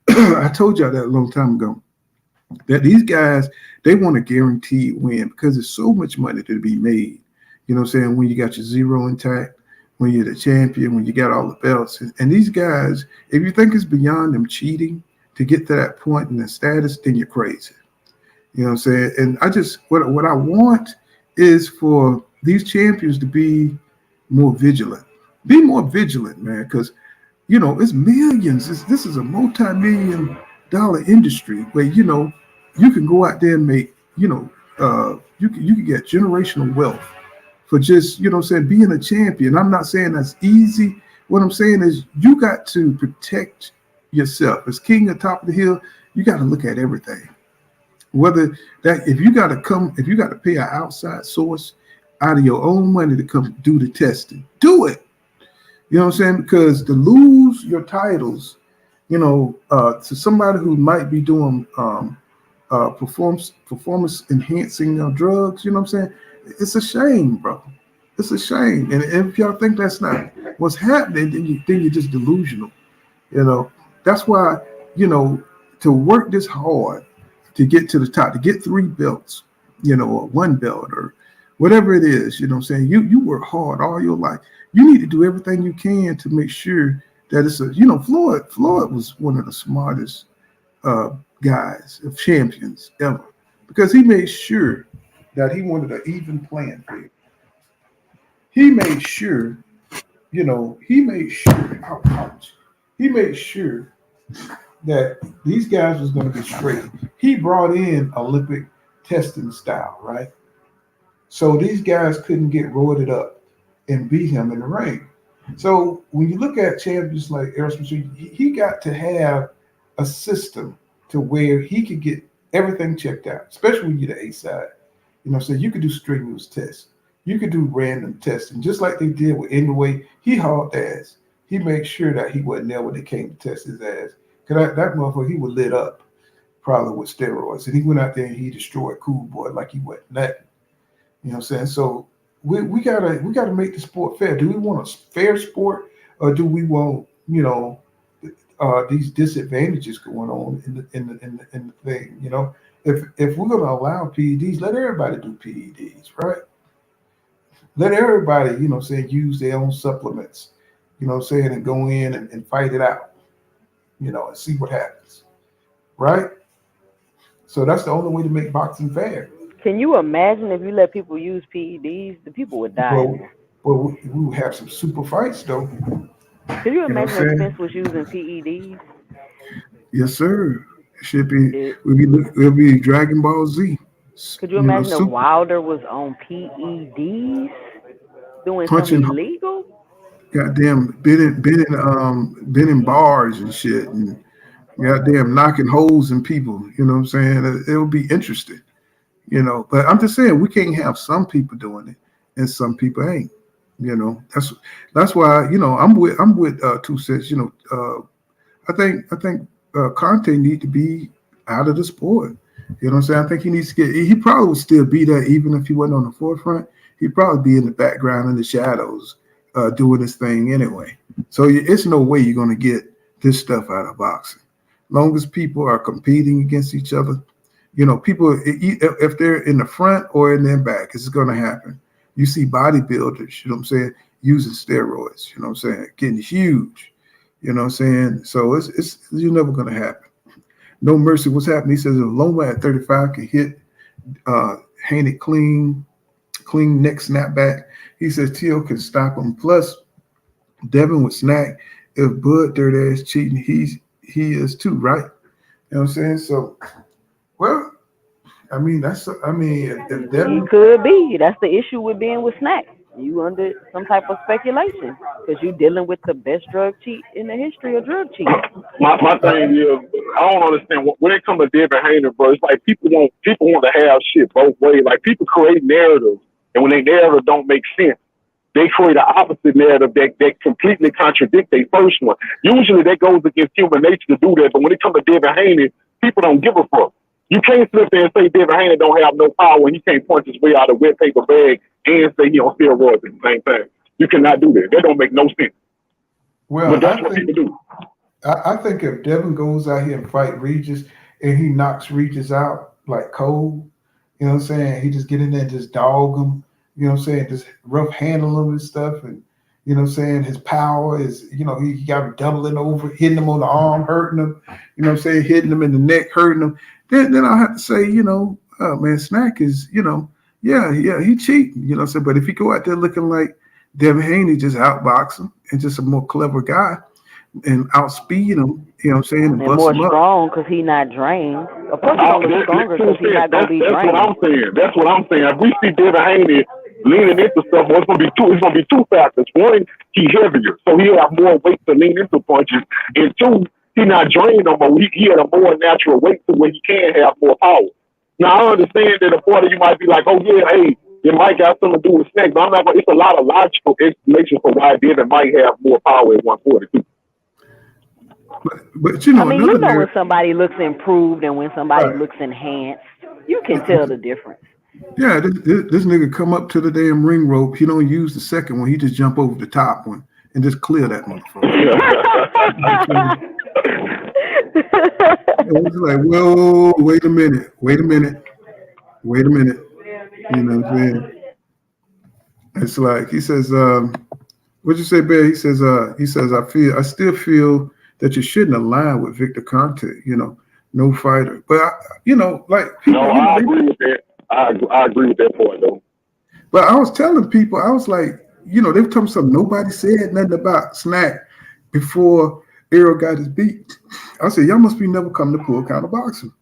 I told y'all that a long time ago. That these guys, they want a guaranteed win because there's so much money to be made. You know what I'm saying? When you got your zero intact, when you're the champion, when you got all the belts. And these guys, if you think it's beyond them cheating to get to that point in the status, then you're crazy. You know what I'm saying? And I just, what I want is for these champions to be more vigilant. Be more vigilant, man, because, you know, it's millions. This is a multi-million-dollar industry where, you know, you can go out there and make, you know, you can get generational wealth for just, you know what I'm saying, being a champion. I'm not saying that's easy. What I'm saying is you got to protect yourself. As king at top of the hill, you got to look at everything. Whether that, if you got to pay an outside source out of your own money to come do the testing, do it. You know what I'm saying? Because to lose your titles, you know, to somebody who might be doing performance enhancing drugs, you know what I'm saying? It's a shame, bro. It's a shame. And if y'all think that's not what's happening, then you're just delusional. You know, that's why, you know, to work this hard to get to the top, to get 3 belts, you know, or 1 belt or whatever it is, you know what I'm saying? You work hard all your life. You need to do everything you can to make sure that it's a, you know, Floyd was one of the smartest guys, of champions ever, because he made sure that he wanted an even playing field. He made sure, you know, he made sure that these guys was going to be straight. He brought in Olympic testing style, right? So these guys couldn't get roided up and beat him in the ring. So when you look at champions like Errol Spence Jr, he got to have a system to where he could get everything checked out, especially when you're the A side. You know, so you could do strenuous tests. You could do random testing, just like they did with Inouye. He hauled ass. He made sure that he wasn't there when they came to test his ass. Because that motherfucker, he was lit up probably with steroids. And he went out there and he destroyed Cool Boy like he wasn't nothing. You know what I'm saying? So we gotta make the sport fair. Do we want a fair sport, or do we want, you know, these disadvantages going on in the thing? You know, if we're gonna allow PEDs, let everybody do PEDs, right? Let everybody, you know, say use their own supplements, you know, saying, and go in and fight it out, you know, and see what happens, right? So that's the only way to make boxing fair. Can you imagine if you let people use PEDs? The people would die. Well, we would have some super fights, though. Can you imagine if Spence was using PEDs? Yes, sir. It should be. We'll be Dragon Ball Z. Could you imagine if Wilder was on PEDs doing something illegal? Goddamn, been in bars and shit, and goddamn knocking holes in people. You know what I'm saying? It'll be interesting. You know, but I'm just saying we can't have some people doing it and some people ain't. You know, that's why, you know, I'm with 2 Cents. You know, I think Conte need to be out of the sport. You know what I'm saying? I think he needs to he probably would still be there even if he wasn't on the forefront. He'd probably be in the background in the shadows doing his thing anyway. So it's no way you're going to get this stuff out of boxing. Long as people are competing against each other, You know, people, if they're in the front or in their back, it's going to happen. You see bodybuilders, you know what I'm saying, using steroids, you know what I'm saying, getting huge, you know what I'm saying? So it's you're never going to happen. No mercy. What's happening? He says if Loma at 35 can hit Haney clean neck snapback, he says T.O. can stop him. Plus, Devin would snack. If Bud dirt ass cheating, he is too, right? You know what I'm saying? So, well, I mean, if Devin, He could be. That's the issue with being with Snack. You under some type of speculation because you're dealing with the best drug cheat in the history of drug cheating. My thing is, I don't understand when it comes to Devin Haney, bro. It's like people want to have shit both ways. Like people create narratives, and when they narrative don't make sense, they create an opposite narrative that completely contradicts their first one. Usually that goes against human nature to do that, but when it comes to Devin Haney, people don't give a fuck. You can't sit there and say Devin Haney don't have no power when he can't punch his way out of a wet paper bag and say he on steroids at the same time. You cannot do that. That don't make no sense. Well, but that's what people do. I think if Devin goes out here and fight Regis and he knocks Regis out like cold, you know what I'm saying? He just get in there and just dog him, you know what I'm saying? Just rough handle him and stuff. And, you know what I'm saying? His power is, you know, he got him doubling over, hitting him on the arm, hurting him, you know what I'm saying? Hitting him in the neck, hurting him. Then I'll have to say, you know, oh man, Snack is, you know, yeah, he cheating, you know what I'm saying? But if he go out there looking like Devin Haney, just outbox him and just a more clever guy and outspeed him, you know what I'm saying? And bust more him strong because he's not drained. Of course, he's going to be stronger because he's not going to be drained. That's what I'm saying. If we see Devin Haney leaning into stuff, it's going to be two factors. One, he's heavier, so he'll have more weight to lean into punches. And two, he's not drained no more. He had a more natural weight to where he can have more power. Now, I understand that a part of you might be like, oh, yeah, hey, it might got something to do with Snack, but I'm not. It's a lot of logical explanation for why Devin might have more power at 142. But you know, I mean, you know when somebody looks improved and when somebody looks enhanced, you can tell the difference. Yeah, this nigga come up to the damn ring rope. He don't use the second one. He just jump over the top one and just clear that motherfucker. It's like, whoa, wait a minute. You know what I'm saying? It's like he says, what'd you say, Bear? He says, I still feel that you shouldn't align with Victor Conte, you know, no fighter. But you know, like people, I agree with that. I agree with that point though. But I was telling people, I was like, you know, they were telling me something. Nobody said nothing about Snack before Errol got his beat. I said, y'all must be never come to Full Counter Boxing.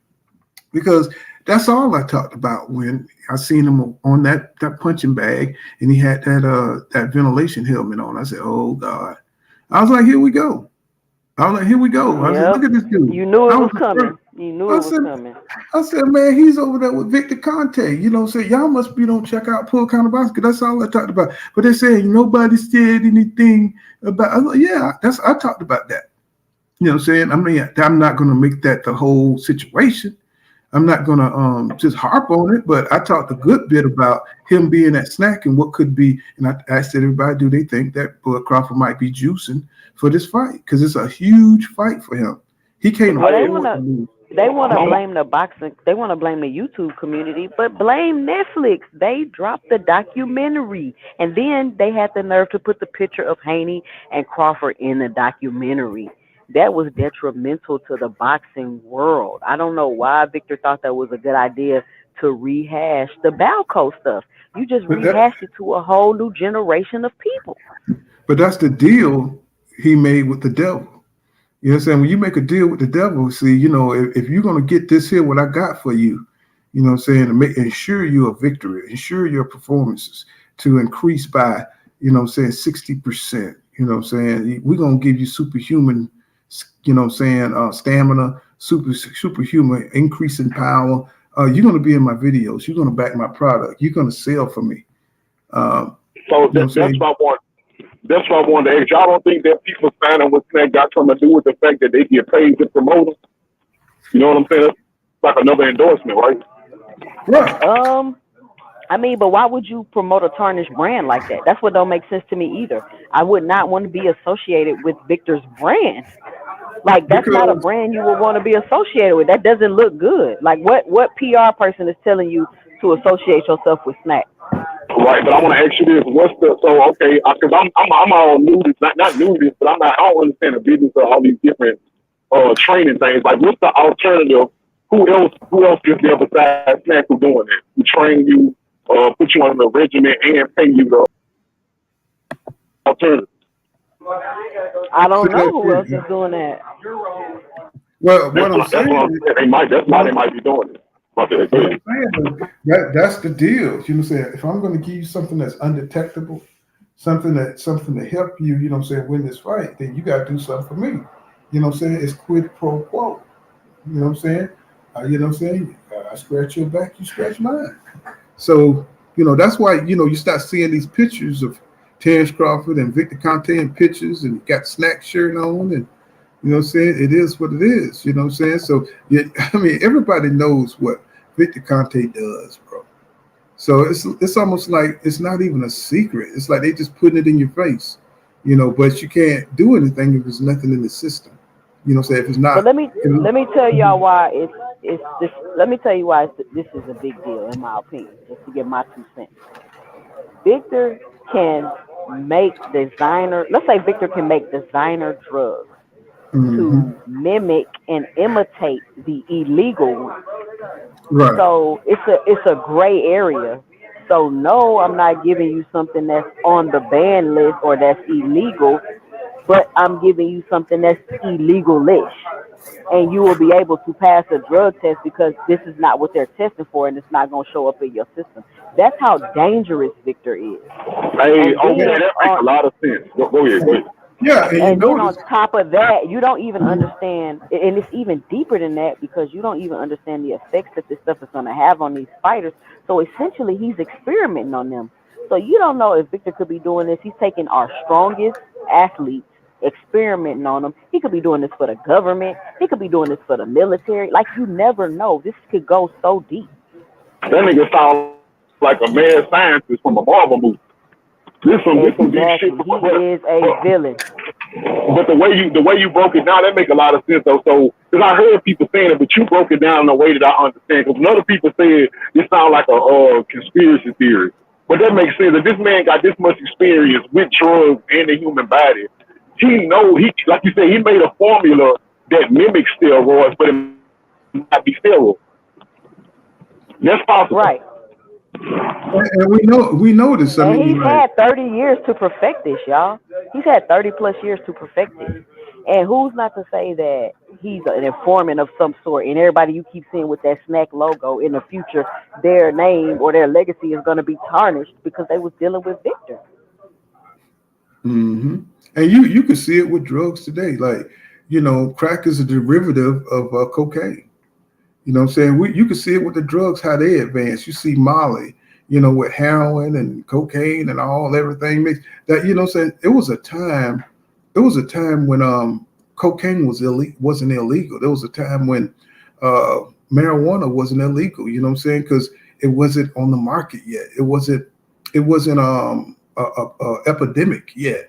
Because that's all I talked about when I seen him on that punching bag and he had that ventilation helmet on. I said, oh God. I was like, here we go. I was like, here we go. I said, look at this dude. You knew it was coming. You knew it was coming. I said, man, he's over there with Victor Conte. You know, say y'all must be don't check out Full Counter Boxing because that's all I talked about. But they're saying nobody said anything about. I was like, yeah, I talked about that. You know what I'm saying? I mean, I'm not going to make that the whole situation. I'm not going to just harp on it, but I talked a good bit about him being at Snack and what could be. And I asked everybody, do they think that Bud Crawford might be juicing for this fight? Because it's a huge fight for him. He can't. Well, they want to blame the boxing. They want to blame the YouTube community, but blame Netflix. They dropped the documentary, and then they had the nerve to put the picture of Haney and Crawford in the documentary. That was detrimental to the boxing world. I don't know why Victor thought that was a good idea to rehash the Balco stuff. You just rehashed it to a whole new generation of people. But that's the deal he made with the devil. You know what I'm saying? When you make a deal with the devil, see, you know, if you're going to get this here, what I got for you, you know what I'm saying, to ensure you a victory, ensure your performances to increase by, you know what I'm saying, 60%. You know what I'm saying? We're going to give you superhuman, you know what I'm saying, stamina, superhuman increase in power. You're going to be in my videos. You're going to back my product. You're going to sell for me. So that's what I wanted to ask. Y'all don't think that people signing with Snack got something to do with the fact that they get paid to promote them? You know what I'm saying? It's like another endorsement, right? Right. I mean, but why would you promote a tarnished brand like that? That's what don't make sense to me either. I would not want to be associated with Victor's brand. Like that's not a Because brand you would want to be associated with. That doesn't look good. Like what PR person is telling you to associate yourself with snacks? Right, but I want to ask you this: what's the okay? Because I'm all new to not new to this, but I don't understand the business of all these different training things. Like, what's the alternative? Who else is there besides snacks who doing that? Who train you, put you on the regimen, and pay you the alternative? I don't know who else is doing that. well, what I'm saying is, That's why they might be doing it. what I'm saying is that's the deal. You know what I'm saying? If I'm going to give you something that's undetectable, something to help you, you know what I'm saying, win this fight, then you got to do something for me. You know what I'm saying? It's quid pro quo. You know what I'm saying? You know what I'm saying? I scratch your back, you scratch mine. So, you know, that's why, you know, you start seeing these pictures of Terrence Crawford and Victor Conte in pictures and got snack shirt on, and you know what I'm saying? It is what it is, you know what I'm saying? So, yeah, I mean, everybody knows what Victor Conte does, bro. So it's almost like it's not even a secret. It's like they just putting it in your face, you know, but you can't do anything if there's nothing in the system. You know what I'm saying? If it's not. But let me tell y'all why it's this. Let me tell you why this is a big deal, in my opinion, just to give my 2 cents. Victor can make designer. Let's say Victor can make designer drugs to mimic and imitate the illegal ones. Right. So it's a gray area. So no, I'm not giving you something that's on the ban list or that's illegal, but I'm giving you something that's illegal-ish. And you will be able to pass a drug test because this is not what they're testing for, and it's not going to show up in your system. That's how dangerous Victor is. Hey, okay, that makes a lot of sense. Go ahead. Yeah, and then on top of that, you don't even understand, and it's even deeper than that because you don't even understand the effects that this stuff is going to have on these fighters. So essentially, he's experimenting on them. So you don't know if Victor could be doing this. He's taking our strongest athletes, experimenting on them. He could be doing this for the government. He could be doing this for the military. Like, you never know. This could go so deep. That nigga sounds like a mad scientist from a Marvel movie. This some big shit. He is a villain. But the way you broke it down, that make a lot of sense though. So, because I heard people saying it, but you broke it down in a way that I understand. Because other people said it sounds like a conspiracy theory, but that makes sense. If this man got this much experience with drugs and the human body, he like you said, he made a formula that mimics steroids, but it might be steroids. That's possible, right? And we know this. And he's had 30 years to perfect this, y'all. He's had 30 plus years to perfect this. And who's not to say that he's an informant of some sort, and everybody you keep seeing with that snack logo in the future, their name or their legacy is going to be tarnished because they was dealing with Victor. Mm-hmm. And you can see it with drugs today. Like, you know, crack is a derivative of cocaine. You know what I'm saying? You can see it with the drugs, how they advance. You see Molly, you know, with heroin and cocaine and everything mixed. That, you know what I'm saying? It was a time when cocaine wasn't illegal. There was a time when marijuana wasn't illegal, you know what I'm saying? Because it wasn't on the market yet. It wasn't a epidemic yet.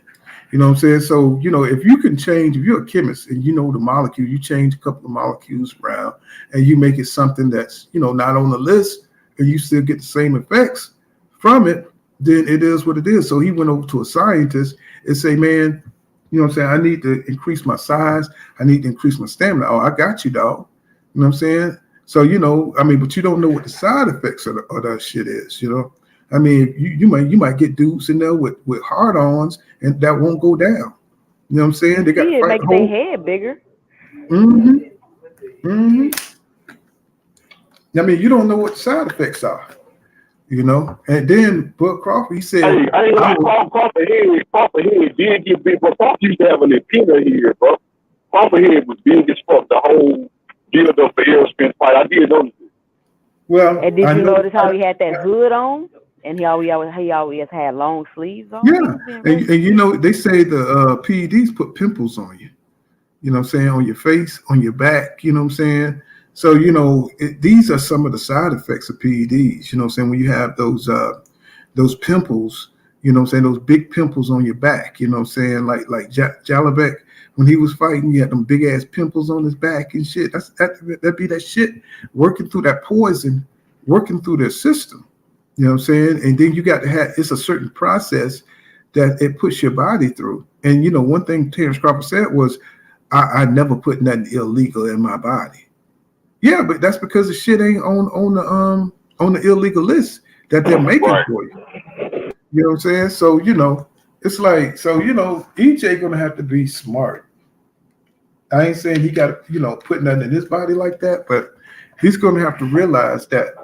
You know what I'm saying? So, you know, if you can change, if you're a chemist and you know the molecule, you change a couple of molecules around and you make it something that's, you know, not on the list and you still get the same effects from it, then it is what it is. So he went over to a scientist and say, man, you know what I'm saying? I need to increase my size. I need to increase my stamina. Oh, I got you, dog. You know what I'm saying? So, you know, I mean, but you don't know what the side effects of that shit is, you know? I mean, you might get dudes in there with hard-ons and that won't go down. You know what I'm saying? They got to make their head bigger. Mm-hmm. Mm-hmm. I mean, you don't know what the side effects are, you know? And then Bud Crawford, he said, I ain't like Crawford head did get big, but Crawford used to have an antenna here, bro. Crawford head was big as fuck the whole build up for Errol Spence fight. I did notice it. Well, and did you notice how he had that hood on? And he always had long sleeves on. Yeah, and you know, they say the PEDs put pimples on you. You know what I'm saying? On your face, on your back. You know what I'm saying? So, you know, these are some of the side effects of PEDs. You know what I'm saying? When you have those pimples, you know what I'm saying? Those big pimples on your back. You know what I'm saying? Like Jalabek when he was fighting, he had them big ass pimples on his back and shit. That'd be that shit working through that poison, working through their system. You know what I'm saying? And then you got to have, it's a certain process that it puts your body through. And, you know, one thing Terrence Crawford said was, I never put nothing illegal in my body. Yeah, but that's because the shit ain't on the illegal list that they're making for you. You know what I'm saying? So, you know, it's like, so, you know, EJ gonna have to be smart. I ain't saying he got to, you know, put nothing in his body like that, but he's gonna have to realize that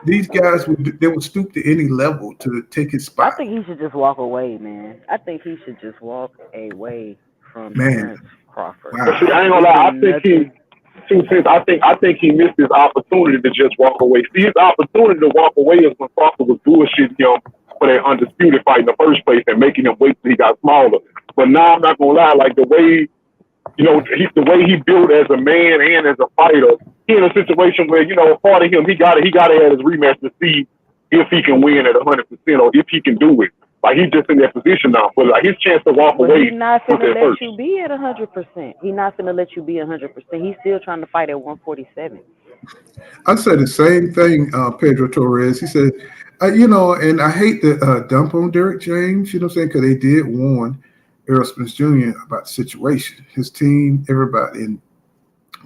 these guys would stoop to any level to take his spot. I think he should just walk away, man. I think he should just walk away from Man. Crawford. Wow. See, I ain't gonna lie. I think he missed his opportunity to just walk away. See, his opportunity to walk away is when Crawford was bullshitting him for that undisputed fight in the first place and making him wait till he got smaller. But now I'm not gonna lie, like the way, you know, the way he built as a man and as a fighter, he in a situation where, you know, part of him, he gotta have his rematch to see if he can win at 100% or if he can do it. Like, he's just in that position now. But like, his chance to walk away. He's not finna let you be at 100%. He's not finna let you be 100%. He's still trying to fight at 147. I said the same thing, Pedro Torres. He said, you know, and I hate to dump on Derek James, you know what I'm saying, because they did warn Errol Spence Jr. about the situation. His team, everybody, and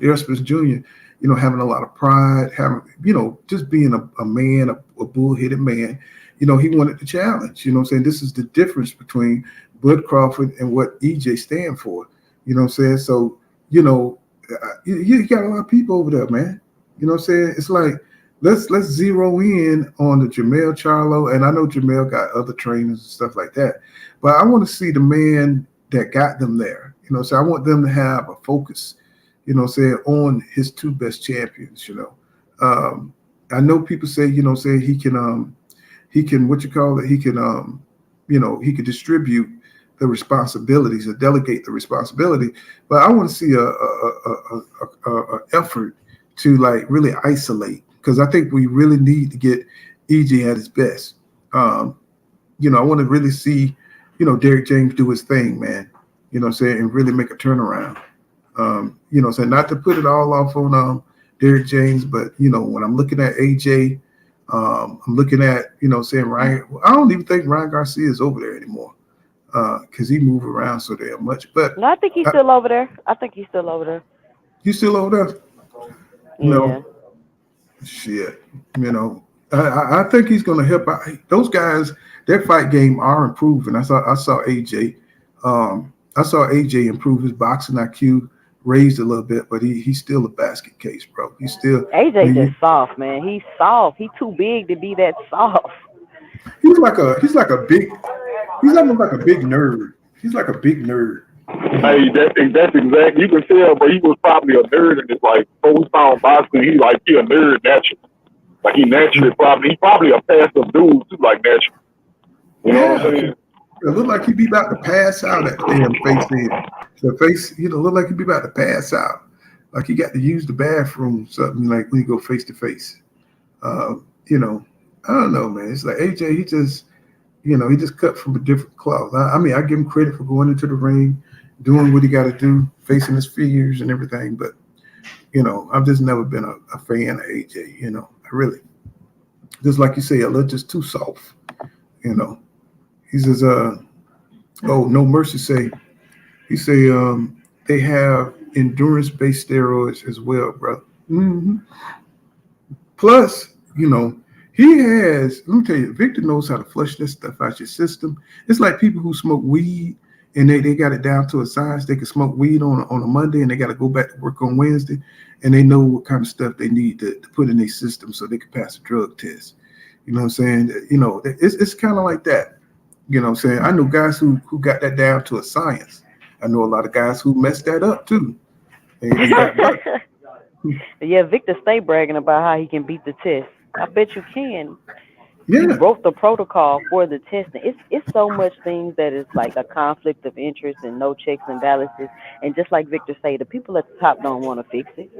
Errol Spence Jr., you know, having a lot of pride, having, you know, just being a man, a bull-headed man. You know, he wanted the challenge. You know what I'm saying? This is the difference between Bud Crawford and what EJ stand for. You know what I'm saying? So, you know, you got a lot of people over there, man. You know what I'm saying? It's like, let's zero in on the Jamel Charlo. And I know Jamel got other trainers and stuff like that. But I want to see the man that got them there. You know, so I want them to have a focus, you know, saying on his two best champions, you know. I know people say, you know, say he can what you call it, he can you know, he could distribute the responsibilities or delegate the responsibility, but I want to see a effort to like really isolate, because I think we really need to get EJ at his best. You know, I want to really see, you know, Derek James do his thing, man, you know what I'm saying, and really make a turnaround. You know, so not to put it all off on Derek James, but, you know, when I'm looking at AJ, I'm looking at, you know, saying Ryan. I don't even think Ryan Garcia is over there anymore because he moved around so damn much. But no, I think he's still over there. I think he's still over there. You still over there? Yeah. No. Shit. You know, I think he's going to help out. Those guys, their fight game are improving. I saw AJ. I saw AJ improve his boxing IQ. Raised a little bit, but he's still a basket case, bro. He's still AJ just soft, man. He's soft. He's too big to be that soft. He's like a big nerd. He's like a big nerd. Hey, that's exactly. You can tell, but he was probably a nerd, and it's like, so we found boxing. He a nerd naturally. Like he probably a passive dude too, like natural. You know what I'm saying? It looked like he'd be about to pass out at the damn face end. The face, you know, looked like he'd be about to pass out. Like he got to use the bathroom, something like when you go face to face. You know, I don't know, man. It's like AJ, he just cut from a different cloth. I mean, I give him credit for going into the ring, doing what he got to do, facing his fears and everything. But, you know, I've just never been a fan of AJ, you know. I really, just like you say, a little just too soft, you know. He says, No Mercy say, he say, they have endurance-based steroids as well, brother. Mm-hmm. Plus, you know, he has, let me tell you, Victor knows how to flush this stuff out your system. It's like people who smoke weed and they got it down to a science. They can smoke weed on a Monday and they got to go back to work on Wednesday, and they know what kind of stuff they need to put in their system so they can pass a drug test. You know what I'm saying? You know, it's kind of like that. You know what I'm saying? I know guys who got that down to a science. I know a lot of guys who messed that up too. Yeah, Victor stay bragging about how he can beat the test. I bet you can. Yeah. You wrote the protocol for the testing. It's so much things that is like a conflict of interest and no checks and balances. And just like Victor say, the people at the top don't want to fix it.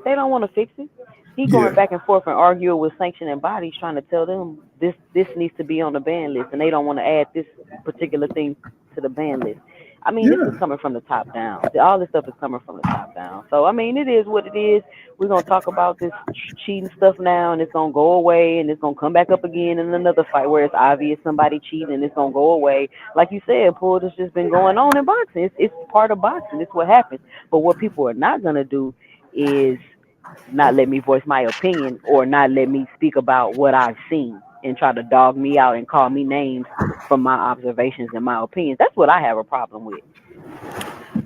They don't want to fix it. He going back and forth and arguing with sanctioning bodies, trying to tell them this needs to be on the ban list, and they don't want to add this particular thing to the ban list. I mean, this is coming from the top down. All this stuff is coming from the top down. So, I mean, it is what it is. We're going to talk about this cheating stuff now, and it's going to go away, and it's going to come back up again in another fight where it's obvious somebody cheating, and it's going to go away. Like you said, Paul, it's just been going on in boxing. It's part of boxing. It's what happens. But what people are not going to do is not let me voice my opinion or not let me speak about what I've seen and try to dog me out and call me names from my observations and my opinions. That's what I have a problem with.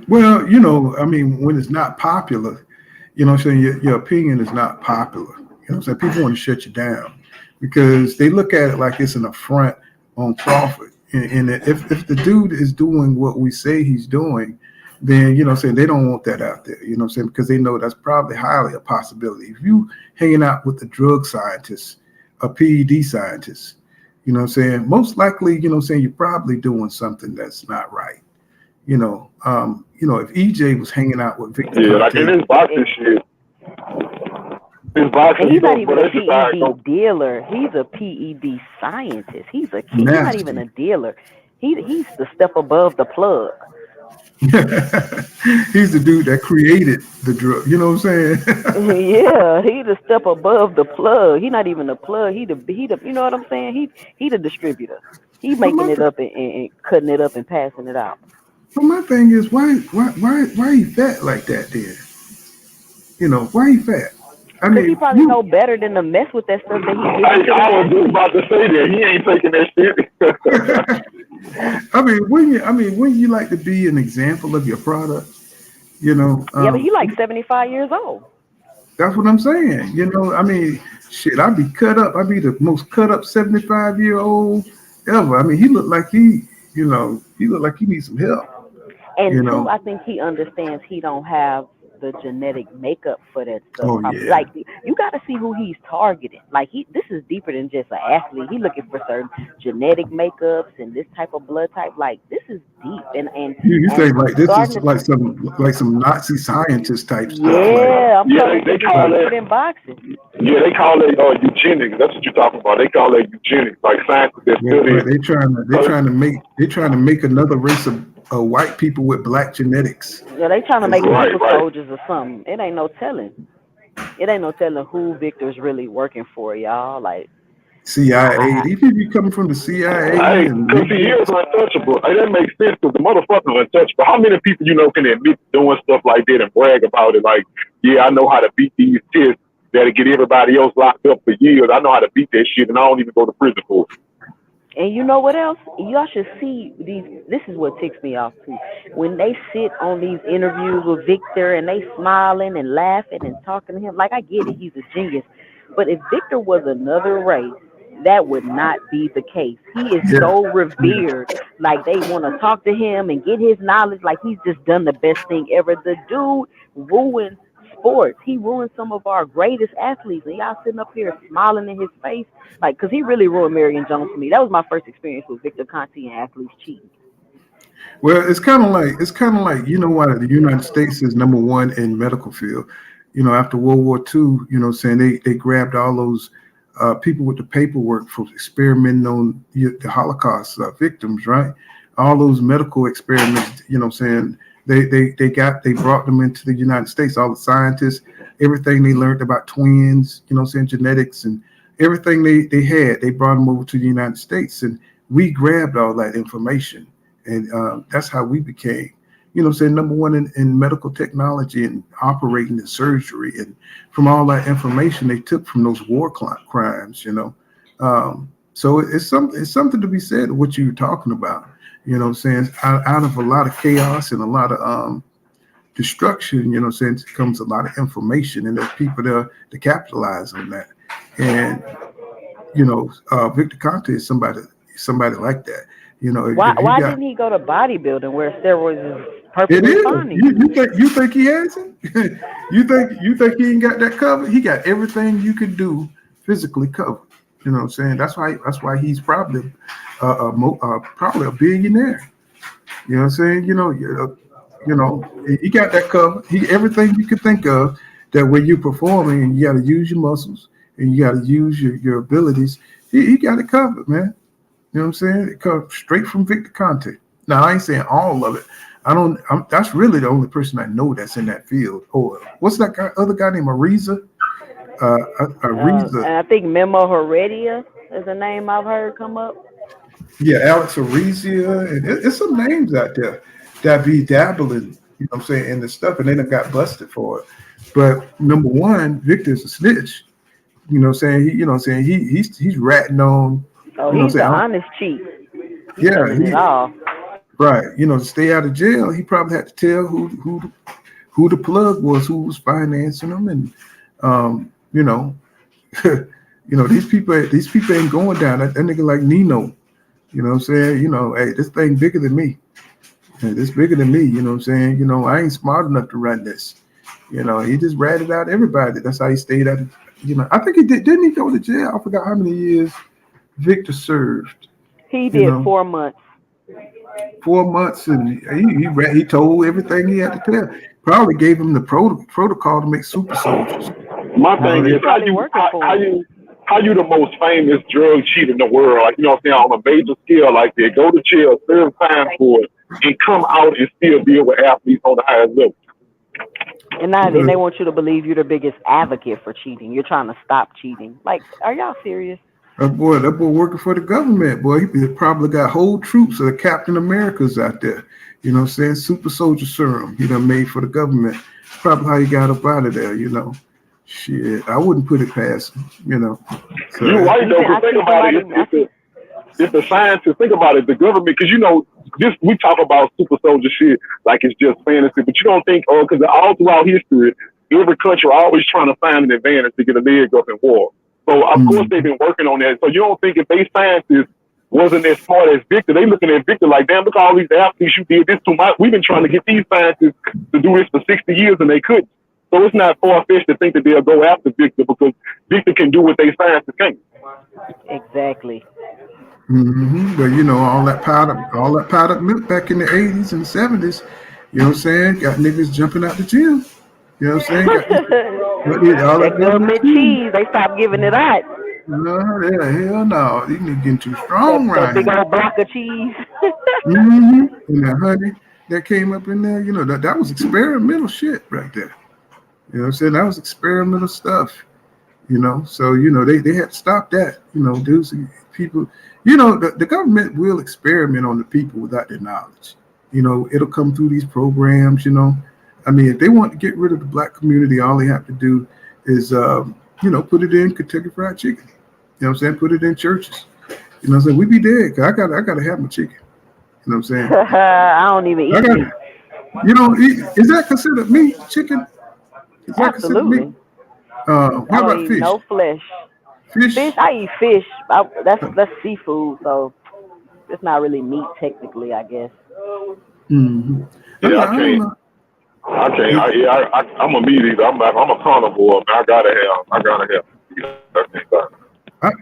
Well, you know, I mean, when it's not popular, you know what I'm saying, your opinion is not popular. You know what I'm saying? People want to shut you down because they look at it like it's an affront on Crawford. And if the dude is doing what we say he's doing, then, you know what I'm saying, they don't want that out there, you know what I'm saying, because they know that's probably highly a possibility. If you hanging out with the drug scientists, a PED scientist, you know what I'm saying, most likely, you know what I'm saying, you're probably doing something that's not right. You know, if EJ was hanging out with Victor, like in his boxing shit. His boxing, he's not even a PED dealer. He's a PED scientist. He's not even a dealer. He's the step above the plug. He's the dude that created the drug. You know what I'm saying? Yeah, he's the step above the plug. He's not even a plug. He the you know what I'm saying? He the distributor. He's making it up and cutting it up and passing it out. But my thing is, why he fat like that then? You know, why he fat? I mean, he probably know better than to mess with that stuff that he gets. I was just about to say that he ain't taking that shit. I mean, wouldn't you like to be an example of your product? You know. Yeah, but he like 75 years old. That's what I'm saying. You know, I mean, shit, I'd be cut up. I'd be the most cut up 75-year-old ever. I mean, he looked like he needs some help. And two, I think he understands he don't have the genetic makeup for that stuff. Oh, yeah. Like, you got to see who he's targeting. Like, this is deeper than just an athlete. He's looking for certain genetic makeups and this type of blood type. Like, this is deep. And you think like this is like some Nazi scientist type stuff. Yeah, I'm telling you, they call it in boxing. Yeah, they call it eugenics. That's what you're talking about. They call it eugenics, like scientists that study. They're trying to make another race of white people with black genetics. Yeah, they trying to make super soldiers or something. It ain't no telling. It ain't no telling who Victor's really working for, y'all. Like CIA. These people coming from the CIA. Because he is untouchable. That makes sense because the motherfucker's untouchable. How many people you know can admit doing stuff like that and brag about it? Like, yeah, I know how to beat these kids that'll get everybody else locked up for years. I know how to beat that shit, and I don't even go to prison for it. And you know what else? Y'all should see these. This is what ticks me off too. When they sit on these interviews with Victor and they smiling and laughing and talking to him, like, I get it, he's a genius. But if Victor was another race, that would not be the case. He is so revered. Like, they want to talk to him and get his knowledge. Like, he's just done the best thing ever. The dude ruined sports. He ruined some of our greatest athletes, and y'all sitting up here smiling in his face, like, because he really ruined Marion Jones for me. That was my first experience with Victor Conti and athletes cheating. Well, it's kind of like you know why the United States is number one in medical field. You know, after World War II, you know, saying they grabbed all those people with the paperwork for experimenting on the Holocaust victims, right? All those medical experiments, you know, saying. They brought them into the United States, all the scientists, everything they learned about twins, you know, saying genetics and everything they had, they brought them over to the United States, and we grabbed all that information, and that's how we became, you know, saying number one in medical technology and operating and surgery, and from all that information they took from those war crimes, you know, so it's something to be said of what you're talking about. You know what I'm saying? Out of a lot of chaos and a lot of destruction, you know what I'm saying, comes a lot of information, and there's people there to capitalize on that. And, you know, Victor Conti is somebody like that. You know, why didn't he go to bodybuilding where steroids is perfectly fine? You think he has it? you think he ain't got that covered? He got everything you could do physically covered. You know what I'm saying? That's why he's probably a billionaire. You know what I'm saying? You know, he got that covered. Everything you could think of that when you're performing and you got to use your muscles and you got to use your abilities. He got it covered, man. You know what I'm saying? It comes straight from Victor Conti. Now I ain't saying all of it. That's really the only person I know that's in that field. Oh, what's that other guy named Ariza? Ariza. And I think Memo Heredia is a name I've heard come up. Yeah, Alex Arizia, and it's some names out there that be dabbling, you know what I'm saying, in this stuff, and they done got busted for it. But number one, Victor's a snitch. You know what I'm saying? He's ratting on. Oh, you know he's the honest cheat. Yeah, right. To stay out of jail, he probably had to tell who the plug was, who was financing them, and these people ain't going down. That nigga like Nino. You know what I'm saying? Hey, this thing bigger than me. This bigger than me. You know what I'm saying? I ain't smart enough to run this. He just ratted out everybody. That's how he stayed out of, I think he did. Didn't he go to jail? I forgot how many years Victor served. He did 4 months. 4 months, and he told everything he had to tell. Probably gave him the protocol to make super soldiers. My thing is, how you the most famous drug cheat in the world? Like, on a major scale like that, go to jail, serve time for it, and come out and still deal with athletes on the highest level. And they want you to believe you're the biggest advocate for cheating. You're trying to stop cheating. Like, are y'all serious? That boy working for the government, boy. He probably got whole troops of the Captain Americas out there. You know what I'm saying? Super soldier serum he done made for the government. Probably how he got up out of there, Shit, I wouldn't put it past him, So, you're right, though, because think about it. If the scientists, think about it, the government, because we talk about super soldier shit like it's just fantasy, but you don't think, because all throughout history, every country always trying to find an advantage to get a leg up in war. So, of course, they've been working on that. So, you don't think if they scientists wasn't as smart as Victor, they looking at Victor like, damn, look at all these athletes you did this too much. We've been trying to get these scientists to do this for 60 years and they couldn't. So, it's not far-fetched to think that they'll go after Victor because Victor can do what they scientists can't. Exactly. Mm-hmm. But all that powdered milk back in the 80s and the 70s, you know what I'm saying? Got niggas jumping out the gym. You know what I'm saying? All that government cheese, they stopped giving it out. Hell no. These niggas getting too strong right big old block of cheese. And that honey that came up in there, that was experimental shit right there. You know what I'm saying? That was experimental stuff. So they had to stop that. Dudes, people, the government will experiment on the people without their knowledge. It'll come through these programs. I mean, if they want to get rid of the black community, all they have to do is put it in Kentucky Fried Chicken. You know what I'm saying? Put it in churches. You know what I'm saying? We be dead. I gotta have my chicken. You know what I'm saying? I don't even eat it. Is that considered meat? Chicken? Is that Absolutely. Meat? How about fish? No flesh. Fish? I eat fish. That's seafood, so it's not really meat technically, I guess. Mm-hmm. Yeah, I can't. I'm a meat eater. I'm a carnivore. Man. I gotta have.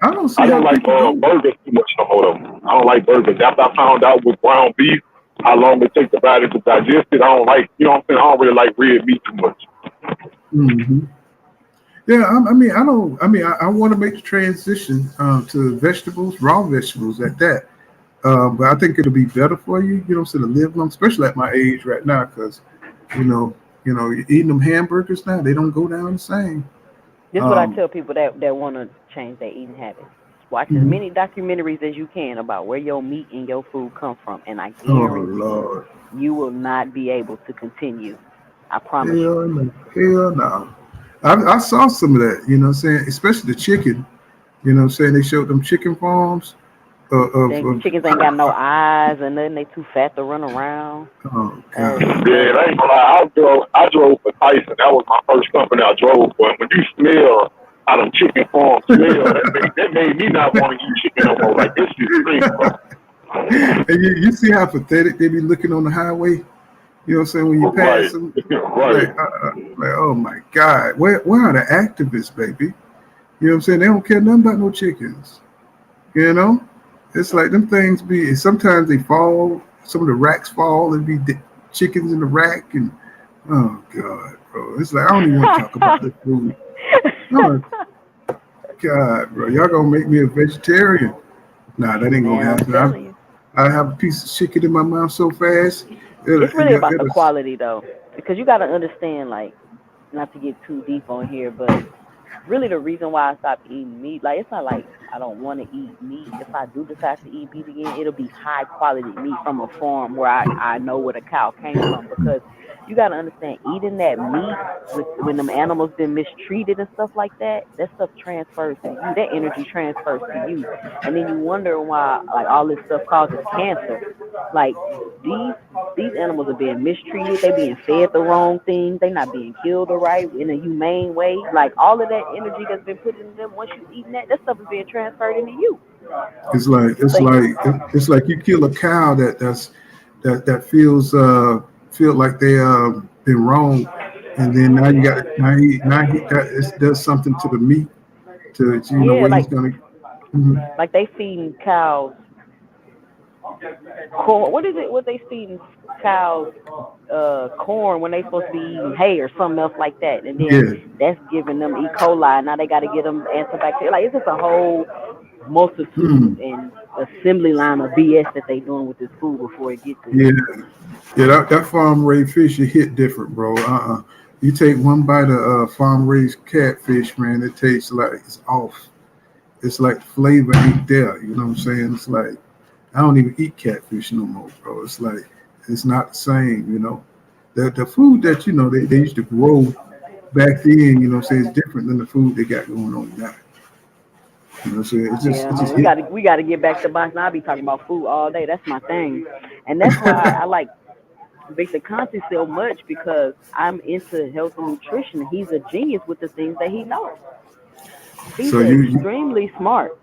I don't see. I don't like burgers too much no more. I don't like burgers. After I found out with ground beef how long it takes the body to digest it, I don't like. You know what I'm saying? I don't really like red meat too much. Mm-hmm. Yeah, I want to make the transition to vegetables, raw vegetables at that. But I think it'll be better for you, to live long, especially at my age right now, because, eating them hamburgers now, they don't go down the same. This is what I tell people that want to change their eating habits. Watch as many documentaries as you can about where your meat and your food come from, and I guarantee you will not be able to continue. I promise you. Hell no. I saw some of that, especially the chicken. They showed them chicken farms. Chickens ain't got no eyes and nothing. They too fat to run around. Oh, God. Yeah, I ain't gonna lie. I drove for Tyson. That was my first company I drove for. And when you smell how them chicken farms smell, that made me not want to eat chicken no more. Like, this shit stinks, bro. And you see how pathetic they be looking on the highway? You know what I'm saying? When you pass them, right. Like, oh my God, where are the activists, baby? You know what I'm saying? They don't care nothing about no chickens. It's like them things be. Sometimes they fall. Some of the racks fall and be chickens in the rack, and oh God, bro, it's like I don't even want to talk about this food. Oh, God, bro, y'all gonna make me a vegetarian? Nah, that ain't gonna happen. I have a piece of chicken in my mouth so fast. It's really about the quality though, because you got to understand, like, not to get too deep on here, but really the reason why I stopped eating meat, like, it's not like I don't want to eat meat. If I do decide to eat meat again, it'll be high quality meat from a farm where I know where the cow came from, because you got to understand, eating that meat when them animals been mistreated and stuff like that, that stuff transfers to you. That energy transfers to you. And then you wonder why, like, all this stuff causes cancer. Like, these animals are being mistreated. They being fed the wrong things. They not being killed the right in a humane way. Like, all of that energy that's been put into them, once you eating that stuff is being transferred into you. It's like you kill a cow that feels feel like they been wrong, and then now you got it does something to the meat to where like, he's gonna. Like they feeding cows corn. What is it? What they feeding cows corn when they supposed to be eating hay or something else like that, and then that's giving them E. coli. Now they got to get them antibacterial. Like, it's just a whole multitude and assembly line of BS that they doing with this food before it gets to you. That farm raised fish, it hit different, bro. You take one bite of farm raised catfish, man, it tastes like it's off. It's like flavor ain't there. You know what I'm saying? It's like I don't even eat catfish no more, bro. It's like it's not the same. You know, the food that they used to grow back then, you know what I'm saying, it's different than the food they got going on now. You know what I'm saying? It's just we gotta get back to box. Now I be talking about food all day. That's my thing, and that's why I like Victor Conte so much, because I'm into health and nutrition. He's a genius with the things that he knows. He's extremely smart.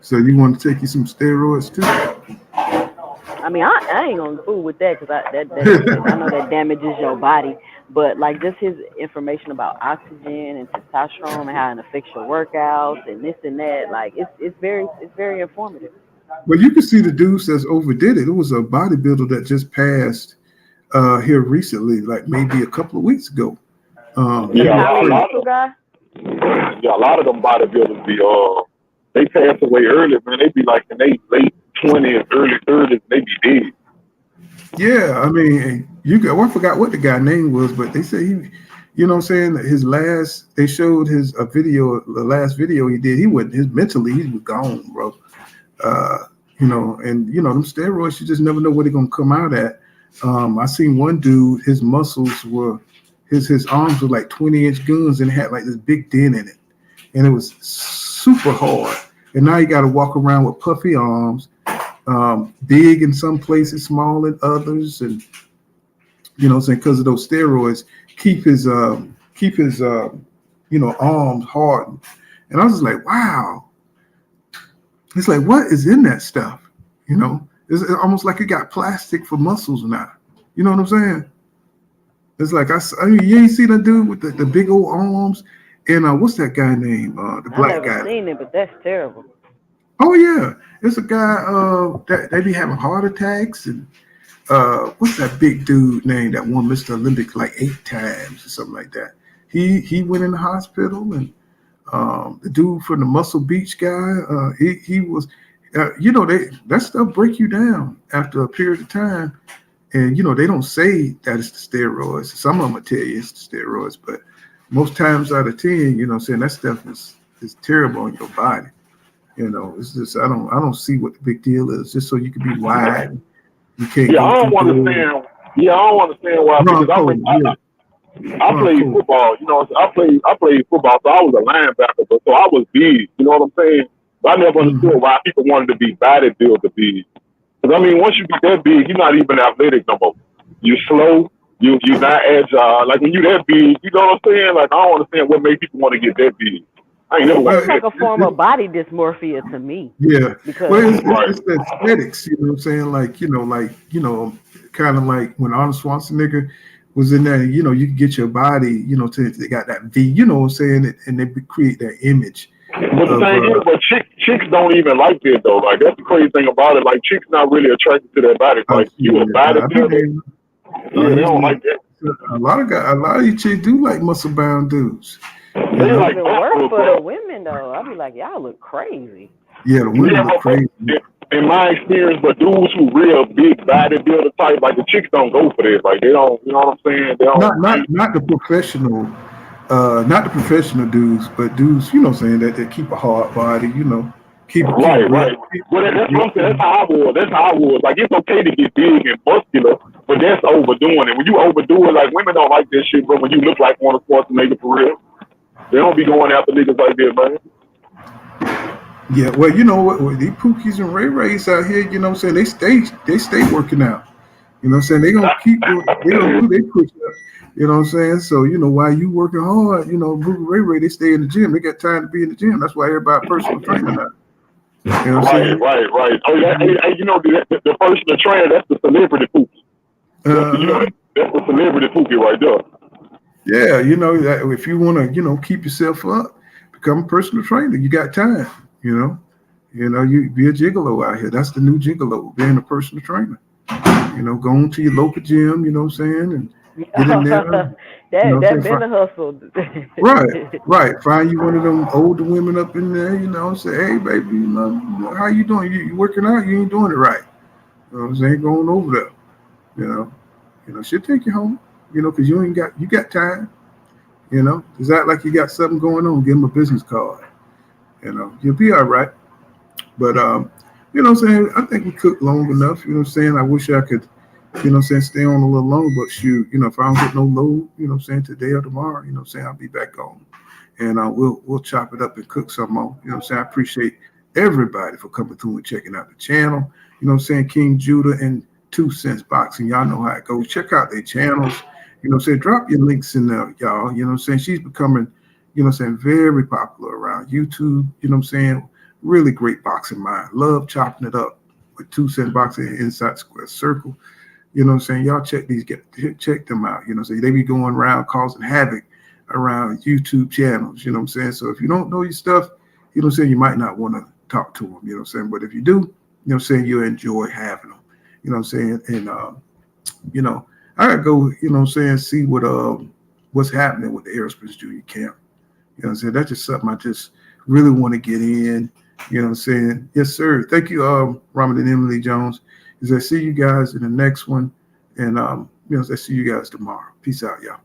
So you want to take you some steroids too? I mean, I ain't gonna fool with that, because I know that damages your body. But like, just his information about oxygen and testosterone and how it affects your workouts and this and that, like it's very informative. Well, you can see the dudes that's overdid it. It was a bodybuilder that just passed here recently, like maybe a couple of weeks ago. A lot of them bodybuilders they pass away early, man. They be like in their late 20s, early 30s, they be dead. Yeah, I mean, I forgot what the guy's name was, but they say he, you know what I'm saying, they showed the last video he did, mentally he was gone, bro. And them steroids, you just never know what they're gonna come out at. I seen one dude, his muscles were, his arms were like 20-inch guns and had like this big dent in it, and it was super hard. And now you got to walk around with puffy arms, big in some places, small in others, and you know what I'm saying, because of those steroids, keep his arms hardened. And I was just like, wow. It's like, what is in that stuff? You know, it's almost like it got plastic for muscles now. You know what I'm saying? It's like, I mean, you ain't see that dude with the big old arms? And what's that guy name? The black guy. I've never seen it, but that's terrible. Oh, yeah. It's a guy that they be having heart attacks. And what's that big dude name that won Mr. Olympic like 8 times or something like that? He went in the hospital, and the dude from the Muscle Beach guy, he was, that stuff break you down after a period of time. And, they don't say that it's the steroids. Some of them will tell you it's the steroids, but most times out of 10, that stuff is terrible on your body. It's just, I don't see what the big deal is. Just so you can be wide. You can't. Yeah, I don't understand. Yeah, I don't understand why. Because I played football. I played football, so I was a linebacker, so I was big. You know what I'm saying? But I never understood why people wanted to be bodybuilder big. Because I mean, once you get that big, you're not even athletic no more. You're slow. You're not agile. Like when you that big, you know what I'm saying? Like, I don't understand what made people want to get that big. I ain't never it's like a form of body dysmorphia to me. Yeah, because it's aesthetics. You know what I'm saying? Kind of like when Arnold Schwarzenegger was in there. You could get your body. They got that V. You know what I'm saying? And they create that image. But the thing is, but chicks don't even like that though. Like, that's the crazy thing about it. Like, chicks not really attracted to their body. Like, you a bodybuilder. They don't like that. A lot of you chicks do like muscle bound dudes. They like work for the women though. I'll be like, y'all look crazy. Yeah, the women look crazy. And in my experience, but dudes who real big bodybuilder type, like the chicks don't go for this. Like they don't, you know what I'm saying? They don't. Not the professional, not the professional dudes, but dudes, you know what I'm saying, that keep a hard body, you know, keep Right. Well, that's what I'm saying. That's how I was. That's how I was. Like, it's okay to get big and muscular, but that's overdoing it. When you overdo it, like, women don't like that shit, but when you look like one of Schwarzenegger for real, they don't be going after niggas like that, man. Yeah, well, you know what, these Pookies and Ray Rays out here, you know what I'm saying, they stay working out. You know what I'm saying? They gonna keep doing, they gonna do their push up. You know what I'm saying? So, you know, while you working hard, you know, Boogie Ray, they stay in the gym. They got time to be in the gym. That's why everybody personal trainer now. You know what I'm saying? Right. Oh, hey, you know, the personal trainer, that's the celebrity Pookie. You know, that's the celebrity Pookie right there. Yeah, you know, if you want to, you know, keep yourself up, become a personal trainer. You got time, you know. You be a gigolo out here. That's the new gigolo, being a personal trainer. You know, going to your local gym, you know what I'm saying, and get in there. That's been a hustle. Right. Find you one of them older women up in there, you know, and say, hey, baby, you know, how you doing? You working out? You ain't doing it right. You know what I'm saying? Going over there, you know, she'll take you home, you know, because you got time, you know. It's not like you got something going on. Give them a business card, you know, you'll be all right. But, you know what I'm saying? I think we cooked long enough, you know what I'm saying? I wish I could, you know what I'm saying, stay on a little longer, but shoot, you know, if I don't get no load, you know what I'm saying, today or tomorrow, you know what I'm saying, I'll be back on. And we'll chop it up and cook some more. You know what I'm saying? I appreciate everybody for coming through and checking out the channel. You know what I'm saying? King Judah and 2 Cents Boxing. Y'all know how it goes. Check out their channels. You know what I'm saying? Drop your links in there, y'all. You know what I'm saying? She's becoming, you know what I'm saying, very popular around YouTube. You know what I'm saying? Really great boxing mind. Love chopping it up with 2 Cents Boxing inside Square Circle. You know what I'm saying? Y'all check them out. You know what I'm saying? They be going around causing havoc around YouTube channels. You know what I'm saying? So if you don't know your stuff, you know what I'm saying, you might not want to talk to them. You know what I'm saying? But if you do, you know what I'm saying, you enjoy having them. You know what I'm saying? And, you know, I got to go, you know what I'm saying, see what's happening with the Errol Spence Jr. camp. You know what I'm saying? That's just something I just really want to get in. You know what I'm saying? Yes, sir. Thank you, Robert and Emily Jones. As I see you guys in the next one, and you know, I see you guys tomorrow. Peace out, y'all.